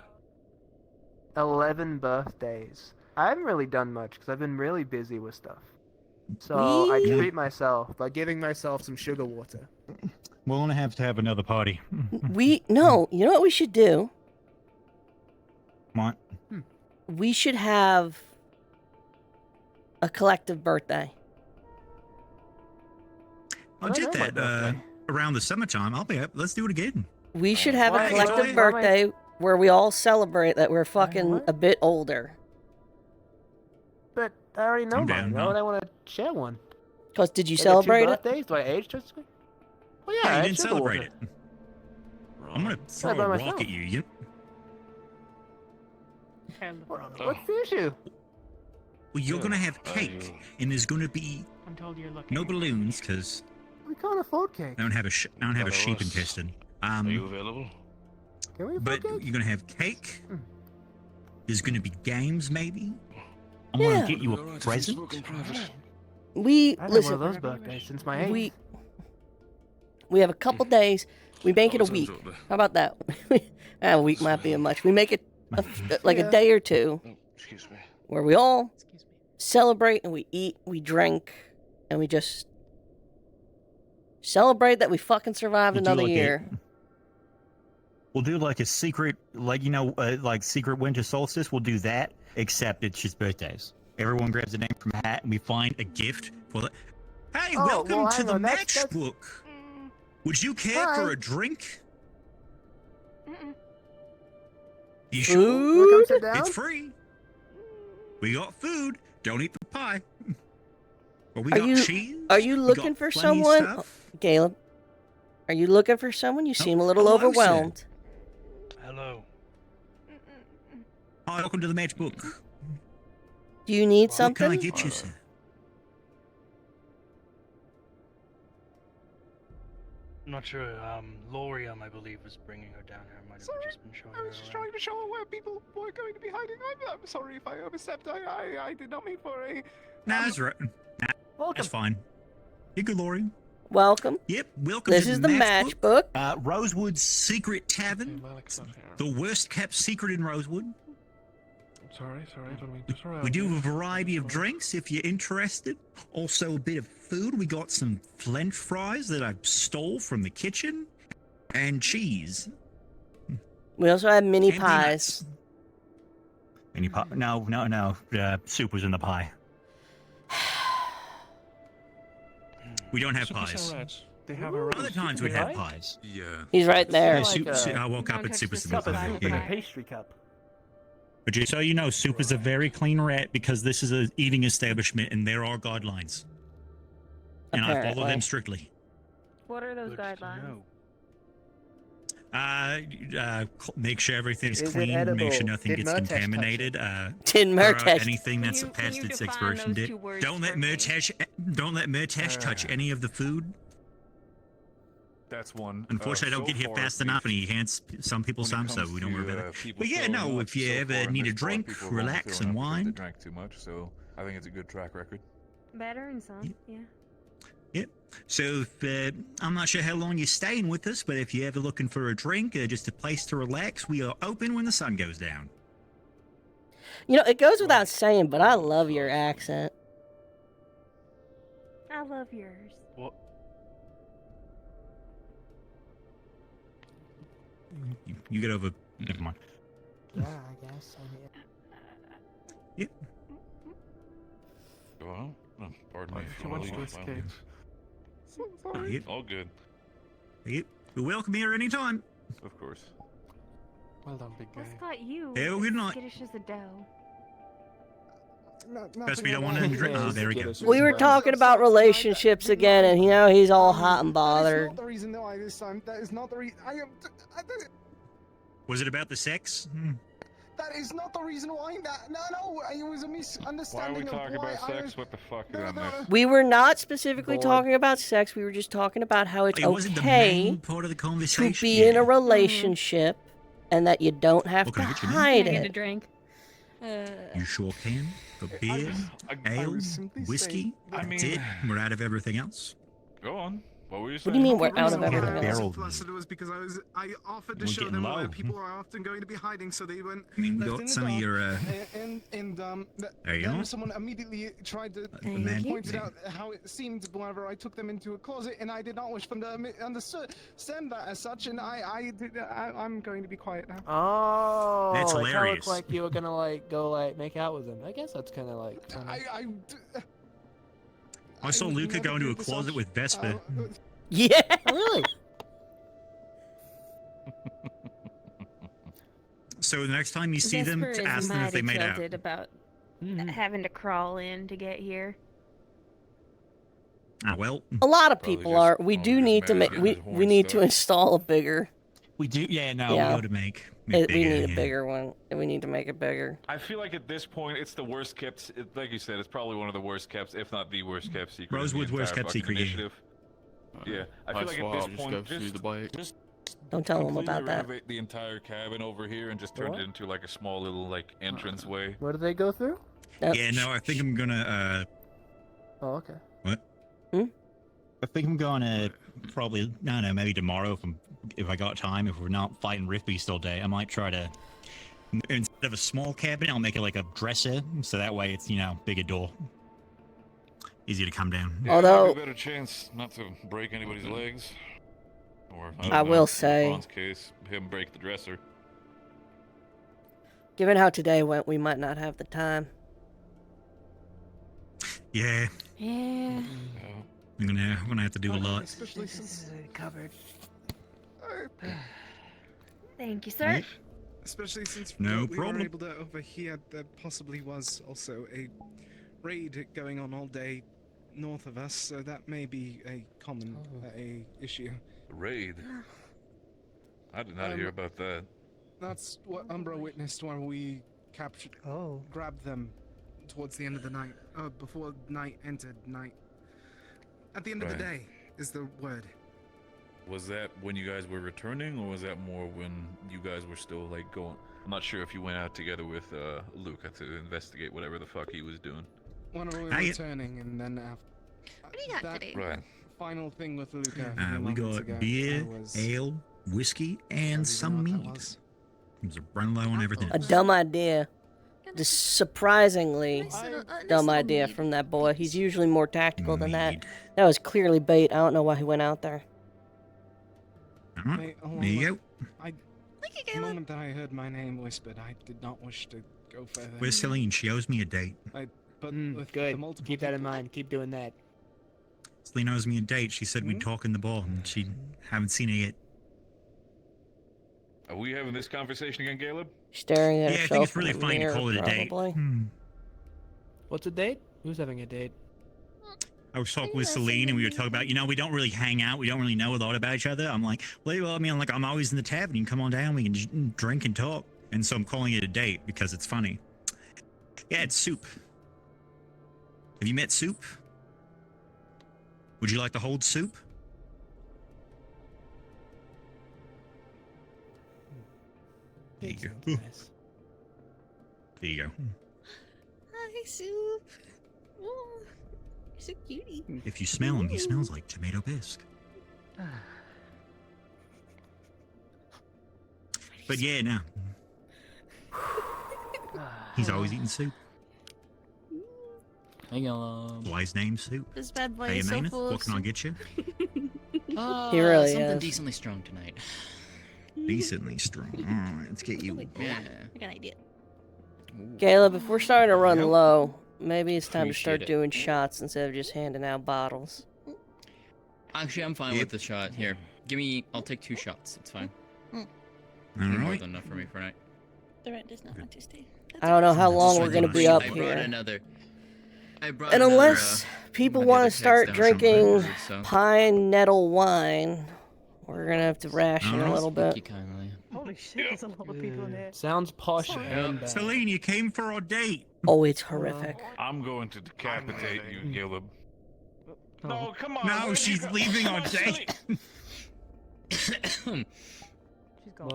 11 birthdays. I haven't really done much because I've been really busy with stuff. So I We- treat myself by giving myself some sugar water. we're gonna have to have another party. No, you know what we should do? What? We should have a collective birthday. I don't did know my that birthday. around the summertime. I'll be up. Let's do it again. We should have Why- a collective why am I- birthday where we all celebrate that we're fucking what? a bit older. But I already know I'm mine. down, Why no. would I want to share one? Cause did you I get 2 celebrate it? birthdays? Do I age just? Well, yeah, Yeah, I you had didn't sugar celebrate water. it. I'm gonna throw by a rock myself. at you. What's the issue? Well, you're Yeah, gonna have cake, and there's gonna be I'm told you're looking. no balloons because We can't afford cake. I don't have a sheep Alright. intestine. Are you available? but you're gonna have cake. There's gonna be games, maybe. I'm Yeah. gonna get you a present. We I've had listen. one of those birthdays since my age. We have a couple days. We make it a week. How about that? A week might be much. We make it like a day or two. Excuse me. Where we all celebrate and we eat, we drink, and we just celebrate that we fucking survived We'll do another like year. We'll do like a secret, like like secret winter solstice. We'll do that, except it's just birthdays. Everyone grabs a name from a hat, and we find a gift for the. Hey, Oh, welcome well, to hang the on, that's- matchbook. Would you care for Hi. a drink? Mm-mm. You Food? Wanna come sure? sit down? It's free. We got food. Don't eat the pie. But we Are got you cheese. are you we looking got for plenty of someone, stuff. Caleb? Are you looking for someone? You seem a little hello, sir. overwhelmed. Hello. Hi, welcome to the matchbook. Do you need What something? can I get you, sir? I'm not sure. Lorium, I believe, was bringing her down here. Might have just been showing I her was just around. trying to show where people were going to be hiding. I'm sorry if I overstepped. I did not mean for a. Nah, that's right. Nah, that's fine. You good, Lori? Welcome. Yep, welcome This to is the the matchbook. matchbook. Rosewood's Secret Tavern. The worst kept secret in Rosewood. Sorry, I don't mean to surround We do you. a variety of drinks if you're interested. Also a bit of food. We got some French fries that I stole from the kitchen. And cheese. We also have mini And pies. Mini pie? No. Soup was in the pie. We don't have pies. They have a Other times we'd have pies. Yeah. He's right there. I woke up at Super Cup of Smith. soup in a pastry cup. But just so you know, Soup is a very clean rat because this is an eating establishment and there are guidelines. And I follow Apparently. them strictly. What are those guidelines? Make sure everything's Is it clean, edible? make sure nothing Did gets Murtesh touch contaminated. Did throw out Murtesh- anything that's Can past you its define expiration those date. two words Don't let for me? Murtesh touch any of the food. That's one. Unfortunately, I don't so get here far, fast we've- enough, and he hands some people when it some, so comes we don't to, worry about it. people But yeah, showing no, up if you so ever far in need a this bar, drink, people have only relax thrown and up because wine. They drank too much, so I think it's a good track record. Better and some, yeah. Yep. So if, I'm not sure how long you're staying with us, but if you're ever looking for a drink, just a place to relax, we are open when the sun goes down. You know, it goes without saying, but I love your accent. I love yours. What? You get over. Never mind. Yeah, I guess. Yep. Well, pardon me. She wants to escape. So sorry. Yep. All good. Yep. You're welcome here anytime. Of course. Well done, big guy. What's got you? Hell, good as night. skittish as a dough. Guess we don't want to drink. Oh, there we go. We were talking about relationships again, and he's all hot and That is bothered. not the reason why this time. That is not the reason. Was it about the sex? That is not the reason why. No. It was a misunderstanding. Why are we talking of why about I sex? was- What the fuck is that mess? We were not specifically Bored. talking about sex. We were just talking about how it's It wasn't the okay main part of the conversation. to be in a relationship and that you don't have What to can I get you, man? hide Can I get a it. drink? You sure can. For beer, ale, whiskey, that's it. We're out of everything else. Go on. What were you What saying? do you mean we're The out reason of why everything I was else? so flustered was because I offered to We're show getting them where low. people are often going to be hiding, so they went. I mean, we left got in the some of dark, your, There you then go. someone immediately tried to man. pointed out how it seemed whenever I took them into a closet, and I did not wish them to understand that as such, and I'm going to be quiet now. Oh, That's it kinda hilarious. looked like you were gonna go make out with him. I guess that's kind of like. Funny. I saw Luca go into a closet with Vespa. Yeah. Really? So the next time you see them, Vesper is ask them if they mighty made out. tilted about having to crawl in to get here. Ah, well, A lot of people are. We do need to make. We need to install a bigger. we do. Yeah, no, Yeah. we ought to make. We bigger, need a yeah. bigger one. We need to make it bigger. I feel like at this point, it's the worst kept. Like you said, it's probably one of the worst kept, if not the worst kept secret. in the Rosewood's worst entire kept fucking secret, yeah. initiative. Yeah, I feel like at this point, Just go through the bike. just Don't tell him completely about that. renovate the entire cabin over here and just turn What? it into like a small little like entrance way. Where do they go through? Yeah, no, I think I'm gonna. Oh, okay. What? I think I'm gonna probably, I don't know, maybe tomorrow if I got time, if we're not fighting Riftbeast all day, I might try to, instead of a small cabin, I'll make it like a dresser, so that way it's, bigger door. Easier to come down. Yeah, Although- maybe a better chance not to break anybody's legs. Or, I don't know, will in say- Ron's case, him break the dresser. Given how today went, we might not have the time. Yeah, Yeah. I'm gonna have to do a lot. Especially since covered. Thank you, sir. Right. Especially since No we problem. were able to overhear there possibly was also a raid going on all day north of us, so that may be a common a issue. Raid? I did not hear about that. That's what Umbra witnessed when we grabbed them towards the end of the night. Before night entered night. At the end of the Right. day is the word. Was that when you guys were returning, or was that more when you guys were still like going? I'm not sure if you went out together with Luca to investigate whatever the fuck he was doing. When we were I- returning, and then after What do you got that today? Right. final thing with Luca. We moments got ago, beer, I was- ale, whiskey, and some what that meat. was. There's a run low on everything. A dumb idea. Just surprisingly dumb idea from that boy. He's usually more tactical than that. That was clearly bait. I don't know why he went out there. Alright, there you go. The moment that I heard my name whispered, I did not wish to go further. Where's Celine? She owes me a date. But with Good. the multiple Keep that in mind. Keep doing that. Celine owes me a date. She said we'd talk in the bar, and she haven't seen it yet. Are we having this conversation again, Caleb? Staring at Yeah, I herself think it's really in the funny to mirror, call it a date. probably. What's a date? Who's having a date? I was talking with Celine, and we were talking about, we don't really hang out. We don't really know a lot about each other. I'm like, well, I mean, like, I'm always in the tavern. You can come on down. We can drink and talk. And so I'm calling it a date because it's funny. Yeah, it's Soup. Have you met Soup? Would you like to hold Soup? There you go. There you go. Hi, Soup. Oh, you're so cutie. If you smell him, he smells like tomato bisque. But yeah, no. He's always eating soup. Hang on. Wise name Soup. This bad boy Hey, is so Amanda, full of what can I soup. get you? He really Something is. decently strong tonight. Decently strong. Alright, let's get you. Yeah. I got an idea. Caleb, if we're starting to run low, maybe it's time to Appreciate start it. doing shots instead of just handing out bottles. Actually, I'm fine with the shot. Here, I'll take 2 shots. It's fine. More Alright. than enough for me for night. The red does not want to stay. I don't know how long That's we're fine. going to be up I brought here. another. And unless people want to start drinking so. pine nettle wine, we're going to have to ration a little bit. Holy shit, there's a lot of people in here. Sounds posh and bad. Celine, you came for our date. Oh, it's horrific. I'm going to decapitate you, Caleb. No, come on. No, she's leaving our date.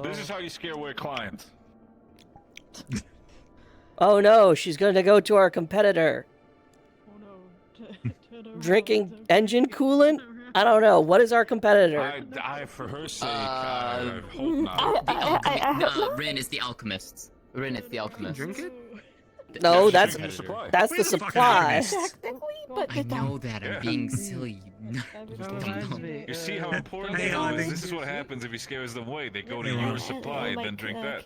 This is how you scare away clients. Oh no, she's going to go to our competitor. Drinking engine coolant? I don't know. What is our competitor? For her sake, I hope not. No, Rin is the alchemists. Rin is the alchemist. Drink it? No, Yeah, that's she's drinking the supply. that's the supply. I know that. I'm Yeah. being silly. You see how important Hey, it Ivy. is? This is what happens if he scares them away. They go to your supply and then drink that.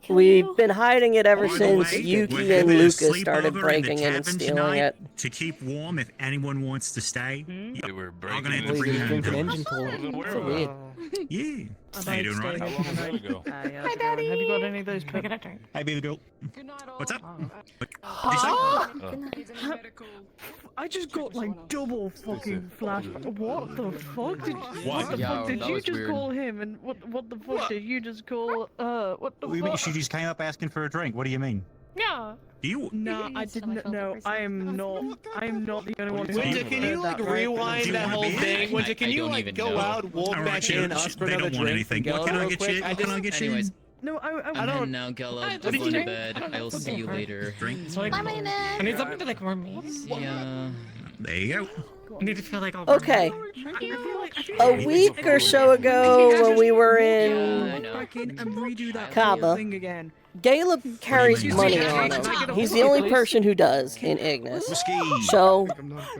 We've been hiding it ever By the since way, Yuki we're and having a Lucas started sleepover in breaking the in and tavern stealing tonight it. to keep warm if anyone wants to stay. They were I'm breaking gonna have in to and bring drinking home. engine coolant. So weird. Yeah. How you doing, Ronnie? How long was that ago? Hi, Daddy. Have you got any of those? Hey, baby girl. What's up? I just got like double fucking flash. What the fuck did? What the Yo, fuck did that you was just weird. call him? And what the fuck did you just call? What the What do you mean? fuck? She just came up asking for a drink. What do you mean? Yeah. Do you? No, I didn't know. I am not the only one who Winter, can you like rewind that whole thing? Winter, can you like go out, walk back in, ask for another drink from Gelb real quick? Anyways, No, I'm heading now, Gelb. I'm going to bed. I'll see you later. I need something to like warm me. Yeah. There you go. I need to feel like Okay. A week or so ago, when we were in Kaba, Caleb carries money on him. He's the only person who does in Ignis. So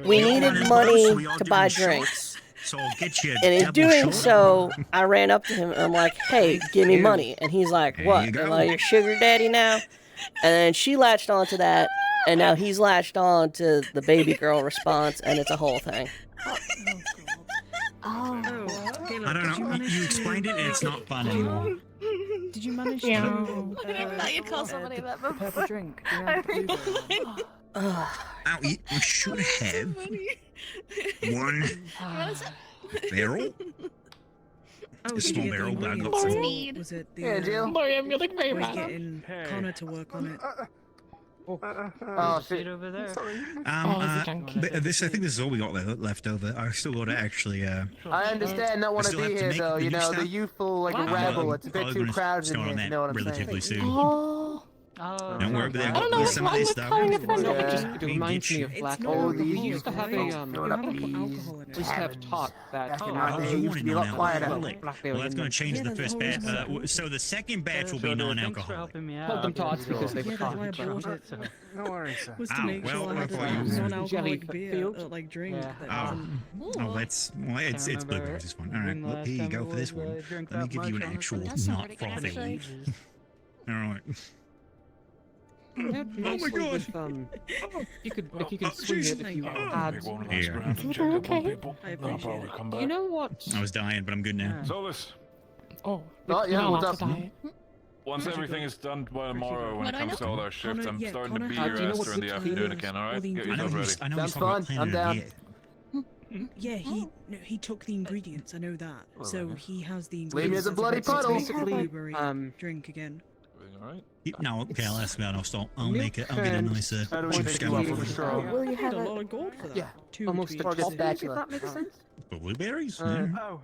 we needed money to buy drinks. So I'll get you. And in doing so, I ran up to him and I'm like, "Hey, give me money." And he's like, "What? Am I your sugar daddy now?" And then she latched onto that, and now he's latched on to the baby girl response, and it's a whole thing. Oh. I don't know. You explained it, and it's not fun anymore. Did you manage to? I never thought you'd call somebody that before. Purple drink. I should have one barrel. Oh, A small barrel, but I got some. Was it the? Yeah, Jill. Sorry, I'm getting very was bad. getting Connor to work on it. Oh, shit. over there. I think this is all we got left over. I still got to actually. I understand not want to be here though. You know, the youthful like rabble. It's a bit too crowded in here. You know what I'm relatively saying? soon. Oh. Don't worry, I don't know what's wrong with calling a friend over. It reminds me of Black Oh, We these used to have a we used to have taught that. It used to be a lot quieter. Well, that's going to change the first batch. So the second batch will be non-alcoholic. Called them tots because they were taught. No worries, sir. Was to make sure I had non-alcoholic beer, like drink. It's blueberries. It's fine. All right, look, here you go for this one. Let me give you an actual not frothy. All right. Oh my god! You could swing it if you had. Okay. You know what? I was dying, but I'm good now. Solus, Oh, yeah, what's up? once everything is done by tomorrow, when it comes to all our shifts, I'm starting to beat do your you know ass what during the the afternoon again. All right, get yourself ready. I know Sounds he's talking about fun. I'm planning down. it. Yeah, he took the ingredients. I know that. So he has the Leave me as ingredients. a bloody puddle. Blueberry drink again. All right. No, okay, I'll ask about it. I'll make it. I'll get a nicer cheap scale. Will you have a lot of gold for that? Yeah, almost a top spatula. That makes sense. Blueberries? Oh no,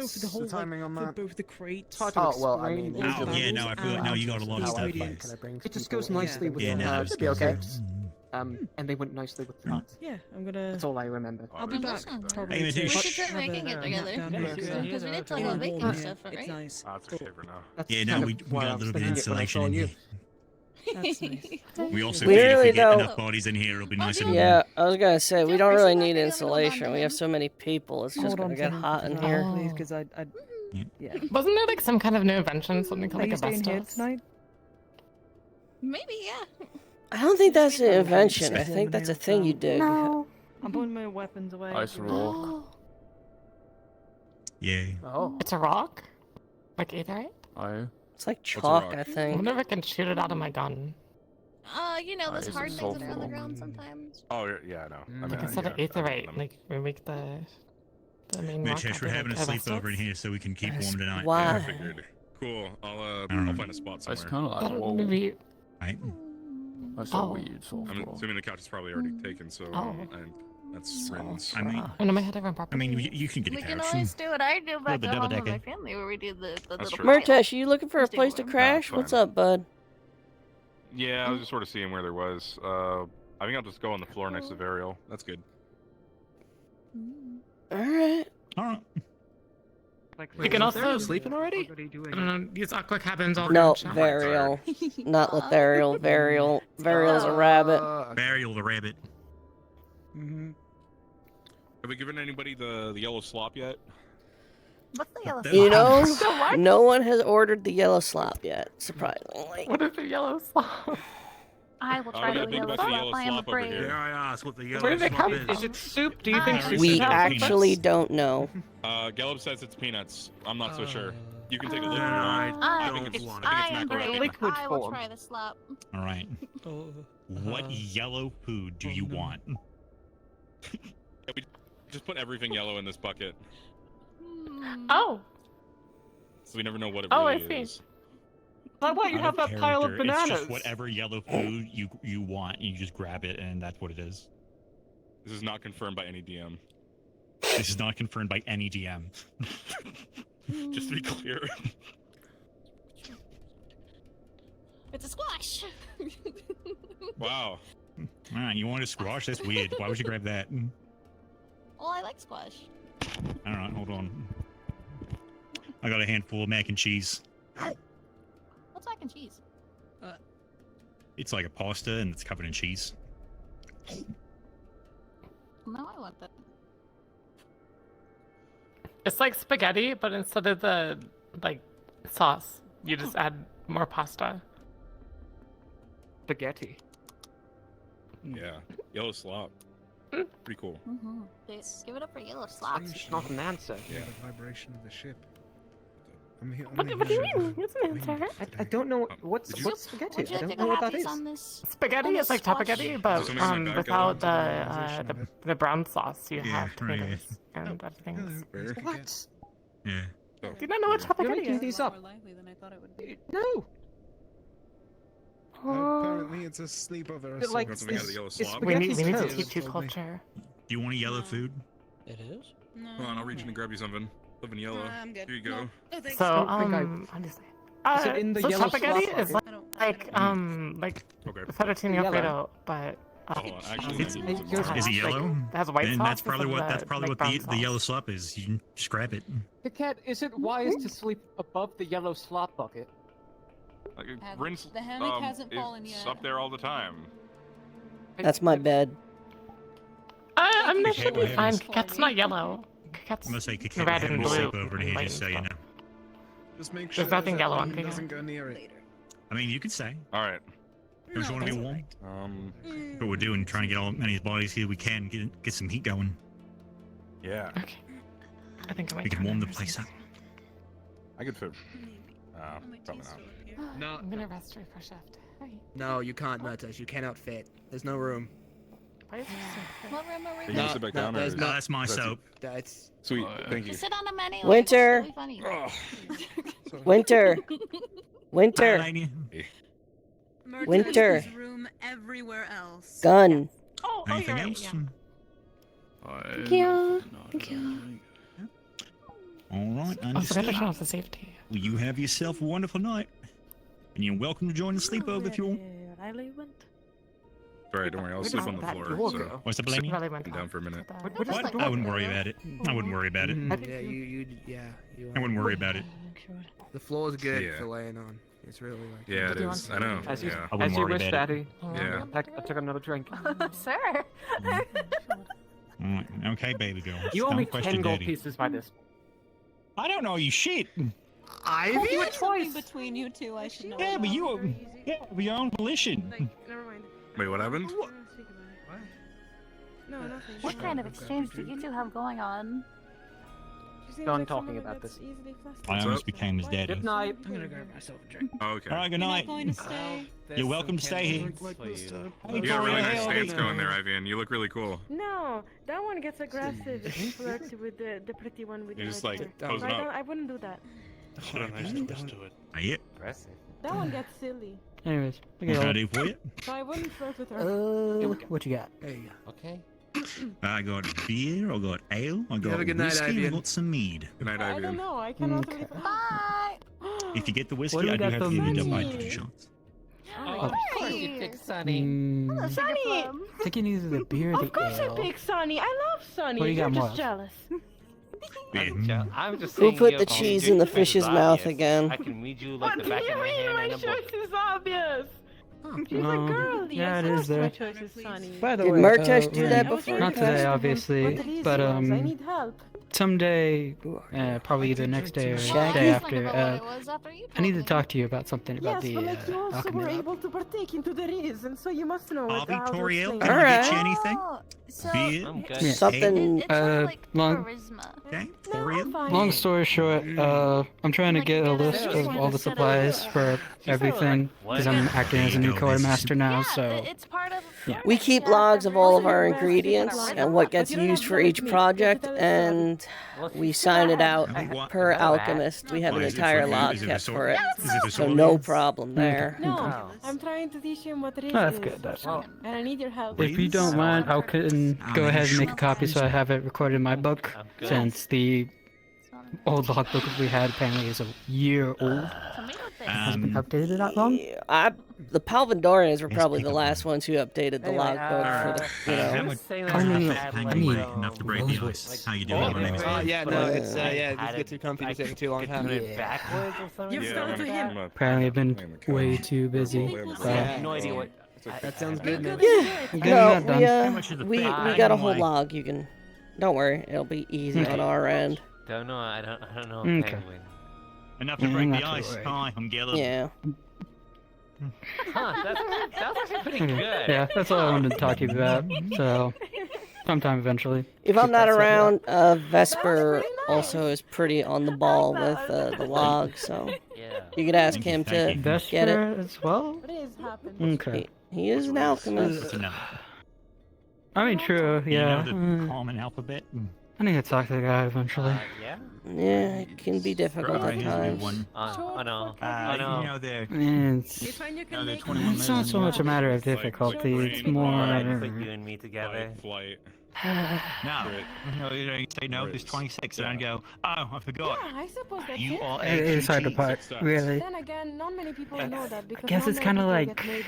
for the whole timing on for that. both the crates. Oh well, I mean. Oh, yeah, no, I forgot. No, you got a lot of stuff. It just goes nicely with Yeah, no, Should be okay. and they went nicely with the tots. Yeah, I'm gonna. That's all I remember. I'll be back. Probably. Hey, to we We should should start making it together. Because we need to talk about baking stuff, It's right? nice. That's a shaver now. Yeah, no, we got a little bit of insulation in here. That's nice. We also We figured if really we get don't. enough bodies in here, it'll be nice and Yeah, I was gonna say we don't really need insulation. We have so many people. It's just Hold on gonna get to him. hot in here. Please, because I. Yeah. Wasn't there like some kind of new invention, something Are called you like staying here asbestos? tonight? Maybe, yeah. I don't think that's an invention. I think that's a thing you dig. No. I'm putting my weapons away. Ice roll. Yeah. Oh. It's a rock? Like aetherite? Aye. It's like a chalk, rock? I I think. wonder if I can shoot it out of my gun. You know, those Is it hard things that are on the sulfur? ground sometimes. Oh yeah, no. I Like mean, instead of yeah, aetherite, like we make the main rock. Mitch, out we're of, having a like, sleepover in asbestos. here so we can keep warm tonight. Why? Yeah, I figured. Cool. I'll find a spot somewhere. It's kind of like whoa. Maybe. Right? That's Oh. a weird sulfur. I'm assuming the couch is probably already taken, so and that's Rin's. I mean, Oh no, my head everyone properly. I mean, you can get a We can couch. always do what I do back the at home with double-decker. my family where we do the That's little true. Murtash, you looking for a Just place stay to warm. crash? Nah, What's fine. up, bud? Yeah, I was just sort of seeing where there was. I think I'll just go on the floor next to Varial. That's good. Alright. Alright. You can also sleeping already? I don't know. These aqua cabins all No, have Varial. Not Lethariel. Varial's a rabbit. Burial the rabbit. Have we given anybody the yellow slop yet? What's the yellow You know, slop? no one has ordered the yellow slop yet, surprisingly. What is the yellow slop? I will Oh, try we gotta the think yellow about the slop. yellow I am slop over afraid. here. Dare I ask what the yellow Where did they slop come? is? Is it soup? Do you think soup We is actually don't know. Gelb says it's peanuts. I'm not so sure. You can take a look. Then I think don't it's, want I I think am it's macaroni. brave. Liquid I will form. try the slop. All right. What yellow food do you want? Yeah, we just put everything yellow in this bucket, Oh, so we never know what it Oh, I really see. is. That's why you Out have that pile of character, bananas. It's just whatever yellow food you want, you just grab it, and that's what it is. This is not confirmed by any DM. This is not confirmed by any DM. Just to be clear. It's a squash. Wow. Alright, you want a squash? That's weird. Why would you grab that? Well, I like squash. Alright, hold on. I got a handful of mac and cheese. What's mac and cheese? It's like a pasta and it's covered in cheese. No, I want that. It's like spaghetti, but instead of the like sauce, you just add more pasta. Spaghetti. Yeah. Yellow slop. Pretty cool. Give it up for yellow slots. It's not an answer. Yeah, the vibration of the ship. What do you mean? It's an answer. I don't know what's spaghetti. I don't know what that is. Spaghetti is like spaghetti, but without the brown sauce, you Yeah, have tomatoes and other things. What? Yeah. Do you not know what You're spaghetti making is? these up. No. Apparently, it's a sleepover. But, like, Want something out of the yellow is slop? We need to toast. teach you culture. Do you want a yellow food? It is? Hold on, I'll reach in and grab you something. Live in yellow. I'm good. Here you go. So, I'm just Is it in the so yellow spaghetti slop is like Okay. fettuccine Yellow. alfredo, but Hold on, actually, Is It it yellow? has white Then sauce. that's probably instead what of like brown the sauce. yellow slop is. You can just grab it. The cat, is it wise to sleep above the yellow slop bucket? Like, Have- rinse. the hammock hasn't fallen It's yet. up there all the time. That's my bed. I'm not Okay, sure well, we find for cat's me. not yellow. Cat's I'm gonna say Kikit red having and a blue. sleepover here, white just so and you know. stuff. Just make sure There's nothing that yellow on wind here. doesn't go near it. I mean, you could say. All right. Don't you want to be warm? What we're doing, trying to get all many bodies here we can, get some heat going. Yeah. Okay. I think I might We can turn warm the over place soon. up. I could fit. Probably not. No. I'm gonna rest for shift. Hi. No, you can't, Murtash. You cannot fit. There's no room. Why is this so What room are we Are you in? gonna sit back down, or there's is- No, that's my that's- soap. That's Sweet. Thank you. Just sit on them anyway. Winter. It's really funny. Winter. Bye, Winter. lady. Murta's Winter. room everywhere else. Gun. Oh, Anything you're right, else? yeah. Thank you. Thank you. All right, I forgot to understood. turn off the safety. Well, you have yourself a wonderful night. And you're welcome to join the sleepover if you want. Riley went. Alright, don't worry. I'll sleep on the that floor. door So go? What's up, sit Blaney? Riley went down for a minute. What does What? the I door wouldn't go? worry about it. I wouldn't worry about it. yeah, you I wouldn't worry about it. The floor's good Yeah. for laying on. It's really like. Yeah, it Do you is. want I know. As you, Yeah. I wouldn't as you worry wish, about Daddy. Yeah. I took another drink. Sure. All right, okay, baby girl. You owe Don't me question 10 gold daddy. pieces by this. I don't know you shit. Ivy? I do it twice. Between you two, I should know. Yeah, but you, yeah, of your own volition. Never mind. Wait, what happened? Speak about it. No, nothing. What kind of exchange do you two have going on? She seems Done like talking someone about that's this. easily flustered. I What's almost up? became his daddy. Good night. I'm gonna grab myself a drink. Oh, okay. All right, good You're night. not going to stay. You're welcome to stay here. Hey, You got Tori, really hey, nice Elby. stance going there, Ivan. You look really cool. No, that one gets aggressive and flirty with the pretty one with You're the just red like hair. posing So up. I wouldn't do that. Put a nice twist to it. Yeah. That one gets silly. Anyways, What can I do for you? So I wouldn't flirt with her. what you got? There you go. Okay. I got beer, I got ale, I got have a good night, whiskey, and I Ivan. got some mead. Good night, I don't Ivan. know. I cannot really. Bye. If you get the What whiskey, do we I do got have to for give you me? double by 2 shots. Oh, of course you pick Sunny. Hello, Sunny. I think you need the beer, Of course I pick Sunny. I love Sunny. What do you You're got more just of? jealous. Yeah. I'm just Who saying put you the know, cheese your in the choice is fish's mouth obvious. again? I can read you like What the do back you of my mean hand my in a book. choice is obvious? She's a No. girl. Yeah, Yes, it of is course my there. choice is Sunny. By the Did way, Murtash do yeah, that I was before? trying Not to today, ask him obviously, what it is but he wants. I need help. someday, probably the next day or Shaggy? day I was wondering after, about what it was after you I need to told me. talk to you about something about Yes, the but like you also alchemy were lab. able to partake into the reason, so you must know what how those Toriel, things can I are. get you anything? Oh, so Beer? I'm good. Yeah. Something. it's sort of like long- charisma. Okay, No, I'm Toriel? fine. Long story short, I'm trying to Like, get a you gotta list just of wanna all the set up- supplies for everything What? because I'm acting as a new There you go, color this is- master now. Yeah, So it's part of We keep logs of all of our ingredients and what gets used for each project, and we sign it out per alchemist. We have an entire log kept for it, so no problem there. No, I'm trying to teach him what it is. That's good, that's good. And I need your help. If you don't mind, I can go ahead and make a copy so I have it recorded in my book, since the old logbook we had apparently is a year old. Hasn't been updated that long? The Palvandorians were probably the last ones who updated the logbook for the, I need enough to break the ice. How you doing? My name is Yeah, no, it's it gets too comfy to take too long time. backwards or something? Apparently I've been way too busy. So. No idea what. That sounds good, man. We got a whole log. You can, don't worry, it'll be easy on our end. Don't know. I don't know. Okay. Enough to break the ice. Hi, I'm Gellum. Yeah. Huh, that's actually pretty good. Yeah, that's all I wanted to talk to you about. So, sometime eventually. If I'm not around, Vesper also is pretty on the ball with the log, so you could ask him to get it. As well? Okay. He is an alchemist. I mean, true, yeah. You know the common alphabet? I need to talk to the guy eventually. Yeah? Yeah, it can be difficult at times. I know. You know the. It's not so much a matter of difficulty. It's more. Put you and me together. No, you say no. There's 26, and I go, oh, I forgot. Yeah, I suppose that's You are It's hard to part, really. Then again, not many people know that because I guess it's kind of like. I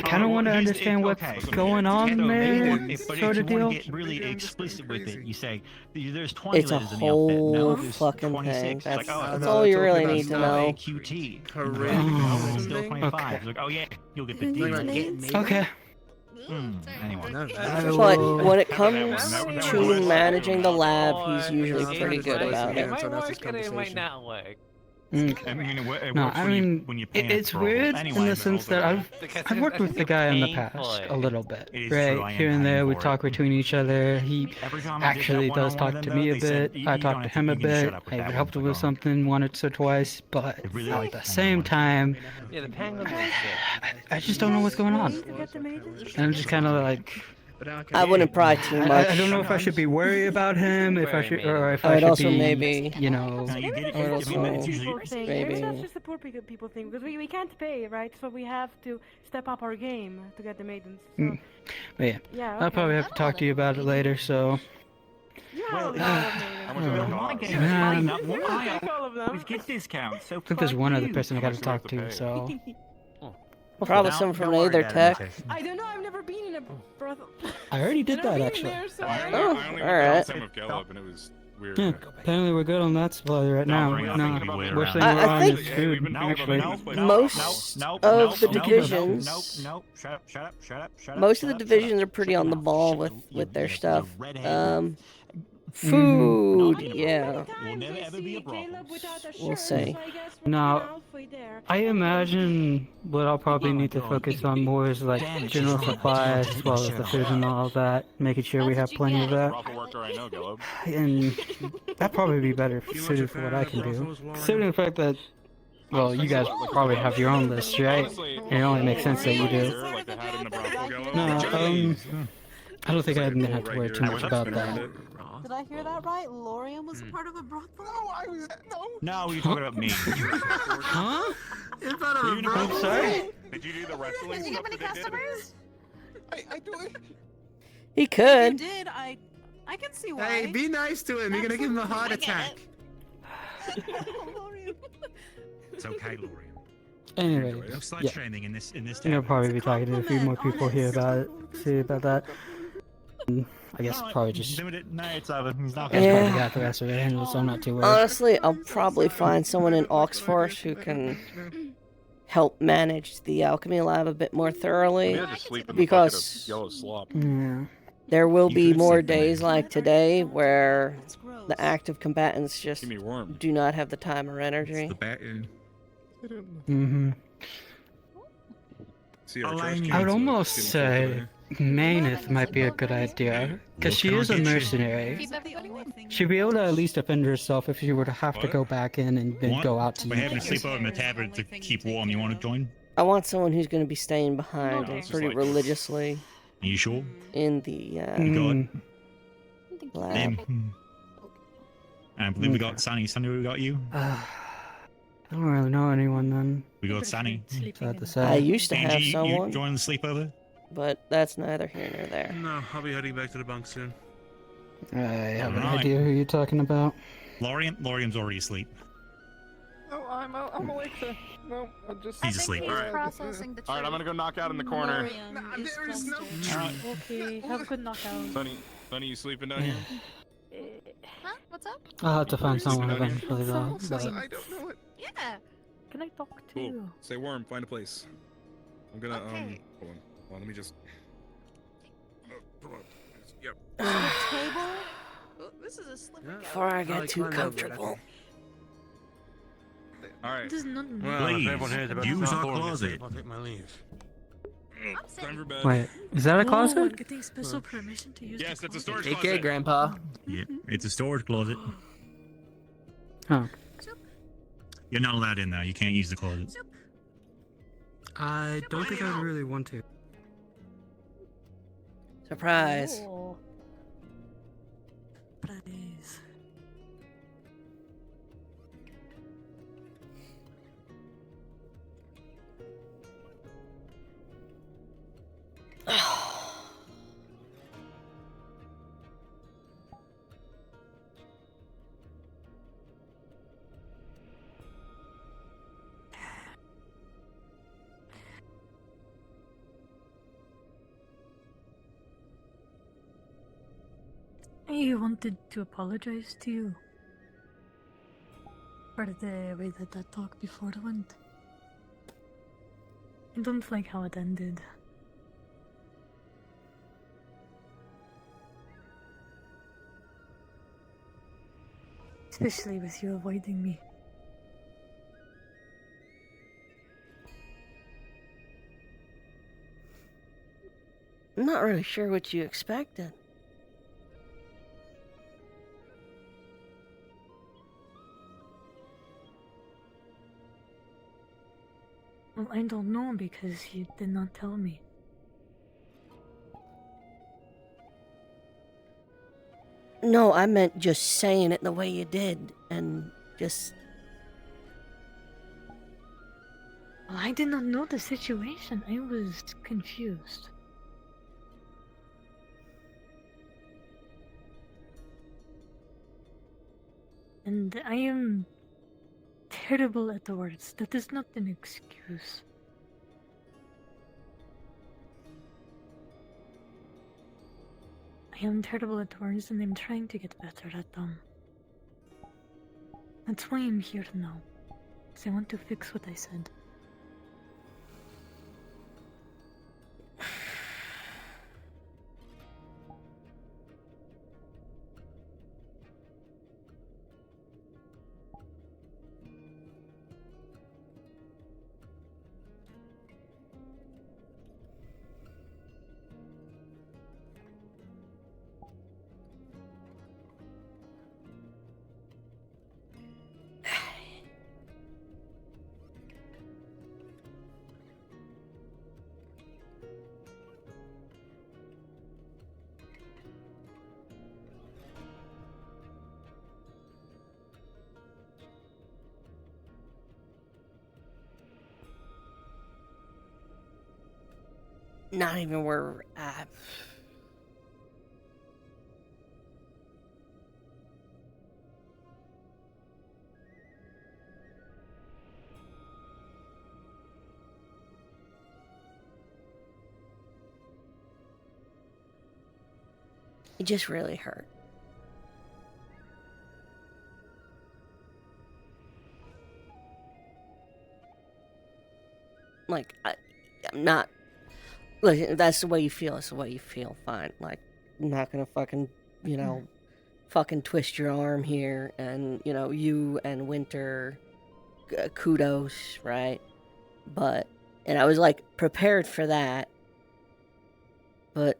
kind of want to understand what's going on there, But sort if of you deal. want to get really explicit with it, you say there's 20 It's a letters in the alphabet. whole No, there's fucking 26. thing. It's like, That's all you really need to know. QT. Oh, Still 25. It's like, oh yeah, you'll get the D. Okay. Anyway. But when it comes to managing the lab, he's usually pretty good about it. It might work and it might not work. I mean, it No, works I when you- mean, when you pan it's for all. weird Anyway, in the but sense also- that I've worked with the guy in the past a little bit, It is true, I right? am Here and paying there, we for it. talk between each other. He Every time I did actually that does one-on-one talk to with them, me a though, they said, bit. "You I don't talk to have him to- a you can shut bit. up with I that helped one, him with but something once or twice, but really at the same time, Yeah, the penguins are sick. I just don't know what's going on. And I'm just kind of like. I wouldn't pry too much. I don't know if I should be worried about him, if I should, or if I I'd should also be, maybe, you know. I'd also Maybe that's just the poor people thing because we can't pay, right? So we have to step up our game to get the maidens. So, But yeah, I'll probably have to talk to you about it later. So. We get discounts. So I think there's one other person I got to talk to. So. Probably someone from Aether Tech. I don't know. I've never been in a brothel. I already did that actually. Oh, alright. Some of Gallup, and it was weird. Yeah, apparently we're good on that supply right now. No, worst thing we're I on think is food, actually. most of the divisions, most of the divisions are pretty on the ball with their stuff. Food, yeah. We'll see. Now, I imagine what I'll probably need to focus on more is like general supplies as well as the food and all that, making sure we have plenty of that. And that'd probably be better suited for what I can do. Considering the fact that, well, you guys probably have your own list, right? And it only makes sense that you do. No, I don't think I didn't have to worry too much about that. Did I hear that right? Lorian was a part of a brothel? No, I was No, you're talking about me. Huh? You're part of a brothel? I'm sorry? Did you do the wrestling Did you stuff get many that they did? customers? I do it. He could. You did. I can see why. Hey, be nice to him. You're gonna give him a heart attack. It's okay, Lorian. Anyway, No slut yeah. shaming in this You'll probably be talking to a few more people here about it, see about that. I guess probably just. No, it's over. He's not Probably Yeah. got the rest of it handled, so I'm not too worried. Honestly, I'll probably find someone in Oxforce who can help manage the alchemy lab a bit more thoroughly, Maybe I'll just sleep in the bucket because of yellow slop. Yeah. there will be more days like today where the active combatants just do not have the time or energy. Mm-hmm. I would almost say Maineth might be a good idea, because she is a mercenary. She'd be able to at least defend herself if she were to have to go back in and then go out to We're having a you guys. sleepover in the tavern to keep warm. You want to join? I want someone who's going to be staying behind Okay. and pretty Like- religiously Are you sure? in the You got lab. them. I believe we got Sunny. Sunny, we got you. I don't really know anyone then. We got Sunny. Sad to say. I used to Angie, have you someone, join the sleepover? but that's neither here nor there. No, I'll be heading back to the bunk soon. I have an Alright. idea who you're talking about. Lorian's already asleep. No, I'm awake, sir. No, I'm just. He's asleep. He's processing the truth. Alright, I'm gonna go knock out in the corner. There is no Okay, have a good knockout. Sonny, you sleeping down here? Huh? What's up? I'll have to find someone eventually, though. Someone. But I don't know it. Yeah. Can I talk to Cool. you? Say Worm, find a place. I'm gonna Okay. hold on, let me just. Hold on. Yep. Table? Oh, this is a slippery. Before I get too comfortable. All right. This is not. Well, if Please, everyone here's about use to our start falling closet. asleep, I'll take my leave. Time for bed. wait, is that a I'm closet? getting special permission to use Yes, the it's a closet. storage Okay, closet. Grandpa. Yeah, it's a storage closet. Oh. You're not allowed in there. You can't use the closet. I don't think I would really want to. Surprise. Oh. Praise. I wanted to apologize to you for the way that talk before went. I don't like how it ended. Especially with you avoiding me. I'm not really sure what you expected. Well, I don't know because you did not tell me. No, I meant just saying it the way you did, and just... Well, I did not know the situation. I was confused. And I am terrible at the words. That is not an excuse. I am terrible at words and I'm trying to get better at them. That's why I'm here now. Because I want to fix what I said. Not even where we're at. It just really hurt. Like, I'm not... Look, if that's the way you feel, it's the way you feel, fine. Like, I'm not gonna fucking, you know, fucking twist your arm here, and, you know, you and Winter, kudos, right? But, and I was, like, prepared for that, but...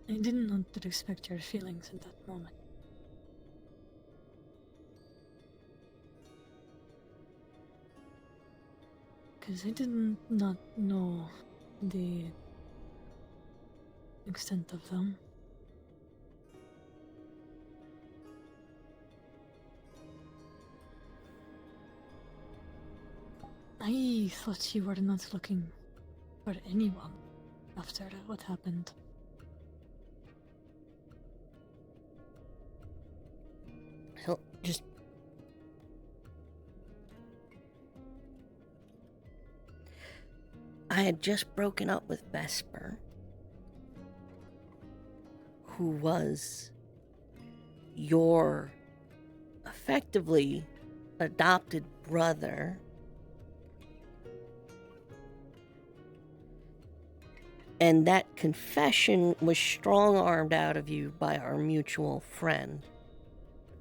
I didn't want to respect your feelings at that moment. Because I did not know the extent of them. I thought you were not looking for anyone after what happened. He'll just... I had just broken up with Vesper, who was your effectively adopted brother. And that confession was strong-armed out of you by our mutual friend.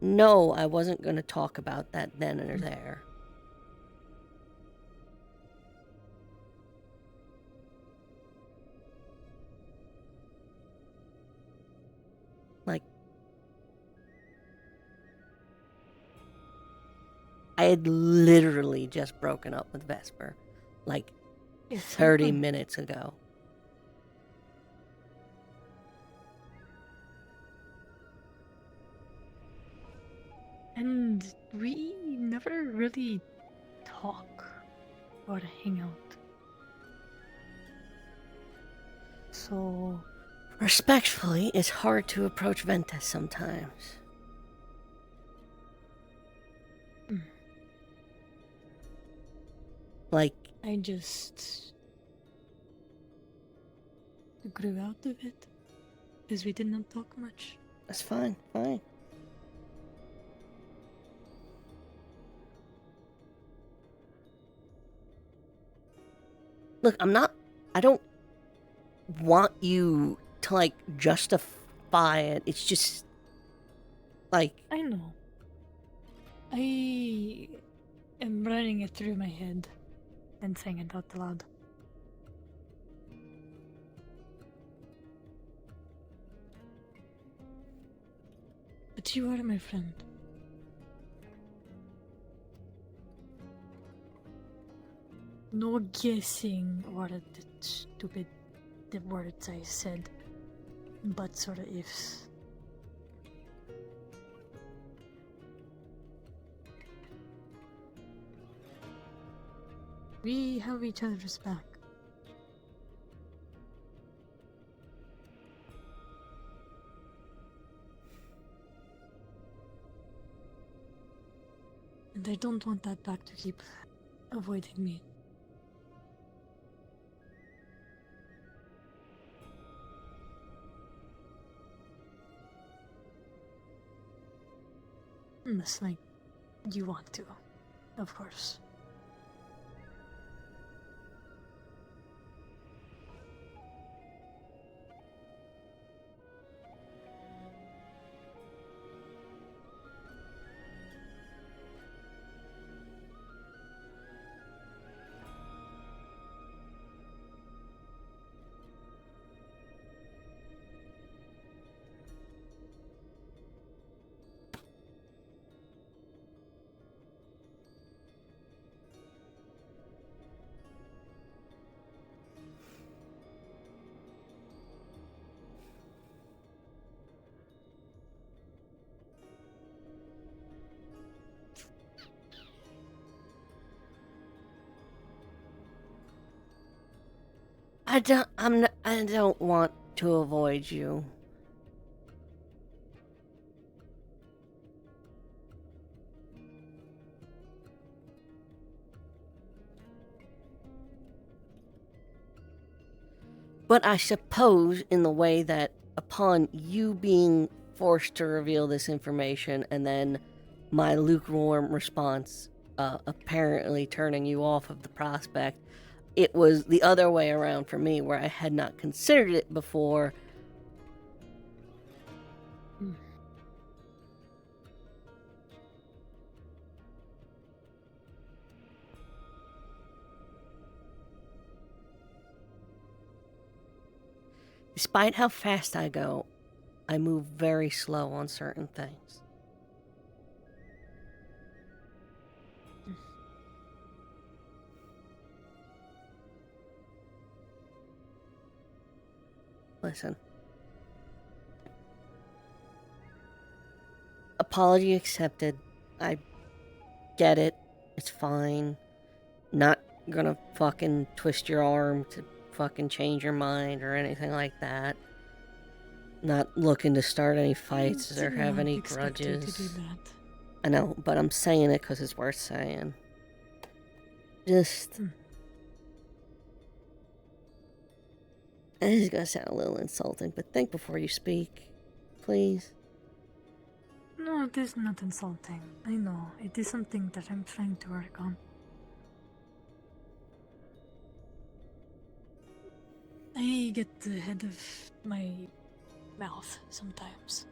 No, I wasn't going to talk about that then or there. Like, I had literally just broken up with Vesper, like 30 minutes ago. And we never really talk or hang out. So... Respectfully, it's hard to approach Ventus sometimes. Like... I just... grew out of it. Because we did not talk much. That's fine, fine. Look, I don't want you to, like, justify it. It's just, like... I know. I am running it through my head and saying it out loud. But you are my friend. No guessing what the stupid the words I said, but sort of ifs. We have each other's back. And I don't want that back to keep avoiding me. Unless, like, you want to, of course. I don't want to avoid you. But I suppose in the way that upon you being forced to reveal this information and then my lukewarm response apparently turning you off of the prospect, it was the other way around for me, where I had not considered it before. Despite how fast I go, I move very slow on certain things. Listen. Apology accepted. I get it. It's fine. Not gonna fucking twist your arm to fucking change your mind or anything like that. Not looking to start any fights or have any grudges. I know, but I'm saying it because it's worth saying. Just... This is gonna sound a little insulting, but think before you speak. Please. No, it is not insulting. I know. It is something that I'm trying to work on. I get ahead of my mouth sometimes.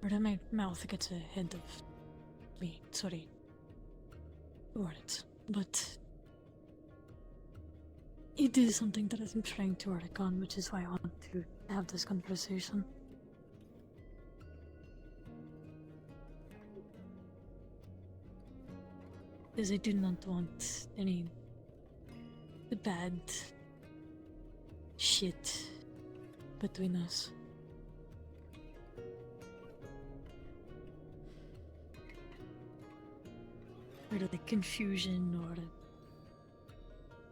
Or that my mouth gets ahead of me. Sorry. Words. But it is something that I'm trying to work on, which is why I want to have this conversation. Because I do not want any bad shit between us. Or the confusion or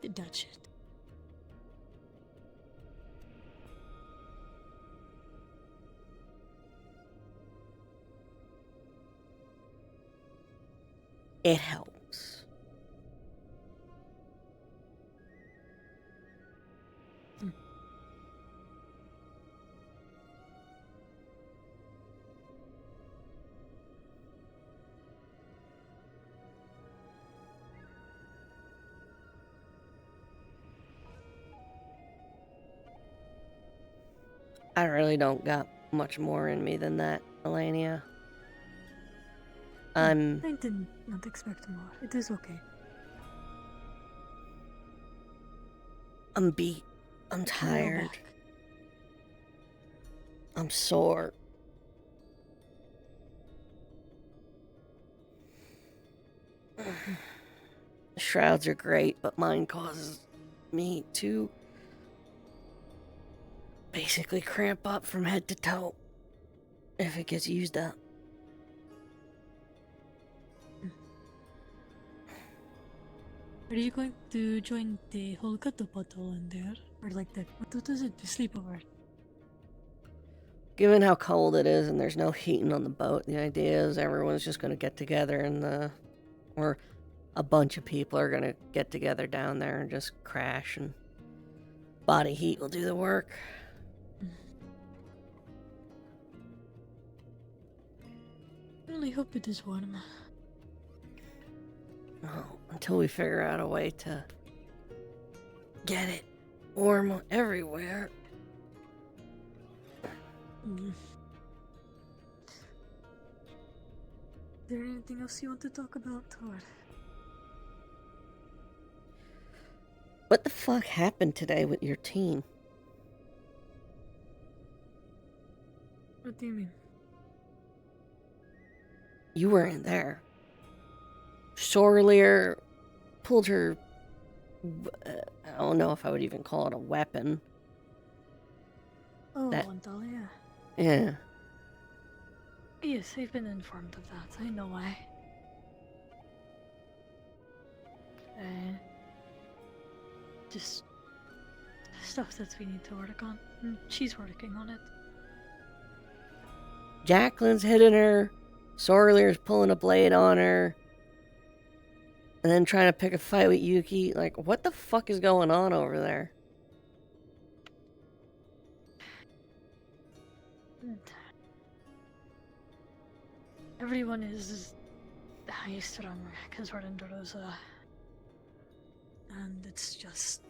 that shit. It helps. I really don't got much more in me than that, Elenia. I did not expect more. It is okay. I'm beat. I'm tired. I'm sore. Shrouds are great, but mine causes me to basically cramp up from head to toe if it gets used up. Are you going to join the whole cuddle puddle in there? Or like the, what is it, the sleepover? Given how cold it is and there's no heating on the boat, the idea is everyone's just going to get together or a bunch of people are going to get together down there and just crash, and body heat will do the work. I only hope it is warm. Well, until we figure out a way to get it warm everywhere. Is there anything else you want to talk about, or? What the fuck happened today with your team? What do you mean? You weren't there. Sorlier pulled her... I don't know if I would even call it a weapon. Oh, That- Antalya. Yeah. Yes, I've been informed of that. I know why. Just stuff that we need to work on. And she's working on it. Jacqueline's hitting her. Sorlier's pulling a blade on her. And then trying to pick a fight with Yuki. Like, what the fuck is going on over there? Everyone is high strung because we're in Rosa. And it's just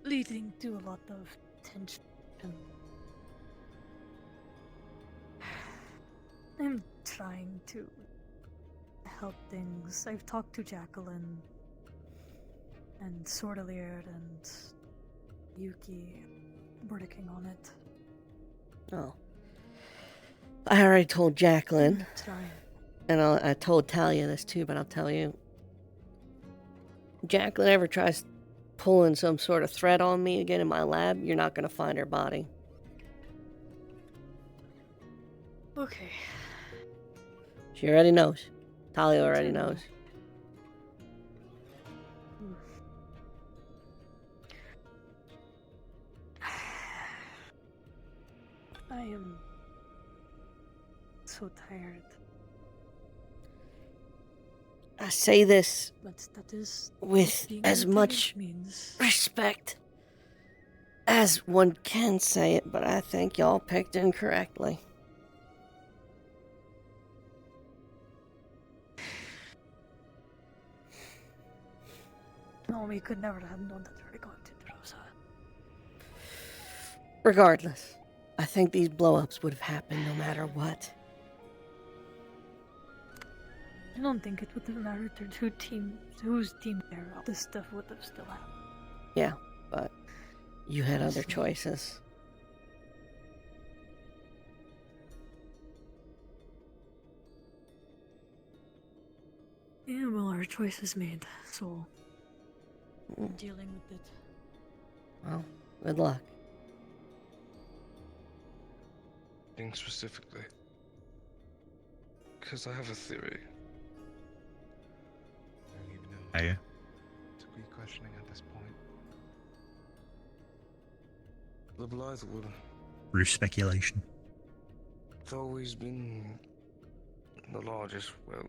leading to a lot of tension. I'm trying to help things. I've talked to Jacqueline. and Swordalier and Yuki working on it. Oh. I already told Jacqueline. Trying. And I told Talia this too, but I'll tell you. Jacqueline ever tries pulling some sort of thread on me again in my lab, you're not going to find her body. Okay. She already knows. Talia already knows. I am so tired. I say this But that is with being as much means. respect as one can say it, but I think y'all picked incorrectly. No, we could never have known that we were going to Rosa. Regardless, I think these blow-ups would have happened no matter what. I don't think it would have mattered whose team there. All this stuff would have still happened. Yeah, but you had other choices. Yeah, well, our choice is made, so dealing with it. Well, good luck. Being specifically, because I have a theory. I don't even know Are you? to be questioning at this point. The Blythewood. Roof speculation. It's always been the largest, well,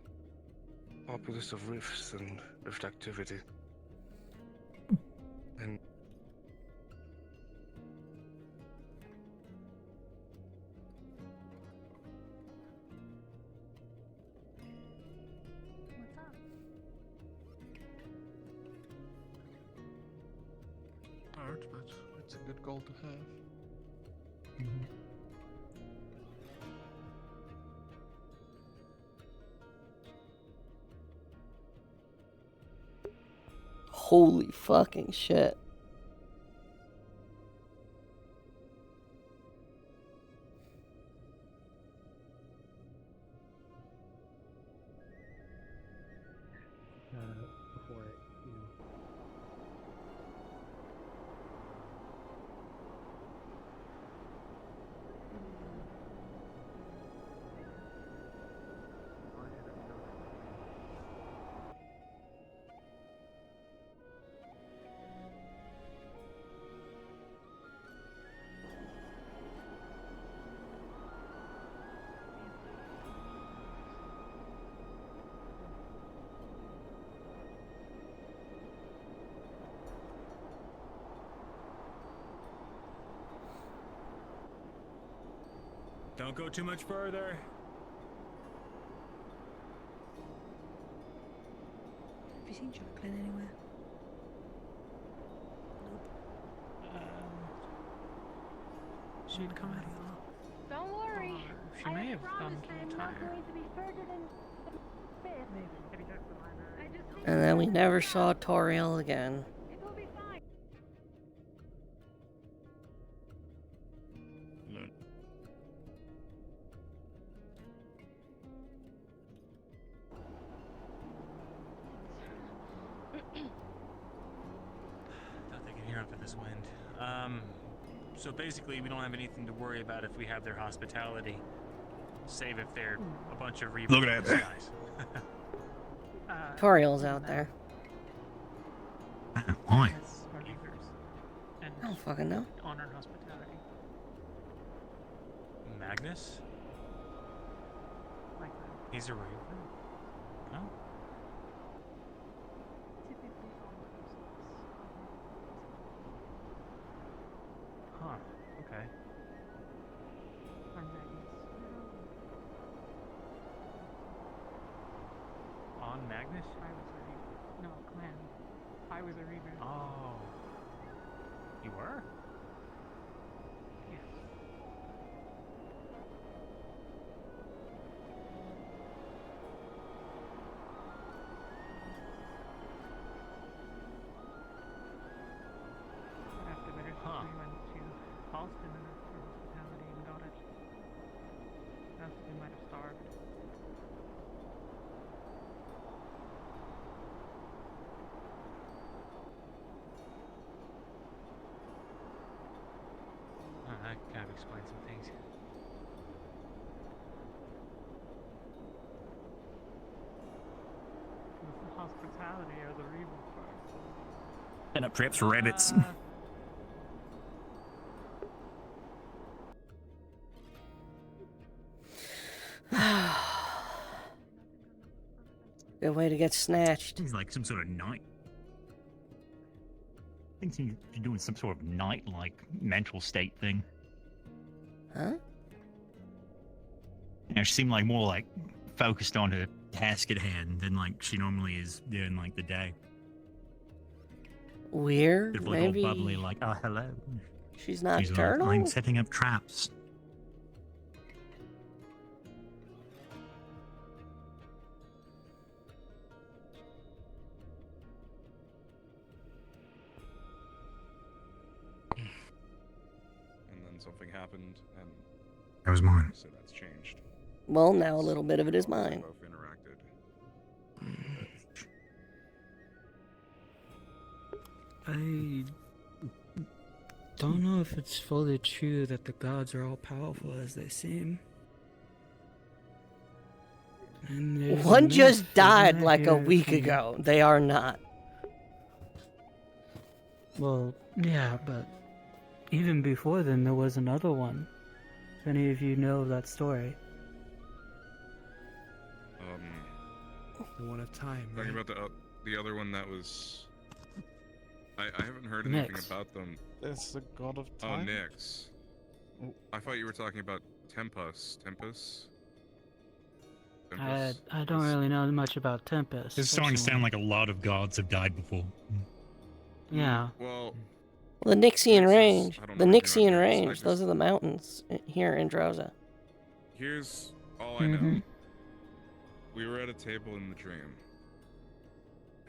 populace of rifts and rift activity. And What's up? Hard, but it's a good goal to have. Holy fucking shit. Before it, Don't go too much further. Have you seen Jacqueline anywhere? She'd come out of the Don't worry. She may have gone promised to I am not retire. going to be further than the fifth. Maybe check the library. I just think And then we never saw Toriel again. it will be fine. Thought they could hear after this wind. So basically, we don't have anything to worry about if we have their hospitality, save if they're a bunch of Reavers. Look at that. Guys. Toriel's out there. Why? I don't fucking know. Honor hospitality. Magnus? Like that. He's a Reaver? No? Huh. Okay. Or Magnus. On Magnus? I was a Reaver. No, clan. I was a Reaver. Oh. You were? Yes. explain some things. The hospitality or the Reaver first. Set up traps for rabbits. Good way to get snatched. He's like some sort of night. I think he's doing some sort of night-like mental state thing. Huh? You know, she seemed like more like focused on her task at hand than like she normally is during like the day. Weird. Sort of like Maybe all bubbly, like, oh hello. she's She's like, nocturnal. I'm setting up traps. And then something happened, and That was mine. so that's changed. Well, now a little bit of it is We mine. both interacted. I don't know if it's fully true that the gods are all powerful as they seem. And there's a One just myth, died isn't there, like a here week from- ago. They are not. Well, yeah, but even before then, there was another one. If any of you know that story. The one of time. Talking Right? about the other one that was. I haven't heard anything Nyx. about them. There's the god of Oh, time. Nyx. I thought you were talking about Tempus. Tempus? I don't really know much about Tempest. It's starting to sound personally. like a lot of gods have died before. Yeah. Well, The Nixian Range. I don't The know anything Nixian about Nyx. I Range. just- Those are the mountains here in Droza. here's all I know. We were at a table in the dream.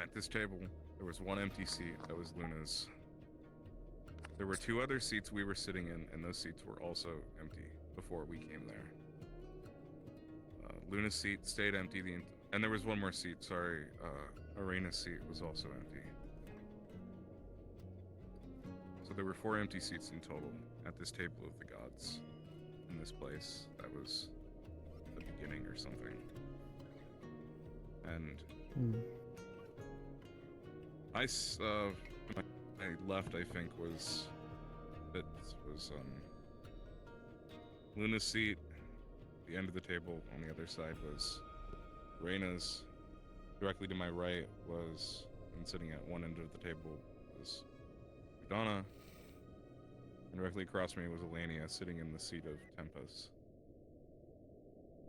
At this table, there was one empty seat. That was Luna's. There were two other seats we were sitting in, and those seats were also empty before we came there. Luna's seat stayed empty, and there was one more seat, sorry. Arena's seat was also empty. So there were 4 empty seats in total at this table of the gods in this place. That was the beginning or something. And I left, I think, was Luna's seat. The end of the table on the other side was Reina's. Directly to my right was, and sitting at one end of the table was Donna. And directly across from me was Elania, sitting in the seat of Tempest,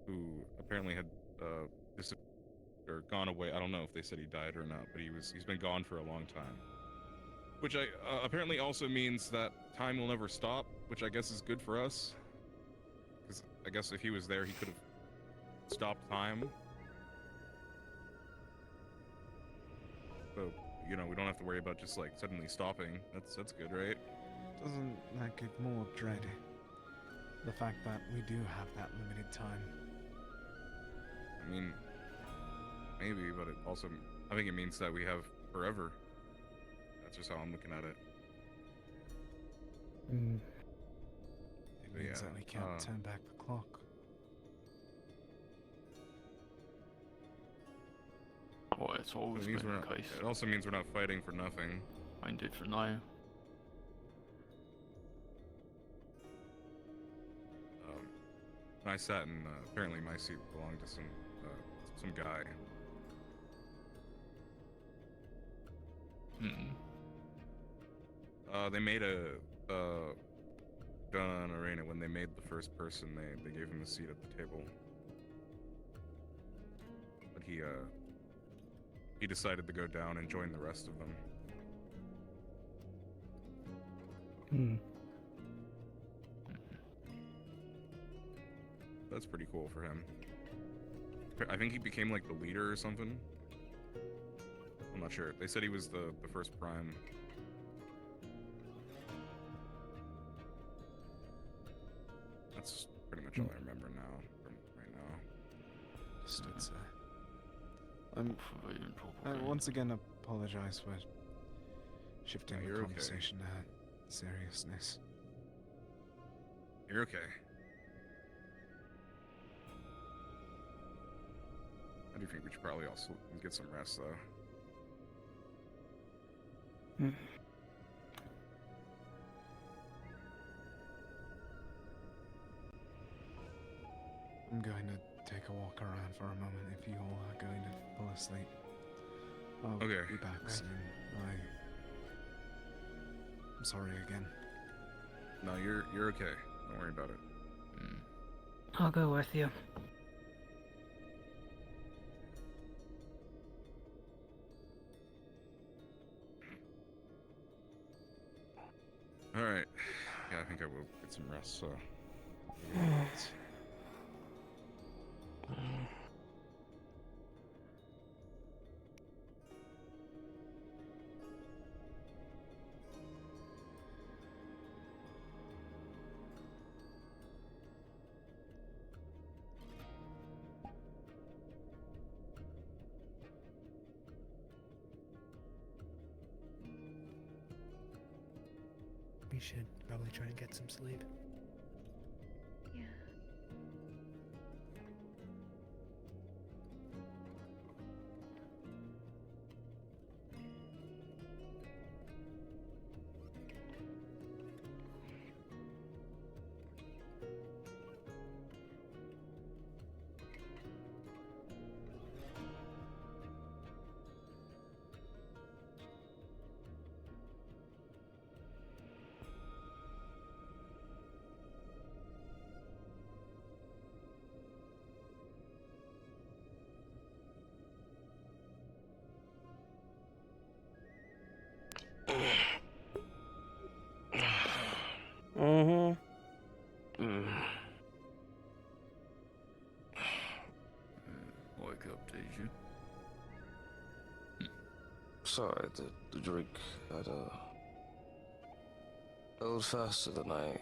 who apparently had disappeared or gone away. I don't know if they said he died or not, but he's been gone for a long time. Which apparently also means that time will never stop, which I guess is good for us. Because I guess if he was there, he could have stopped time. So, you know, we don't have to worry about just like suddenly stopping. That's good, right? Doesn't that get more dread? The fact that we do have that limited time. I mean, maybe, but it also, I think it means that we have forever. That's just how I'm looking at it. It means that we can't turn back the clock. Oh, it's always been the case. It also means we're not fighting for nothing. Find it for now. I sat in, apparently my seat belonged to some guy. They made Donna and Arena, when they made the first person, they gave him a seat at the table. But he decided to go down and join the rest of them. That's pretty cool for him. I think he became like the leader or something. I'm not sure. They said he was the first prime. That's pretty much all I remember now from right now. Understood, sir. I once again apologize for shifting No, the you're okay. conversation to seriousness. You're okay. I do think we should probably also get some rest, though. I'm going to take a walk around for a moment if you all are going to fall asleep. I'll Okay. be back soon. I'm sorry again. No, you're okay. Don't worry about it. I'll go with you. Alright. Yeah, I think I will get some rest, so... We should probably try and get some sleep. Yeah. Wake up, did you? Sorry, the drink had a little faster than I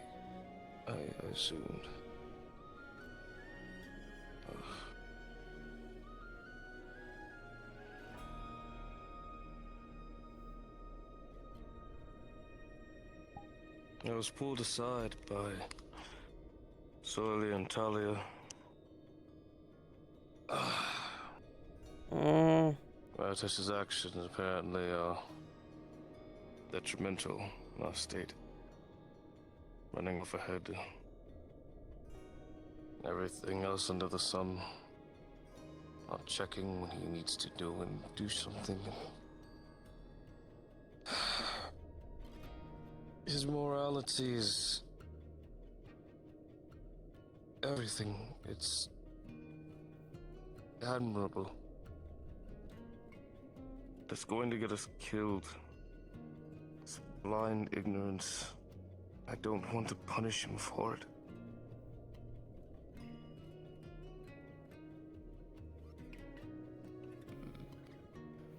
assumed. I was pulled aside by Soily and Talia. Tessa's actions apparently are detrimental in our state. Running off ahead. Everything else under the sun. Not checking when he needs to do and do something. His morality is everything. It's admirable. That's going to get us killed. It's blind ignorance. I don't want to punish him for it.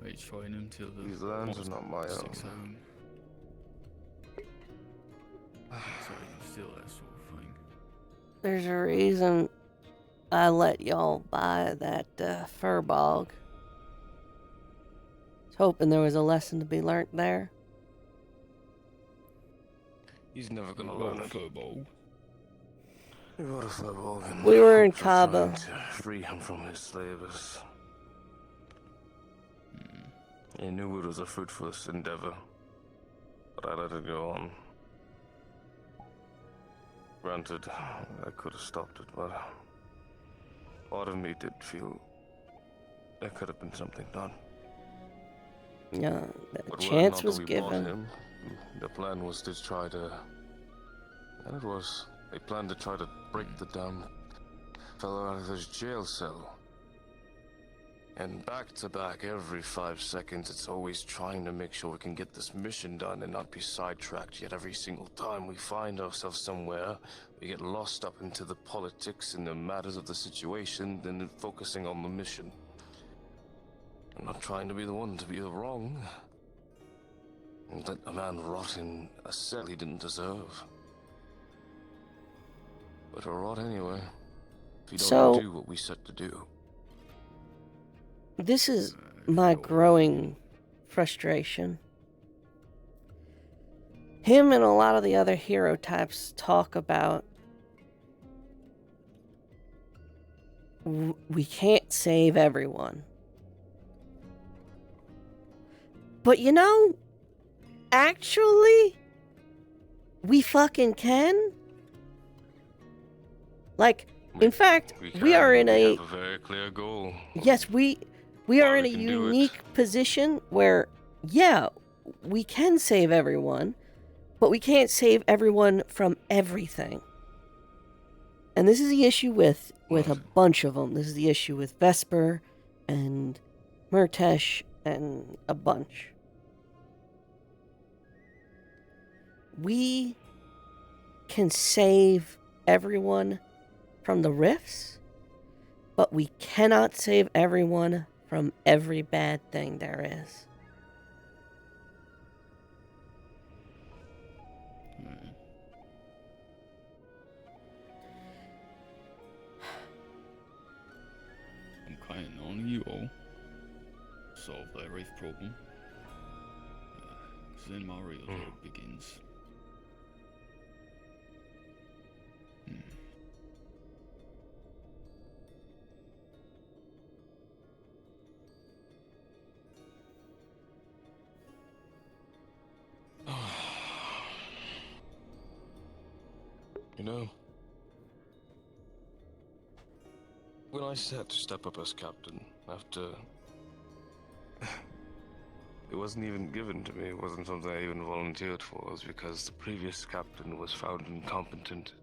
Are you trying him till the These lands are not my own. home? So you still that sort of thing. There's a reason I let y'all buy that fur bog. Was hoping there was a lesson to be learnt there. He's never gonna learn it. We got a football and We were in we're Cabo. trying to free him from his slavers. He knew it was a fruitless endeavor, but I let it go on. Granted, I could have stopped it, but part of me did feel there could have been something done. Yeah, the But chance whether or was not we bought given. him, the plan was to try to... And it was. They planned to try to break the damn fellow out of his jail cell. And back to back, every 5 seconds, it's always trying to make sure we can get this mission done and not be sidetracked. Yet every single time we find ourselves somewhere, we get lost up into the politics and the matters of the situation, then focusing on the mission. I'm not trying to be the one to be wrong. And let a man rot in a cell he didn't deserve. But he'll rot anyway, if he don't do what we set to do. This is my growing frustration. Him and a lot of the other hero types talk about we can't save everyone. But you know, actually, we fucking can. Like, in fact, we are in We have a very clear goal. Yes, we are in a unique position where, yeah, we can save everyone, but we can't save everyone from everything. And this is the issue with a bunch of them. This is the issue with Vesper and Murtesh and a bunch. We can save everyone from the rifts, but we cannot save everyone from every bad thing there is. I'm counting on you all. Solve that wraith problem. 'Cause then my real job begins. You know, when I said to step up as captain after... It wasn't even given to me, it wasn't something I even volunteered for. It was because the previous captain was found incompetent.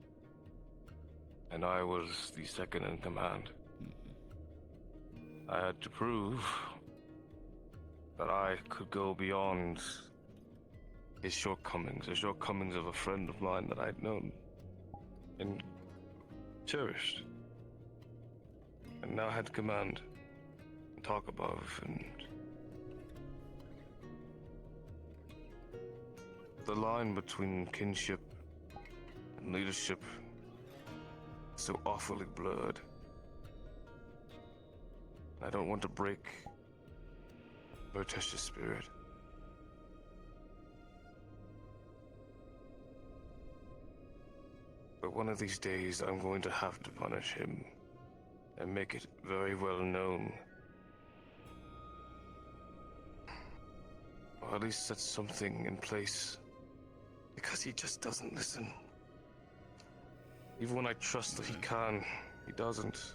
And I was the second in command. I had to prove that I could go beyond his shortcomings, the shortcomings of a friend of mine that I'd known and cherished. And now had command and talk above, and the line between kinship and leadership is so awfully blurred. I don't want to break Murtesh's spirit. But one of these days, I'm going to have to punish him and make it very well known. Or at least set something in place. Because he just doesn't listen. Even when I trust that he can, he doesn't.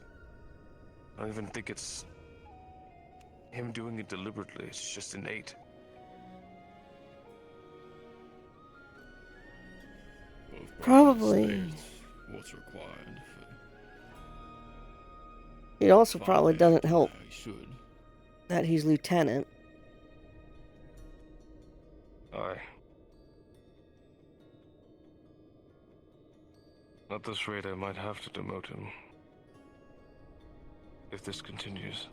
I don't even think it's him doing it deliberately. It's just innate. Probably. What's required It also probably doesn't help for should. that he's lieutenant. Aye. At this rate, I might have to demote him. If this continues.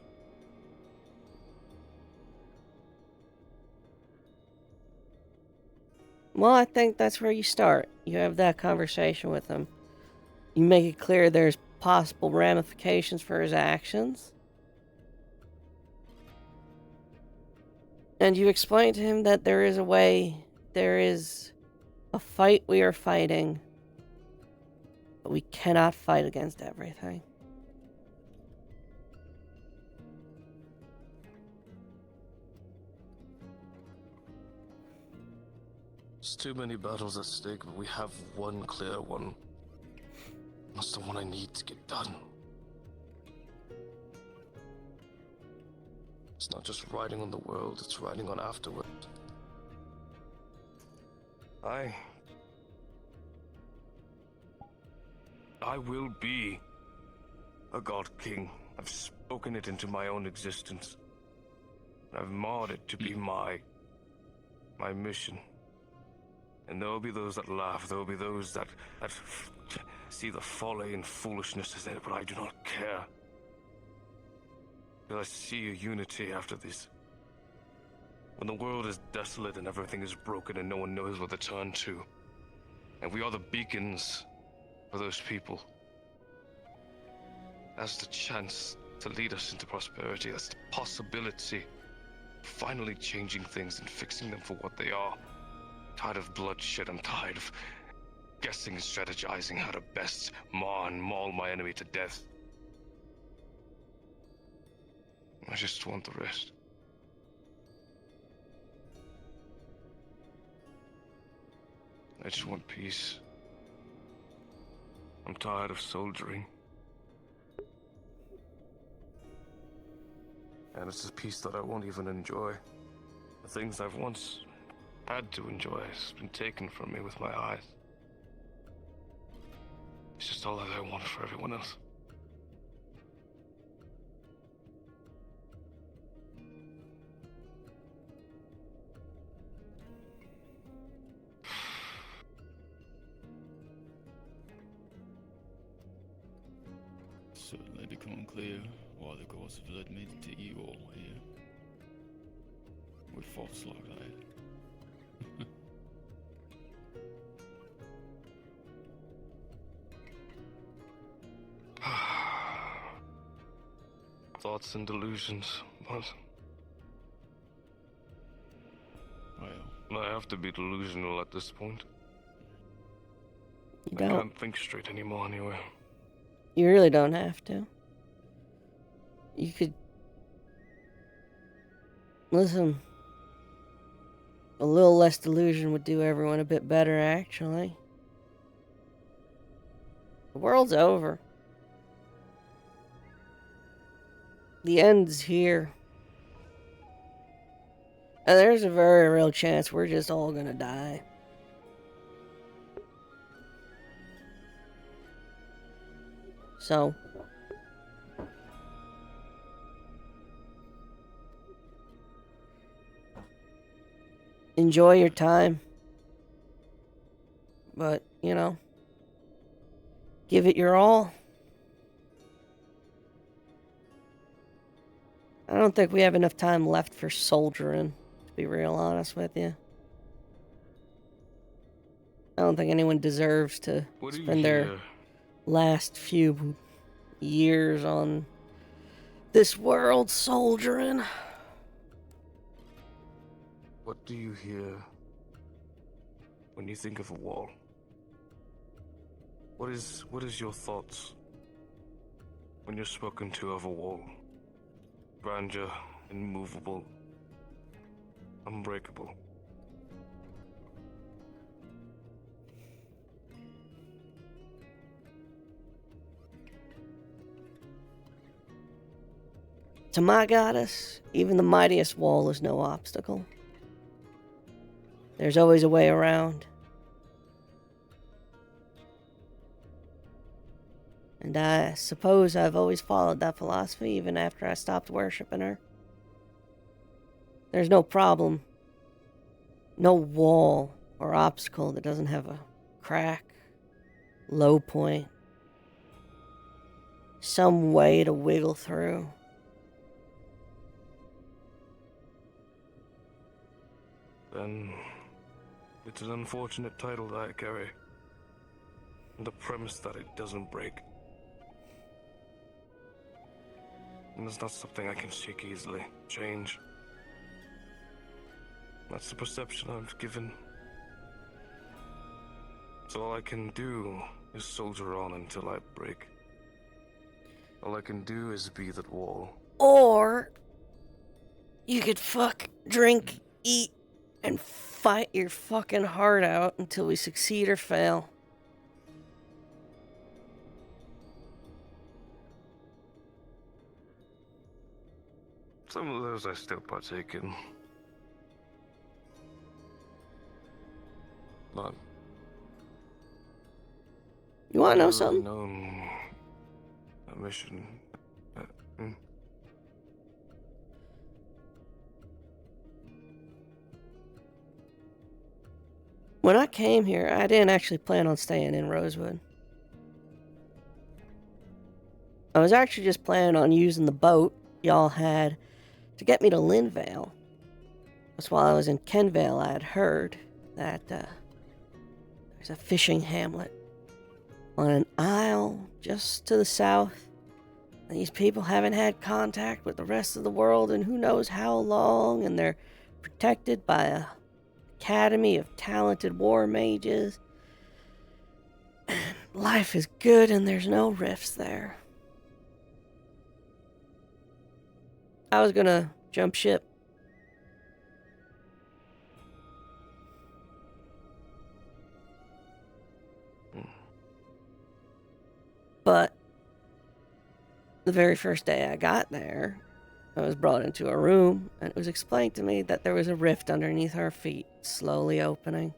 Well, I think that's where you start. You have that conversation with him. You make it clear there's possible ramifications for his actions. And you explain to him that there is a way, there is a fight we are fighting, but we cannot fight against everything. There's too many battles at stake, but we have one clear one. That's the one I need to get done. It's not just riding on the world, it's riding on afterward. I will be a God King. I've spoken it into my own existence. I've marred it to be my mission. And there will be those that laugh, there will be those that see the folly and foolishness in it, but I do not care. Because I see a unity after this. When the world is desolate and everything is broken and no one knows where to turn to. And we are the beacons for those people. That's the chance to lead us into prosperity. That's the possibility of finally changing things and fixing them for what they are. I'm tired of bloodshed. I'm tired of guessing and strategizing how to best mar and maul my enemy to death. I just want the rest. I just want peace. I'm tired of soldiering. And it's a peace that I won't even enjoy. The things I've once had to enjoy has been taken from me with my eyes. It's just all that I want for everyone else. Certainly becoming clear why the gods have led me to you all here. With thoughts like that. Thoughts and delusions, but I have to be delusional at this point. You I don't. can't think straight anymore anyway. You really don't have to. You could... Listen. A little less delusion would do everyone a bit better, actually. The world's over. The end's here. And there's a very real chance we're just all gonna die. So... enjoy your time. But, you know, give it your all. I don't think we have enough time left for soldiering, to be real honest with you. I don't think anyone deserves to spend their last few years on this world soldiering. What do you hear when you think of a wall? What is your thoughts when you're spoken to of a wall? Grandeur, immovable, unbreakable. To my goddess, even the mightiest wall is no obstacle. There's always a way around. And I suppose I've always followed that philosophy even after I stopped worshiping her. There's no problem, no wall or obstacle that doesn't have a crack, low point, some way to wiggle through. Then it's an unfortunate title that I carry. And the premise that it doesn't break. And it's not something I can shake easily, change. That's the perception I've given. So all I can do is soldier on until I break. All I can do is be that wall. Or you could fuck, drink, eat, and fight your fucking heart out until we succeed or fail. Some of those I still partake in. But you want to know I've something? Known a mission. When I came here, I didn't actually plan on staying in Rosewood. I was actually just planning on using the boat y'all had to get me to Linvale. That's while I was in Kenvale, I had heard that there's a fishing hamlet on an isle just to the south. And these people haven't had contact with the rest of the world in who knows how long, and they're protected by a academy of talented war mages. Life is good and there's no rifts there. I was gonna jump ship. But the very first day I got there, I was brought into a room, and it was explained to me that there was a rift underneath our feet, slowly opening.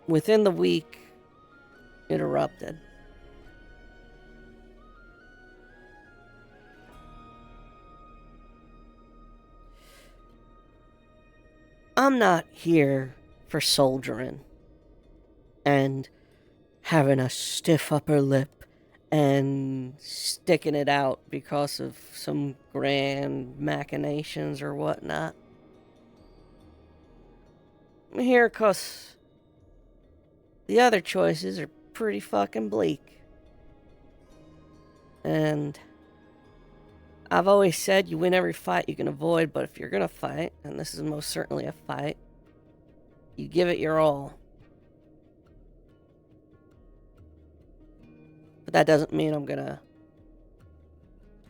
Within the week, it erupted. I'm not here for soldiering and having a stiff upper lip and sticking it out because of some grand machinations or whatnot. I'm here because the other choices are pretty fucking bleak. And I've always said you win every fight you can avoid, but if you're gonna fight, and this is most certainly a fight, you give it your all. But that doesn't mean I'm gonna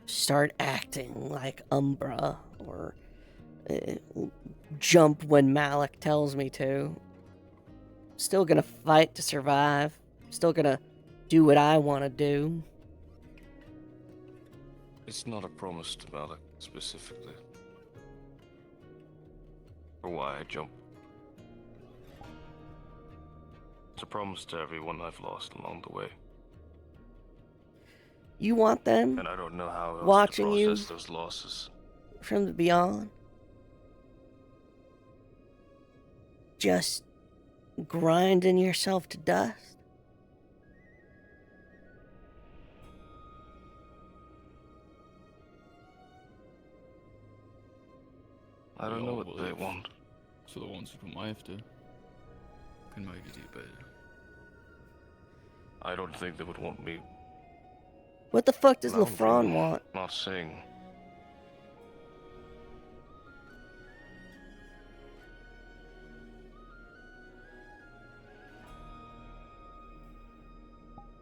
start acting like Umbra or jump when Malik tells me to. Still gonna fight to survive. Still gonna do what I want to do. It's not a promise to Malik specifically. Or why I jump. It's a promise to everyone I've lost along the way. You want them And I don't know how else watching to you process those losses. from the beyond. Just grinding yourself to dust. I don't know what they want. So the ones who come after can make it better. I don't think they would want me What the fuck does lounging, LaFron want? not saying.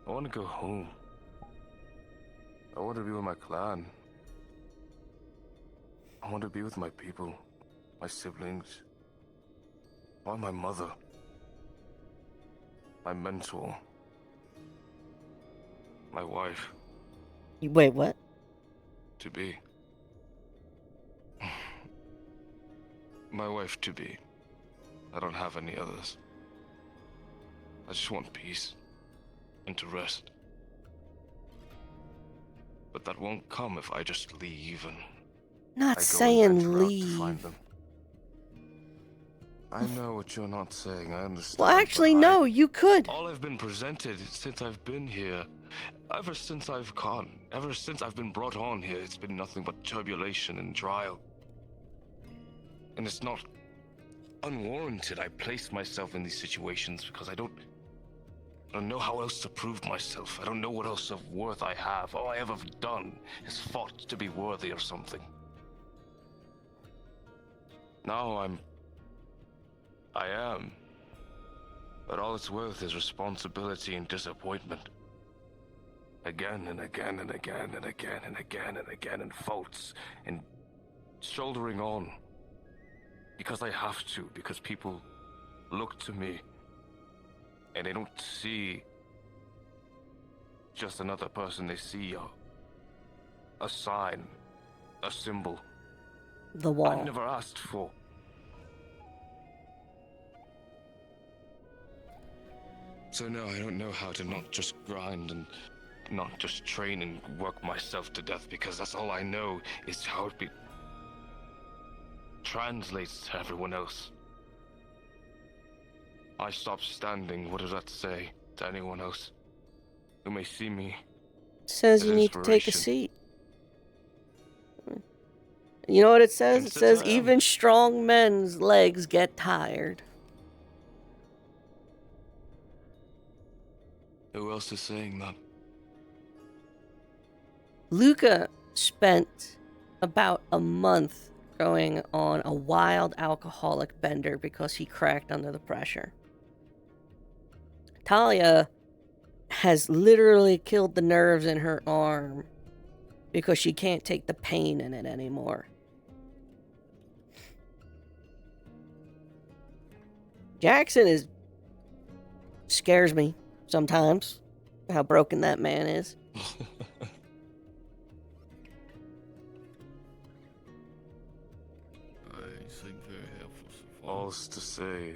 I want to go home. I want to be with my clan. I want to be with my people, my siblings. I want my mother, my mentor, my wife. Wait, what? To be. My wife to be. I don't have any others. I just want peace and to rest. But that won't come if I just leave and Not I go and saying venture out to leave. find them. I know what you're not saying, I understand. Well, actually, but no, you could. All I've been presented since I've been here, ever since I've gone, ever since I've been brought on here, it's been nothing but turbulation and trial. And it's not unwarranted. I place myself in these situations because I don't know how else to prove myself. I don't know what else of worth I have. All I ever have done is fought to be worthy or something. Now I am. But all it's worth is responsibility and disappointment. Again and again and again and again and again and again, and faults and shouldering on. Because I have to, because people look to me and they don't see just another person, they see a sign, a symbol. The wall. I've never asked for. So no, I don't know how to not just grind and not just train and work myself to death, because that's all I know is how it translates to everyone else. I stop standing, what does that say to anyone else who may see me? Says as you need to take a inspiration? seat. You know what it says? It says Consider- even strong men's legs get tired. Who else is saying that? Luca spent about a month going on a wild alcoholic bender because he cracked under the pressure. Talia has literally killed the nerves in her arm because she can't take the pain in it anymore. Jackson scares me sometimes, how broken that man is. All's to say,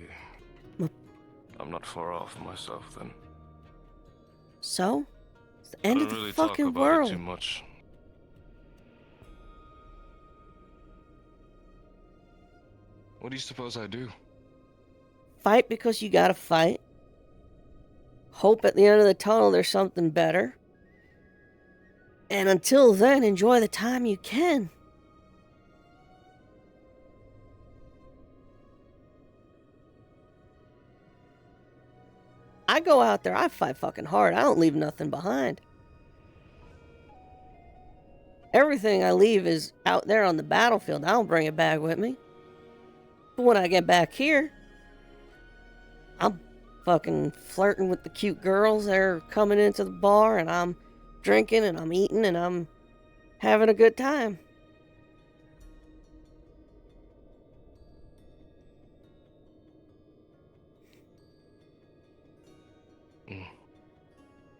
I'm not far off myself then. So? It's the end I of don't the really fucking talk about world. it too much. What do you suppose I do? Fight because you gotta fight. Hope at the end of the tunnel there's something better. And until then, enjoy the time you can. I go out there, I fight fucking hard. I don't leave nothing behind. Everything I leave is out there on the battlefield. I don't bring it back with me. But when I get back here, I'm fucking flirting with the cute girls that are coming into the bar, and I'm drinking and I'm eating and I'm having a good time.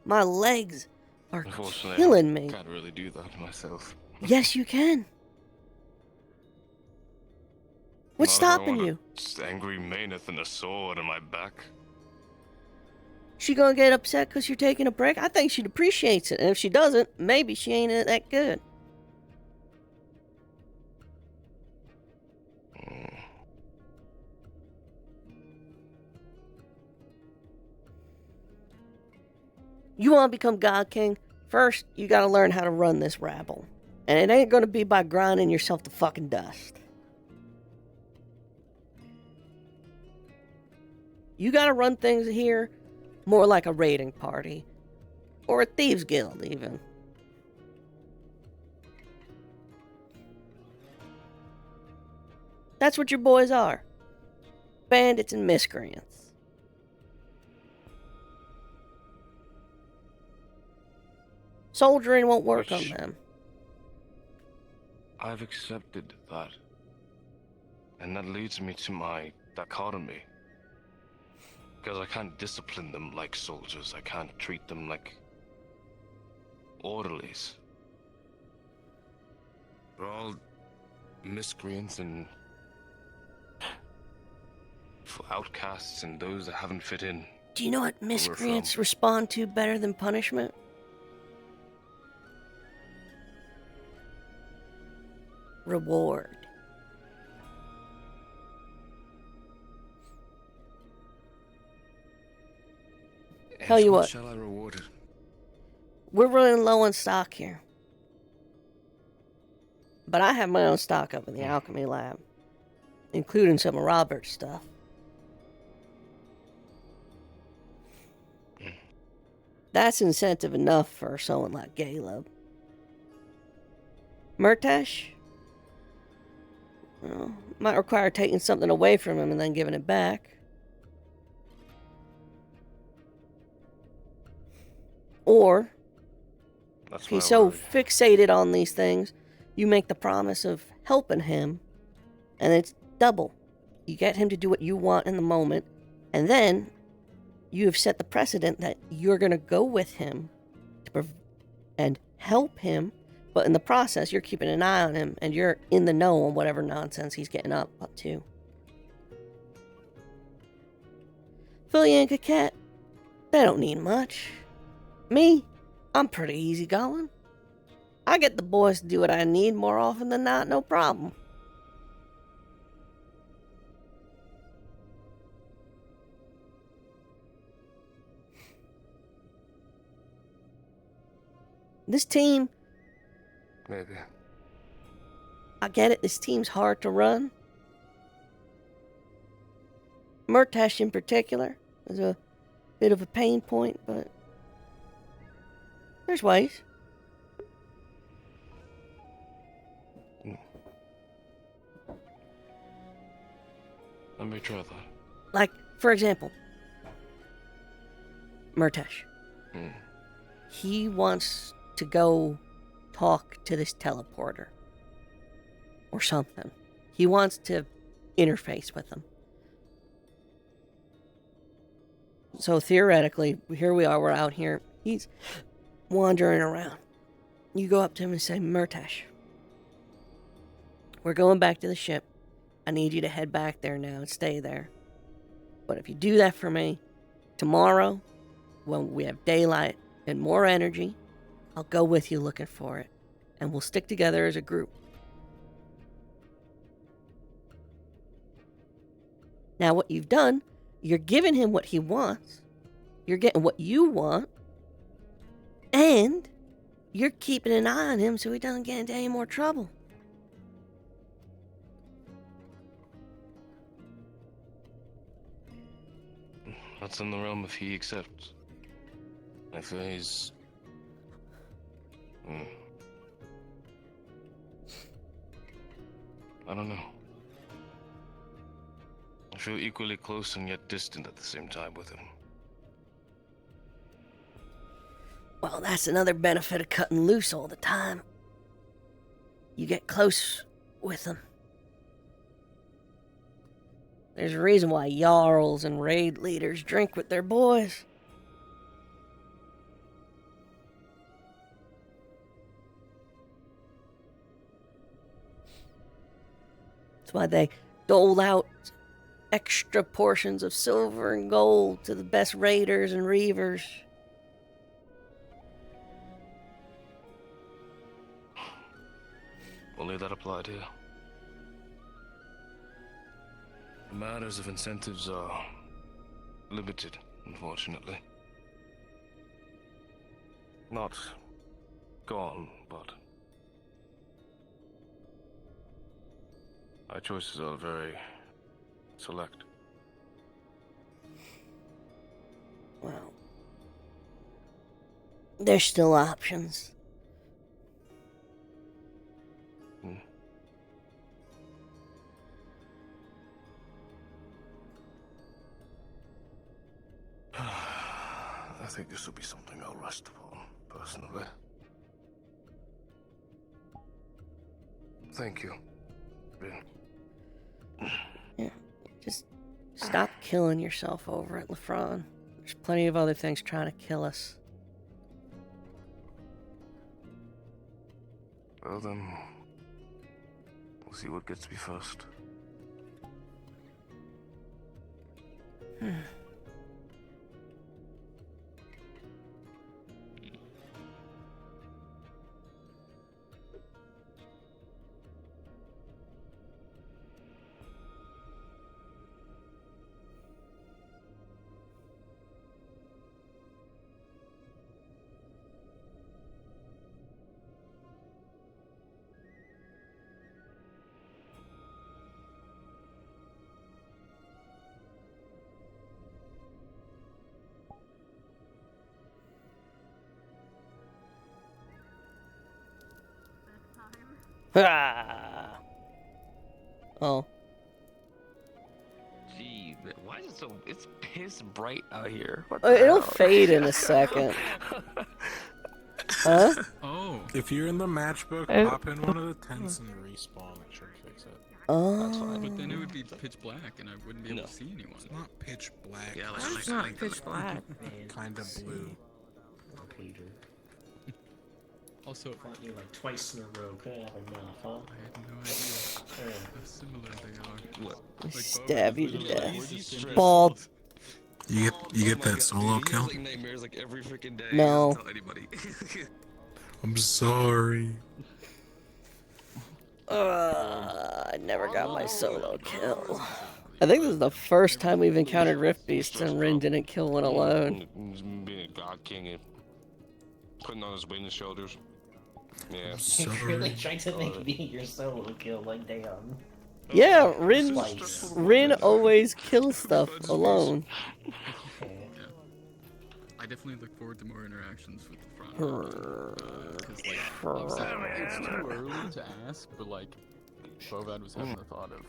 My legs are Unfortunately, killing me. I can't really do that myself. Yes, you can. What's Not if I stopping want you? a angry Mayneth and a sword on my back. She gonna get upset because you're taking a break? I think she appreciates it. And if she doesn't, maybe she ain't that good. You want to become God King? First, you gotta learn how to run this rabble. And it ain't gonna be by grinding yourself to fucking dust. You gotta run things here more like a raiding party. Or a thieves guild, even. That's what your boys are. Bandits and miscreants. Soldiering won't work on them. I've accepted that. And that leads me to my dichotomy. Because I can't discipline them like soldiers. I can't treat them like orderlies. They're all miscreants and outcasts and those that haven't fit in. Do you know what miscreants respond to better than punishment? Reward. Tell you what. Shall I reward it? We're running low on stock here. But I have my own stock up in the alchemy lab, including some of Robert's stuff. That's incentive enough for someone like Caleb. Murtash? Well, might require taking something away from him and then giving it back. Or, if he's so fixated on these things, you make the promise of helping him, and it's double. You get him to do what you want in the moment, and then you have set the precedent that you're going to go with him and help him, but in the process, you're keeping an eye on him, and you're in the know on whatever nonsense he's getting up to. Philly and Coquette, they don't need much. Me, I'm pretty easygoing. I get the boys to do what I need more often than not, no problem. This team... Maybe. I get it, this team's hard to run. Murtash in particular is a bit of a pain point, but... there's ways. Let me try that. Like, for example, Murtash. He wants to go talk to this teleporter. Or something. He wants to interface with them. So theoretically, here we are, we're out here. He's wandering around. You go up to him and say, Murtash, we're going back to the ship. I need you to head back there now and stay there. But if you do that for me, tomorrow, when we have daylight and more energy, I'll go with you looking for it. And we'll stick together as a group. Now what you've done, you're giving him what he wants. You're getting what you want. And you're keeping an eye on him so he doesn't get into any more trouble. That's in the realm if he accepts. If he's... I don't know. I feel equally close and yet distant at the same time with him. Well, that's another benefit of cutting loose all the time. You get close with them. There's a reason why Jarls and raid leaders drink with their boys. That's why they dole out extra portions of silver and gold to the best raiders and reavers. Only that applied here. The matters of incentives are limited, unfortunately. Not gone, but our choices are very select. Well, there's still options. I think this will be something I'll rest upon, personally. Thank you. Yeah, just stop killing yourself over it, Lefron. There's plenty of other things trying to kill us. Well then, we'll see what gets me first. Ah. Oh. Gee, why is it so... It's piss bright out here. What It'll hell? fade in a second. Huh? Oh. If you're in the matchbook, Oh. pop in one of the tents and respawn. It should fix it. Oh. But then it would be pitch black and I wouldn't be able to see anyone. It's not pitch black. Yeah, it's it's not pitch black. Kind of blue. Also, you like twice in a row. Could have enough, huh? I had no idea how similar they are. What? They stab you to death. Bald. You get that solo kill? Nightmares like every freaking day. No. Don't tell anybody. I'm sorry. I never got my solo kill. I think this is the first time we've encountered Rift Beasts and Rin didn't kill one alone. Being a god king and putting on his weight and shoulders. Yeah. Sorry. Really trying to make me your solo kill, like damn. Yeah, Rin always kills stuff alone. I definitely look forward to more interactions with the front. Because, like, it's too early to ask, but, like, Bovad was having the thought of,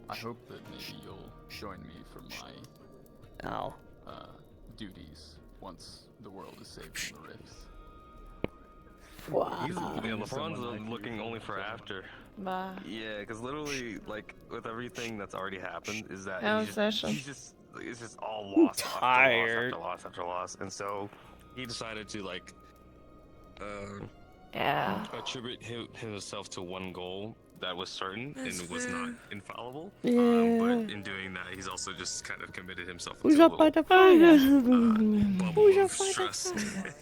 I hope that maybe you'll join me for my duties once the world is saved from the rifts. Yeah, LeBron's looking only for after. Bah. Yeah, because literally, like, with everything that's already happened, is that Obsession. it's just all I'm loss tired. after loss after loss after loss, and so he decided to like, yeah, attribute himself to one goal that was certain That's and was fair. not infallible. Yeah. But in doing that, he's also just kind of committed himself Who's into a up by little the fire? bubble Who's of up by the stress. fire?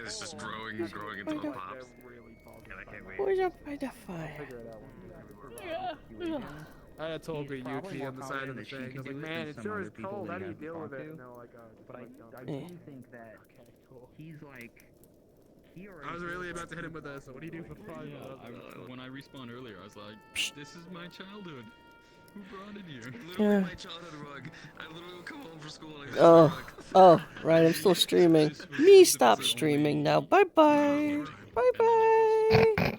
It's just growing into the pops. Who's up by the fire? I had told Yuki on the side of the thing. I was like, man, it sure is cold. How do you deal with it? No, But I do think that he's like. I was really about to hit him with this. What do you do for fun? When I respawned earlier, I was like, "This is my childhood. Who brought it here?" Literally my childhood rug. I literally would come home from school and Oh, right, I'm still streaming. Me stop streaming now. Bye bye. Bye bye.